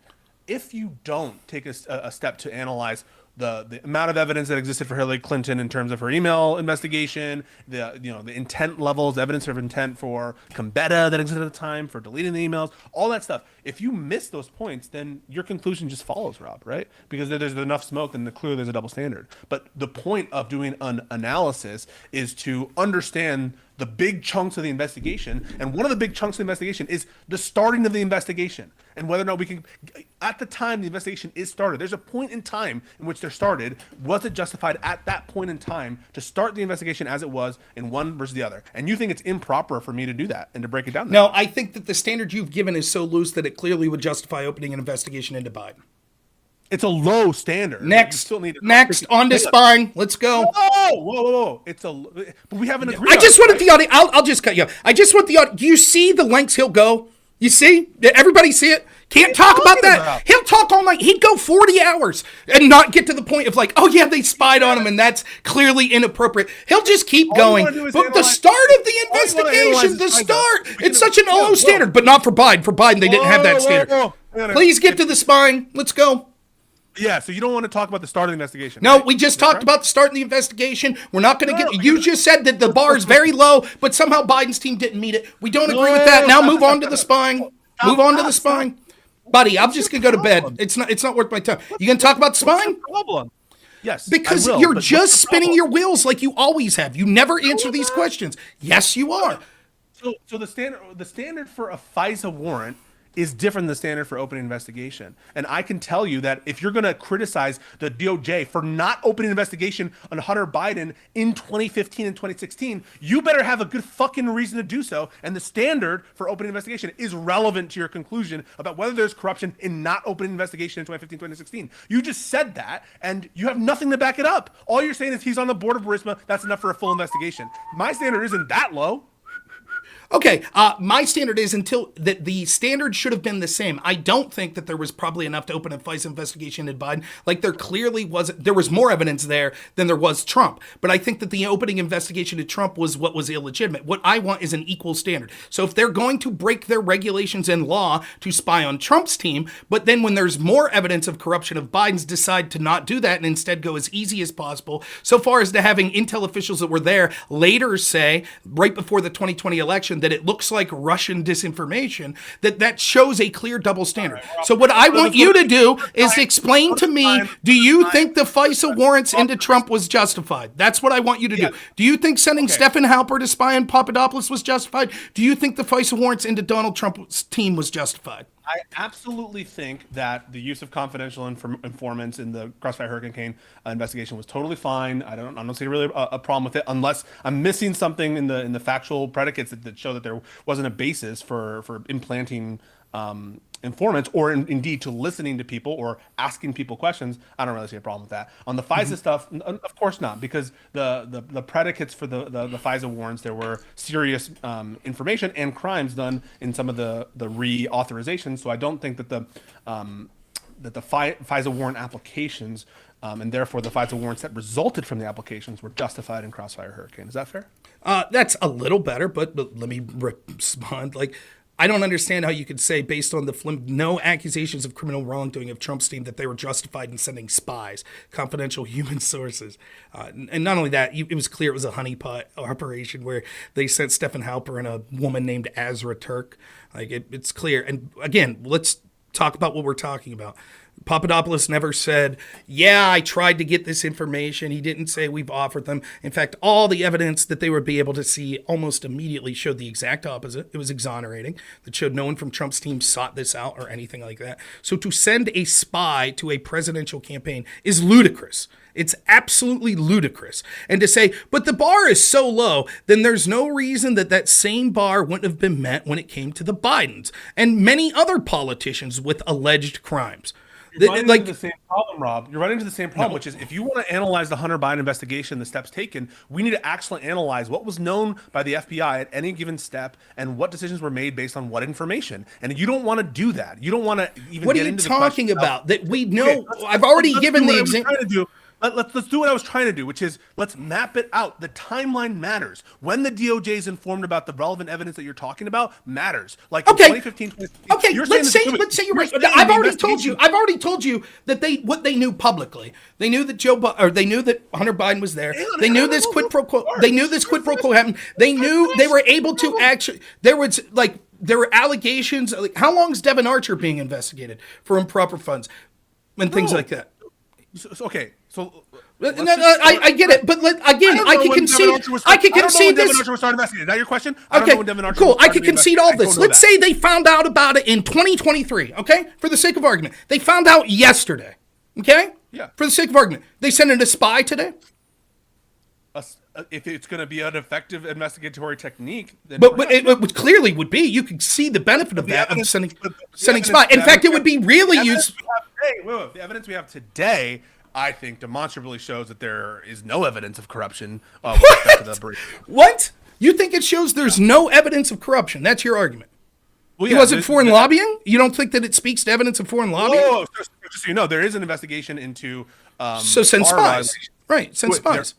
If you don't take a step to analyze the amount of evidence that existed for Hillary Clinton in terms of her email investigation, the intent levels, evidence of intent for Combetta that existed at the time, for deleting the emails, all that stuff. If you miss those points, then your conclusion just follows, Rob, right? Because there's enough smoke, then clearly there's a double standard. But the point of doing an analysis is to understand the big chunks of the investigation, and one of the big chunks of the investigation is the starting of the investigation, and whether or not we can, at the time the investigation is started, there's a point in time in which they're started. Was it justified at that point in time to start the investigation as it was in one versus the other? And you think it's improper for me to do that and to break it down? No, I think that the standard you've given is so loose that it clearly would justify opening an investigation into Biden. It's a low standard. Next, on to spying. Let's go. Whoa. But we haven't agreed. I just wanted the audience. I'll just cut you off. I just want the audience. Do you see the lengths he'll go? You see? Did everybody see it? Can't talk about that. He'll talk all night. He'd go 40 hours and not get to the point of like, oh yeah, they spied on him and that's clearly inappropriate. He'll just keep going. But the start of the investigation, it's such an low standard, but not for Biden. For Biden, they didn't have that standard. Please get to the spine. Let's go. Yeah, so you don't want to talk about the start of the investigation. No, right? We just talked about the start of the investigation. We're not going to get... You just said that the bar is very low, but somehow Biden's team didn't meet it. We don't agree with that. Now move on to the spine. Move on to the spine. Buddy, I'm just going to go to bed. It's not worth my time. You going to talk about the spine? Problem. Yes, because you're just spinning your wheels like you always have. You never answer these questions. Yes, you are. So the standard for a FISA warrant is different than the standard for opening investigation. And I can tell you that if you're going to criticize the DOJ for not opening an investigation on Hunter Biden in 2015 and 2016, you better have a good fucking reason to do so. And the standard for opening investigation is relevant to your conclusion about whether there's corruption in not opening investigation in 2015, 2016. You just said that, and you have nothing to back it up. All you're saying is he's on the board of Burisma. That's enough for a full investigation. My standard isn't that low. Okay, my standard is until that the standard should have been the same. I don't think that there was probably enough to open a FISA investigation in Biden. Like there clearly wasn't. There was more evidence there than there was Trump. But I think that the opening investigation to Trump was what was illegitimate. What I want is an equal standard. So if they're going to break their regulations and law to spy on Trump's team, but then when there's more evidence of corruption of Biden's, decide to not do that and instead go as easy as possible, so far as to having intel officials that were there later say, right before the 2020 election, that it looks like Russian disinformation, that shows a clear double standard. Right, so what I want you to do is explain to me, do you think the FISA warrants into Trump was justified? That's what I want you to do. Do you think sending Stephen Halper to spy on Papadopoulos was justified? Do you think the FISA warrants into Donald Trump's team was justified? I absolutely think that the use of confidential informants in the Crossfire Hurricane investigation was totally fine. I don't see really a problem with it, unless I'm missing something in the factual predicates that show that there wasn't a basis for implanting informants, or indeed to listening to people or asking people questions. I don't really see a problem with that. On the FISA stuff, of course not, because the predicates for the FISA warrants, there were serious information and crimes done in some of the reauthorizations. So I don't think that the FISA warrant applications and therefore the FISA warrants that resulted from the applications were justified in Crossfire Hurricane. Is that fair? That's a little better, but let me respond. I don't understand how you could say, based on no accusations of criminal wrongdoing of Trump's team, that they were justified in sending spies, confidential human sources. And not only that, it was clear it was a honeypot operation where they sent Stephen Halper and a woman named Azra Turk. It's clear. And again, let's talk about what we're talking about. Papadopoulos never said, yeah, I tried to get this information. He didn't say we've offered them. In fact, all the evidence that they would be able to see almost immediately showed the exact opposite. It was exonerating. That showed no one from Trump's team sought this out or anything like that. So to send a spy to a presidential campaign is ludicrous. It's absolutely ludicrous. And to say, but the bar is so low, then there's no reason that same bar wouldn't have been met when it came to the Bidens and many other politicians with alleged crimes. You're running into the same problem, Rob. You're running into the same problem, which is if you want to analyze the Hunter Biden investigation, the steps taken, we need to actually analyze what was known by the FBI at any given step and what decisions were made based on what information. And you don't want to do that. You don't want to even What get are you into talking the about? That we know. Okay, I've already given the example. Let's do what I was trying to do, which is let's map it out. The timeline matters. When the DOJ is informed about the relevant evidence that you're talking about matters. Like in 2015, 2016. Okay, let's say you're right. I've already told you that what they knew publicly. They knew that they knew that Hunter Biden was there. They knew this quid pro quo. They knew this quid pro quo happened. They knew they were able to actually. There were allegations. How long is Devin Archer being investigated for improper funds and things like that? I get it, but I can concede. I can concede this. Devin Archer was started investigating. Is that your question? Cool. I can concede all this. Let's say they found out about it in 2023. Okay, for the sake of argument, they found out yesterday. Okay. Yeah. For the sake of argument, they sent in a spy today. If it's going to be an effective investigatory technique, then but it clearly would be. You could see the benefit of that of sending spy. In fact, it would be really useful. The evidence we have today, I think, demonstrably shows that there is no evidence of corruption. What? You think it shows there's no evidence of corruption? That's your argument. Well, He wasn't foreign lobbying? You don't think that it speaks to evidence of foreign lobbying? Oh, just so you know, there is an investigation into So send FARA spies. violations. Right, send Wait, spies.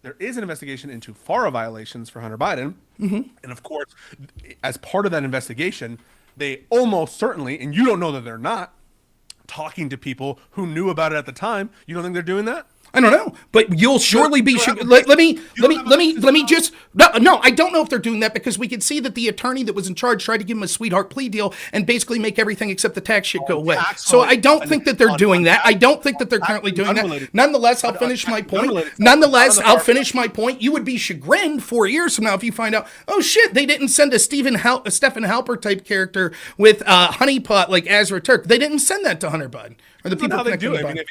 There is an investigation into FARA violations for Hunter Biden. And of course, as part of that investigation, they almost certainly, and you don't know that they're not, talking to people who knew about it at the time. You don't think they're doing that? I don't know, but you'll surely be. Let me just. No, I don't know if they're doing that because we could see that the attorney that was in charge tried to give him a sweetheart plea deal and basically make everything except the tax shit go away. So I don't think that they're doing that. I don't think that they're currently doing that. Nonetheless, I'll finish my point. You would be chagrined 4 years from now if you find out, oh shit, they didn't send a Stephen Halper type character with honeypot like Azra Turk. They didn't send that to Hunter Biden. Or the people how they do it. Biden. I mean,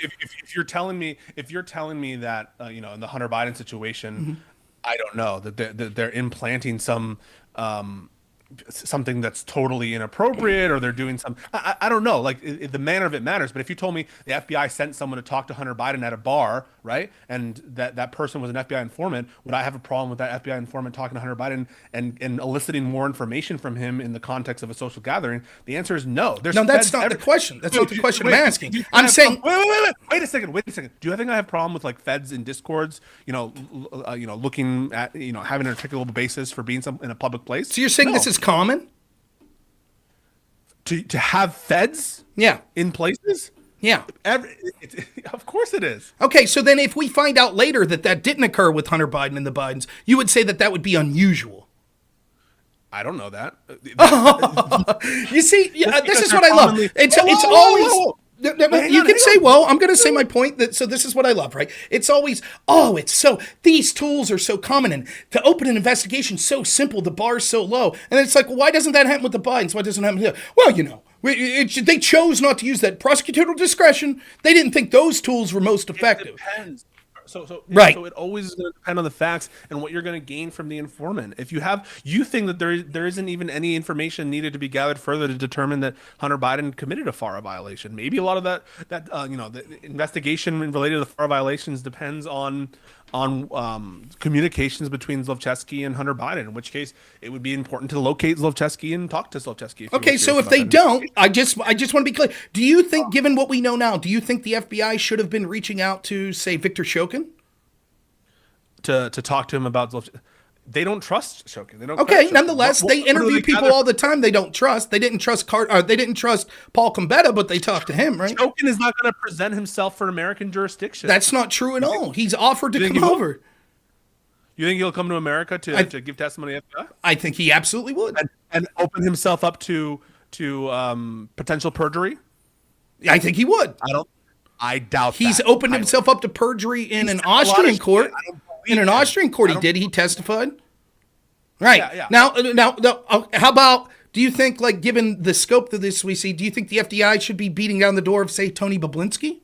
if you're telling me that in the Hunter Biden situation, I don't know that they're implanting some something that's totally inappropriate, or they're doing some. I don't know. Like the manner of it matters. But if you told me the FBI sent someone to talk to Hunter Biden at a bar, right, and that person was an FBI informant, would I have a problem with that FBI informant talking to Hunter Biden and eliciting more information from him in the context of a social gathering? The answer is no. No, that's not the question. That's not the question I'm asking. I'm saying. Wait a second. Do you think I have a problem with like feds in discords? Looking at having an articulable basis for being in a public place. So you're saying this is common? To have feds? Yeah. In places? Yeah. Of course it is. Okay, so then if we find out later that didn't occur with Hunter Biden and the Bidens, you would say that would be unusual. I don't know that. You see, this is what I love. It's always. You can say, well, I'm going to say my point. So this is what I love, right? It's always, these tools are so common, and to open an investigation so simple, the bar's so low. And it's like, well, why doesn't that happen with the Bidens? Why doesn't it happen here? Well, they chose not to use that prosecutorial discretion. They didn't think those tools were most effective. It depends. Right. So it always is going to depend on the facts and what you're going to gain from the informant. If you think that there isn't even any information needed to be gathered further to determine that Hunter Biden committed a FARA violation, maybe a lot of the investigation related to the FARA violations depends on communications between Zlochevsky and Hunter Biden, in which case it would be important to locate Zlochevsky and talk to Zlochevsky. Okay, so if they don't, I just want to be clear. Do you think, given what we know now, do you think the FBI should have been reaching out to, say, Victor Shokin? To talk to him about Zlochevsky? They don't trust Shokin. They don't. Okay, nonetheless, they interview people all the time they don't trust. They didn't trust they didn't trust Paul Gambetta, but they talked to him, right? Shokin is not going to present himself for American jurisdiction. That's not true at all. He's offered to come over. You think he'll come to America to give testimony at the FBI? I think he absolutely would. And open himself up to potential perjury? I think he would. I doubt he's opened himself up to perjury in an Austrian court. In an Austrian court, he testified. Right. Yeah. Now, how about, do you think, like, given the scope of this we see, do you think the FBI should be beating down the door of, say, Tony Bobulinski?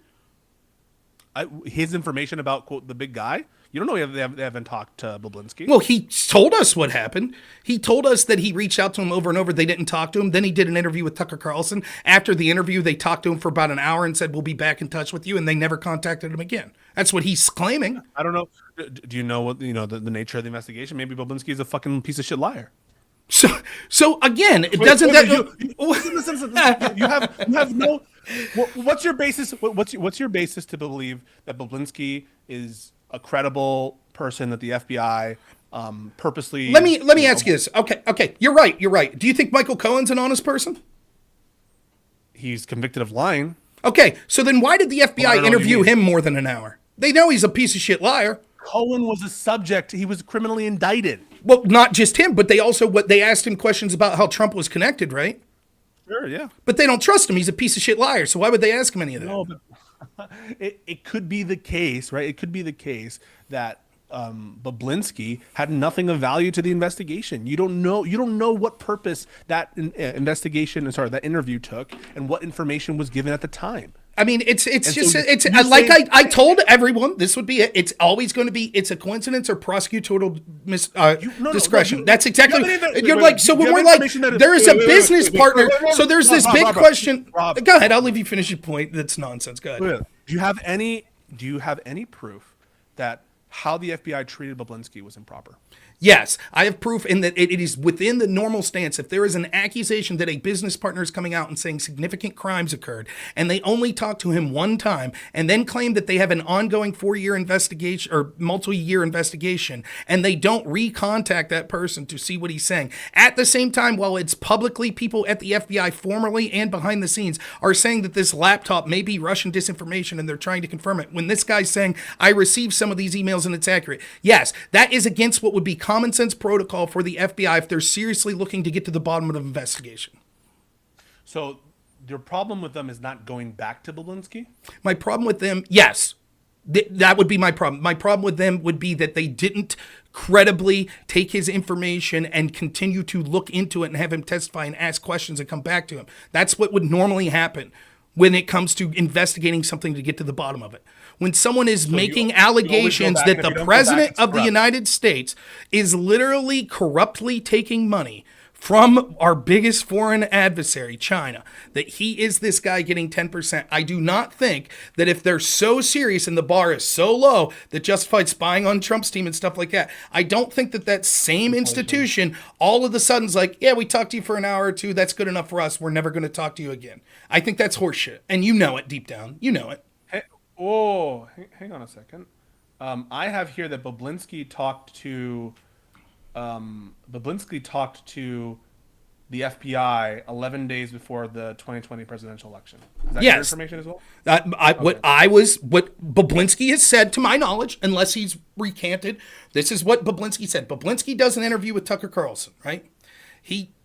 His information about, quote, the big guy? You don't know they haven't talked to Bobulinski. Well, he told us what happened. He told us that he reached out to him over and over. They didn't talk to him. Then he did an interview with Tucker Carlson. After the interview, they talked to him for about an hour and said, we'll be back in touch with you. And they never contacted him again. That's what he's claiming. I don't know. Do you know what, the nature of the investigation? Maybe Bobulinski is a fucking piece of shit liar. So again, it doesn't you have no. What's your basis? What's your basis to believe that Bobulinski is a credible person that the FBI purposely? Let me ask you this. Okay, you're right. Do you think Michael Cohen's an honest person? He's convicted of lying. Okay, so then why did the FBI interview him more than an hour? They know he's a piece of shit liar. Cohen was a subject. He was criminally indicted. Well, not just him, but they asked him questions about how Trump was connected, right? Sure, yeah. But they don't trust him. He's a piece of shit liar. So why would they ask him any of that? No, but it could be the case, right? It could be the case that Bobulinski had nothing of value to the investigation. You don't know what purpose that that interview took and what information was given at the time. I mean, I told everyone this would be it. It's always going to be, it's a coincidence or prosecutorial discretion. That's exactly, when we're like, there is a business partner. So there's this big question. Go ahead. I'll leave you finish your point. That's nonsense. Go ahead. Do you have any proof that how the FBI treated Bobulinski was improper? Yes, I have proof in that it is within the normal stance. If there is an accusation that a business partner is coming out and saying significant crimes occurred, and they only talk to him one time, and then claim that they have an ongoing 4-year investigation or multi-year investigation, and they don't recontact that person to see what he's saying. At the same time, while it's publicly people at the FBI formally and behind the scenes are saying that this laptop may be Russian disinformation and they're trying to confirm it, when this guy's saying, I received some of these emails and it's accurate. Yes, that is against what would be common sense protocol for the FBI if they're seriously looking to get to the bottom of the investigation. So your problem with them is not going back to Bobulinski? My problem with them, yes, that would be my problem. My problem with them would be that they didn't credibly take his information and continue to look into it and have him testify and ask questions and come back to him. That's what would normally happen when it comes to investigating something to get to the bottom of it. When someone is making allegations that the president of the United States is literally corruptly taking money from our biggest foreign adversary, China, that he is this guy getting 10%. I do not think that if they're so serious and the bar is so low that justified spying on Trump's team and stuff like that, I don't think that that same institution all of a sudden is like, yeah, we talked to you for an hour or two. That's good enough for us. We're never going to talk to you again. I think that's horseshit. And you know it deep down. You know it. Hey, hang on a second. I have here that Bobulinski talked to the FBI 11 days before the 2020 presidential election. Is that your information as well? What Bobulinski has said, to my knowledge, unless he's recanted, this is what Bobulinski said. Bobulinski does an interview with Tucker Carlson, right?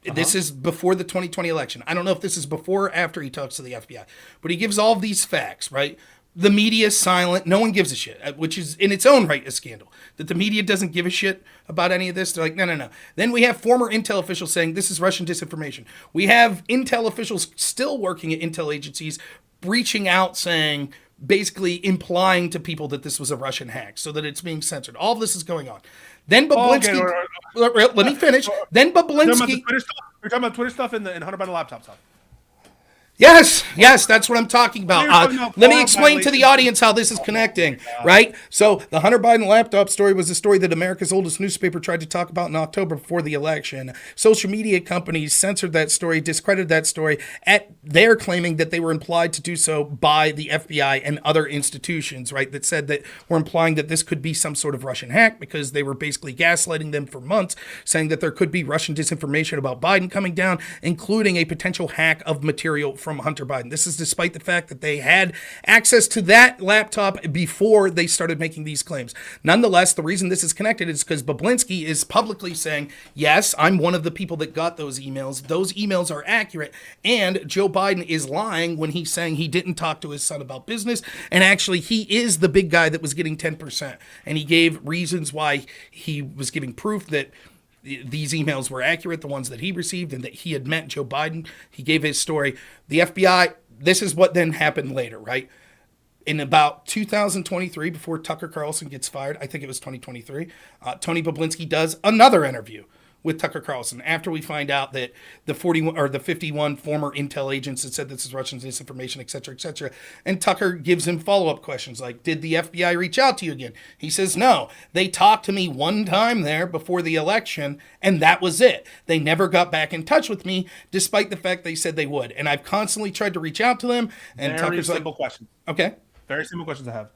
This is before the 2020 election. I don't know if this is before or after he talks to the FBI, but he gives all of these facts, right? The media is silent. No one gives a shit, which is in its own right a scandal. That the media doesn't give a shit about any of this. They're like, no. Then we have former Intel officials saying this is Russian disinformation. We have Intel officials still working at Intel agencies reaching out saying, basically implying to people that this was a Russian hack so that it's being censored. All of this is going on. Then Bobulinski, let me finish. Then Bobulinski. You're talking about Twitter stuff and Hunter Biden laptop stuff. Yes, that's what I'm talking about. Let me explain to the audience how this is connecting, right? So the Hunter Biden laptop story was a story that America's oldest newspaper tried to talk about in October before the election. Social media companies censored that story, discredited that story. They're claiming that they were implied to do so by the FBI and other institutions, right? That said that were implying that this could be some sort of Russian hack because they were basically gaslighting them for months, saying that there could be Russian disinformation about Biden coming down, including a potential hack of material from Hunter Biden. This is despite the fact that they had access to that laptop before they started making these claims. Nonetheless, the reason this is connected is because Bobulinski is publicly saying, yes, I'm one of the people that got those emails. Those emails are accurate. And Joe Biden is lying when he's saying he didn't talk to his son about business. And actually, he is the big guy that was getting 10%. And he gave reasons why he was giving proof that these emails were accurate, the ones that he received, and that he had met Joe Biden. He gave his story. The FBI, this is what then happened later, right? In about 2023, before Tucker Carlson gets fired, I think it was 2023, Tony Bobulinski does another interview with Tucker Carlson after we find out that the 51 former Intel agents that said this is Russian disinformation, et cetera, et cetera. And Tucker gives him follow-up questions like, did the FBI reach out to you again? He says, no, they talked to me one time there before the election, and that was it. They never got back in touch with me, despite the fact they said they would. And I've constantly tried to reach out to them. And Tucker's like, questions. Okay. Very simple questions I have.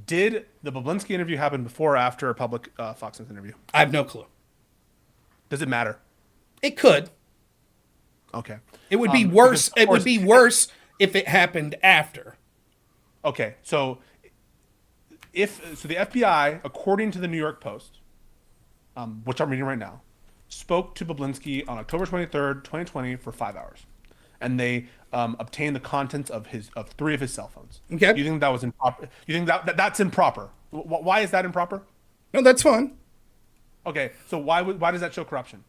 Did the Bobulinski interview happen before or after a public Fox News interview? I have no clue. Does it matter? It could. Okay. It would be worse. It would be worse if it happened after. Okay. So the FBI, according to the New York Post, which I'm reading right now, spoke to Bobulinski on October 23rd, 2020 for 5 hours. And they obtained the contents of 3 of his cell phones. Okay. You think that was improper? You think that's improper? Why is that improper? No, that's fine. Okay, so why does that show corruption,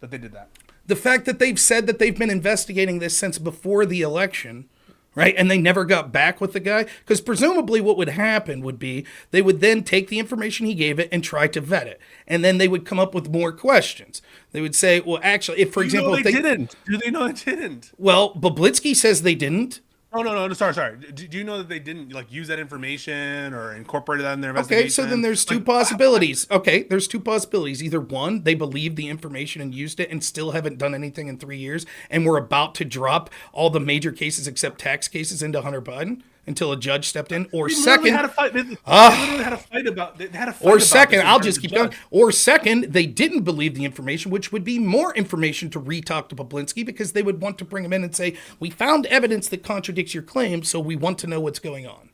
that they did that? The fact that they've said that they've been investigating this since before the election, right? And they never got back with the guy. Because presumably what would happen would be they would then take the information he gave it and try to vet it. And then they would come up with more questions. They would say, well, actually, if, for example... They didn't. Do they know they didn't? Well, Bobulinski says they didn't. No. Sorry. Do you know that they didn't like use that information or incorporated that in their investigation? Okay, so then there's two possibilities. Okay, there's two possibilities. Either one, they believed the information and used it and still haven't done anything in 3 years, and we're about to drop all the major cases except tax cases into Hunter Biden until a judge stepped in. Or second, they literally had a fight about. They had a fight or about second, this in I'll front just of keep the going. judge. Or second, they didn't believe the information, which would be more information to retalk to Bobulinski because they would want to bring him in and say, we found evidence that contradicts your claim, so we want to know what's going on.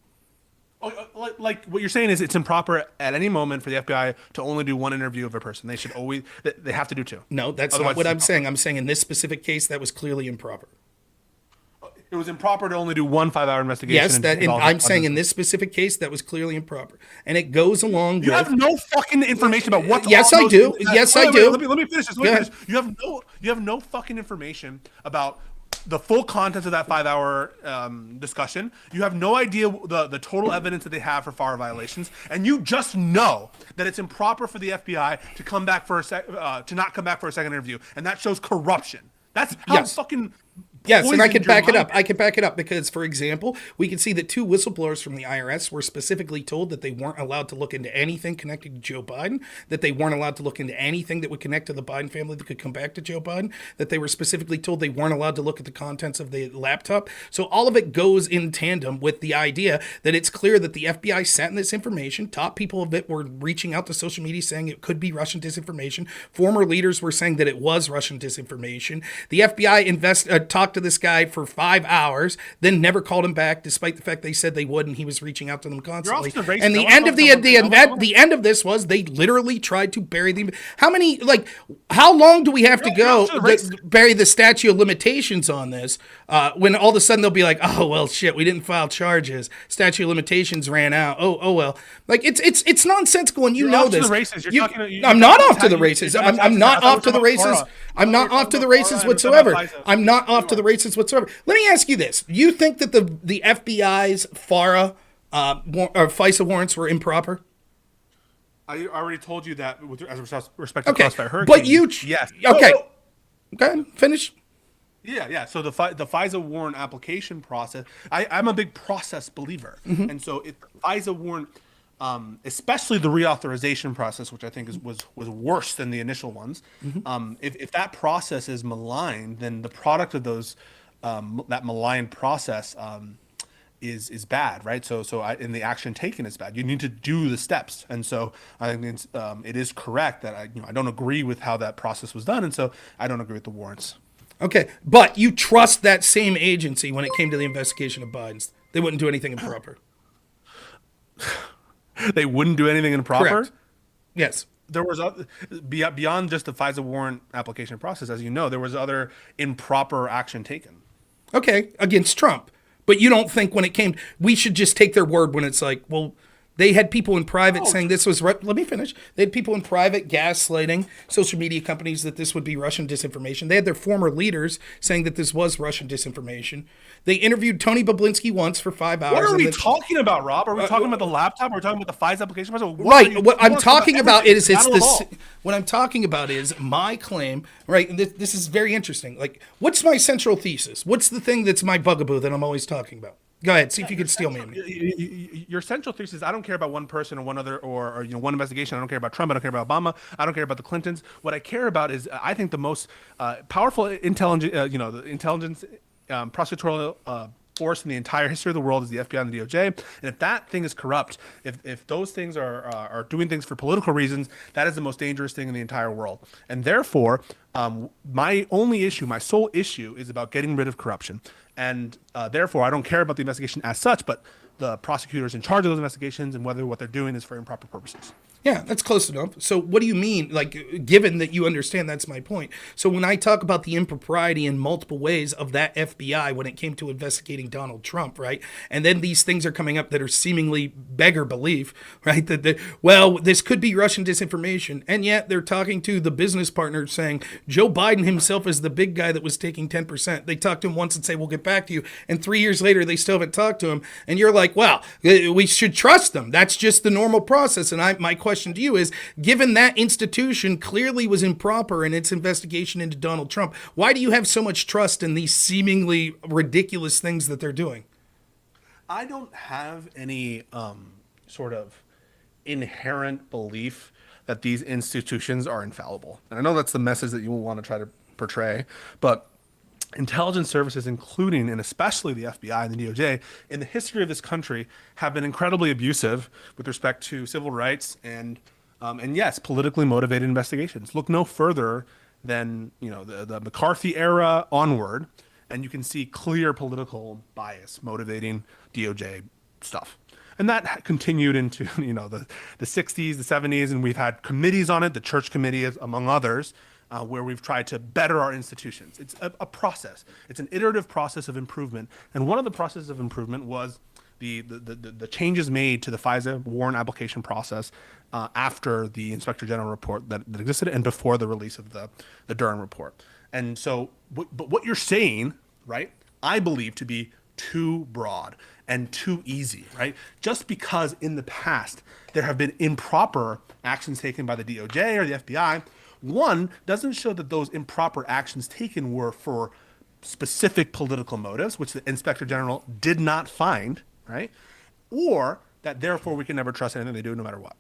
Like what you're saying is it's improper at any moment for the FBI to only do one interview of a person. They should always, they have to do two. No, that's Otherwise not what it's I'm saying. I'm saying in this specific case, that was clearly improper. It was improper to only do one 5-hour investigation. Yes, I'm saying in this specific case, that was clearly improper. And it goes along with... You have no fucking information about what's... Yes, I do. Yes, I do. Let me finish this. You have no fucking information about the full contents of that 5-hour discussion. You have no idea the total evidence that they have for FARA violations, and you just know that it's improper for the FBI to come back for to not come back for a second interview, and that shows corruption. That's how fucking... Yes, and I can poisoned your back it mind. up. I can back it up because, for example, we can see that 2 whistleblowers from the IRS were specifically told that they weren't allowed to look into anything connected to Joe Biden, that they weren't allowed to look into anything that would connect to the Biden family that could come back to Joe Biden, that they were specifically told they weren't allowed to look at the contents of the laptop. So all of it goes in tandem with the idea that it's clear that the FBI sent in this information. Top people of it were reaching out to social media saying it could be Russian disinformation. Former leaders were saying that it was Russian disinformation. The FBI talked to this guy for 5 hours, then never called him back, despite the fact they said they would, and he was reaching out to them constantly. And the end of the end of this was they literally tried to bury the. How long do we have to go to bury the statute of limitations on this? When all of a sudden they'll be like, oh well, shit, we didn't file charges. Statute of limitations ran out. Oh well, like it's nonsensical, and you know this. I'm not off to the races. I'm not off to the races. I'm not off to the races whatsoever. I'm not off to the races whatsoever. Let me ask you this: you think that the FBI's FARA or FISA warrants were improper? I already told you that with respect to Okay, Crossfire Hurricane. but yes. Okay, okay, finish. Yeah. So the FISA warrant application process, I'm a big process believer, and so if the FISA warrant, especially the reauthorization process, which I think was worse than the initial ones, if that process is maligned, then the product of those that maligned process is bad, right? And the action taken is bad. You need to do the steps, and so I think it is correct that I don't agree with how that process was done, and so I don't agree with the warrants. Okay, but you trust that same agency when it came to the investigation of Biden's. They wouldn't do anything improper. They wouldn't do anything improper? Correct. Yes. There was beyond just the FISA warrant application process, as you know, there was other improper action taken. Okay, against Trump. But you don't think when it came, we should just take their word when it's like, well, they had people in private saying this was, let me finish. They had people in private gaslighting social media companies that this would be Russian disinformation. They had their former leaders saying that this was Russian disinformation. They interviewed Tony Bobulinski once for 5 hours. What are we talking about, Rob? Are we talking about the laptop? Are we talking about the FISA application process? What I'm talking about is what I'm talking about is my claim, right? This is very interesting. Like, what's my central thesis? What's the thing that's my bugaboo that I'm always talking about? Go ahead. See if you can steal me. Your central thesis: I don't care about one person or one other, or one investigation. I don't care about Trump. I don't care about Obama. I don't care about the Clintons. What I care about is, I think the most powerful the intelligence prosecutorial force in the entire history of the world is the FBI and the DOJ. And if that thing is corrupt, if those things are doing things for political reasons, that is the most dangerous thing in the entire world. And therefore, my sole issue is about getting rid of corruption. And therefore, I don't care about the investigation as such, but the prosecutors in charge of those investigations and whether what they're doing is for improper purposes. Yeah, that's close enough. So what do you mean, like, given that you understand that's my point? So when I talk about the impropriety in multiple ways of that FBI when it came to investigating Donald Trump, right? And then these things are coming up that are seemingly beggar belief, right? Well, this could be Russian disinformation. And yet they're talking to the business partners saying, Joe Biden himself is the big guy that was taking 10%. They talked to him once and say, we'll get back to you. And 3 years later, they still haven't talked to him. And you're like, wow, we should trust them. That's just the normal process. And my question to you is, given that institution clearly was improper in its investigation into Donald Trump, why do you have so much trust in these seemingly ridiculous things that they're doing? I don't have any sort of inherent belief that these institutions are infallible. And I know that's the message that you will want to try to portray, but intelligence services, including and especially the FBI and the DOJ, in the history of this country, have been incredibly abusive with respect to civil rights and yes, politically motivated investigations. Look no further than the McCarthy era onward, and you can see clear political bias motivating DOJ stuff. And that continued into the 60s, the 70s, and we've had committees on it, the Church Committee among others, where we've tried to better our institutions. It's a process. It's an iterative process of improvement. And one of the processes of improvement was the changes made to the FISA warrant application process after the Inspector General report that existed and before the release of the Durham report. And so, but what you're saying, right, I believe to be too broad and too easy, right? Just because in the past there have been improper actions taken by the DOJ or the FBI, one, doesn't show that those improper actions taken were for specific political motives, which the Inspector General did not find, right? Or that therefore we can never trust anything they do no matter what.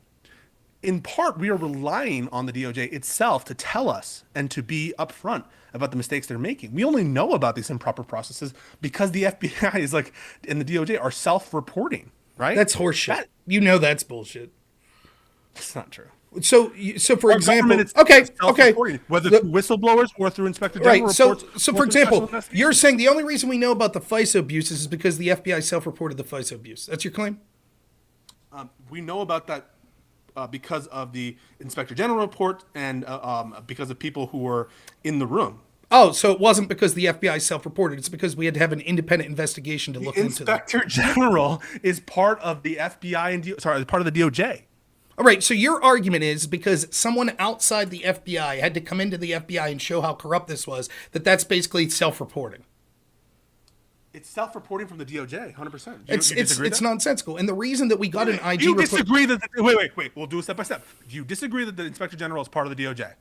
In part, we are relying on the DOJ itself to tell us and to be upfront about the mistakes they're making. We only know about these improper processes because the FBI is and the DOJ are self-reporting, right? That's horseshit. That's bullshit. It's not true. So for Our example, government is okay, whether through whistleblowers or through Inspector General right. reports. So for example, you're saying the only reason we know about the FISA abuses is because the FBI self-reported the FISA abuse. That's your claim? We know about that because of the Inspector General report and because of people who were in the room. Oh, so it wasn't because the FBI self-reported. It's because we had to have an independent investigation to look into that. Inspector General is part of the FBI and part of the DOJ. All right, so your argument is because someone outside the FBI had to come into the FBI and show how corrupt this was, that's basically self-reporting. It's self-reporting from the DOJ, 100%. It's nonsensical. And the reason that we got an IG report... disagree that... Wait. We'll do it step by step. Do you disagree that the Inspector General is part of the DOJ?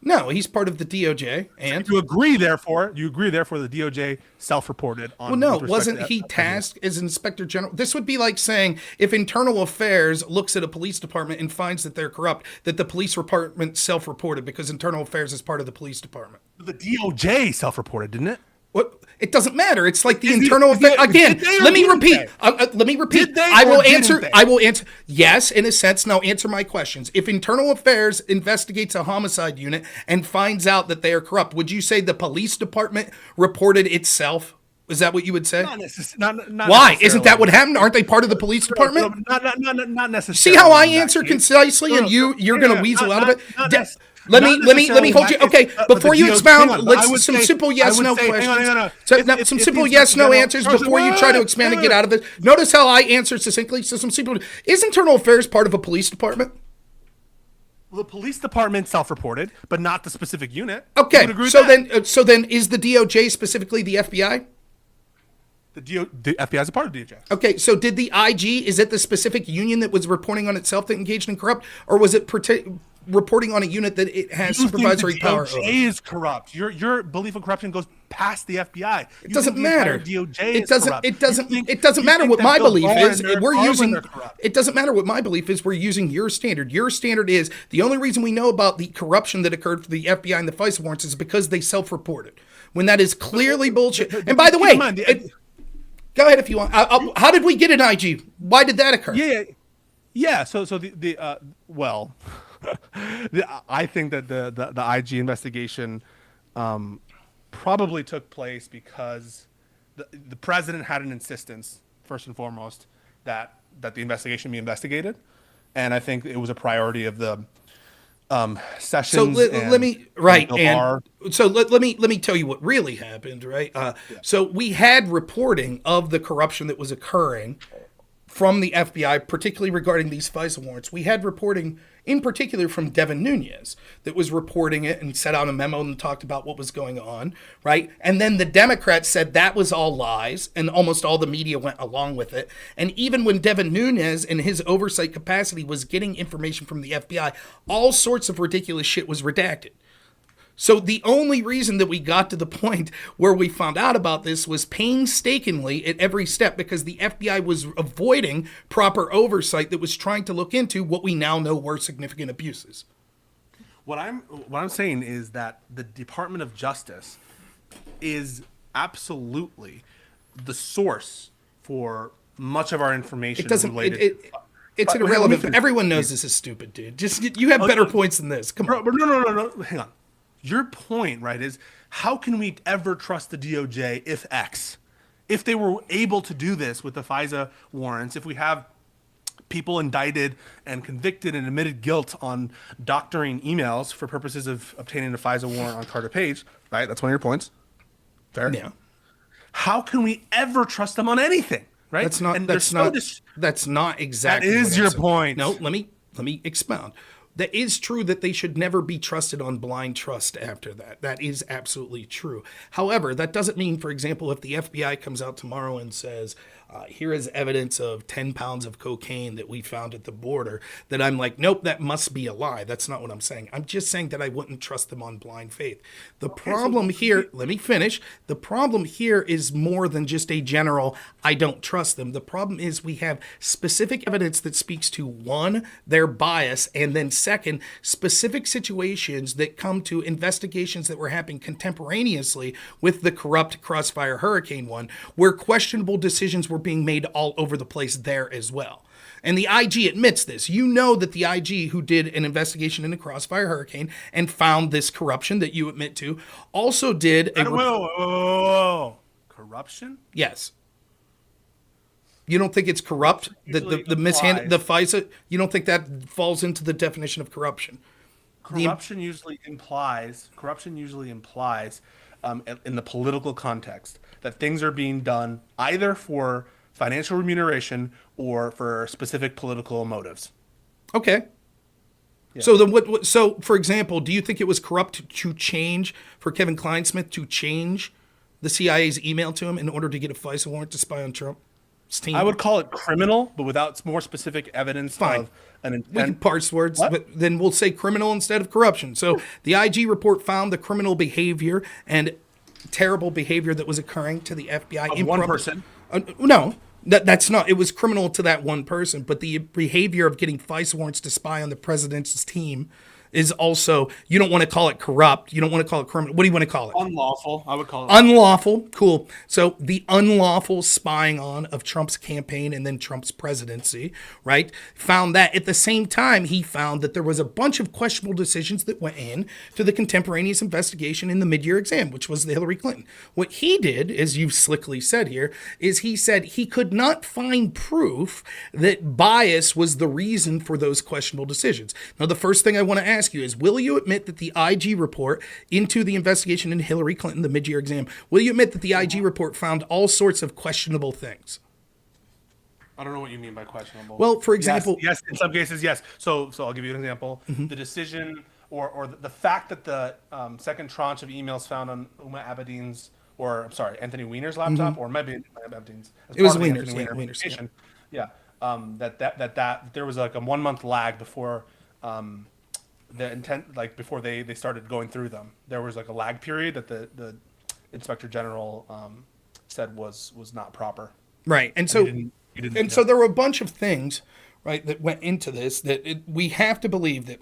No, he's part of the DOJ. And so you agree, therefore, the DOJ self-reported on... Well, no, wasn't he tasked as Inspector General? This would be like saying if Internal Affairs looks at a police department and finds that they're corrupt, that the police department self-reported because Internal Affairs is part of the police department. The DOJ self-reported, didn't it? What? It doesn't matter. It's like the Internal Affairs. Again, let me repeat. I will answer. Yes, in a sense. Now answer my questions. If Internal Affairs investigates a homicide unit and finds out that they are corrupt, would you say the police department reported itself? Is that what you would say? Not Why? Isn't that what happened? Aren't they part of the police department? Not necessarily. See how I answer concisely, and you're going to weasel out of it. Let me hold you. Okay, before you expound, let's some simple yes no questions. Some simple yes no answers before you try to expand and get out of it. Notice how I answer succinctly. So some simple. Is Internal Affairs part of a police department? Well, the police department self-reported, but not the specific unit. Okay, so then is the DOJ specifically the FBI? The FBI is a part of the DOJ. Okay, so did the IG, is it the specific union that was reporting on itself that engaged in corrupt, or was it reporting on a unit that it has supervisory power over? The DOJ is corrupt. Your belief of corruption goes past the FBI. It doesn't matter. It doesn't matter what my belief is. It doesn't matter what my belief is. We're using your standard. Your standard is the only reason we know about the corruption that occurred for the FBI and the FISA warrants is because they self-reported. When that is clearly bullshit. And by the way, go ahead if you want. How did we get an IG? Why did that occur? Yeah. So I think that the IG investigation probably took place because the president had an insistence, first and foremost, that the investigation be investigated, and I think it was a priority of the Sessions. So let me tell you what really happened. Right. So we had reporting of the corruption that was occurring from the FBI, particularly regarding these FISA warrants. We had reporting in particular from Devin Nunes, that was reporting it and sent out a memo and talked about what was going on, right? And then the Democrats said that was all lies, and almost all the media went along with it. And even when Devin Nunes, in his oversight capacity, was getting information from the FBI, all sorts of ridiculous shit was redacted. So the only reason that we got to the point where we found out about this was painstakingly at every step, because the FBI was avoiding proper oversight that was trying to look into what we now know were significant abuses. What I'm saying is that the Department of Justice is absolutely the source for much of our information It doesn't. related. It's But- irrelevant. Everyone knows this is stupid, dude. Just you have better points than this. Come on. No. Hang on. Your point, right, is how can we ever trust the DOJ if X? If they were able to do this with the FISA warrants, if we have people indicted and convicted and admitted guilt on doctoring emails for purposes of obtaining a FISA warrant on Carter Page, right? That's one of your points. Fair. Yeah. How can we ever trust them on anything, right? That's not. And That's they're not. so That's not exactly. That is what I'm your saying. point. No. Let me expound. That is true that they should never be trusted on blind trust after that. That is absolutely true. However, that doesn't mean, for example, if the FBI comes out tomorrow and says, here is evidence of 10 pounds of cocaine that we found at the border, that I'm like, nope, that must be a lie. That's not what I'm saying. I'm just saying that I wouldn't trust them on blind faith. The problem here, let me finish. The problem here is more than just a general, I don't trust them. The problem is we have specific evidence that speaks to, one, their bias, and then second, specific situations that come to investigations that were happening contemporaneously with the corrupt Crossfire Hurricane one, where questionable decisions were being made all over the place there as well. And the IG admits this. You know that the IG, who did an investigation into Crossfire Hurricane and found this corruption that you admit to, also did a... Whoa. Corruption? Yes. You don't think it's corrupt? The mishandle, the FISA, you don't think that falls into the definition of corruption? Corruption usually implies in the political context that things are being done either for financial remuneration or for specific political motives. Okay. Yeah. So then what so for example, do you think it was corrupt to change for Kevin Kleinsmith to change the CIA's email to him in order to get a FISA warrant to spy on Trump? I would call it criminal, but without more specific evidence of an intent. We can parse words, but then we'll say criminal instead of corruption. So the IG report found the criminal behavior and terrible behavior that was occurring to the FBI. Of one person? No, that's not. It was criminal to that one person, but the behavior of getting FISA warrants to spy on the president's team is also, you don't want to call it corrupt. You don't want to call it criminal. What do you want to call it? Unlawful, I would call it. Unlawful. Cool. So the unlawful spying on of Trump's campaign and then Trump's presidency, right? Found that at the same time, he found that there was a bunch of questionable decisions that went in to the contemporaneous investigation in the mid-year exam, which was the Hillary Clinton. What he did, as you've slickly said here, is he said he could not find proof that bias was the reason for those questionable decisions. Now, the first thing I want to ask you is, will you admit that the IG report into the investigation into Hillary Clinton, the mid-year exam, will you admit that the IG report found all sorts of questionable things? I don't know what you mean by questionable. Well, for example... Yes, in some cases, yes. So I'll give you an example. Mm-hmm. The decision or the fact that the second tranche of emails found on Anthony Weiner's laptop, or maybe Abedin's. It was Weiner's. Yeah. That there was like a 1 month lag before the intent, like before they started going through them. There was like a lag period that the Inspector General said was not proper. Right, and so so there were a bunch of things, right, that went into this that we have to believe that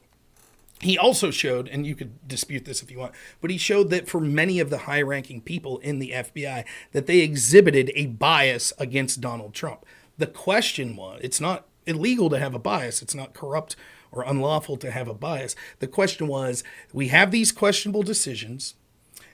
he also showed, and you could dispute this if you want, but he showed that for many of the high-ranking people in the FBI, that they exhibited a bias against Donald Trump. The question was, it's not illegal to have a bias. It's not corrupt or unlawful to have a bias. The question was, we have these questionable decisions,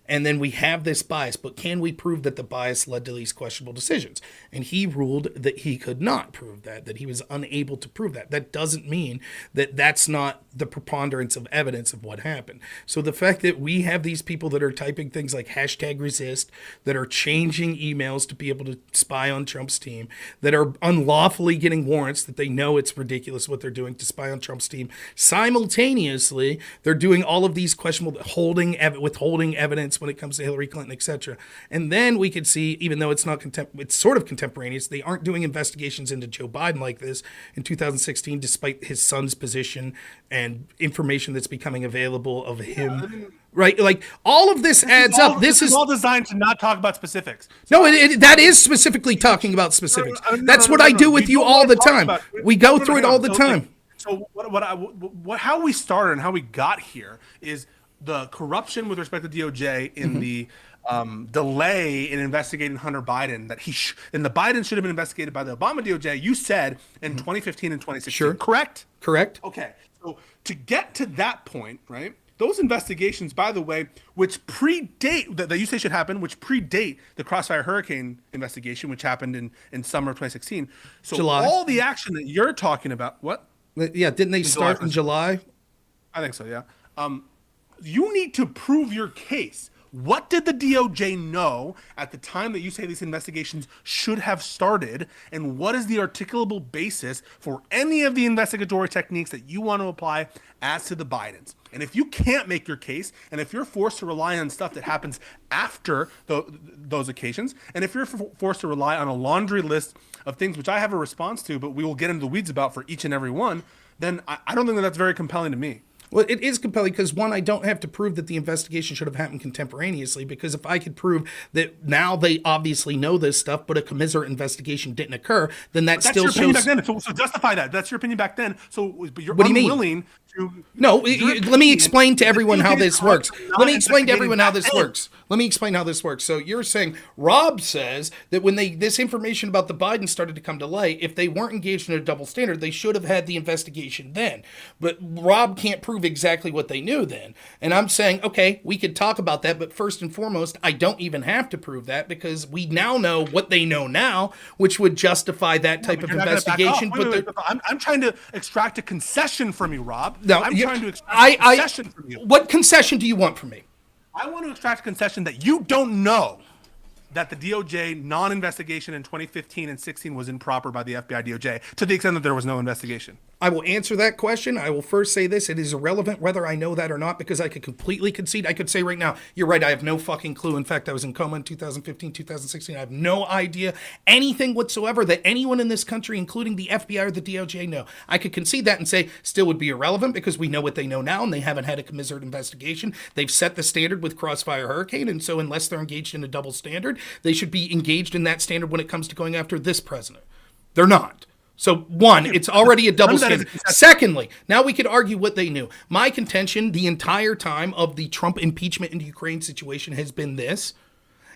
And then we have this bias, but can we prove that the bias led to these questionable decisions? And he ruled that he could not prove that he was unable to prove that. That doesn't mean that that's not the preponderance of evidence of what happened. So the fact that we have these people that are typing things like #resist, that are changing emails to be able to spy on Trump's team, that are unlawfully getting warrants that they know it's ridiculous what they're doing to spy on Trump's team. Simultaneously, they're doing all of these questionable withholding evidence when it comes to Hillary Clinton, etc. And then we could see, even though it's not it's sort of contemporaneous, they aren't doing investigations into Joe Biden like this in 2016, despite his son's position and information that's becoming available of him. Right, like all of this adds up. This is all designed to not talk about specifics. No, that is specifically talking about specifics. That's what I do with you all the time. We go through it all the time. So how we started and how we got here is the corruption with respect to DOJ in the delay in investigating Hunter Biden, that and the Biden should have been investigated by the Obama DOJ, you said in 2015 and 2016. Sure. Correct? Correct. Okay. So to get to that point, right? Those investigations, by the way, which predate, that you say should happen, which predate the Crossfire Hurricane investigation, which happened in summer of 2016. So July. All the action that you're talking about, what? Yeah, didn't they start in July? I think so, yeah. You need to prove your case. What did the DOJ know at the time that you say these investigations should have started? And what is the articulable basis for any of the investigatory techniques that you want to apply as to the Bidens? And if you can't make your case, and if you're forced to rely on stuff that happens after those occasions, and if you're forced to rely on a laundry list of things which I have a response to, but we will get into the weeds about for each and every one, then I don't think that that's very compelling to me. Well, it is compelling because, one, I don't have to prove that the investigation should have happened contemporaneously, because if I could prove that now they obviously know this stuff, but a commiserate investigation didn't occur, then that still shows... That's your opinion back then. So justify that. That's your opinion back then. But you're what do you unwilling mean? To... No, let me explain to everyone how this works. Let me explain to everyone how this works. Let me explain how this works. So you're saying, Rob says that when this information about the Biden started to come to light, if they weren't engaged in a double standard, they should have had the investigation then. But Rob can't prove exactly what they knew then. And I'm saying, okay, we could talk about that, but first and foremost, I don't even have to prove that, because we now know what they know now, which would justify that type of investigation. I'm trying to extract a concession from you, Rob. No, I'm trying to extract a concession from you. What concession do you want from me? I want to extract a concession that you don't know that the DOJ non-investigation in 2015 and 16 was improper by the FBI DOJ, to the extent that there was no investigation. I will answer that question. I will first say this. It is irrelevant whether I know that or not, because I could completely concede. I could say right now, you're right, I have no fucking clue. In fact, I was in coma in 2015, 2016. I have no idea anything whatsoever that anyone in this country, including the FBI or the DOJ, know. I could concede that and say still would be irrelevant, because we know what they know now and they haven't had a commiserate investigation. They've set the standard with Crossfire Hurricane, and so unless they're engaged in a double standard, they should be engaged in that standard when it comes to going after this president. They're not. So, one, it's already a double standard. Secondly, now we could argue what they knew. My contention the entire time of the Trump impeachment and Ukraine situation has been this.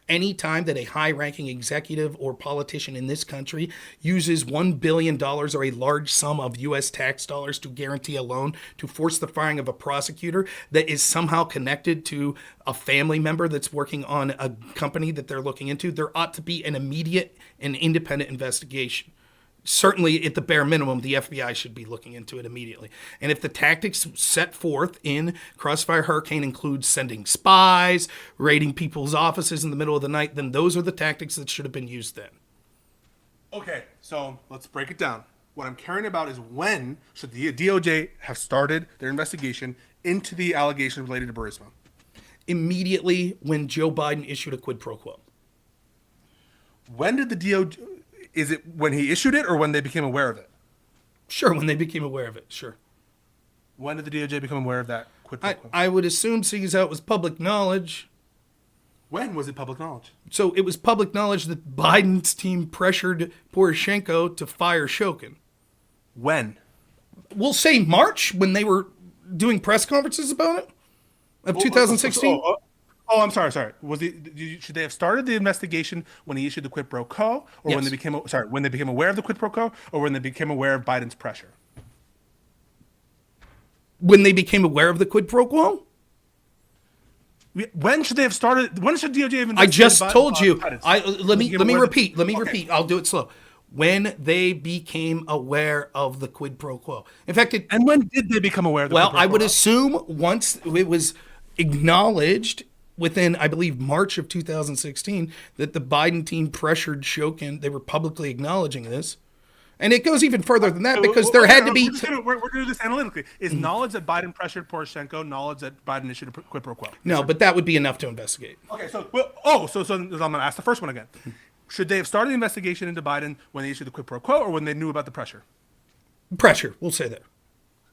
Any time that a high-ranking executive or politician in this country uses $1 billion or a large sum of U.S. tax dollars to guarantee a loan to force the firing of a prosecutor that is somehow connected to a family member that's working on a company that they're looking into, there ought to be an immediate and independent investigation. Certainly, at the bare minimum, the FBI should be looking into it immediately. And if the tactics set forth in Crossfire Hurricane include sending spies, raiding people's offices in the middle of the night, then those are the tactics that should have been used then. Okay, so let's break it down. What I'm caring about is when should the DOJ have started their investigation into the allegations related to Burisma? Immediately when Joe Biden issued a quid pro quo. When did the DOJ... Is it when he issued it or when they became aware of it? Sure, when they became aware of it, sure. When did the DOJ become aware of that quid pro quo? I would assume, seeing as how it was public knowledge. When was it public knowledge? So it was public knowledge that Biden's team pressured Poroshenko to fire Shokin. When? We'll say March, when they were doing press conferences about it, of 2016. Oh, I'm sorry. Should they have started the investigation when he issued the quid pro quo, or yes. when they became aware of the quid pro quo, or when they became aware of Biden's pressure? When they became aware of the quid pro quo? When should they have started? When should DOJ have investigated? I just told you. Biden? Let me repeat. Let me Okay. repeat. I'll do it slow. When they became aware of the quid pro quo. In fact, And when did they become aware of the well, quid pro I would quo? assume once it was acknowledged within, I believe, March of 2016, that the Biden team pressured Shokin. They were publicly acknowledging this. And it goes even further than that because there had to be. We're going to do this analytically. Is knowledge that Biden pressured Poroshenko knowledge that Biden issued a quid pro quo? No, but that would be enough to investigate. Okay, so so I'm going to ask the first one again. Should they have started the investigation into Biden when they issued the quid pro quo, or when they knew about the pressure? Pressure, we'll say that.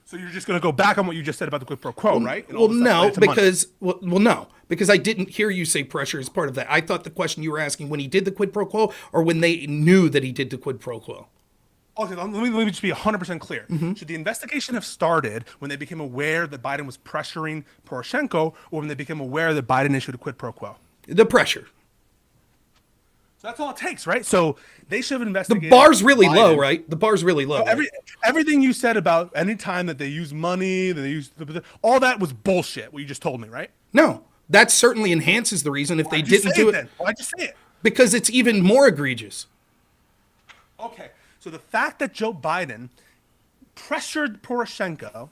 So you're just going to go back on what you just said about the quid pro quo, right? And all Well, the stuff no, related to money. because I didn't hear you say pressure as part of that. I thought the question you were asking when he did the quid pro quo or when they knew that he did the quid pro quo. Okay, let me just be 100% clear. Should the investigation have started when they became aware that Biden was pressuring Poroshenko, or when they became aware that Biden issued a quid pro quo? The pressure. So that's all it takes, right? So they should have The investigated. bar's really Biden. low, right? The bar's really low. right? Everything you said about any time that they use money, that they use all that was bullshit. What you just told me, right? No, that certainly enhances the reason if they Why'd you didn't say do it. Then? Why'd you say it? Because it's even more egregious. Okay, so the fact that Joe Biden pressured Poroshenko,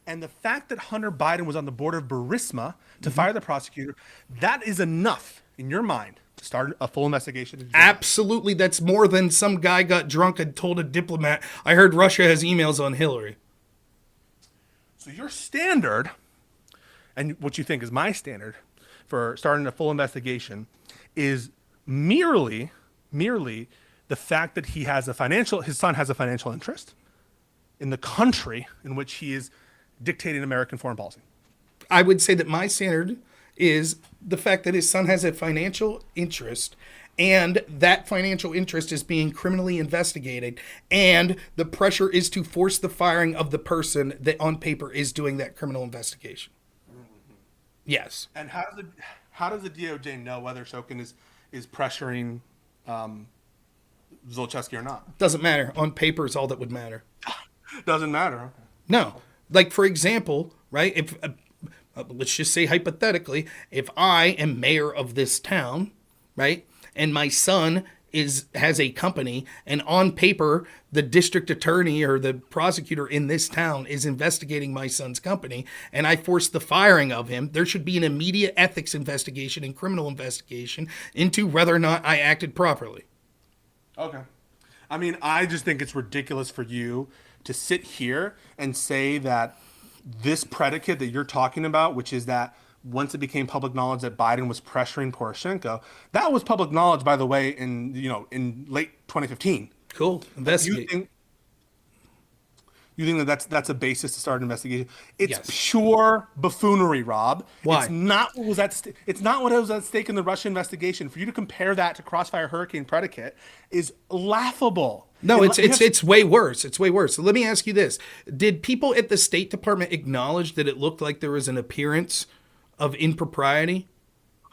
and the fact that Hunter Biden was on the board of Burisma to fire the prosecutor, that is enough in your mind to start a full investigation into Joe Biden. Absolutely, that's more than some guy got drunk and told a diplomat, I heard Russia has emails on Hillary. So your standard, and what you think is my standard for starting a full investigation, is merely the fact that his son has a financial interest in the country in which he is dictating American foreign policy. I would say that my standard is the fact that his son has a financial interest and that financial interest is being criminally investigated and the pressure is to force the firing of the person that on paper is doing that criminal investigation. Yes. And how does the DOJ know whether Shokin is pressuring Zlochevsky or not? Doesn't matter. On paper is all that would matter. Doesn't matter. Okay. No. Like, for example, right, if let's just say hypothetically, if I am mayor of this town, right, and my son has a company, and on paper, the district attorney or the prosecutor in this town is investigating my son's company, and I force the firing of him, there should be an immediate ethics investigation and criminal investigation into whether or not I acted properly. Okay. I mean, I just think it's ridiculous for you to sit here and say that this predicate that you're talking about, which is that once it became public knowledge that Biden was pressuring Poroshenko, that was public knowledge, by the way, in late 2015. Cool. Investigate. You think that that's a basis to start an investigation? It's Yes. pure buffoonery, Rob. Why? It's not what was it's not what was at stake in the Russia investigation. For you to compare that to Crossfire Hurricane predicate is laughable. No, it's way worse. It's way worse. So let me ask you this. Did people at the State Department acknowledge that it looked like there was an appearance of impropriety?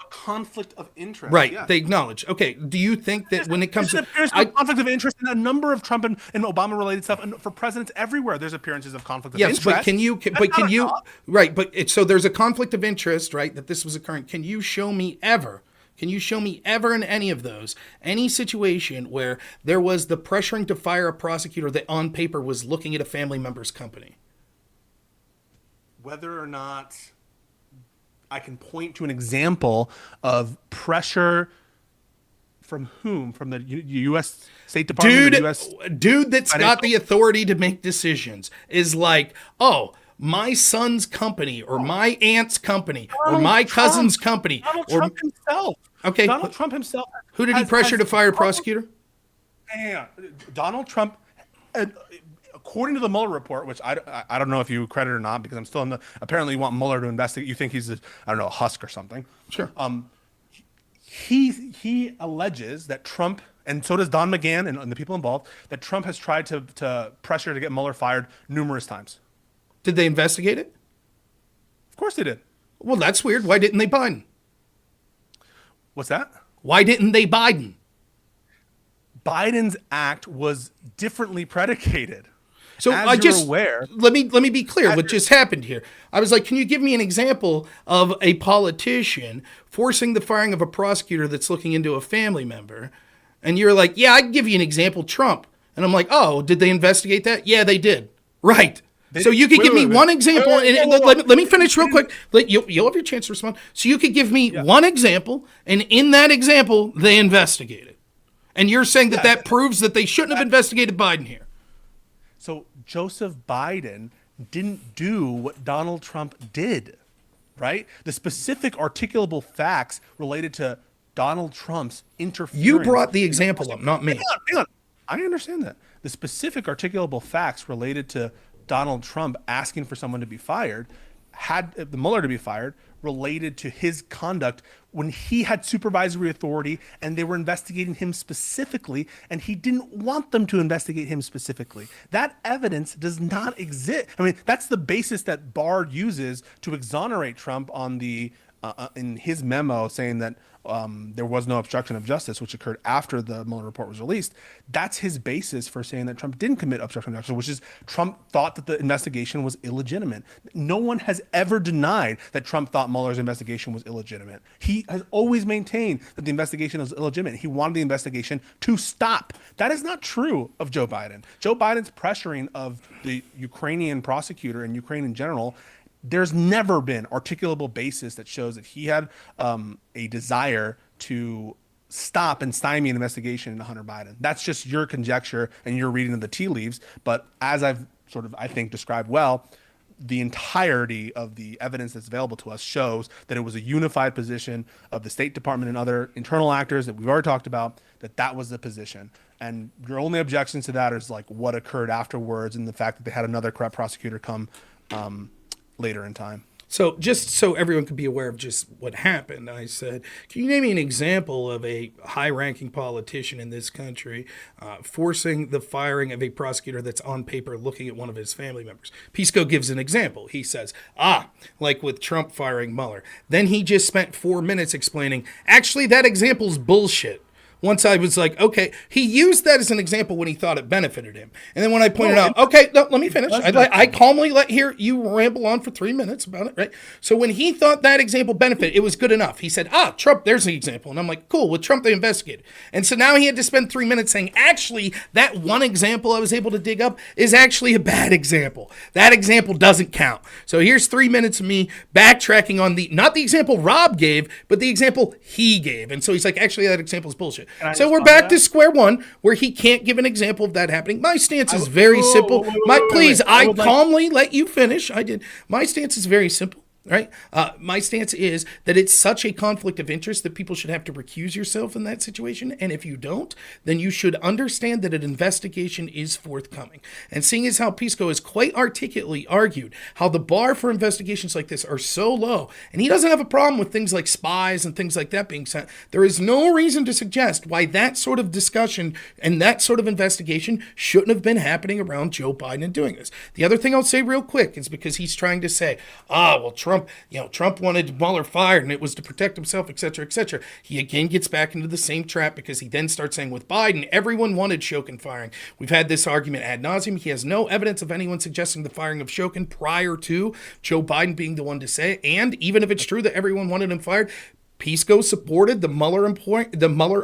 a conflict of interest. Right. Yeah. They acknowledge. Okay. Do you think that when it comes to there's a conflict of interest in a number of Trump and Obama related stuff, and for presidents everywhere, there's appearances of conflict of interest. but can you right, but so there's a conflict of interest, right, that this was occurring. Can you show me ever in any of those, any situation where there was the pressuring to fire a prosecutor that on paper was looking at a family member's company? Whether or not I can point to an example of pressure from whom? From the U.S. State Department? Dude that's got the authority to make decisions is like, oh, my son's company or my aunt's company or my cousin's company. Donald Trump himself. Okay. Donald Trump himself. Who did he pressure to fire a prosecutor? Yeah, Donald Trump, according to the Mueller report, which I don't know if you credit or not, because I'm still in the, apparently you want Mueller to investigate. You think he's a husk or something. Sure. He alleges that Trump, and so does Don McGahn and the people involved, that Trump has tried to pressure to get Mueller fired numerous times. Did they investigate it? Of course they did. Well, that's weird. Why didn't they Biden? What's that? Why didn't they Biden? Biden's act was differently predicated. So as I you're just aware, let me be clear what just happened here. I was like, can you give me an example of a politician forcing the firing of a prosecutor that's looking into a family member? And you're like, yeah, I can give you an example, Trump. And I'm like, oh, did they investigate that? Yeah, they did. Right. So you could give me one example, and let me finish real quick. You'll have your chance to respond. So you could give me one example, and in that example, they investigated. And you're saying that proves that they shouldn't have investigated Biden here. So Joseph Biden didn't do what Donald Trump did, right? The specific articulable facts related to Donald Trump's interference. You brought the example up, not me. Hang on. I understand that. The specific articulable facts related to Donald Trump asking for someone to be fired, had the Mueller to be fired, related to his conduct when he had supervisory authority and they were investigating him specifically, and he didn't want them to investigate him specifically. That evidence does not exist. I mean, that's the basis that Barr uses to exonerate Trump on the in his memo saying that there was no obstruction of justice, which occurred after the Mueller report was released. That's his basis for saying that Trump didn't commit obstruction of justice, which is Trump thought that the investigation was illegitimate. No one has ever denied that Trump thought Mueller's investigation was illegitimate. He has always maintained that the investigation was illegitimate. He wanted the investigation to stop. That is not true of Joe Biden. Joe Biden's pressuring of the Ukrainian prosecutor and Ukraine in general, there's never been articulable basis that shows that he had a desire to stop and stymie an investigation into Hunter Biden. That's just your conjecture and your reading of the tea leaves. But as I've sort of, I think, described well, the entirety of the evidence that's available to us shows that it was a unified position of the State Department and other internal actors that we've already talked about, that was the position. And your only objections to that is like what occurred afterwards and the fact that they had another corrupt prosecutor come later in time. So just so everyone could be aware of just what happened, I said, can you name me an example of a high-ranking politician in this country forcing the firing of a prosecutor that's on paper looking at one of his family members? Pisco gives an example. He says, like with Trump firing Mueller. Then he just spent 4 minutes explaining, actually, that example's bullshit. Once I was like, okay, he used that as an example when he thought it benefited him. And then when I pointed out, okay, no, let me finish. I calmly let you ramble on for 3 minutes about it, right? So when he thought that example benefited, it was good enough. He said, Trump, there's an example. And I'm like, cool, with Trump, they investigated. And so now he had to spend 3 minutes saying, actually, that one example I was able to dig up is actually a bad example. That example doesn't count. So here's 3 minutes of me backtracking on not the example Rob gave, but the example he gave. And so he's like, actually, that example is bullshit. So we're back to square one, where he can't give an example of that happening. My stance is very simple. I calmly let you finish. I did. My stance is very simple. Right? My stance is that it's such a conflict of interest that people should have to recuse yourself in that situation. And if you don't, then you should understand that an investigation is forthcoming. And seeing as how Pisco has quite articulately argued how the bar for investigations like this are so low, and he doesn't have a problem with things like spies and things like that being sent, there is no reason to suggest why that sort of discussion and that sort of investigation shouldn't have been happening around Joe Biden and doing this. The other thing I'll say real quick is because he's trying to say, well, Trump wanted Mueller fired and it was to protect himself, et cetera, et cetera. He again gets back into the same trap because he then starts saying with Biden, everyone wanted Shokin firing. We've had this argument ad nauseum. He has no evidence of anyone suggesting the firing of Shokin prior to Joe Biden being the one to say it. And even if it's true that everyone wanted him fired, Pisco supported the Mueller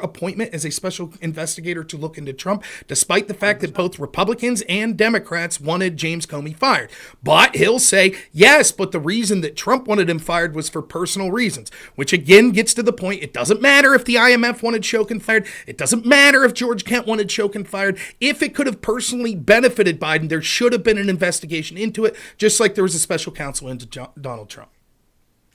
appointment as a special investigator to look into Trump, despite the fact that both Republicans and Democrats wanted James Comey fired. But he'll say, yes, but the reason that Trump wanted him fired was for personal reasons, which again gets to the point. It doesn't matter if the IMF wanted Shokin fired. It doesn't matter if George Kent wanted Shokin fired. If it could have personally benefited Biden, there should have been an investigation into it, just like there was a special counsel into Donald Trump.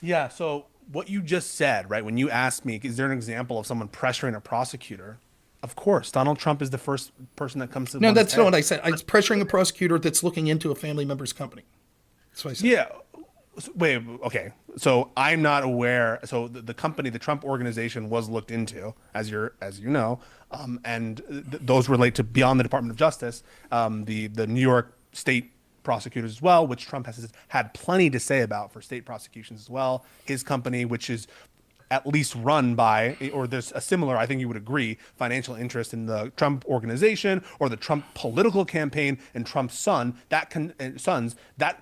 Yeah, so what you just said, right, when you asked me, is there an example of someone pressuring a prosecutor? Of course, Donald Trump is the first person that comes to No, that's not what I said. I was pressuring a prosecutor that's looking into a family member's company. That's what I said. Yeah. Wait, okay. So I'm not aware. So the company, the Trump organization, was looked into, as you know, and those relate to beyond the Department of Justice, the New York State prosecutors as well, which Trump has had plenty to say about for state prosecutions as well. His company, which is at least run by, or there's a similar, I think you would agree, financial interest in the Trump organization or the Trump political campaign and Trump's sons, that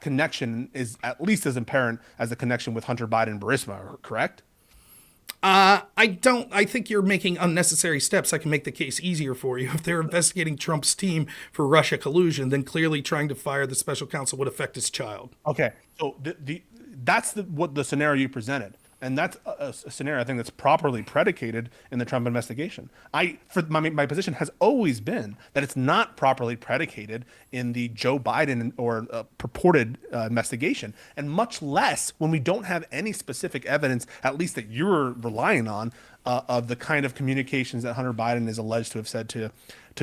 connection is at least as apparent as the connection with Hunter Biden and Burisma, correct? I think you're making unnecessary steps. I can make the case easier for you. If they're investigating Trump's team for Russia collusion, then clearly trying to fire the special counsel would affect his child. Okay, so that's what the scenario you presented, and that's a scenario I think that's properly predicated in the Trump investigation. My position has always been that it's not properly predicated in the Joe Biden or purported investigation, and much less when we don't have any specific evidence, at least that you're relying on, of the kind of communications that Hunter Biden is alleged to have said to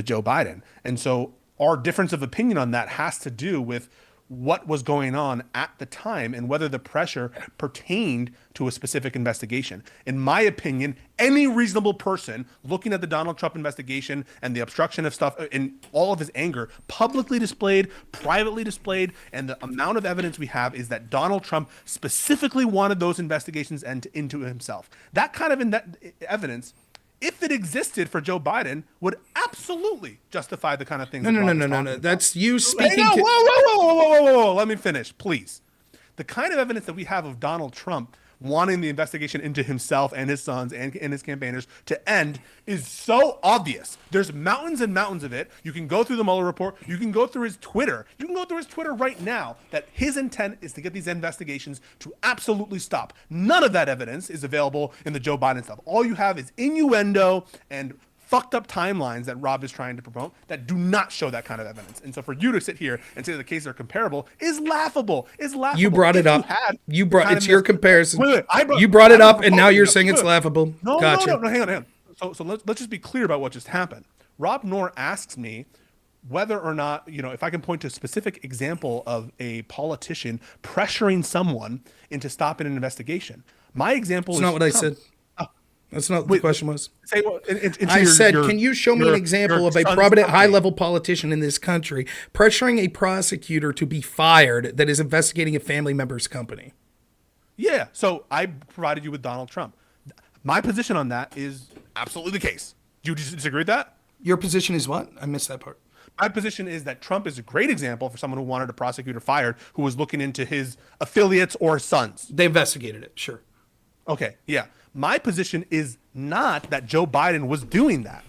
Joe Biden. And so our difference of opinion on that has to do with what was going on at the time and whether the pressure pertained to a specific investigation. In my opinion, any reasonable person looking at the Donald Trump investigation and the obstruction of stuff and all of his anger, publicly displayed, privately displayed, and the amount of evidence we have is that Donald Trump specifically wanted those investigations into himself. That kind of evidence, if it existed for Joe Biden, would absolutely justify the kind of things. No. That's you speaking. Hey, no, whoa. Let me finish, please. The kind of evidence that we have of Donald Trump wanting the investigation into himself and his sons and his campaigners to end is so obvious. There's mountains and mountains of it. You can go through the Mueller report. You can go through his Twitter. You can go through his Twitter right now that his intent is to get these investigations to absolutely stop. None of that evidence is available in the Joe Biden stuff. All you have is innuendo and fucked up timelines that Rob is trying to promote that do not show that kind of evidence. And so for you to sit here and say that the cases are comparable is laughable. You brought it up. It's your comparison. Wait, you brought it up, and now you're saying it's laughable. No, gotcha. no, hang on. So let's just be clear about what just happened. Robnoerr asks me whether or not, if I can point to a specific example of a politician pressuring someone into stopping an investigation. My example is not what I said. That's not what the question was. I said, can you show me an example of a prominent high-level politician in this country pressuring a prosecutor to be fired that is investigating a family member's company? Yeah, so I provided you with Donald Trump. My position on that is absolutely the case. Do you disagree with that? Your position is what? I missed that part. My position is that Trump is a great example for someone who wanted a prosecutor fired who was looking into his affiliates or sons. They investigated it, sure. Okay, yeah. My position is not that Joe Biden was doing that.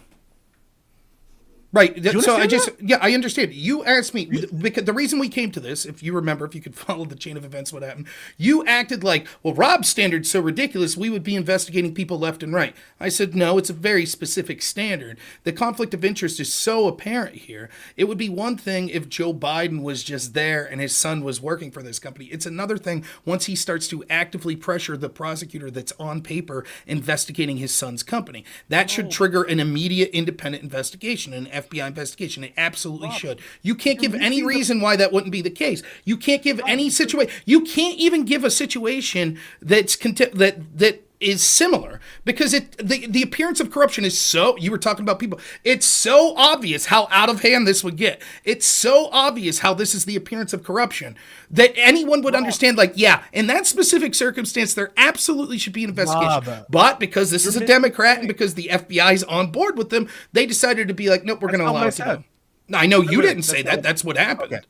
Right. So I understand. You asked me, because the reason we came to this, if you remember, if you could follow the chain of events, what happened, you acted like, well, Rob's standard's so ridiculous, we would be investigating people left and right. I said, no, it's a very specific standard. The conflict of interest is so apparent here. It would be one thing if Joe Biden was just there and his son was working for this company. It's another thing once he starts to actively pressure the prosecutor that's on paper investigating his son's company. That should trigger an immediate independent investigation, an FBI investigation. It absolutely should. You can't give any reason why that wouldn't be the case. You can't give any situation. You can't even give a situation that's that is similar, because the appearance of corruption is so, you were talking about people, it's so obvious how out of hand this would get. It's so obvious how this is the appearance of corruption that anyone would understand, like, yeah, in that specific circumstance, there absolutely should be an investigation. But because this is a Democrat and because the FBI is on board with them, they decided to be like, nope, we're going to allow it to go. No, I know you didn't say that. That's what happened. Okay.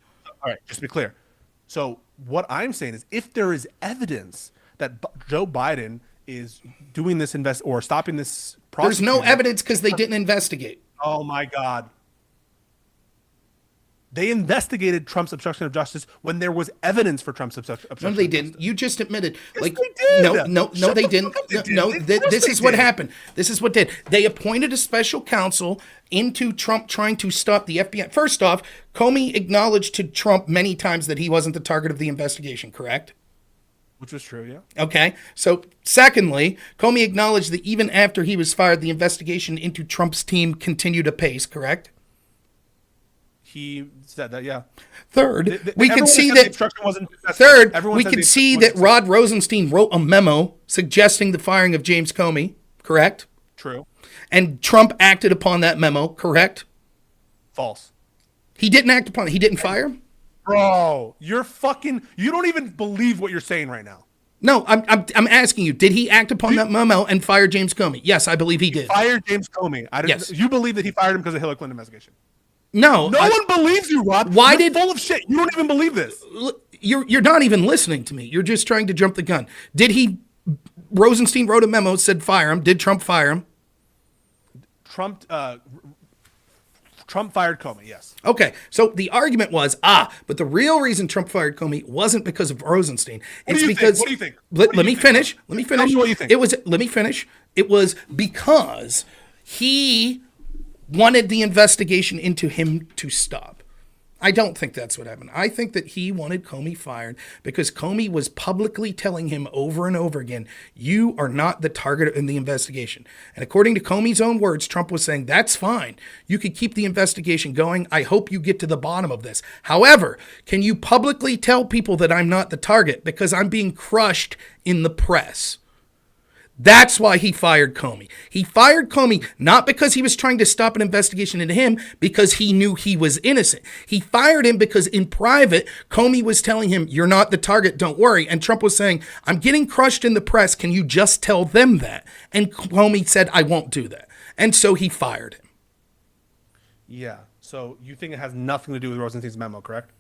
All right, just to be clear. So what I'm saying is, if there is evidence that Joe Biden is doing this or stopping this process. There's no evidence because they didn't investigate. Oh my God. They investigated Trump's obstruction of justice when there was evidence for Trump's obstruction of justice. No, they didn't. You just admitted. Yes, like, they did. No, they didn't. This is what happened. This is what did. They appointed a special counsel into Trump trying to stop the FBI. First off, Comey acknowledged to Trump many times that he wasn't the target of the investigation, correct? Which was true, yeah. Okay. So, secondly, Comey acknowledged that even after he was fired, the investigation into Trump's team continued apace, correct? He said that, yeah. Third, we can see that. Rod Rosenstein wrote a memo suggesting the firing of James Comey, correct? True. And Trump acted upon that memo, correct? False. He didn't act upon it. He didn't fire him? Bro, you don't even believe what you're saying right now. No, I'm asking you, did he act upon that memo and fire James Comey? Yes, I believe he did. Fired James Comey. Yes. You believe that he fired him because of the Hillary Clinton investigation? No. No one believes you, Rob. Why You're did- full of shit. You don't even believe this. You're not even listening to me. You're just trying to jump the gun. Rosenstein wrote a memo, said fire him. Did Trump fire him? Trump fired Comey, yes. Okay, so the argument was, but the real reason Trump fired Comey wasn't because of Rosenstein. It's because What do you think? Let me finish. Let me Tell finish. me what you think. Let me finish. It was because he wanted the investigation into him to stop. I don't think that's what happened. I think that he wanted Comey fired because Comey was publicly telling him over and over again, you are not the target in the investigation. And according to Comey's own words, Trump was saying, that's fine. You could keep the investigation going. I hope you get to the bottom of this. However, can you publicly tell people that I'm not the target because I'm being crushed in the press? That's why he fired Comey. He fired Comey not because he was trying to stop an investigation into him, because he knew he was innocent. He fired him because in private, Comey was telling him, you're not the target, don't worry. And Trump was saying, I'm getting crushed in the press. Can you just tell them that? And Comey said, I won't do that. And so he fired him. Yeah. So you think it has nothing to do with Rosenstein's memo, correct?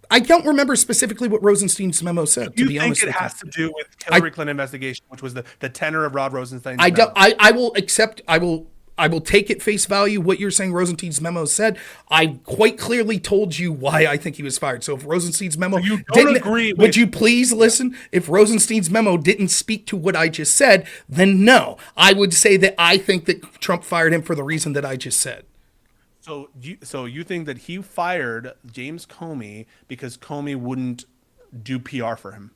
I don't remember specifically what Rosenstein's memo said, to be honest You think with it you. has to do with Hillary Clinton investigation, which was the tenor of Rod Rosenstein's I memo? don't. I will accept. I will take at face value what you're saying Rosenstein's memo said. I quite clearly told you why I think he was fired. So if Rosenstein's memo you don't didn't agree would with- you please listen? If Rosenstein's memo didn't speak to what I just said, then no. I would say that I think that Trump fired him for the reason that I just said. So you think that he fired James Comey because Comey wouldn't do PR for him?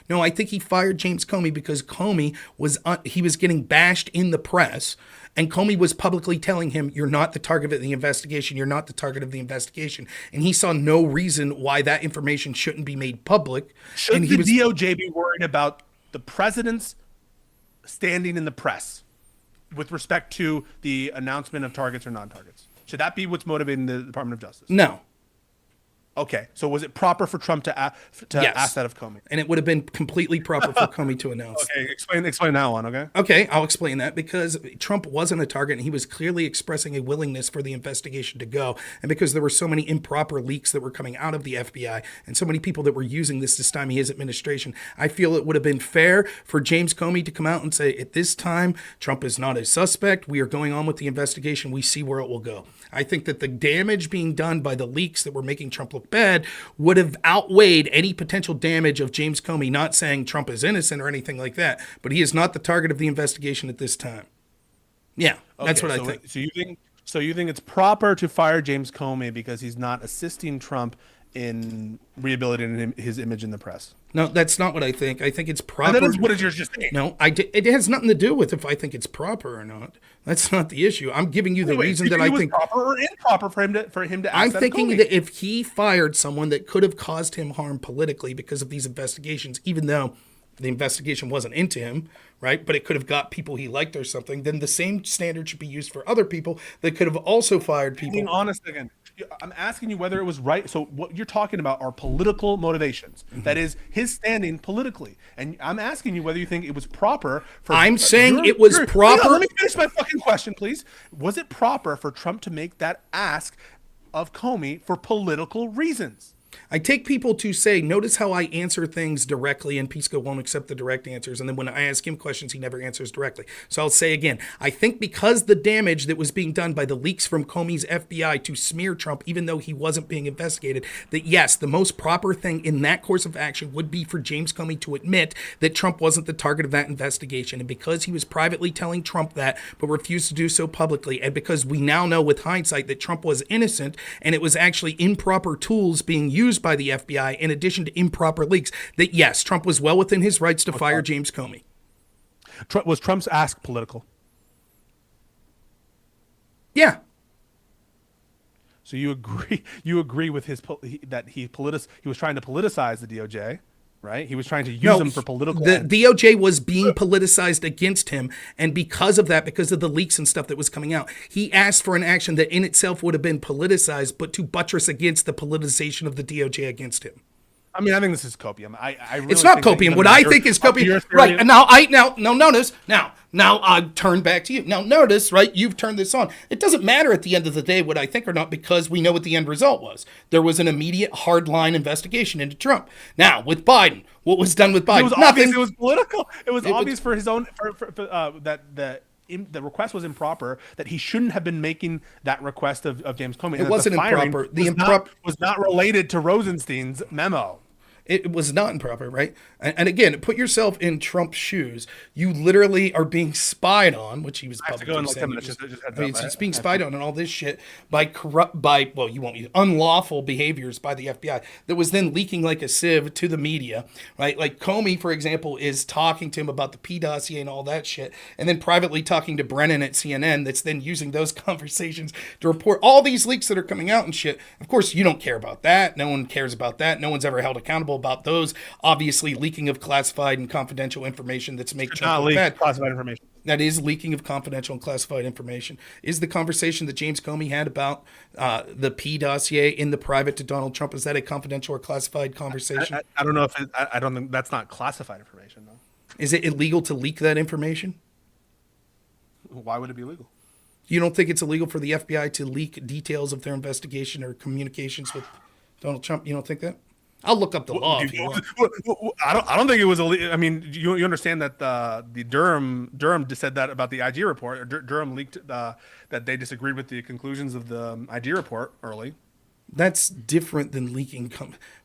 No, I think he fired James Comey because Comey was he was getting bashed in the press, and Comey was publicly telling him, "You're not the target of the investigation. You're not the target of the investigation." And he saw no reason why that information shouldn't be made public. Should and the DOJ be worried about the president's standing in the press with respect to the announcement of targets or non-targets? Should that be what's motivating the Department of Justice? No. Okay, so was it proper for Trump to ask that of Comey? And it would have been completely proper for Comey to announce. Okay, explain that one, okay? Okay, I'll explain that because Trump wasn't a target and he was clearly expressing a willingness for the investigation to go. And because there were so many improper leaks that were coming out of the FBI and so many people that were using this to stymie his administration, I feel it would have been fair for James Comey to come out and say, at this time, Trump is not a suspect. We are going on with the investigation. We see where it will go. I think that the damage being done by the leaks that were making Trump look bad would have outweighed any potential damage of James Comey not saying Trump is innocent or anything like that, but he is not the target of the investigation at this time. Yeah, that's what I think. So you think it's proper to fire James Comey because he's not assisting Trump in rehabilitating his image in the press? No, that's not what I think. I think it's proper. And that is what is yours just saying. No, it has nothing to do with if I think it's proper or not. That's not the issue. I'm giving you the reason that I think proper or improper for him to. I'm thinking that if he fired someone that could have caused him harm politically because of these investigations, even though the investigation wasn't into him, right? But it could have got people he liked or something, then the same standard should be used for other people that could have also fired people. Being honest again, I'm asking you whether it was right. So what you're talking about are political motivations. Mm-hmm. That is his standing politically. And I'm asking you whether you think it was proper for... I'm saying it was proper... Let me finish my fucking question, please. Was it proper for Trump to make that ask of Comey for political reasons? I take people to say, notice how I answer things directly and Pisco won't accept the direct answers. And then when I ask him questions, he never answers directly. So I'll say again, I think because the damage that was being done by the leaks from Comey's FBI to smear Trump, even though he wasn't being investigated, that yes, the most proper thing in that course of action would be for James Comey to admit that Trump wasn't the target of that investigation. And because he was privately telling Trump that, but refused to do so publicly, and because we now know with hindsight that Trump was innocent and it was actually improper tools being used by the FBI in addition to improper leaks, that yes, Trump was well within his rights to fire James Comey. Was Trump's ask political? Yeah. So you agree with his that he was trying to politicize the DOJ, right? He was trying to use them for political The ends. DOJ was being politicized against him, and because of that, because of the leaks and stuff that was coming out, he asked for an action that in itself would have been politicized, but to buttress against the politicization of the DOJ against him. I mean, I think this is copium. I really It's not think that copium. What I think is copium, right? And now notice now I turn back to you. Now notice, right? You've turned this on. It doesn't matter at the end of the day what I think or not, because we know what the end result was. There was an immediate hardline investigation into Trump. Now with Biden, what was done with Biden? It was Nothing. obvious. It was political. It was obvious for his own that the request was improper. That he shouldn't have been making that request of James Comey. It wasn't improper. Was not related to Rosenstein's memo. It was not improper, right? And again, put yourself in Trump's shoes. You literally are being spied on, which he was publicly saying. He's being spied on and all this shit by unlawful behaviors by the FBI that was then leaking like a sieve to the media, right? Like Comey, for example, is talking to him about the P dossier and all that shit, and then privately talking to Brennan at CNN that's then using those conversations to report all these leaks that are coming out and shit. Of course, you don't care about that. No one cares about that. No one's ever held accountable about those. Obviously, leaking of classified and confidential information that's making Trump look bad. Classified information. That is leaking of confidential and classified information. Is the conversation that James Comey had about the P dossier in the private to Donald Trump, is that a confidential or classified conversation? I don't know if I don't think that's not classified information though. Is it illegal to leak that information? Why would it be illegal? You don't think it's illegal for the FBI to leak details of their investigation or communications with Donald Trump? You don't think that? I'll look up the law if you want. I don't think it was illegal. I mean, you understand that the Durham said that about the IG report. Durham leaked that they disagreed with the conclusions of the IG report early. That's different than leaking.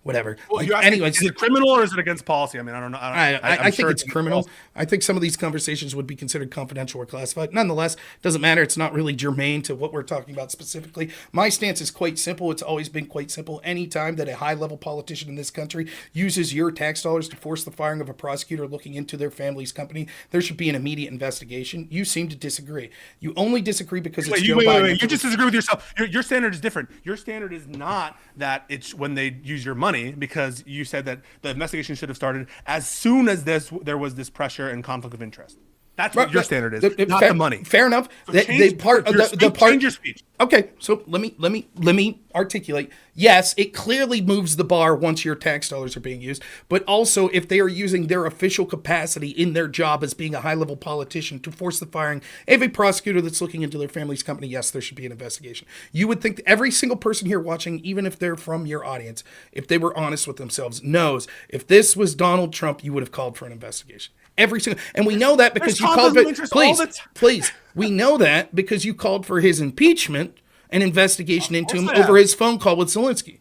Whatever. Well, anyways, is it criminal or is it against policy? I mean, I don't know. I think it's criminal. I think some of these conversations would be considered confidential or classified. Nonetheless, it doesn't matter. It's not really germane to what we're talking about specifically. My stance is quite simple. It's always been quite simple. Anytime that a high-level politician in this country uses your tax dollars to force the firing of a prosecutor looking into their family's company, there should be an immediate investigation. You seem to disagree. You only disagree because it's Joe Biden. Wait. You just disagree with yourself. Your standard is different. Your standard is not that it's when they use your money, because you said that the investigation should have started as soon as there was this pressure and conflict of interest. That's what your standard is, not the money. Fair enough. So change your speech. Okay, so let me articulate. Yes, it clearly moves the bar once your tax dollars are being used, but also if they are using their official capacity in their job as being a high-level politician to force the firing of a prosecutor that's looking into their family's company, yes, there should be an investigation. You would think that every single person here watching, even if they're from your audience, if they were honest with themselves, knows if this was Donald Trump, you would have called for an investigation. Every single, and we know that because you called it. Please, we know that because you called for his impeachment and investigation into him over his phone call with Zelensky.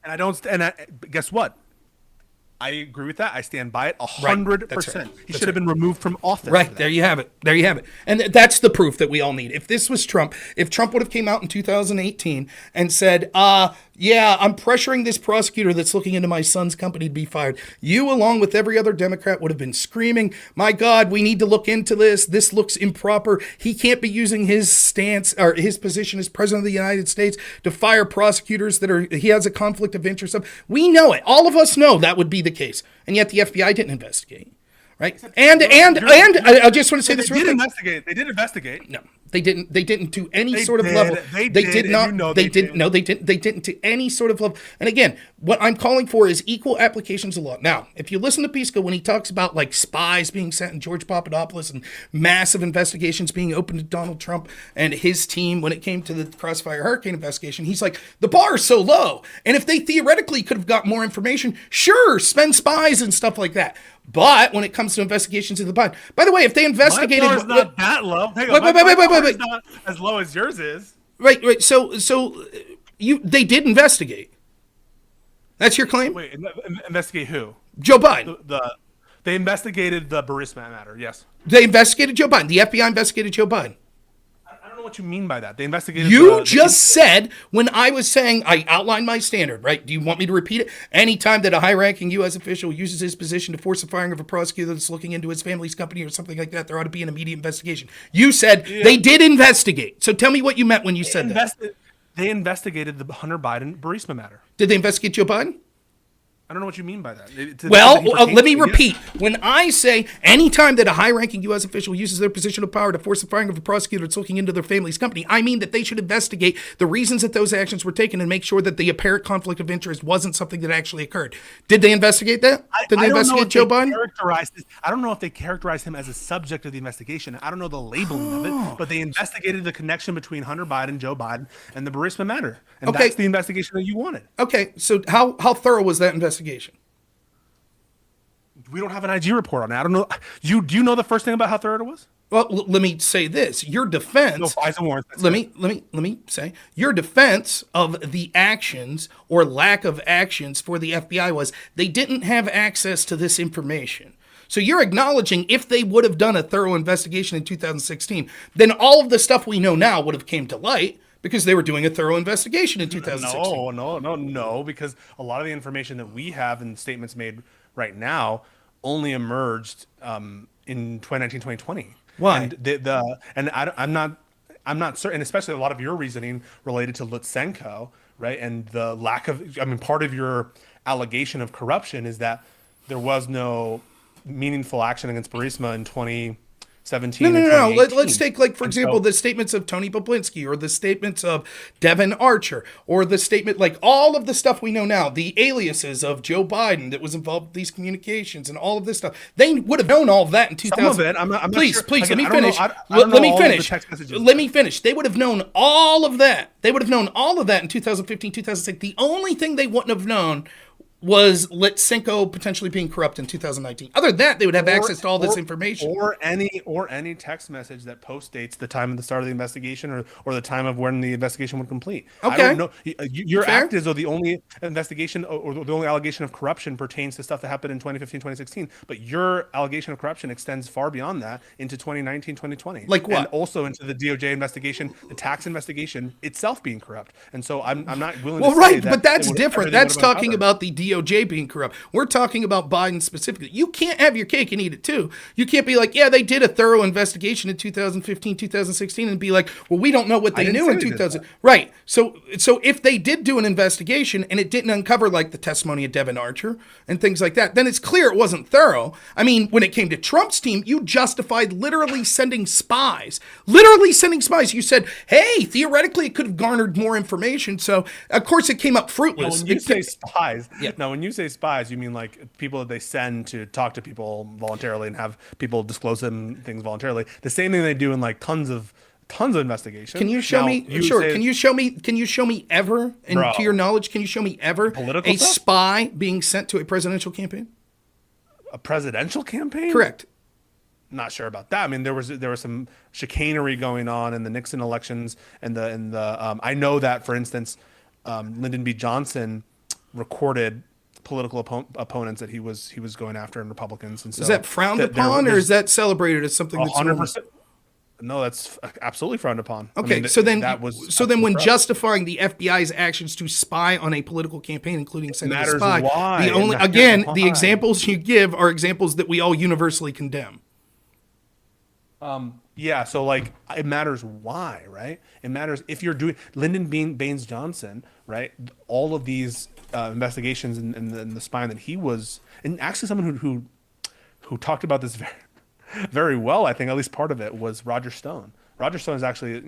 And guess what? I agree with that. I stand by it 100%. He should have been removed from office. Right. There you have it. And that's the proof that we all need. If this was Trump, if Trump would have came out in 2018 and said, yeah, I'm pressuring this prosecutor that's looking into my son's company to be fired, you, along with every other Democrat, would have been screaming, my God, we need to look into this. This looks improper. He can't be using his stance or his position as president of the United States to fire prosecutors he has a conflict of interest of. We know it. All of us know that would be the case. And yet the FBI didn't investigate. Right? And I just want to say this real quick. They did investigate. No, they didn't. They didn't do any sort of level. They did not. They didn't. No, they didn't. They didn't do any sort of level. And again, what I'm calling for is equal applications of law. Now, if you listen to Pisco when he talks about like spies being sent in George Papadopoulos and massive investigations being opened to Donald Trump and his team when it came to the Crossfire Hurricane investigation, he's like, the bar is so low. And if they theoretically could have got more information, sure, spend spies and stuff like that. But when it comes to investigations of the Biden, by the way, if they investigated, my bar is not that low. Wait. Not as low as yours is. Right. So they did investigate. That's your claim? Wait, investigate who? Joe Biden. They investigated the Burisma matter. Yes. They investigated Joe Biden. The FBI investigated Joe Biden. I don't know what you mean by that. They investigated. You just said when I was saying I outlined my standard, right? Do you want me to repeat it? Anytime that a high-ranking U.S. official uses his position to force the firing of a prosecutor that's looking into his family's company or something like that, there ought to be an immediate investigation. You said they did investigate. So tell me what you meant when you said that. They investigated the Hunter Biden Burisma matter. Did they investigate Joe Biden? I don't know what you mean by that. Well, let me repeat. When I say anytime that a high-ranking U.S. official uses their position of power to force the firing of a prosecutor that's looking into their family's company, I mean that they should investigate the reasons that those actions were taken and make sure that the apparent conflict of interest wasn't something that actually occurred. Did they investigate that? Did they investigate Joe Biden? I don't know if they characterized him as a subject of the investigation. I don't know the labeling of it, but they investigated the connection between Hunter Biden, Joe Biden, and the Burisma matter. And that's the investigation that you wanted. Okay, so how thorough was that investigation? We don't have an IG report on it. I don't know. Do you know the first thing about how thorough it was? Well, let me say this: your defense. Let me say your defense of the actions or lack of actions for the FBI was they didn't have access to this information. So you're acknowledging if they would have done a thorough investigation in 2016, then all of the stuff we know now would have came to light. Because they were doing a thorough investigation in 2016. No, because a lot of the information that we have and statements made right now only emerged in 2019, 2020. Why? And I'm not certain, especially a lot of your reasoning related to Lutsenko, right? And the lack of, part of your allegation of corruption is that there was no meaningful action against Burisma in 2017. No. Let's take, like, for example, the statements of Tony Bobulinski or the statements of Devin Archer or the statement, like all of the stuff we know now, the aliases of Joe Biden that was involved with these communications and all of this stuff. They would have known all of that in 2000. Some of it. I'm not please, sure. please, Again, let me finish. Let me finish. They would have known all of that. They would have known all of that in 2015, 2006. The only thing they wouldn't have known was Lutsenko potentially being corrupt in 2019. Other than that, they would have access to all this information. Or any text message that postdates the time of the start of the investigation or the time of when the investigation would complete. Okay. I don't know. Your act is though the only investigation or the only allegation of corruption pertains to stuff that happened in 2015, 2016. But your allegation of corruption extends far beyond that into 2019, 2020. Like what? And also into the DOJ investigation, the tax investigation itself being corrupt. And so I'm not willing to say that. But that's different. That's talking about the DOJ being corrupt. We're talking about Biden specifically. You can't have your cake and eat it too. You can't be like, yeah, they did a thorough investigation in 2015, 2016 and be like, well, we don't know what they knew in 2000. Right. So if they did do an investigation and it didn't uncover like the testimony of Devin Archer and things like that, then it's clear it wasn't thorough. I mean, when it came to Trump's team, you justified literally sending spies. You said, hey, theoretically it could have garnered more information. So of course it came up fruitless. When you say spies, yeah. Now, when you say spies, you mean like people that they send to talk to people voluntarily and have people disclose them things voluntarily. The same thing they do in like tons of investigations. Can you show me? Sure. Can you show me ever? And to your knowledge, can you show me ever a spy being sent to a presidential campaign? A presidential campaign? Correct. Not sure about that. I mean, there was some chicanery going on in the Nixon elections, and I know that, for instance, Lyndon B. Johnson recorded political opponents that he was going after in Republicans. And so is that frowned upon, or is that celebrated as something that's 100%? No, that's absolutely frowned upon. Okay, when justifying the FBI's actions to spy on a political campaign, including sending a spy, the examples you give are examples that we all universally condemn. Yeah, so like it matters why, right? It matters if you're doing Lyndon Baines Johnson, right? All of these investigations and the spying that he was, and actually someone who talked about this very, very well, I think at least part of it was Roger Stone. Roger Stone is actually,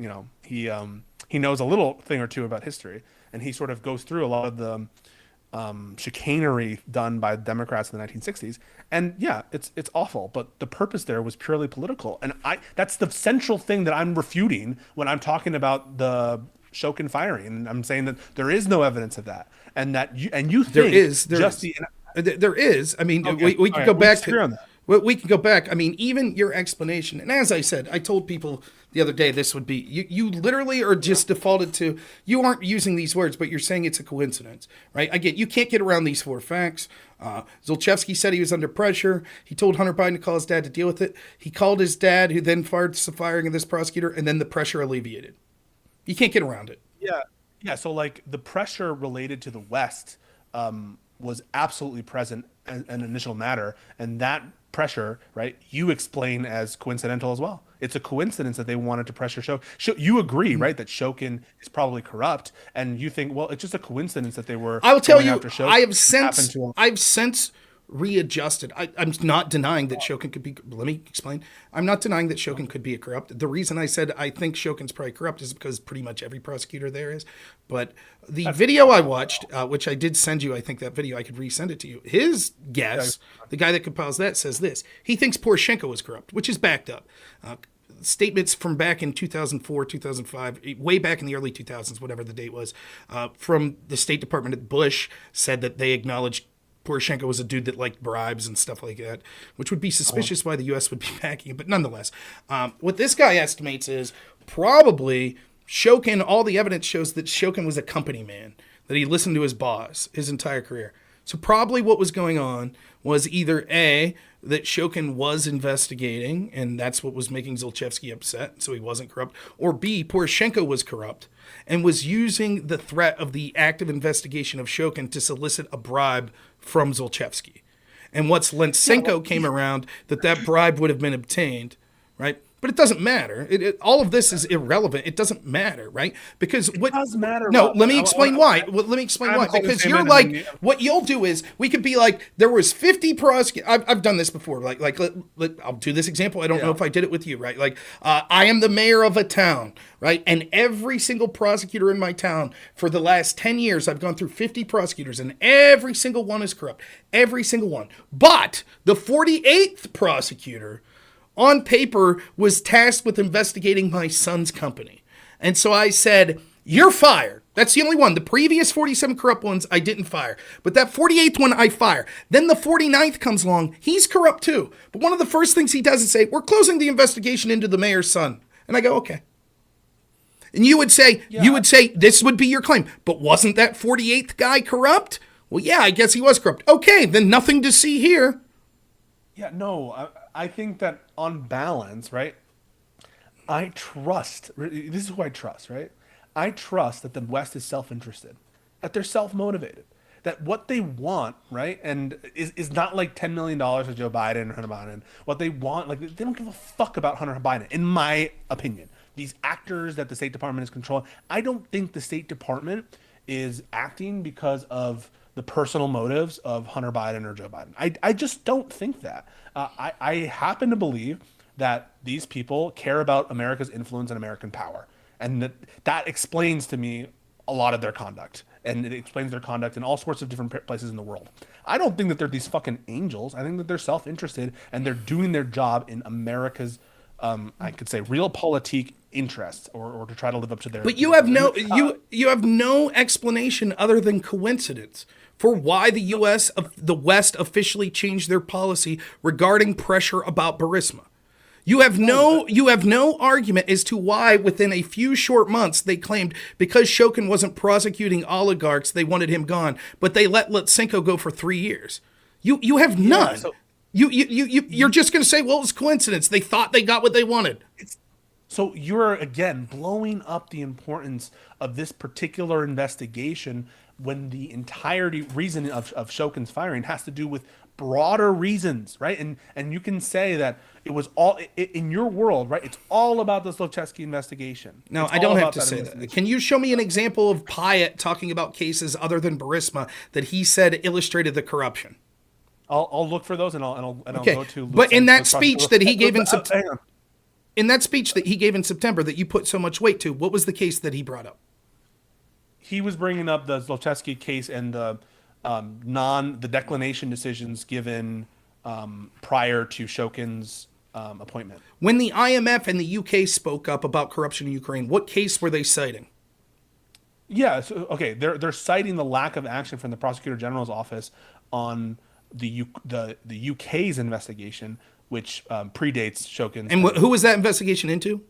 he knows a little thing or two about history, and he sort of goes through a lot of the chicanery done by Democrats in the 1960s. And yeah, it's awful, but the purpose there was purely political. And that's the central thing that I'm refuting when I'm talking about the Shokin firing. And I'm saying that there is no evidence of that. And that you think there is. I mean, okay. we can go back to that. We can go back. I mean, even your explanation. And as I said, I told people the other day, this would be, you literally are just defaulted to, you aren't using these words, but you're saying it's a coincidence, right? You can't get around these four facts. Zlochevsky said he was under pressure. He told Hunter Biden to call his dad to deal with it. He called his dad, who then fired the firing of this prosecutor, and then the pressure alleviated. You can't get around it. Yeah. So like the pressure related to the West was absolutely present an initial matter, and that pressure, right, you explain as coincidental as well. It's a coincidence that they wanted to pressure Shokin. You agree, right, that Shokin is probably corrupt, and you think, well, it's just a coincidence that they were. I will tell going you, after Shokin. I've since readjusted. I'm not denying that Shokin could be. Let me explain. I'm not denying that Shokin could be a corrupt. The reason I said I think Shokin's probably corrupt is because pretty much every prosecutor there is. But the video I watched, which I did send you, I think that video I could resend it to you. His guess, the guy that compiles that, says this: he thinks Poroshenko was corrupt, which is backed up. Statements from back in 2004, 2005, way back in the early 2000s, whatever the date was, from the State Department at Bush said that they acknowledged Poroshenko was a dude that liked bribes and stuff like that, which would be suspicious why the U.S. would be backing it. But nonetheless, what this guy estimates is probably Shokin, all the evidence shows that Shokin was a company man, that he listened to his boss his entire career. So probably what was going on was either A, that Shokin was investigating, and that's what was making Zlochevsky upset, so he wasn't corrupt, or B, Poroshenko was corrupt and was using the threat of the active investigation of Shokin to solicit a bribe from Zlochevsky. And once Lutsenko came around, that bribe would have been obtained, right? But it doesn't matter. All of this is irrelevant. It doesn't matter, right? Because what does matter? No, let me explain why. Let me explain why. Because you're like, what you'll do is we could be like, there was 50 prosecutors. I've done this before. I'll do this example. I don't know if I did it with you, right? Like, I am the mayor of a town, right? And every single prosecutor in my town for the last 10 years, I've gone through 50 prosecutors, and every single one is corrupt. Every single one. But the 48th prosecutor on paper was tasked with investigating my son's company. And so I said, you're fired. That's the only one. The previous 47 corrupt ones I didn't fire. But that 48th one I fire. Then the 49th comes along. He's corrupt too. But one of the first things he does is say, we're closing the investigation into the mayor's son. And I go, okay. And you would say, this would be your claim. But wasn't that 48th guy corrupt? Well, yeah, I guess he was corrupt. Okay, then nothing to see here. Yeah, no, I think that on balance, right, I trust, this is who I trust, right? I trust that the West is self-interested, that they're self-motivated, that what they want, right, and is not like $10 million to Joe Biden and Hunter Biden. What they want, like, they don't give a fuck about Hunter Biden, in my opinion. These actors that the State Department is controlling, I don't think the State Department is acting because of the personal motives of Hunter Biden or Joe Biden. I just don't think that. I happen to believe that these people care about America's influence and American power. And that explains to me a lot of their conduct. And it explains their conduct in all sorts of different places in the world. I don't think that they're these fucking angels. I think that they're self-interested and they're doing their job in America's, I could say, realpolitik interests, or to try to live up to their. But you have no you have no explanation other than coincidence for why the U.S. the West officially changed their policy regarding pressure about Burisma. You have no argument as to why within a few short months they claimed because Shokin wasn't prosecuting oligarchs, they wanted him gone, but they let Lutsenko go for 3 years. You have none. You're just going to say, well, it's coincidence. They thought they got what they wanted. So you're, again, blowing up the importance of this particular investigation when the entirety reason of Shokin's firing has to do with broader reasons, right? And you can say that it was all, in your world, right? It's all about the Zlochevsky investigation. No, I don't have to say that. Can you show me an example of Pyatt talking about cases other than Burisma that he said illustrated the corruption? I'll look for those and I'll go to. But in that speech that he gave in September, that you put so much weight to, what was the case that he brought up? He was bringing up the Zlochevsky case and the declination decisions given prior to Shokin's appointment. When the IMF and the UK spoke up about corruption in Ukraine, what case were they citing? Yeah, so, okay, they're citing the lack of action from the Prosecutor General's office on the UK's investigation, which predates Shokin's. And who was that investigation into?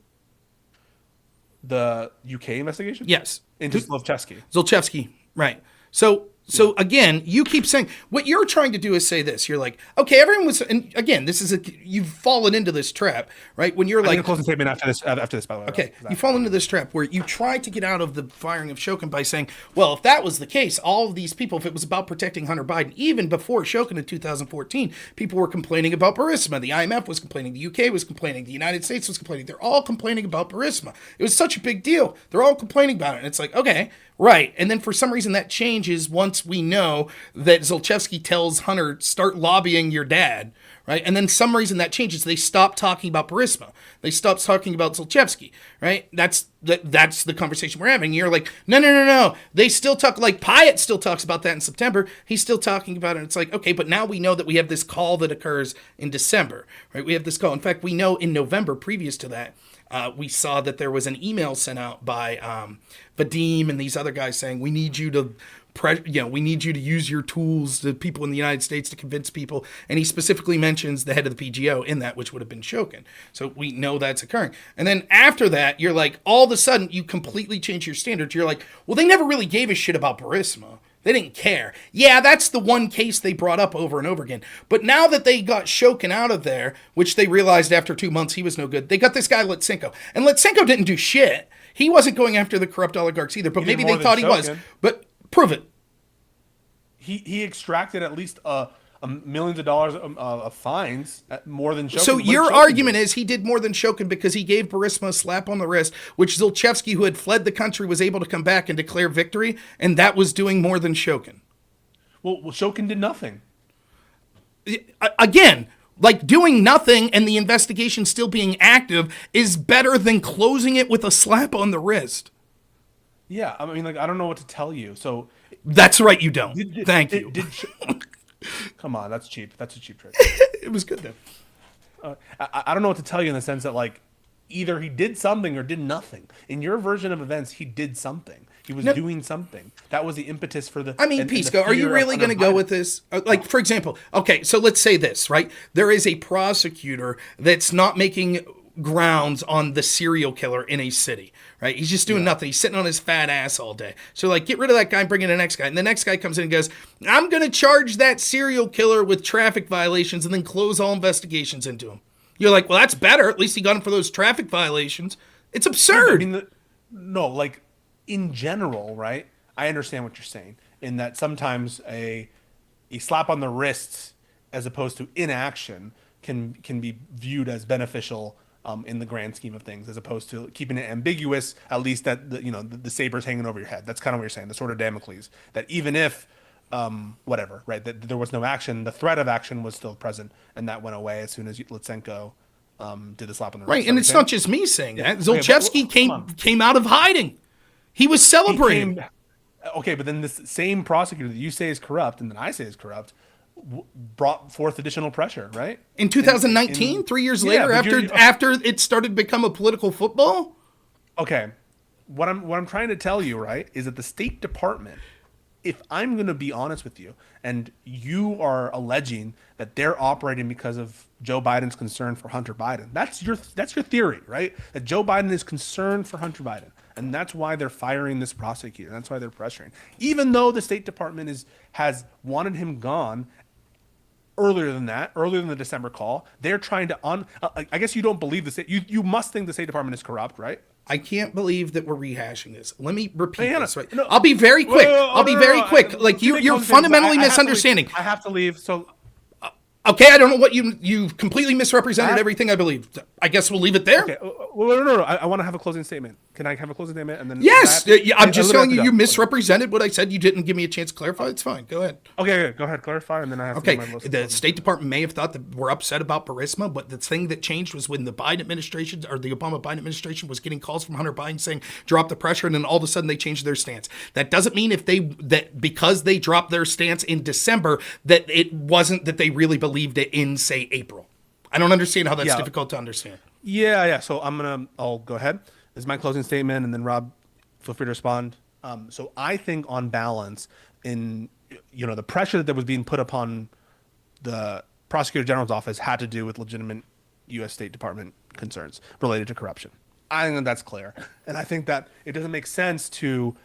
The UK investigation? Yes. Into Zlochevsky. Zlochevsky, right. So So again, you keep saying what you're trying to do is say this. You're like, okay, everyone was, and again, this is you've fallen into this trap, right? When you're like, closing statement after this. By the way. okay, you fall into this trap where you try to get out of the firing of Shokin by saying, well, if that was the case, all of these people, if it was about protecting Hunter Biden, even before Shokin in 2014, people were complaining about Burisma. The IMF was complaining. The UK was complaining. The United States was complaining. They're all complaining about Burisma. It was such a big deal. They're all complaining about it. And it's like, okay, right. And then for some reason that changes once we know that Zlochevsky tells Hunter, start lobbying your dad, right? And then some reason that changes. They stop talking about Burisma. They stop talking about Zlochevsky, right? That's the conversation we're having. You're like, no. They still talk, like Pyatt still talks about that in September. He's still talking about it. It's like, okay, but now we know that we have this call that occurs in December, right? We have this call. In fact, we know in November, previous to that, we saw that there was an email sent out by Vadim and these other guys saying, we need you to we need you to use your tools to people in the United States to convince people. And he specifically mentions the head of the PGO in that, which would have been Shokin. So we know that's occurring. And then after that, you're like, all of a sudden, you completely change your standards. You're like, well, they never really gave a shit about Burisma. They didn't care. Yeah, that's the one case they brought up over and over again. But now that they got Shokin out of there, which they realized after 2 months he was no good, they got this guy Lutsenko. And Lutsenko didn't do shit. He wasn't going after the corrupt oligarchs either, but maybe they thought he was. But prove it. He extracted at least millions of dollars of fines, more than Shokin. So your argument is he did more than Shokin because he gave Burisma a slap on the wrist, which Zlochevsky, who had fled the country, was able to come back and declare victory, and that was doing more than Shokin. Well, Shokin did nothing. Again, like doing nothing and the investigation still being active is better than closing it with a slap on the wrist. Yeah, I mean, like, I don't know what to tell you. So that's right, you don't. Thank you. Come on, that's cheap. That's a cheap trick. It was good though. I don't know what to tell you in the sense that, like, either he did something or did nothing. In your version of events, he did something. He was doing something. That was the impetus for the. I mean, Pisco, are you really going to go with this? Like, for example, okay, so let's say this, right? There is a prosecutor that's not making grounds on the serial killer in a city, right? He's just doing nothing. He's sitting on his fat ass all day. So, like, get rid of that guy and bring in the next guy. And the next guy comes in and goes, I'm going to charge that serial killer with traffic violations and then close all investigations into him. You're like, well, that's better. At least he got him for those traffic violations. It's absurd. I mean, no, like, in general, right? I understand what you're saying in that sometimes a slap on the wrist as opposed to inaction can be viewed as beneficial in the grand scheme of things, as opposed to keeping it ambiguous, at least that the saber's hanging over your head. That's kind of what you're saying, the sort of Damocles, that even if whatever, right, that there was no action, the threat of action was still present, and that went away as soon as Lutsenko did the slap on the wrist. Right, and it's not just me saying that. Zlochevsky came out of hiding. He was celebrating. Okay, but then this same prosecutor that you say is corrupt and that I say is corrupt brought forth additional pressure, right? In 2019, 3 years later, after it started to become a political football? Okay. What I'm trying to tell you, right, is that the State Department, if I'm going to be honest with you, and you are alleging that they're operating because of Joe Biden's concern for Hunter Biden, that's your theory, right? That Joe Biden is concerned for Hunter Biden, and that's why they're firing this prosecutor. That's why they're pressuring, even though the State Department has wanted him gone. Earlier than the December call, they're trying to I guess you don't believe the state. You must think the State Department is corrupt, right? I can't believe that we're rehashing this. Let me repeat this. Right? No, I'll be very quick. I'll be very quick. Like you're fundamentally misunderstanding. I have to leave. So. Okay, I don't know what you've completely misrepresented everything I believe. I guess we'll leave it there. Okay. Well, no. I want to have a closing statement. Can I have a closing statement? And then yes, I'm just telling you misrepresented what I said. You didn't give me a chance to clarify. It's fine. Go ahead. Okay, go ahead. Clarify, and then I have to do my the State Department may have thought that we're upset about Burisma, but the thing that changed was when the Biden administration or the Obama-Biden administration was getting calls from Hunter Biden saying drop the pressure, and then all of a sudden they changed their stance. That doesn't mean because they dropped their stance in December that it wasn't that they really believed it in, say, April. I don't understand how that's difficult to understand. Yeah. So I'll go ahead. This is my closing statement, and then Rob, feel free to respond. So I think on balance, in the pressure that was being put upon the Prosecutor General's office had to do with legitimate U.S. State Department concerns related to corruption. I think that's clear, and I think that it doesn't make sense to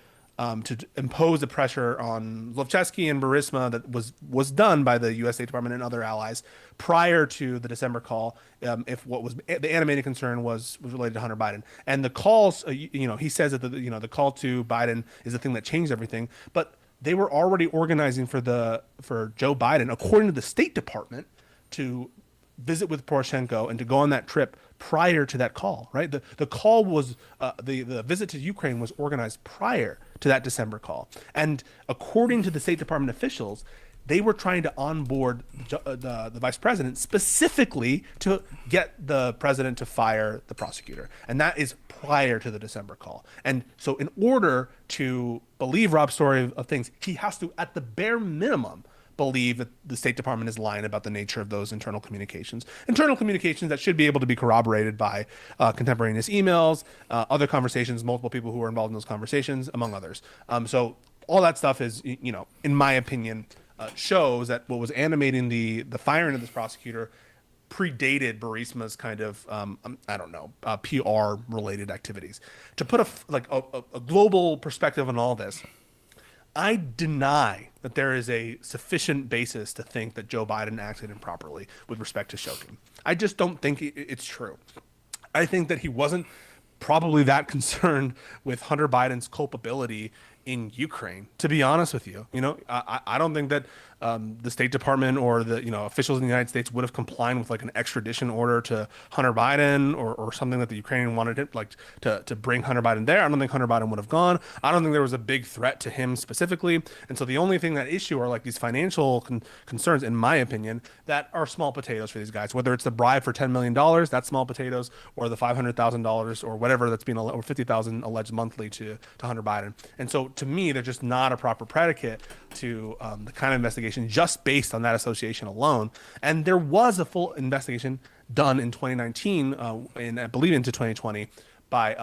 to impose the pressure on Zlochevsky and Burisma that was done by the U.S. State Department and other allies prior to the December call. If what was the animated concern was related to Hunter Biden, and the calls, he says that the call to Biden is the thing that changed everything, but they were already organizing for Joe Biden, according to the State Department, to visit with Poroshenko and to go on that trip prior to that call, right? The call was the visit to Ukraine was organized prior to that December call, and according to the State Department officials, they were trying to onboard the vice president specifically to get the president to fire the prosecutor, and that is prior to the December call. And so, in order to believe Rob's story of things, he has to, at the bare minimum, believe that the State Department is lying about the nature of those internal communications that should be able to be corroborated by contemporaneous emails, other conversations, multiple people who were involved in those conversations, among others. So all that stuff is, in my opinion, shows that what was animating the firing of this prosecutor predated Burisma's kind of PR related activities. To put a global perspective on all this, I deny that there is a sufficient basis to think that Joe Biden acted improperly with respect to Shokin. I just don't think it's true. I think that he wasn't probably that concerned with Hunter Biden's culpability in Ukraine, to be honest with you. I don't think that the State Department or the officials in the United States would have complied with like an extradition order to Hunter Biden or something that the Ukrainian wanted to bring Hunter Biden there. I don't think Hunter Biden would have gone. I don't think there was a big threat to him specifically. And so the only thing that issue are like these financial concerns, in my opinion, that are small potatoes for these guys. Whether it's the bribe for $10 million, that's small potatoes, or the $500,000 or whatever that's being, or $50,000 alleged monthly to Hunter Biden. And so to me, they're just not a proper predicate to the kind of investigation just based on that association alone. And there was a full investigation done in 2019, and I believe into 2020, by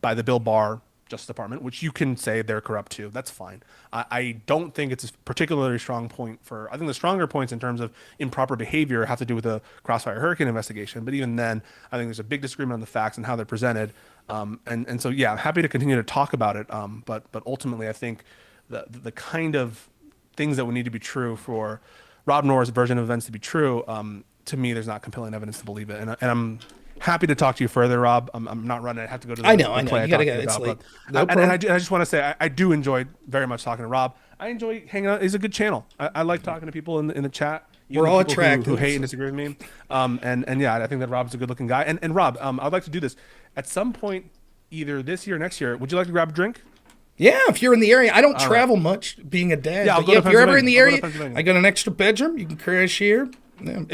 the Bill Barr Justice Department, which you can say they're corrupt too. That's fine. I don't think it's a particularly strong point I think the stronger points in terms of improper behavior have to do with the Crossfire Hurricane investigation. But even then, I think there's a big disagreement on the facts and how they're presented. And so, yeah, I'm happy to continue to talk about it. But ultimately, I think the kind of things that would need to be true for robnoerr's version of events to be true, to me, there's not compelling evidence to believe it. And I'm happy to talk to you further, Rob. I'm not running. I have to go to the I know. play You got to get it. It's late. And I just want to say, I do enjoy very much talking to Rob. I enjoy hanging out. It's a good channel. I like talking to people in the chat. We're all attracted who hate and disagree with me. And yeah, I think that Rob's a good looking guy. And Rob, I'd like to do this at some point, either this year or next year. Would you like to grab a drink? Yeah, if you're in the area. I don't travel much being a dad. Yeah, but if you're ever in the area, I got an extra bedroom. You can crash here.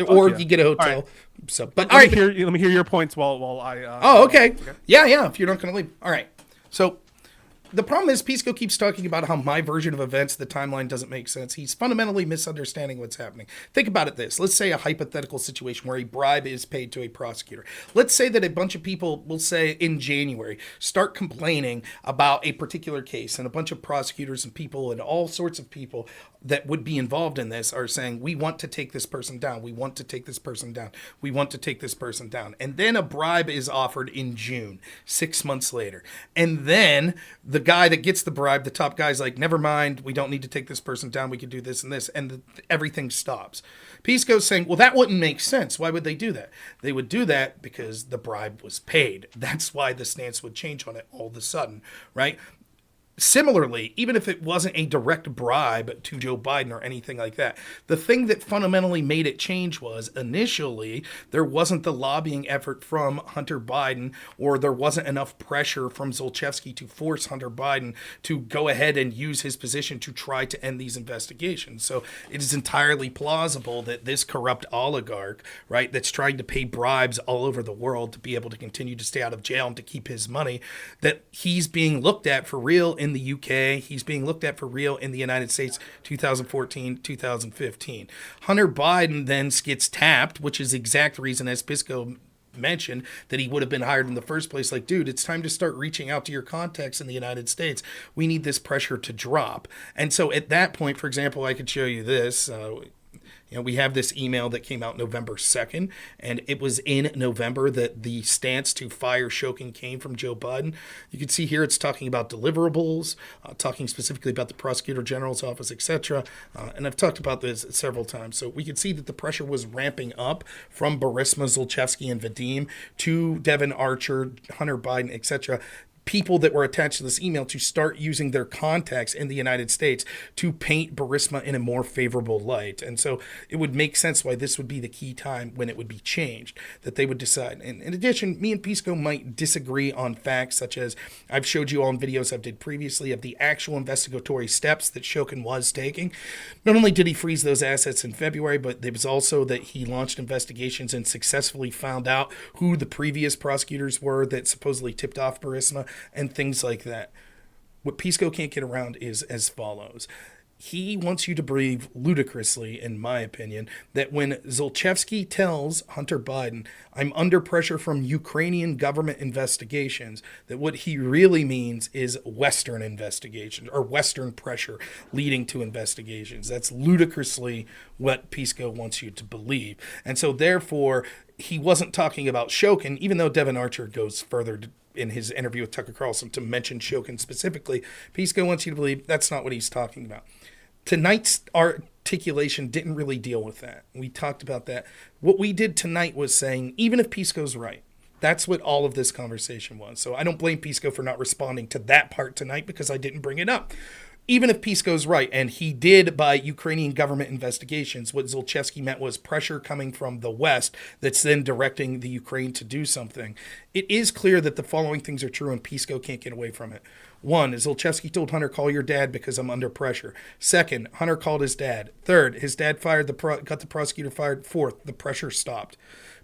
Or you get a hotel. Right. So, but let me hear your points while I. Okay. Yeah. If you're not going to leave. All right. So the problem is Pisco keeps talking about how my version of events, the timeline doesn't make sense. He's fundamentally misunderstanding what's happening. Think about it this. Let's say a hypothetical situation where a bribe is paid to a prosecutor. Let's say that a bunch of people will say in January, start complaining about a particular case, and a bunch of prosecutors and people and all sorts of people that would be involved in this are saying, we want to take this person down. We want to take this person down. We want to take this person down. And then a bribe is offered in June, 6 months later. And then the guy that gets the bribe, the top guy's like, never mind, we don't need to take this person down. We can do this and this. And everything stops. Pisco's saying, well, that wouldn't make sense. Why would they do that? They would do that because the bribe was paid. That's why the stance would change on it all of a sudden, right? Similarly, even if it wasn't a direct bribe to Joe Biden or anything like that, the thing that fundamentally made it change was initially there wasn't the lobbying effort from Hunter Biden, or there wasn't enough pressure from Zlochevsky to force Hunter Biden to go ahead and use his position to try to end these investigations. So it is entirely plausible that this corrupt oligarch, right, that's trying to pay bribes all over the world to be able to continue to stay out of jail and to keep his money, that he's being looked at for real in the UK. He's being looked at for real in the United States 2014, 2015. Hunter Biden then gets tapped, which is the exact reason, as Pisco mentioned, that he would have been hired in the first place. Like, dude, it's time to start reaching out to your contacts in the United States. We need this pressure to drop. And so at that point, for example, I could show you this. We have this email that came out November 2nd, and it was in November that the stance to fire Shokin came from Joe Biden. You can see here it's talking about deliverables, talking specifically about the Prosecutor General's office, etc. And I've talked about this several times. So we can see that the pressure was ramping up from Burisma, Zlochevsky, and Vadim to Devin Archer, Hunter Biden, etc., people that were attached to this email to start using their contacts in the United States to paint Burisma in a more favorable light. And so it would make sense why this would be the key time when it would be changed, that they would decide. And in addition, me and Pisco might disagree on facts, such as I've showed you all in videos I've did previously of the actual investigatory steps that Shokin was taking. Not only did he freeze those assets in February, but it was also that he launched investigations and successfully found out who the previous prosecutors were that supposedly tipped off Burisma, and things like that. What Pisco can't get around is as follows. He wants you to believe ludicrously, in my opinion, that when Zlochevsky tells Hunter Biden, I'm under pressure from Ukrainian government investigations, that what he really means is Western investigations or Western pressure leading to investigations. That's ludicrously what Pisco wants you to believe. And so therefore, he wasn't talking about Shokin, even though Devin Archer goes further in his interview with Tucker Carlson to mention Shokin specifically. Pisco wants you to believe that's not what he's talking about. Tonight's articulation didn't really deal with that. We talked about that. What we did tonight was saying, even if Pisco's right, that's what all of this conversation was. So I don't blame Pisco for not responding to that part tonight because I didn't bring it up. Even if Pisco's right, and he did by Ukrainian government investigations, what Zlochevsky meant was pressure coming from the West that's then directing the Ukraine to do something. It is clear that the following things are true, and Pisco can't get away from it. One, Zlochevsky told Hunter, call your dad because I'm under pressure. Second, Hunter called his dad. Third, his dad got the prosecutor fired. Fourth, the pressure stopped.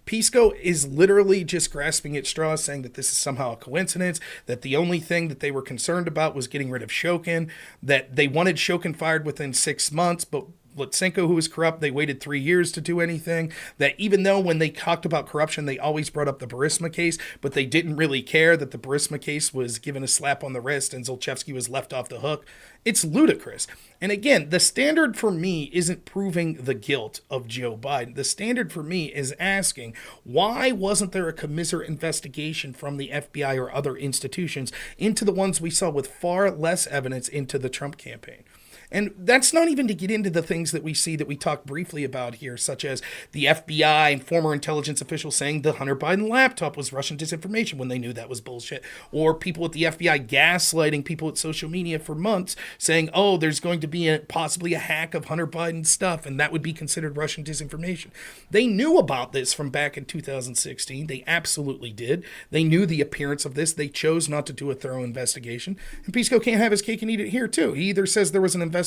Pisco is literally just grasping at straws, saying that this is somehow a coincidence, that the only thing that they were concerned about was getting rid of Shokin, that they wanted Shokin fired within 6 months, but Lutsenko, who was corrupt, they waited 3 years to do anything. That even though when they talked about corruption, they always brought up the Burisma case, but they didn't really care that the Burisma case was given a slap on the wrist and Zlochevsky was left off the hook. It's ludicrous. And again, the standard for me isn't proving the guilt of Joe Biden. The standard for me is asking, why wasn't there a commiserate investigation from the FBI or other institutions into the ones we saw with far less evidence into the Trump campaign? And that's not even to get into the things that we see that we talked briefly about here, such as the FBI and former intelligence officials saying the Hunter Biden laptop was Russian disinformation when they knew that was bullshit. Or people at the FBI gaslighting people at social media for months saying, oh, there's going to be possibly a hack of Hunter Biden's stuff, and that would be considered Russian disinformation. They knew about this from back in 2016. They absolutely did. They knew the appearance of this. They chose not to do a thorough investigation. And Pisco can't have his cake and eat it here, too. He either says there was an investigation,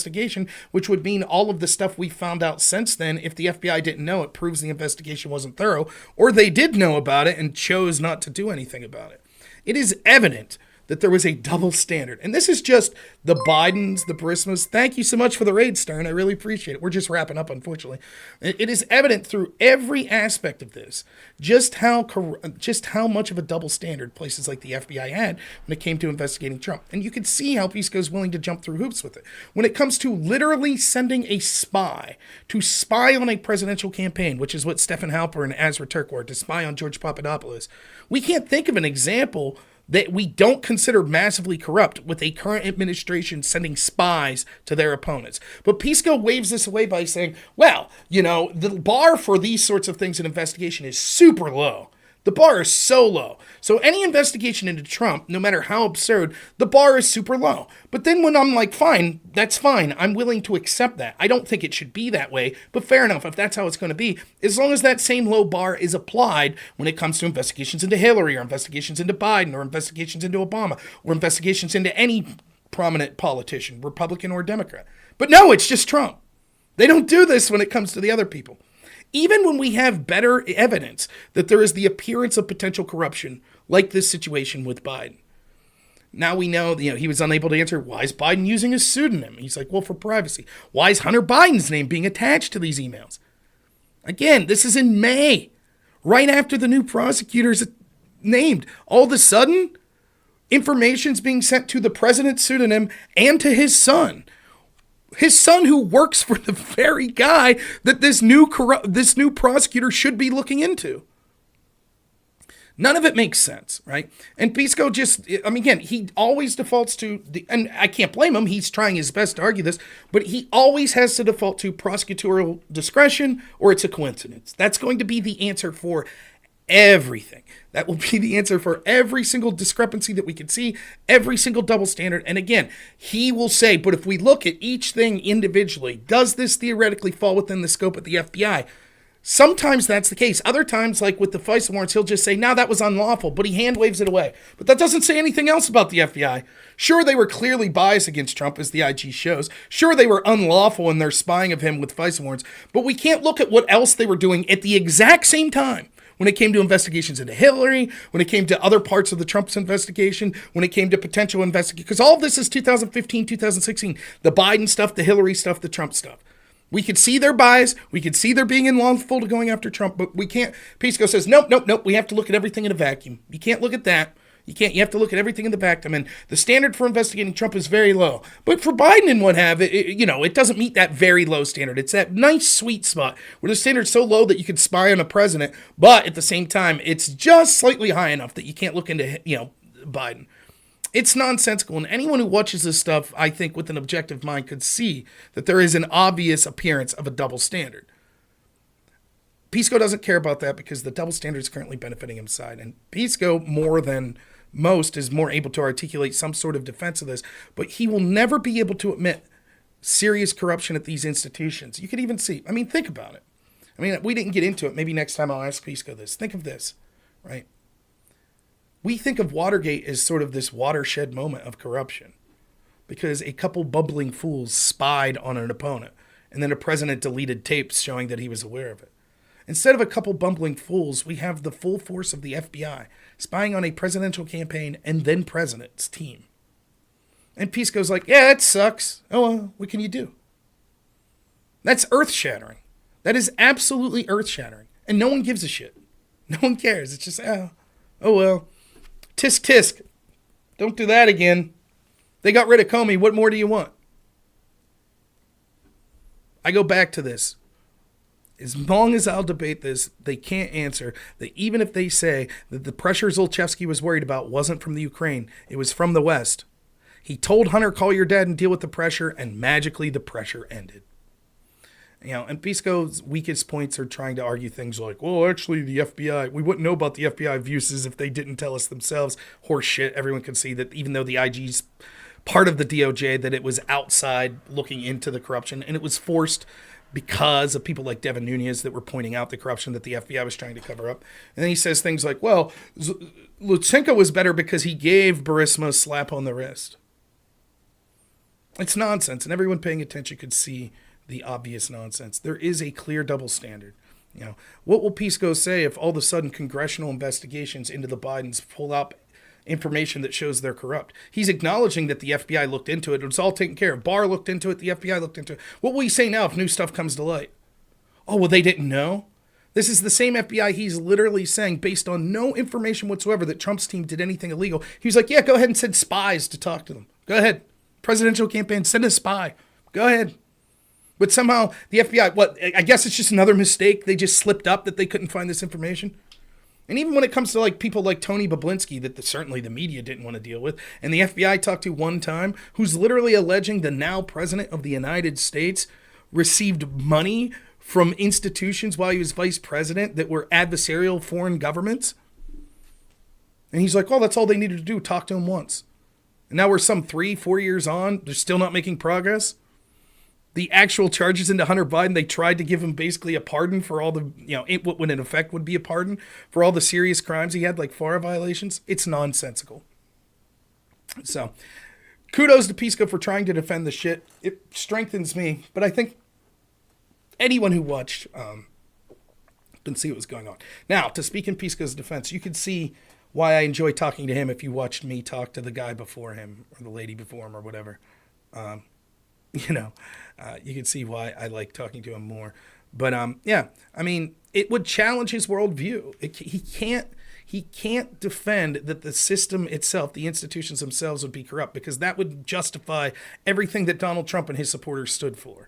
which would mean all of the stuff we found out since then, if the FBI didn't know, it proves the investigation wasn't thorough, or they did know about it and chose not to do anything about it. It is evident that there was a double standard. And this is just the Bidens, the Burismas. Thank you so much for the raid, Stern. I really appreciate it. We're just wrapping up, unfortunately. It is evident through every aspect of this just how much of a double standard places like the FBI had when it came to investigating Trump. And you can see how Pisco's willing to jump through hoops with it. When it comes to literally sending a spy to spy on a presidential campaign, which is what Stefan Halper and Azra Turk were, to spy on George Papadopoulos, we can't think of an example that we don't consider massively corrupt with a current administration sending spies to their opponents. But Pisco waves this away by saying, well, the bar for these sorts of things in investigation is super low. The bar is so low. So any investigation into Trump, no matter how absurd, the bar is super low. But then when I'm like, fine, that's fine. I'm willing to accept that. I don't think it should be that way, but fair enough if that's how it's going to be, as long as that same low bar is applied when it comes to investigations into Hillary or investigations into Biden or investigations into Obama or investigations into any prominent politician, Republican or Democrat. But no, it's just Trump. They don't do this when it comes to the other people. Even when we have better evidence that there is the appearance of potential corruption, like this situation with Biden. Now we know, he was unable to answer, why is Biden using a pseudonym? He's like, well, for privacy. Why is Hunter Biden's name being attached to these emails? Again, this is in May, right after the new prosecutors named. All of a sudden, information's being sent to the president's pseudonym and to his son. His son, who works for the very guy that this new prosecutor should be looking into. None of it makes sense, right? And Pisco again, he always defaults to and I can't blame him. He's trying his best to argue this, but he always has to default to prosecutorial discretion or it's a coincidence. That's going to be the answer for everything. That will be the answer for every single discrepancy that we can see, every single double standard. And again, he will say, but if we look at each thing individually, does this theoretically fall within the scope of the FBI? Sometimes that's the case. Other times, like with the FISA warrants, he'll just say, no, that was unlawful, but he hand waves it away. But that doesn't say anything else about the FBI. Sure, they were clearly biased against Trump, as the IG shows. Sure, they were unlawful in their spying of him with FISA warrants, but we can't look at what else they were doing at the exact same time when it came to investigations into Hillary, when it came to other parts of the Trump's investigation, when it came to potential investigation, because all of this is 2015, 2016, the Biden stuff, the Hillary stuff, the Trump stuff. We could see their bias. We could see their being unlawful to going after Trump, but we can't. Pisco says, nope. We have to look at everything in a vacuum. You can't look at that. You have to look at everything in the vacuum. And the standard for investigating Trump is very low. But for Biden and what have it doesn't meet that very low standard. It's that nice sweet spot where the standard's so low that you could spy on a president, but at the same time, it's just slightly high enough that you can't look into, Biden. It's nonsensical, and anyone who watches this stuff, I think, with an objective mind could see that there is an obvious appearance of a double standard. Pisco doesn't care about that because the double standard is currently benefiting his side, and Pisco, more than most, is more able to articulate some sort of defense of this, but he will never be able to admit serious corruption at these institutions. You could even see, think about it. We didn't get into it. Maybe next time I'll ask Pisco this. Think of this, right? We think of Watergate as sort of this watershed moment of corruption because a couple bumbling fools spied on an opponent and then a president deleted tapes showing that he was aware of it. Instead of a couple bumbling fools, we have the full force of the FBI spying on a presidential campaign and then president's team. And Pisco's like, yeah, that sucks. Oh, well, what can you do? That's earth-shattering. That is absolutely earth-shattering. And no one gives a shit. No one cares. It's just, oh well. Tisk tisk. Don't do that again. They got rid of Comey. What more do you want? I go back to this. As long as I'll debate this, they can't answer that even if they say that the pressure Zlochevsky was worried about wasn't from the Ukraine, it was from the West. He told Hunter, call your dad and deal with the pressure, and magically the pressure ended. And Pisco's weakest points are trying to argue things like, well, actually, the FBI, we wouldn't know about the FBI abuses if they didn't tell us themselves. Horse shit. Everyone can see that even though the IG's part of the DOJ, that it was outside looking into the corruption, and it was forced because of people like Devin Nunes that were pointing out the corruption that the FBI was trying to cover up. And then he says things like, well, Lutsenko was better because he gave Burisma a slap on the wrist. It's nonsense, and everyone paying attention could see the obvious nonsense. There is a clear double standard. What will Pisco say if all of a sudden congressional investigations into the Bidens pull up information that shows they're corrupt? He's acknowledging that the FBI looked into it. It was all taken care of. Barr looked into it. The FBI looked into it. What will he say now if new stuff comes to light? Oh, well, they didn't know? This is the same FBI he's literally saying, based on no information whatsoever, that Trump's team did anything illegal. He was like, yeah, go ahead and send spies to talk to them. Go ahead. Presidential campaign, send a spy. Go ahead. But somehow the FBI, I guess it's just another mistake. They just slipped up that they couldn't find this information. And even when it comes to people like Tony Bobulinski, that certainly the media didn't want to deal with, and the FBI talked to one time, who's literally alleging the now president of the United States received money from institutions while he was vice president that were adversarial foreign governments. And he's like, oh, that's all they needed to do, talk to him once. And now we're some 3-4 years on, they're still not making progress. The actual charges into Hunter Biden, they tried to give him basically a pardon for all the, what would in effect would be a pardon for all the serious crimes he had, like FARA violations. It's nonsensical. So, kudos to Pisco for trying to defend the shit. It strengthens me, but I think anyone who watched can see what was going on. Now, to speak in Pisco's defense, you could see why I enjoy talking to him if you watched me talk to the guy before him or the lady before him or whatever. You can see why I like talking to him more. But, it would challenge his worldview. He can't defend that the system itself, the institutions themselves, would be corrupt, because that would justify everything that Donald Trump and his supporters stood for.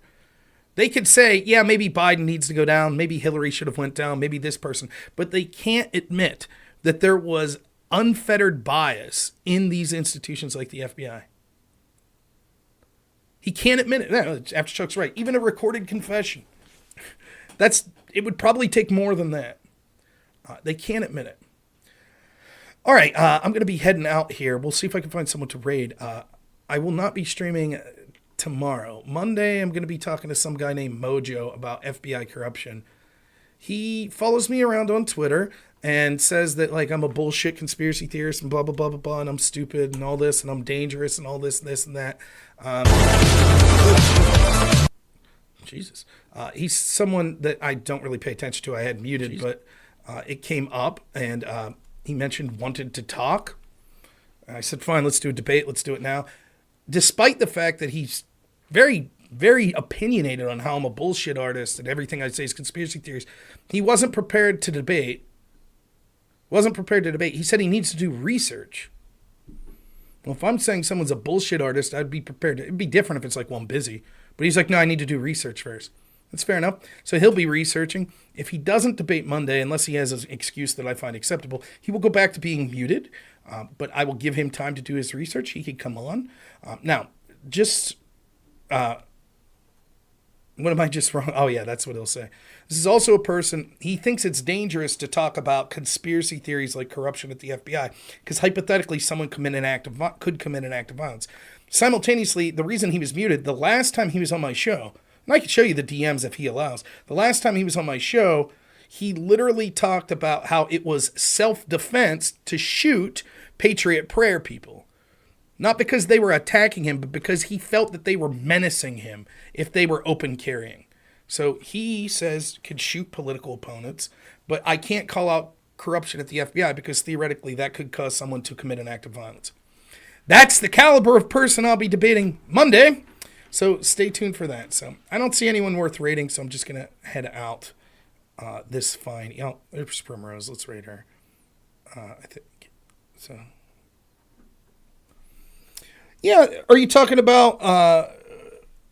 They could say, yeah, maybe Biden needs to go down, maybe Hillary should have went down, maybe this person, but they can't admit that there was unfettered bias in these institutions like the FBI. He can't admit it. No, Afterchuck's right. Even a recorded confession. It would probably take more than that. They can't admit it. All right, I'm going to be heading out here. We'll see if I can find someone to raid. I will not be streaming tomorrow. Monday, I'm going to be talking to some guy named Mojo about FBI corruption. He follows me around on Twitter and says that, like, I'm a bullshit conspiracy theorist and blah, blah, blah, blah, blah, and I'm stupid and all this, and I'm dangerous and all this, and that. Jesus. He's someone that I don't really pay attention to. I had muted, but it came up, and he mentioned wanted to talk. I said, fine, let's do a debate. Let's do it now. Despite the fact that he's very, very opinionated on how I'm a bullshit artist and everything I say is conspiracy theories, he wasn't prepared to debate. He said he needs to do research. Well, if I'm saying someone's a bullshit artist, I'd be prepared. It'd be different if it's like, well, I'm busy. But he's like, no, I need to do research first. That's fair enough. So he'll be researching. If he doesn't debate Monday, unless he has an excuse that I find acceptable, he will go back to being muted. But I will give him time to do his research. He could come on. Now, just... what am I just wrong? Oh, yeah, that's what he'll say. This is also a person, he thinks it's dangerous to talk about conspiracy theories like corruption at the FBI, because hypothetically someone could commit an act of violence. Simultaneously, the reason he was muted, the last time he was on my show, and I can show you the DMs if he allows, the last time he was on my show, he literally talked about how it was self-defense to shoot Patriot Prayer people. Not because they were attacking him, but because he felt that they were menacing him if they were open carrying. So he says could shoot political opponents, but I can't call out corruption at the FBI because theoretically that could cause someone to commit an act of violence. That's the caliber of person I'll be debating Monday. So stay tuned for that. So I don't see anyone worth rating, so I'm just going to head out this fine. Oh, there's Primrose. Let's rate her. I think so. Yeah, are you talking about,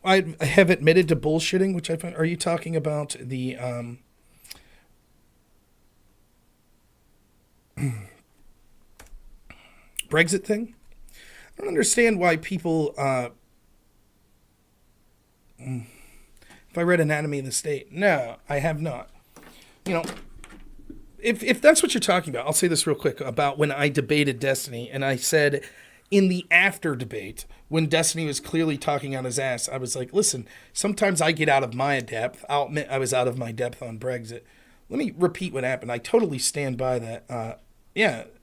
I have admitted to bullshitting, which I find, are you talking about the, Brexit thing? I don't understand why people, if I read Anatomy of the State, no, I have not. You know, if that's what you're talking about, I'll say this real quick about when I debated Destiny, and I said, in the after debate, when Destiny was clearly talking out his ass, I was like, listen, sometimes I get out of my depth. I'll admit I was out of my depth on Brexit. Let me repeat what happened. I totally stand by that.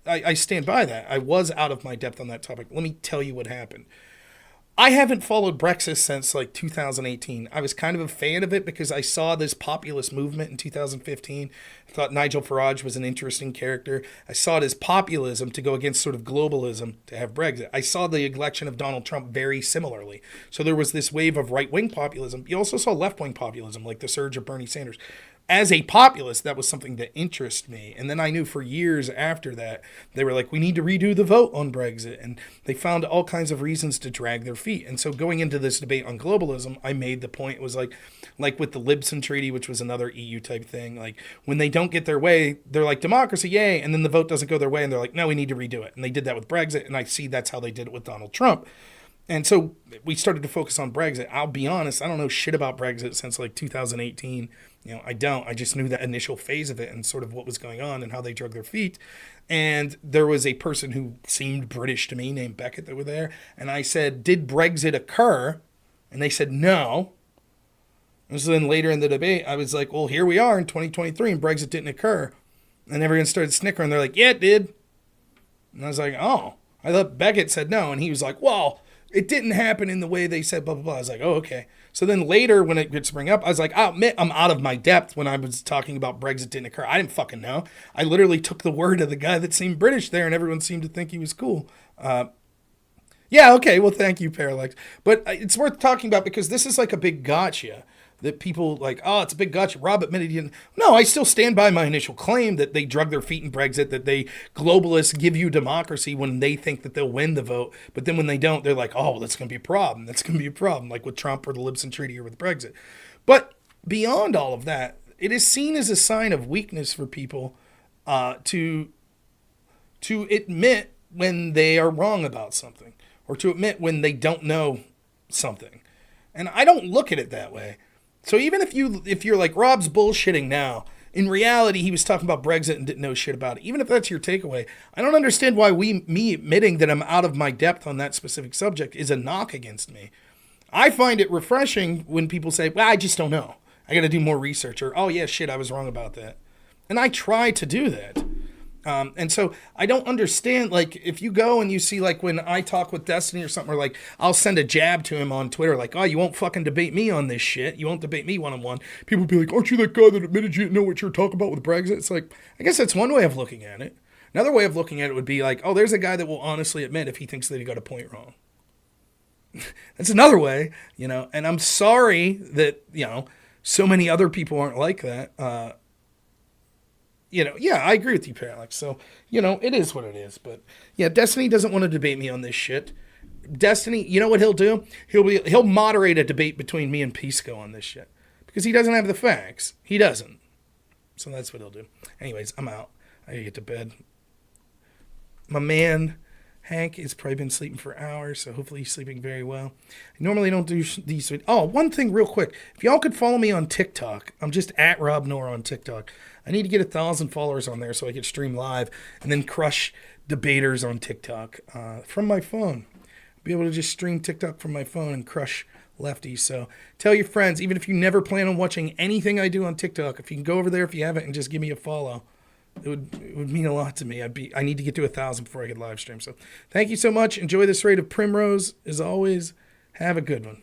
I stand by that. I was out of my depth on that topic. Let me tell you what happened. I haven't followed Brexit since like 2018. I was kind of a fan of it because I saw this populist movement in 2015. I thought Nigel Farage was an interesting character. I saw it as populism to go against sort of globalism to have Brexit. I saw the election of Donald Trump very similarly. So there was this wave of right-wing populism. You also saw left-wing populism, like the surge of Bernie Sanders. As a populist, that was something that interested me. And then I knew for years after that, they were like, we need to redo the vote on Brexit. And they found all kinds of reasons to drag their feet. And so going into this debate on globalism, I made the point, it was like with the Libson Treaty, which was another EU type thing, like when they don't get their way, they're like, democracy, yay. And then the vote doesn't go their way. And they're like, no, we need to redo it. And they did that with Brexit. And I see that's how they did it with Donald Trump. And so we started to focus on Brexit. I'll be honest, I don't know shit about Brexit since like 2018. You know, I don't. I just knew that initial phase of it and sort of what was going on and how they drug their feet. And there was a person who seemed British to me named Beckett that were there. And I said, did Brexit occur? And they said, no. And so then later in the debate, I was like, well, here we are in 2023 and Brexit didn't occur. And everyone started snickering. They're like, yeah, it did. And I was like, oh. I thought Beckett said no. And he was like, well, it didn't happen in the way they said, blah, blah, blah. I was like, oh, okay. So then later when it gets bring up, I was like, I'll admit I'm out of my depth when I was talking about Brexit didn't occur. I didn't fucking know. I literally took the word of the guy that seemed British there and everyone seemed to think he was cool. Yeah, okay. Well, thank you, Parallax. But it's worth talking about because this is like a big gotcha. that people like, oh, it's a big gotcha. Rob admitted he didn't. No, I still stand by my initial claim that they drug their feet in Brexit, that they globalists give you democracy when they think that they'll win the vote. But then when they don't, they're like, oh, well, that's going to be a problem. That's going to be a problem, like with Trump or the Libson Treaty or with Brexit. But beyond all of that, it is seen as a sign of weakness for people to admit when they are wrong about something or to admit when they don't know something. And I don't look at it that way. So even if you're like, Rob's bullshitting now, in reality, he was talking about Brexit and didn't know shit about it. Even if that's your takeaway, I don't understand why me admitting that I'm out of my depth on that specific subject is a knock against me. I find it refreshing when people say, well, I just don't know. I got to do more research, or, oh yeah, shit, I was wrong about that. And I try to do that. And so I don't understand, like, if you go and you see, like, when I talk with Destiny or something, or like, I'll send a jab to him on Twitter, like, oh, you won't fucking debate me on this shit. You won't debate me one-on-one. People will be like, aren't you that guy that admitted you didn't know what you're talking about with Brexit? It's like, I guess that's one way of looking at it. Another way of looking at it would be like, oh, there's a guy that will honestly admit if he thinks that he got a point wrong. That's another way, and I'm sorry that, so many other people aren't like that. Yeah, I agree with you, Parallax. So, it is what it is. But yeah, Destiny doesn't want to debate me on this shit. Destiny, you know what he'll do? He'll moderate a debate between me and Pisco on this shit because he doesn't have the facts. He doesn't. So that's what he'll do. Anyways, I'm out. I gotta get to bed. My man Hank has probably been sleeping for hours, so hopefully he's sleeping very well. I normally don't do these. Oh, one thing real quick. If y'all could follow me on TikTok, I'm just at robnoerr on TikTok. I need to get 1,000 followers on there so I can stream live and then crush debaters on TikTok from my phone. Be able to just stream TikTok from my phone and crush lefties. So tell your friends, even if you never plan on watching anything I do on TikTok, if you can go over there if you haven't and just give me a follow. It would mean a lot to me. I need to get to 1,000 before I could live stream. So thank you so much. Enjoy this raid of Primrose. As always, have a good one.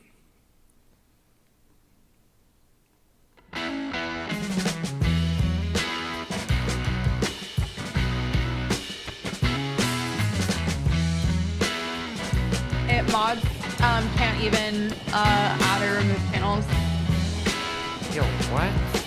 It mods can't even add or remove panels. Yo, what?